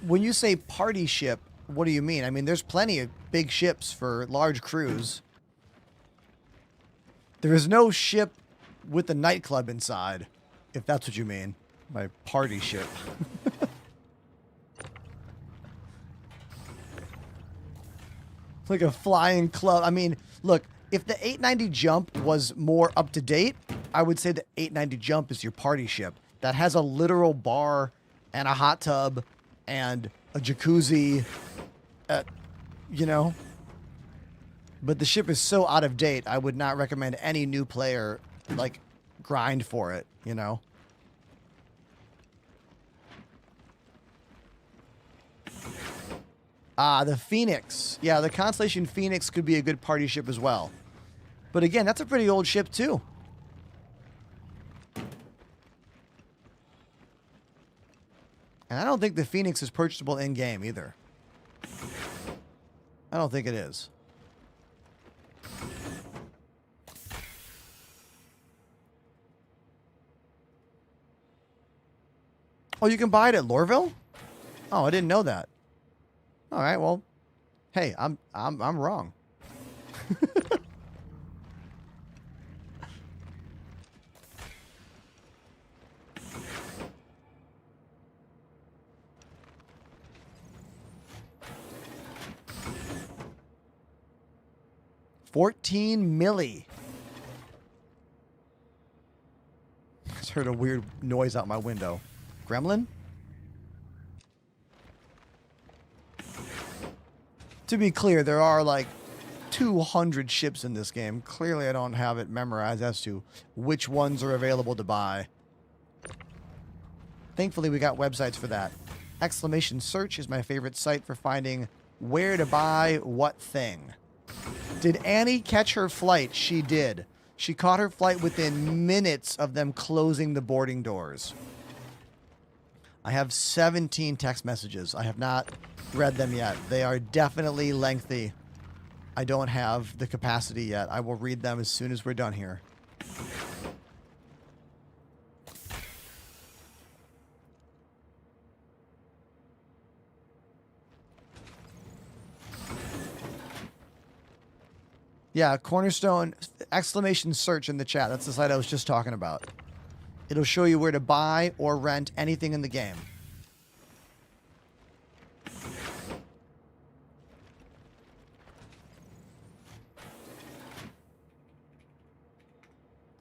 When you say party ship, what do you mean? I mean, there's plenty of big ships for large crews. There is no ship with a nightclub inside, if that's what you mean by party ship. Like a flying club. I mean, look, if the 890 jump was more up to date, I would say the 890 jump is your party ship. That has a literal bar and a hot tub and a jacuzzi, you know. But the ship is so out of date, I would not recommend any new player, like, grind for it, you know? Ah, the Phoenix. Yeah, the Constellation Phoenix could be a good party ship as well. But again, that's a pretty old ship too. And I don't think the Phoenix is purchasable in-game either. I don't think it is. Oh, you can buy it at Lorville? Oh, I didn't know that. All right, well, hey, I'm wrong. $14 milli. I just heard a weird noise out my window. Gremlin? To be clear, there are like 200 ships in this game. Clearly, I don't have it memorized as to which ones are available to buy. Thankfully, we got websites for that. Exclamation search is my favorite site for finding where to buy what thing. Did Annie catch her flight? She did. She caught her flight within minutes of them closing the boarding doors. I have 17 text messages. I have not read them yet. They are definitely lengthy. I don't have the capacity yet. I will read them as soon as we're done here. Yeah, Cornerstone, exclamation search in the chat. That's the site I was just talking about. It'll show you where to buy or rent anything in the game.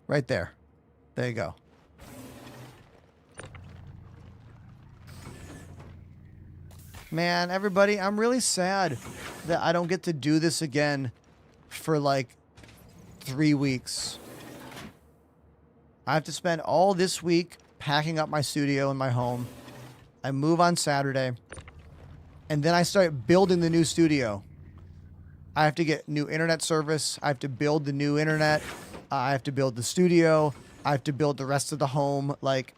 Right there. There you go. Man, everybody, I'm really sad that I don't get to do this again for like 3 weeks. I have to spend all this week packing up my studio in my home. I move on Saturday. And then I start building the new studio. I have to get new internet service. I have to build the new internet. I have to build the studio. I have to build the rest of the home. Like,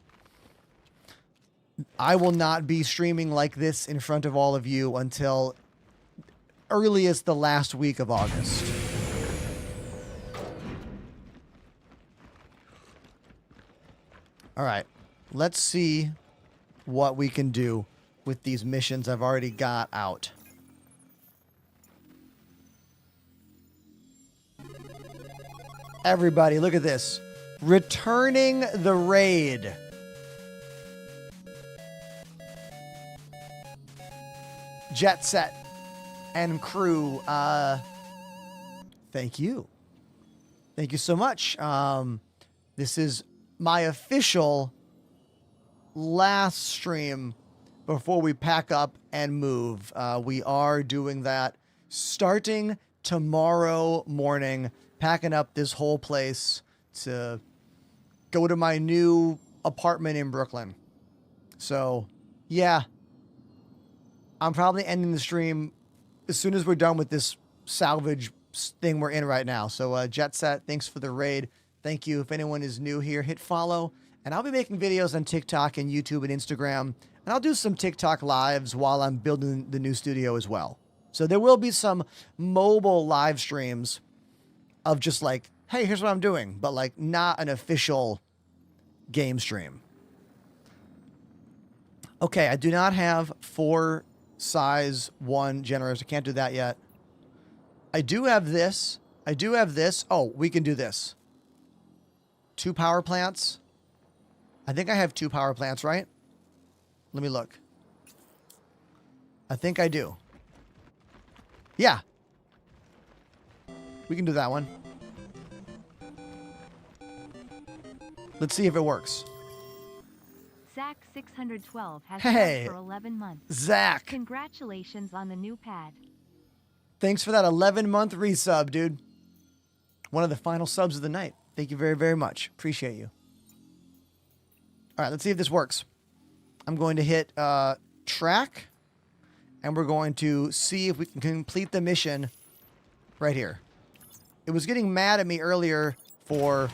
I will not be streaming like this in front of all of you until earliest the last week of August. All right, let's see what we can do with these missions I've already got out. Everybody, look at this. Returning the raid. Jet Set and crew, thank you. Thank you so much. This is my official last stream before we pack up and move. We are doing that starting tomorrow morning, packing up this whole place to go to my new apartment in Brooklyn. So, yeah. I'm probably ending the stream as soon as we're done with this salvage thing we're in right now. So, Jet Set, thanks for the raid. Thank you. If anyone is new here, hit follow. And I'll be making videos on TikTok and YouTube and Instagram. And I'll do some TikTok lives while I'm building the new studio as well. So there will be some mobile live streams of just like, hey, here's what I'm doing. But like not an official game stream. Okay, I do not have 4 size 1 generators. I can't do that yet. I do have this. I do have this. Oh, we can do this. 2 power plants. I think I have 2 power plants, right? Let me look. I think I do. Yeah. We can do that one. Let's see if it works. Zach 612 has Hey, subbed for 11 months. Zach. Congratulations on the new pad. Thanks for that 11-month resub, dude. One of the final subs of the night. Thank you very, very much. Appreciate you. All right, let's see if this works. I'm going to hit track, and we're going to see if we can complete the mission right here. It was getting mad at me earlier for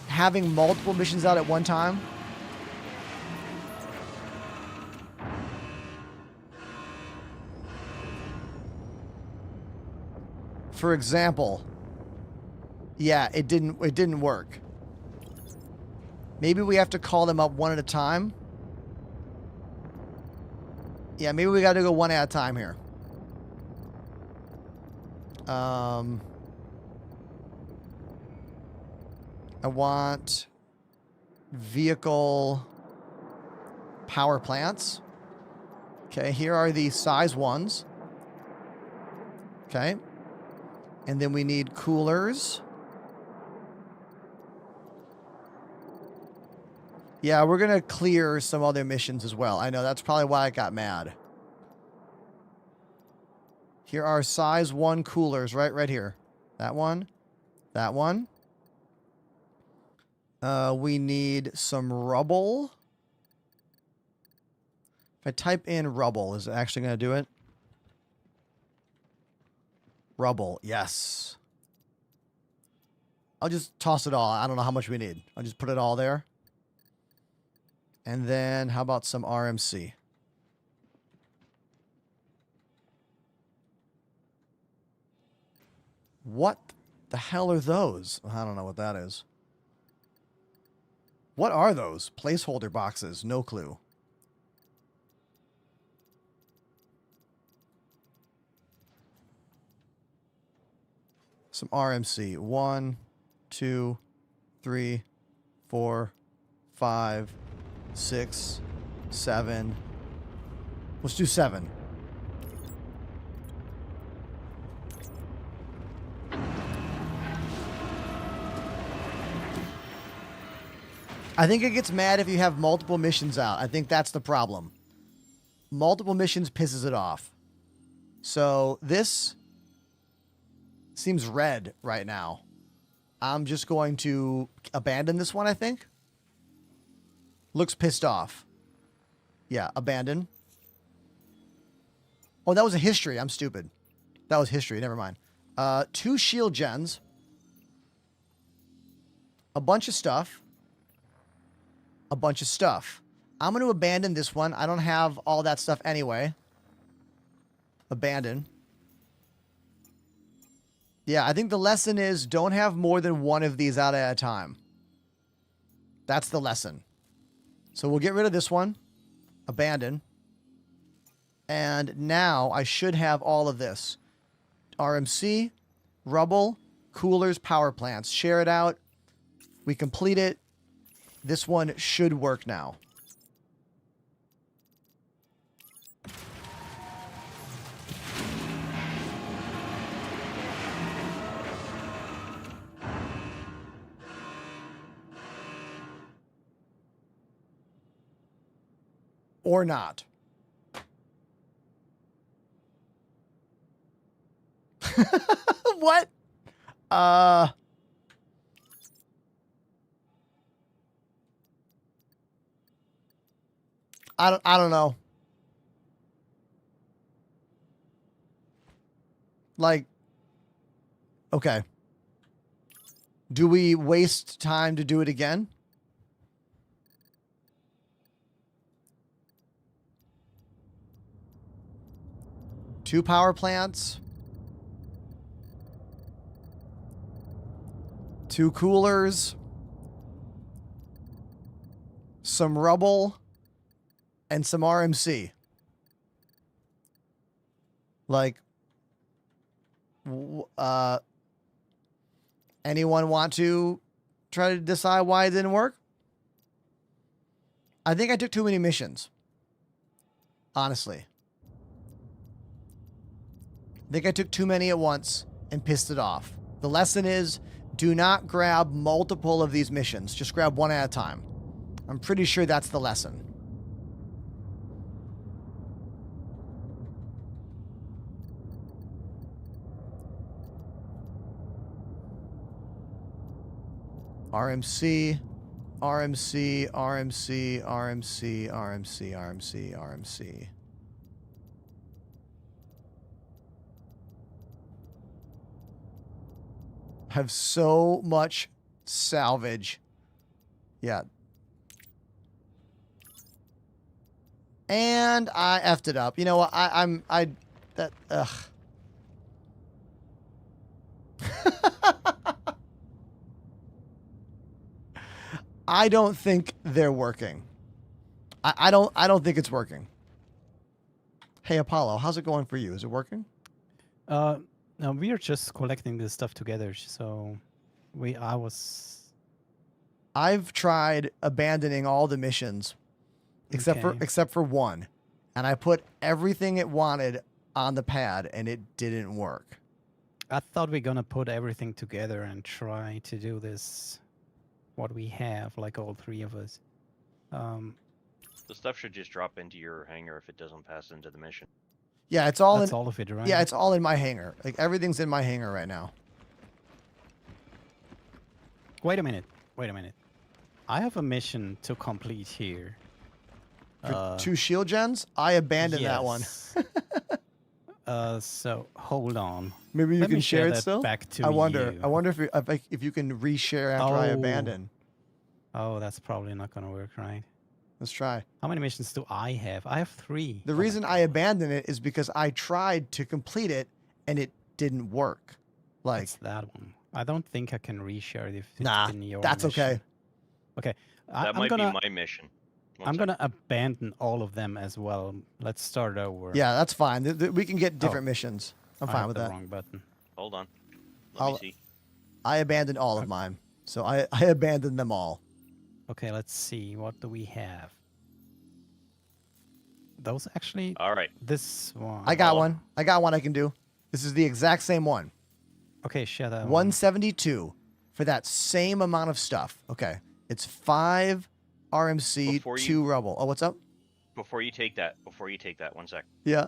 having multiple missions out at one time. For example, yeah, it didn't work. Maybe we have to call them up one at a time. Yeah, maybe we got to go one at a time here. I want vehicle power plants. Okay, here are the size ones. Okay. And then we need coolers. Yeah, we're going to clear some other missions as well. I know, that's probably why I got mad. Here are size 1 coolers, right here. That one. That one. We need some rubble. If I type in rubble, is it actually going to do it? Rubble, yes. I'll just toss it all. I don't know how much we need. I'll just put it all there. And then, how about some RMC? What the hell are those? I don't know what that is. What are those? Placeholder boxes. No clue. Some RMC. 1, 2, 3, 4, 5, 6, 7. Let's do 7. I think it gets mad if you have multiple missions out. I think that's the problem. Multiple missions pisses it off. So this seems red right now. I'm just going to abandon this one, I think. Looks pissed off. Yeah, abandon. Oh, that was a history. I'm stupid. That was history. Never mind. 2 shield gens. A bunch of stuff. A bunch of stuff. I'm going to abandon this one. I don't have all that stuff anyway. Abandon. Yeah, I think the lesson is don't have more than one of these out at a time. That's the lesson. So we'll get rid of this one. Abandon. And now I should have all of this. RMC, rubble, coolers, power plants. Share it out. We complete it. This one should work now. Or not. What? I don't know. Like, okay. Do we waste time to do it again? Two power plants. 2 coolers. Some rubble. And some RMC. Like, anyone want to try to decide why it didn't work? I think I took too many missions. Honestly. I think I took too many at once and pissed it off. The lesson is, do not grab multiple of these missions. Just grab one at a time. I'm pretty sure that's the lesson. RMC, RMC, RMC, RMC, RMC, RMC, RMC. Have so much salvage. Yeah. And I effed it up. You know what? Ugh. I don't think they're working. I don't think it's working. Hey Apollo, how's it going for you? Is it working? No, we are just collecting this stuff together. So, I've tried abandoning all the missions, except for one, and I put everything it wanted on the pad, and it didn't work. I thought we're gonna put everything together and try to do this. What we have, like all three of us. The stuff should just drop into your hangar if it doesn't pass into the mission. Yeah, it's all That's in. all of it, right? Yeah, it's all in my hangar. Like everything's in my hangar right now. Wait a minute. Wait a minute. I have a mission to complete here. For 2 shield gens, I abandoned that one. So hold on. Maybe you Let can me share it that still. Back to I wonder. you. I wonder if you can reshare after I abandon. Oh, that's probably not gonna work, right? Let's try. How many missions do I have? I have 3. The reason I abandoned it is because I tried to complete it and it didn't work. Like It's that one. I don't think I can reshare it if it's nah, in your that's mission. okay. Okay. That I'm might gonna be my mission. One I'm sec. gonna abandon all of them as well. Let's start over. Yeah, that's fine. We can get different missions. I'm I fine hit with the that. wrong button. Hold on. Let me see. I abandoned all of mine. So I abandoned them all. Okay, let's see. What do we have? Those actually. All right. This one. I got Oh. one. I got one I can do. This is the exact same one. Okay, shut up. 172 for that same amount of stuff. Okay. It's 5 RMC, Before 2 rubble. Oh, what's up? Before you take that, 1 sec. Yeah.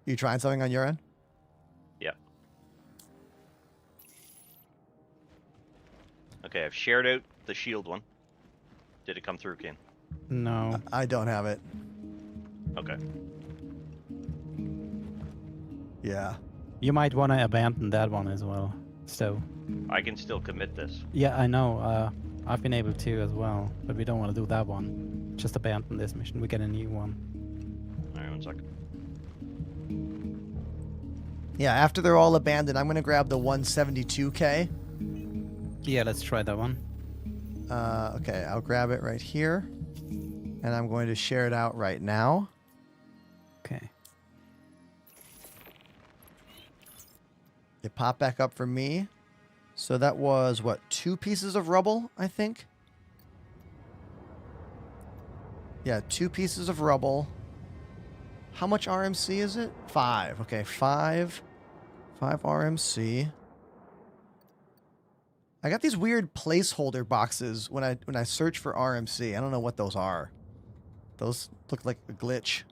You trying something on your end? Yep. Okay, I've shared out the shield one. Did it come through, Ken? No. I don't have it. Okay. Yeah. You might want to abandon that one as well. So. I can still commit this. Yeah, I know. I've been able to as well, but we don't want to do that one. Just abandon this mission. We get a new one. All right, 1 sec. Yeah, after they're all abandoned, I'm going to grab the 172K. Yeah, let's try that one. Okay, I'll grab it right here. And I'm going to share it out right now. Okay. It popped back up for me. So that was, what, 2 pieces of rubble, I think? Yeah, 2 pieces of rubble. How much RMC is it? 5. Okay, 5 RMC. I got these weird placeholder boxes when I search for RMC. I don't know what those are. Those look like a glitch.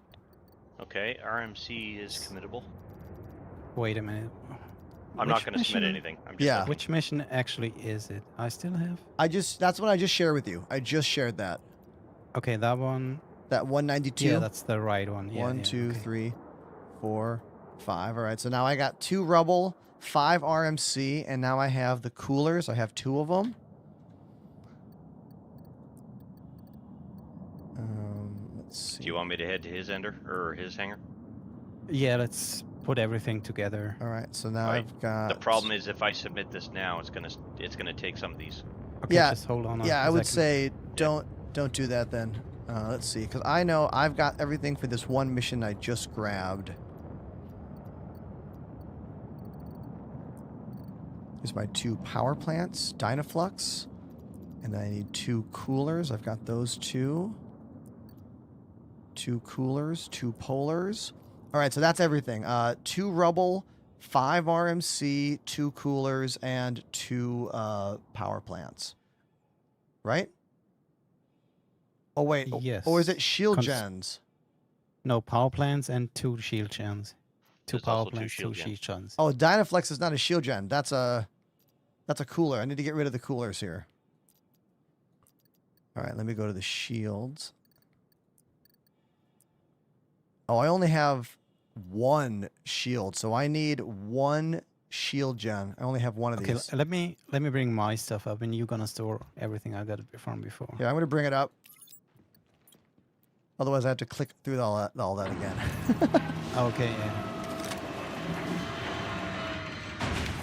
Okay, RMC is committable. Wait a minute. I'm not going to submit anything. I'm just Yeah. looking. Which mission actually is it? I still have. That's what I just shared with you. I just shared that. Okay, that one. That 192. Yeah, that's the right one. Yeah, 1, yeah, 2, okay. 3, 4, 5. All right, so now I got 2 rubble, 5 RMC, and now I have the coolers. I have 2 of them. Let's see. Do you want me to head to his ender or his hangar? Yeah, let's put everything together. All right, so now Right. I've got. The problem is if I submit this now, it's gonna take some of these. Okay, Yeah, just hold on. Yeah, a I would second. say don't do that then. Let's see, because I know I've got everything for this one mission I just grabbed. Here's my 2 power plants, Dynaflux, and then I need 2 coolers. I've got those 2. 2 coolers, 2 polars. All right, so that's everything. 2 rubble, 5 RMC, 2 coolers, and 2 power plants. Right? Oh wait. Yes. Or is it shield gens? No, power plants and 2 shield gens. 2 There's power also 2 plants, 2 shield gens. shield gens. Oh, Dynaflex is not a shield gen. That's a. That's a cooler. I need to get rid of the coolers here. All right, let me go to the shields. Oh, I only have one shield, so I need one shield gen. I only have one of Okay, these. let me bring my stuff up, and you're gonna store everything I got from before. Yeah, I'm gonna bring it up. Otherwise, I have to click through all that again. Okay, yeah.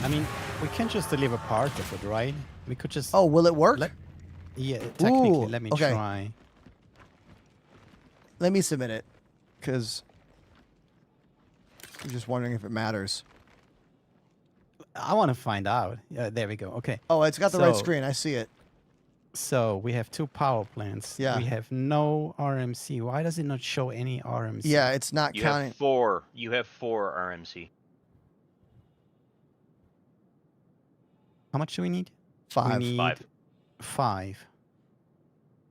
I mean, we can just deliver part of it, right? We could just. Oh, will it work? Yeah, technically, Ooh, let me okay. try. Let me submit it, because I'm just wondering if it matters. I want to find out. Yeah, there we go. Okay. Oh, it's got the right So- screen. I see it. So we have 2 power plants. Yeah. We have no RMC. Why does it not show any RMC? Yeah, it's not You counting. have 4. You have 4 RMC. How much do we need? 5. We need 5. 5.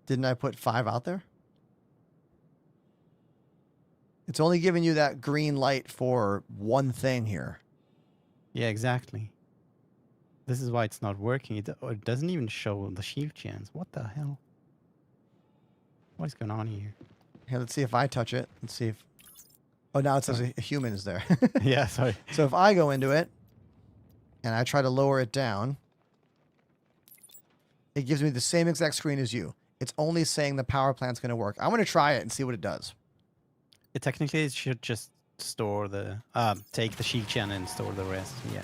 Didn't I put 5 out there? It's only giving you that green light for one thing here. Yeah, exactly. This is why it's not working. It doesn't even show the shield chance. What the hell? What is going on here? Here, let's see if I touch it. Let's see if... Oh, now it says a human is there. Yeah, sorry. So if I go into it, and I try to lower it down, it gives me the same exact screen as you. It's only saying the power plant's going to work. I'm going to try it and see what it does. Technically, it should just store the... take the shield channel and store the rest. Yeah.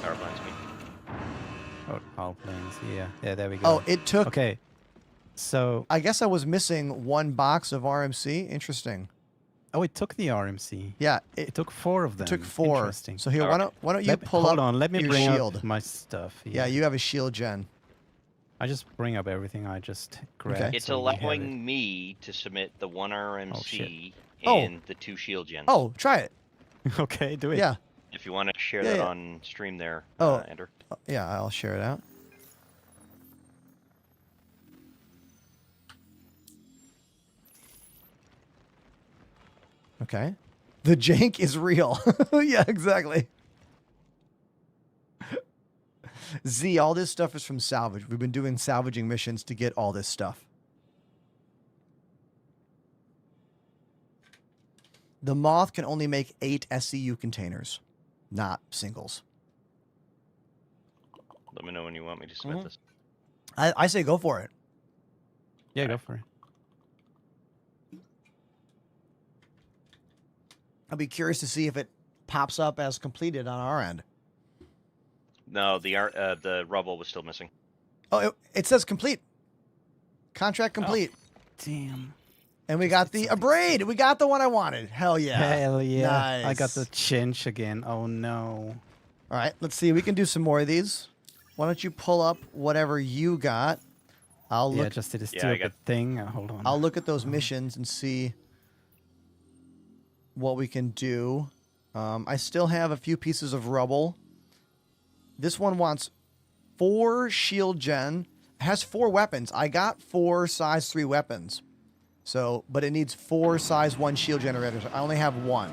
Power plants me. Oh, power plants. Yeah. Yeah, there we go. Oh, it took... Okay. So... I guess I was missing one box of RMC. Interesting. Oh, it took the RMC. Yeah, It took 4 of them. took 4. Interesting. So here, Alright. why don't you pull hold up on, let me your bring shield? up my stuff. Yeah, you have a shield gen. I just bring up everything I just grabbed. Okay. It's so we have allowing me to submit the 1 RMC shit. Oh. and the 2 shield gens. Oh, try it. it. Okay, do it. Yeah. If you want to share Yeah, that yeah. on stream there, Oh. Ender. Yeah, I'll share it out. Okay. The jank is real. Yeah, exactly. Z, all this stuff is from salvage. We've been doing salvaging missions to get all this stuff. The Moth can only make 8 SCU containers, not singles. Let me know when you want me to submit this. I say go for it. Yeah, go for it. I'll be curious to see if it pops up as completed on our end. No, the rubble was still missing. Oh, it says complete. Contract complete. Damn. And we got the abrade. We got the one I wanted. Hell yeah. Hell yeah. Nice. I got the chinch again. Oh no. All right, let's see. We can do some more of these. Why don't you pull up whatever you got? I'll Yeah, look. just did a Yeah, I stupid got- thing. Hold on. I'll look at those missions and see what we can do. I still have a few pieces of rubble. This one wants 4 shield gen. It has 4 weapons. I got 4 size 3 weapons. So, but it needs 4 size 1 shield generators. I only have 1.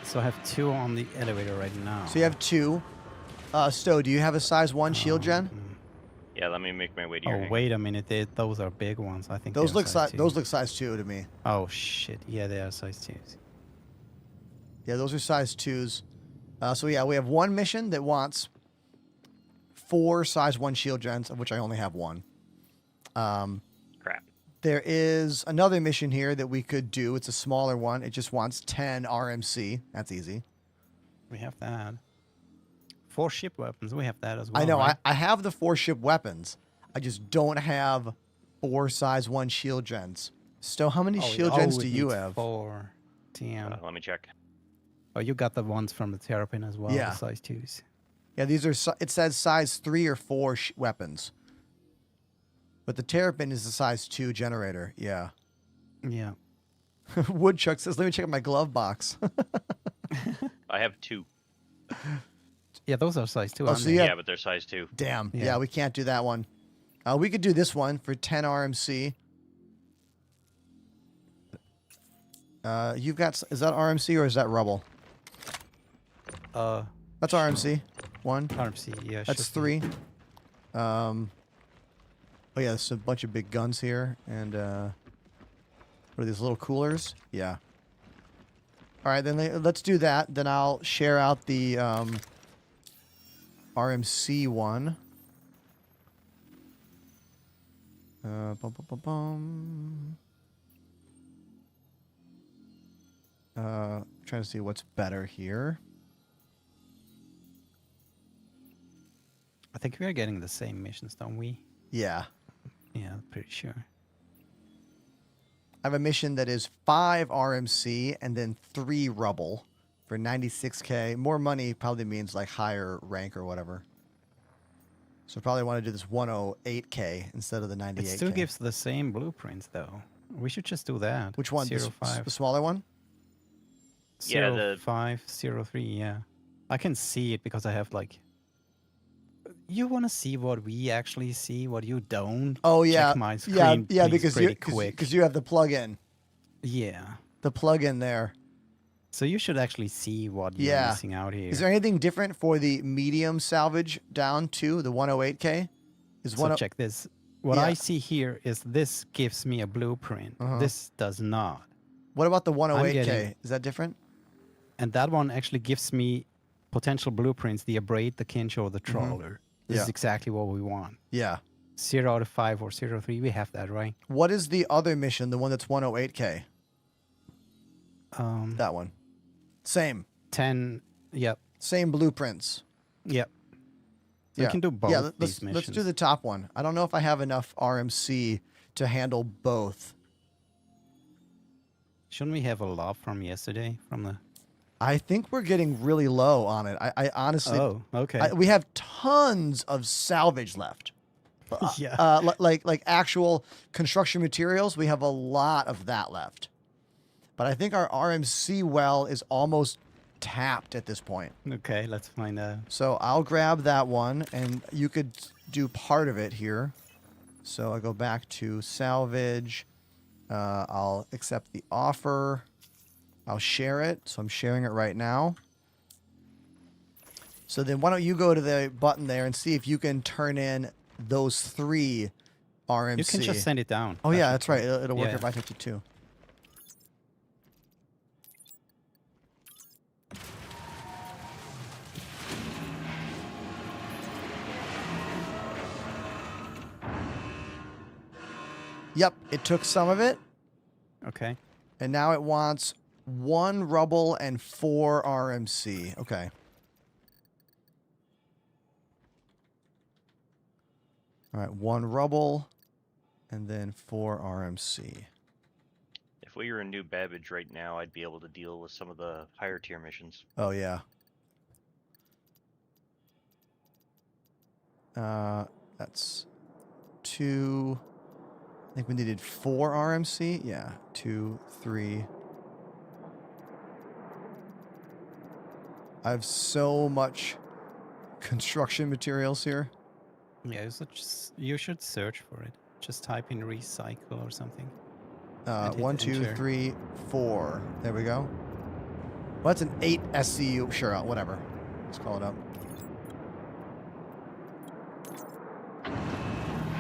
So I have 2 on the elevator right now. So you have 2. Stowe, do you have a size 1 shield gen? Yeah, let me make my way to your Oh hangar. wait a minute. Those are big ones. I think Those they're look size 2. those look size 2 to me. Oh shit. Yeah, they are size 2s. Yeah, those are size 2s. So yeah, we have one mission that wants 4 size 1 shield gens, of which I only have 1. Crap. There is another mission here that we could do. It's a smaller one. It just wants 10 RMC. That's easy. We have that. 4 ship weapons. We have that as well. I know. Right? I have the 4 ship weapons. I just don't have 4 size 1 shield gens. Stowe, how many shield gens it do you needs have? 4. Damn. Let me check. Oh, you got the ones from the Terrapin as well. Yeah. The size 2s. Yeah, these are. It says size 3 or 4 weapons. But the Terrapin is the size 2 generator. Yeah. Yeah. Woodchuck says, "Let me check my glove box." I have 2. Yeah, those are size 2. Oh, aren't so they? you Yeah, have- but they're size 2. Damn. Yeah. Yeah. We can't do that one. We could do this one for 10 RMC. You've got. Is that RMC or is that rubble? That's RMC. 1. RMC, yeah. That's should be. 3. Oh yeah, there's a bunch of big guns here, and what are these little coolers? Yeah. All right, then let's do that. Then I'll share out the RMC one. Bum, bum, bum, bum. Trying to see what's better here. I think we are getting the same missions, don't we? Yeah. Yeah, pretty sure. I have a mission that is 5 RMC and then 3 rubble for 96k. More money probably means like higher rank or whatever. So probably want to do this 108k instead of the 98k. It still gives the same blueprints though. We should just do that. Which one? 05. The smaller one? Yeah, the 05, 03, yeah. I can see it because I have like... You want to see what we actually see, what you don't? Oh yeah, Check my screen, yeah, please, because pretty quick. because you have the plug-in. Yeah. The plug-in there. So you should actually see what you're Yeah. missing out here. Is there anything different for the medium salvage down to the 108k? Is So one check this. What Yeah. I see here is this gives me a blueprint. This does not. What about the 108k? getting- Is that different? And that one actually gives me potential blueprints, the Abrade, the Kinch, or the Trawler. This Yeah. is exactly what we want. Yeah. 0 out of 5 or 03, we have that, right? What is the other mission? The one that's 108k? That one. Same. 10, yep, Same blueprints. yep. So we can do both Yeah, these missions. let's do the top one. I don't know if I have enough RMC to handle both. Shouldn't we have a lot from yesterday? From the... I think we're getting really low on it. I honestly... Oh, okay. we have tons of salvage left. Yeah. Like actual construction materials, we have a lot of that left. But I think our RMC well is almost tapped at this point. Okay, let's find out. So I'll grab that one, and you could do part of it here. So I go back to salvage. I'll accept the offer. I'll share it. So I'm sharing it right now. So then why don't you go to the button there and see if you can turn in those 3 RMC. You can just send it down. Oh, yeah, Actually. that's right. It'll work Yeah. if I take you 2. Yep, it took some of it, Okay. and now it wants 1 rubble and 4 RMC. Okay. All right, 1 rubble, and then 4 RMC. If we were in New Babbage right now, I'd be able to deal with some of the higher tier missions. Oh, yeah. That's 2. I think we needed 4 RMC. Yeah, 2, 3. I have so much construction materials here. Yeah, you should search for it. Just type in recycle or something. And hit 1, 2, enter. 3, 4. There we go. Well, that's an 8 SCU. Sure, whatever. Let's call it up.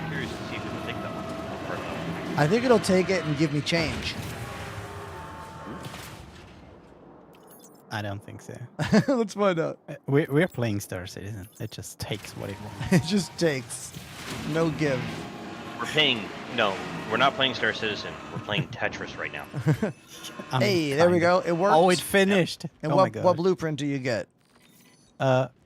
Curious to see if it'll take that one. I think it'll take it and give me change. I don't think so. Let's find out. We're playing Star Citizen. It just takes what it wants. It just takes. No give. We're paying. No, we're not playing Star Citizen. We're playing Tetris right now. Hey, there we go. It works. Oh, it finished. And oh my what God. blueprint do you get?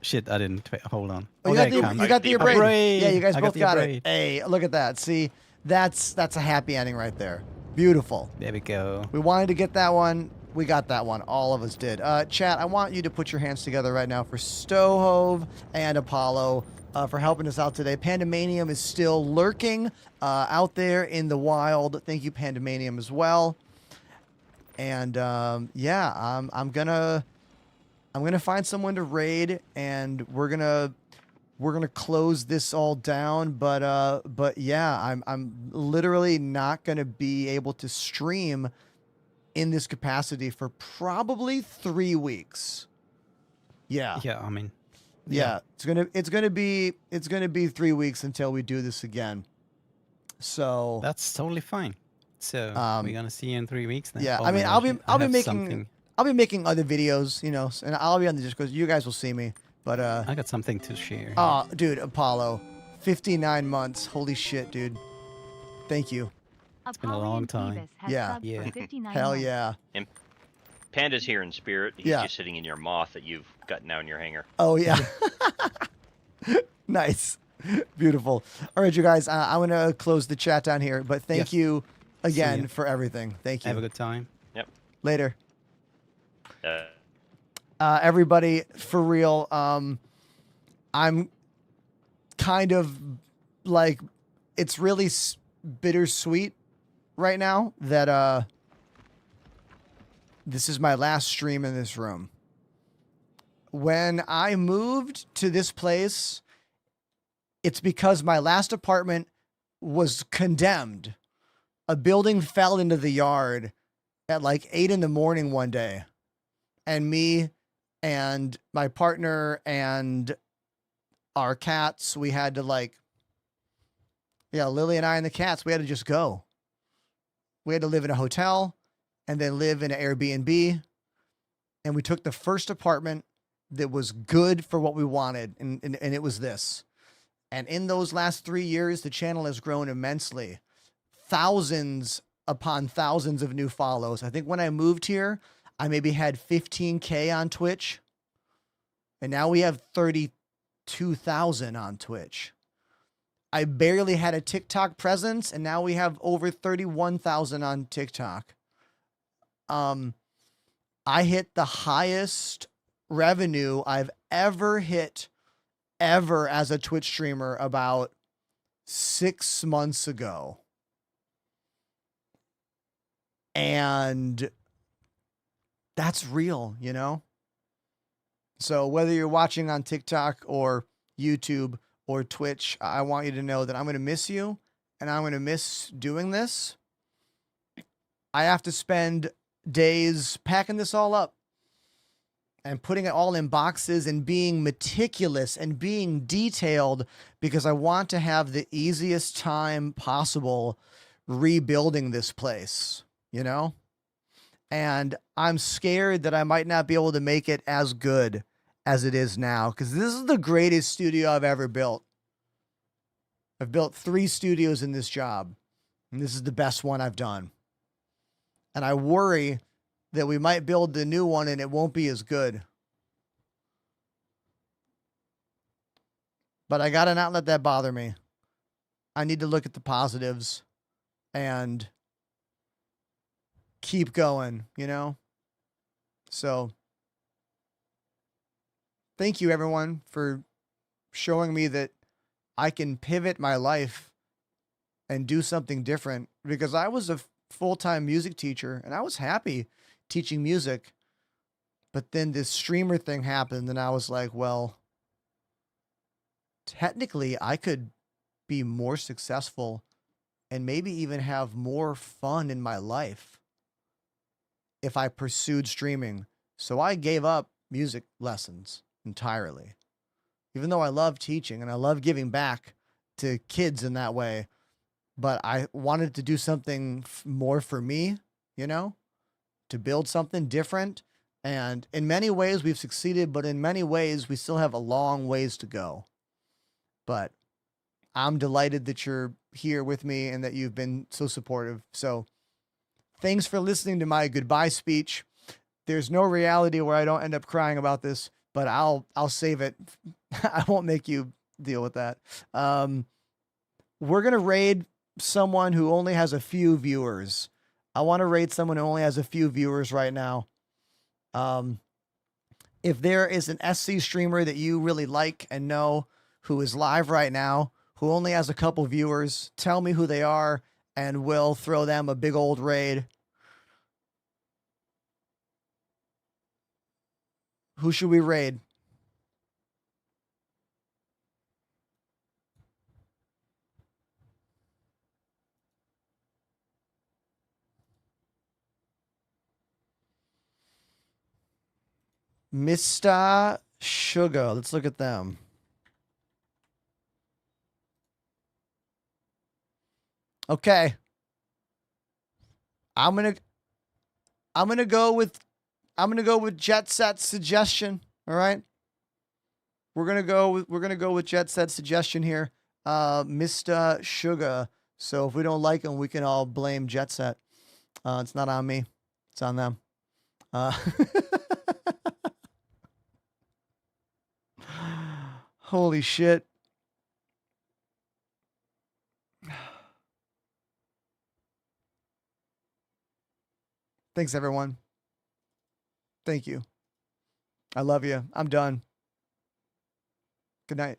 Shit, I didn't. Hold on. Oh, you Okay, got the, come. you got the Abrade. Abrade. Yeah, you guys I both the got Abrade. it. Hey, look at that. See, that's a happy ending right there. Beautiful. There we go. We wanted to get that one. We got that one. All of us did. Chat, I want you to put your hands together right now for Stohove and Apollo for helping us out today. Pandemanium is still lurking out there in the wild. Thank you, Pandemanium, as well. And yeah, I'm gonna find someone to raid, and we're gonna close this all down. But yeah, I'm literally not gonna be able to stream in this capacity for probably 3 weeks. Yeah. Yeah, I mean, Yeah. It's gonna be 3 weeks until we do this again. So that's totally fine. So we're um gonna see you in 3 weeks then. yeah, Oh I my mean gosh, I I'll be have making something. other videos, you know, and I'll be on the Discord. You guys will see me. But I got something to share here. oh, dude, Apollo, 59 months. Holy shit, dude. Thank you. been a long Apollyon time. Phoebus has Yeah. subbed Yeah. for 59 Hell months. yeah. And Panda's here in spirit. He's Yeah. just sitting in your moth that you've got now in your hangar. Oh yeah. Nice. Beautiful. All right, you guys, I'm going to close the chat down here, but thank Yes. you See again ya. for everything. Thank you. Have a good time. Yep. Later. Uh, Everybody, for real, I'm kind of like, it's really bittersweet right now that this is my last stream in this room. When I moved to this place, it's because my last apartment was condemned. A building fell into the yard at like 8 in the morning one day. And me and my partner and our cats, we had to Lily and I and the cats, we had to just go. We had to live in a hotel and then live in an Airbnb. And we took the first apartment that was good for what we wanted. And it was this. And in those last 3 years, the channel has grown immensely. Thousands upon thousands of new follows. I think when I moved here, I maybe had 15K on Twitch. And now we have 32,000 on Twitch. I barely had a TikTok presence, and now we have over 31,000 on TikTok. I hit the highest revenue I've ever hit ever as a Twitch streamer about 6 months ago. And that's real, you know? So whether you're watching on TikTok or YouTube or Twitch, I want you to know that I'm going to miss you and I'm going to miss doing this. I have to spend days packing this all up and putting it all in boxes and being meticulous and being detailed because I want to have the easiest time possible rebuilding this place, you know? And I'm scared that I might not be able to make it as good as it is now because this is the greatest studio I've ever built. I've built 3 studios in this job, and this is the best one I've done. And I worry that we might build the new one and it won't be as good. But I gotta not let that bother me. I need to look at the positives and keep going, you know? So thank you everyone for showing me that I can pivot my life and do something different because I was a full-time music teacher and I was happy teaching music. But then this streamer thing happened and I was like, well, technically I could be more successful and maybe even have more fun in my life if I pursued streaming. So I gave up music lessons entirely. Even though I love teaching and I love giving back to kids in that way, but I wanted to do something more for me, you know, to build something different. And in many ways we've succeeded, but in many ways we still have a long ways to go. But I'm delighted that you're here with me and that you've been so supportive. So thanks for listening to my goodbye speech. There's no reality where I don't end up crying about this, but I'll save it. I won't make you deal with that. We're going to raid someone who only has a few viewers. I want to raid someone who only has a few viewers right now. If there is an SC streamer that you really like and know who is live right now, who only has a couple viewers, tell me who they are and we'll throw them a big old raid. Who should we raid? Mr. Sugar. Let's look at them. Okay. I'm gonna go with Jet Set's suggestion. All right. We're gonna go with Jet Set's suggestion here. Mr. Sugar. So if we don't like him, we can all blame Jet Set. It's not on me. It's on them. Holy shit. Thanks, everyone. Thank you. I love you. I'm done. Good night.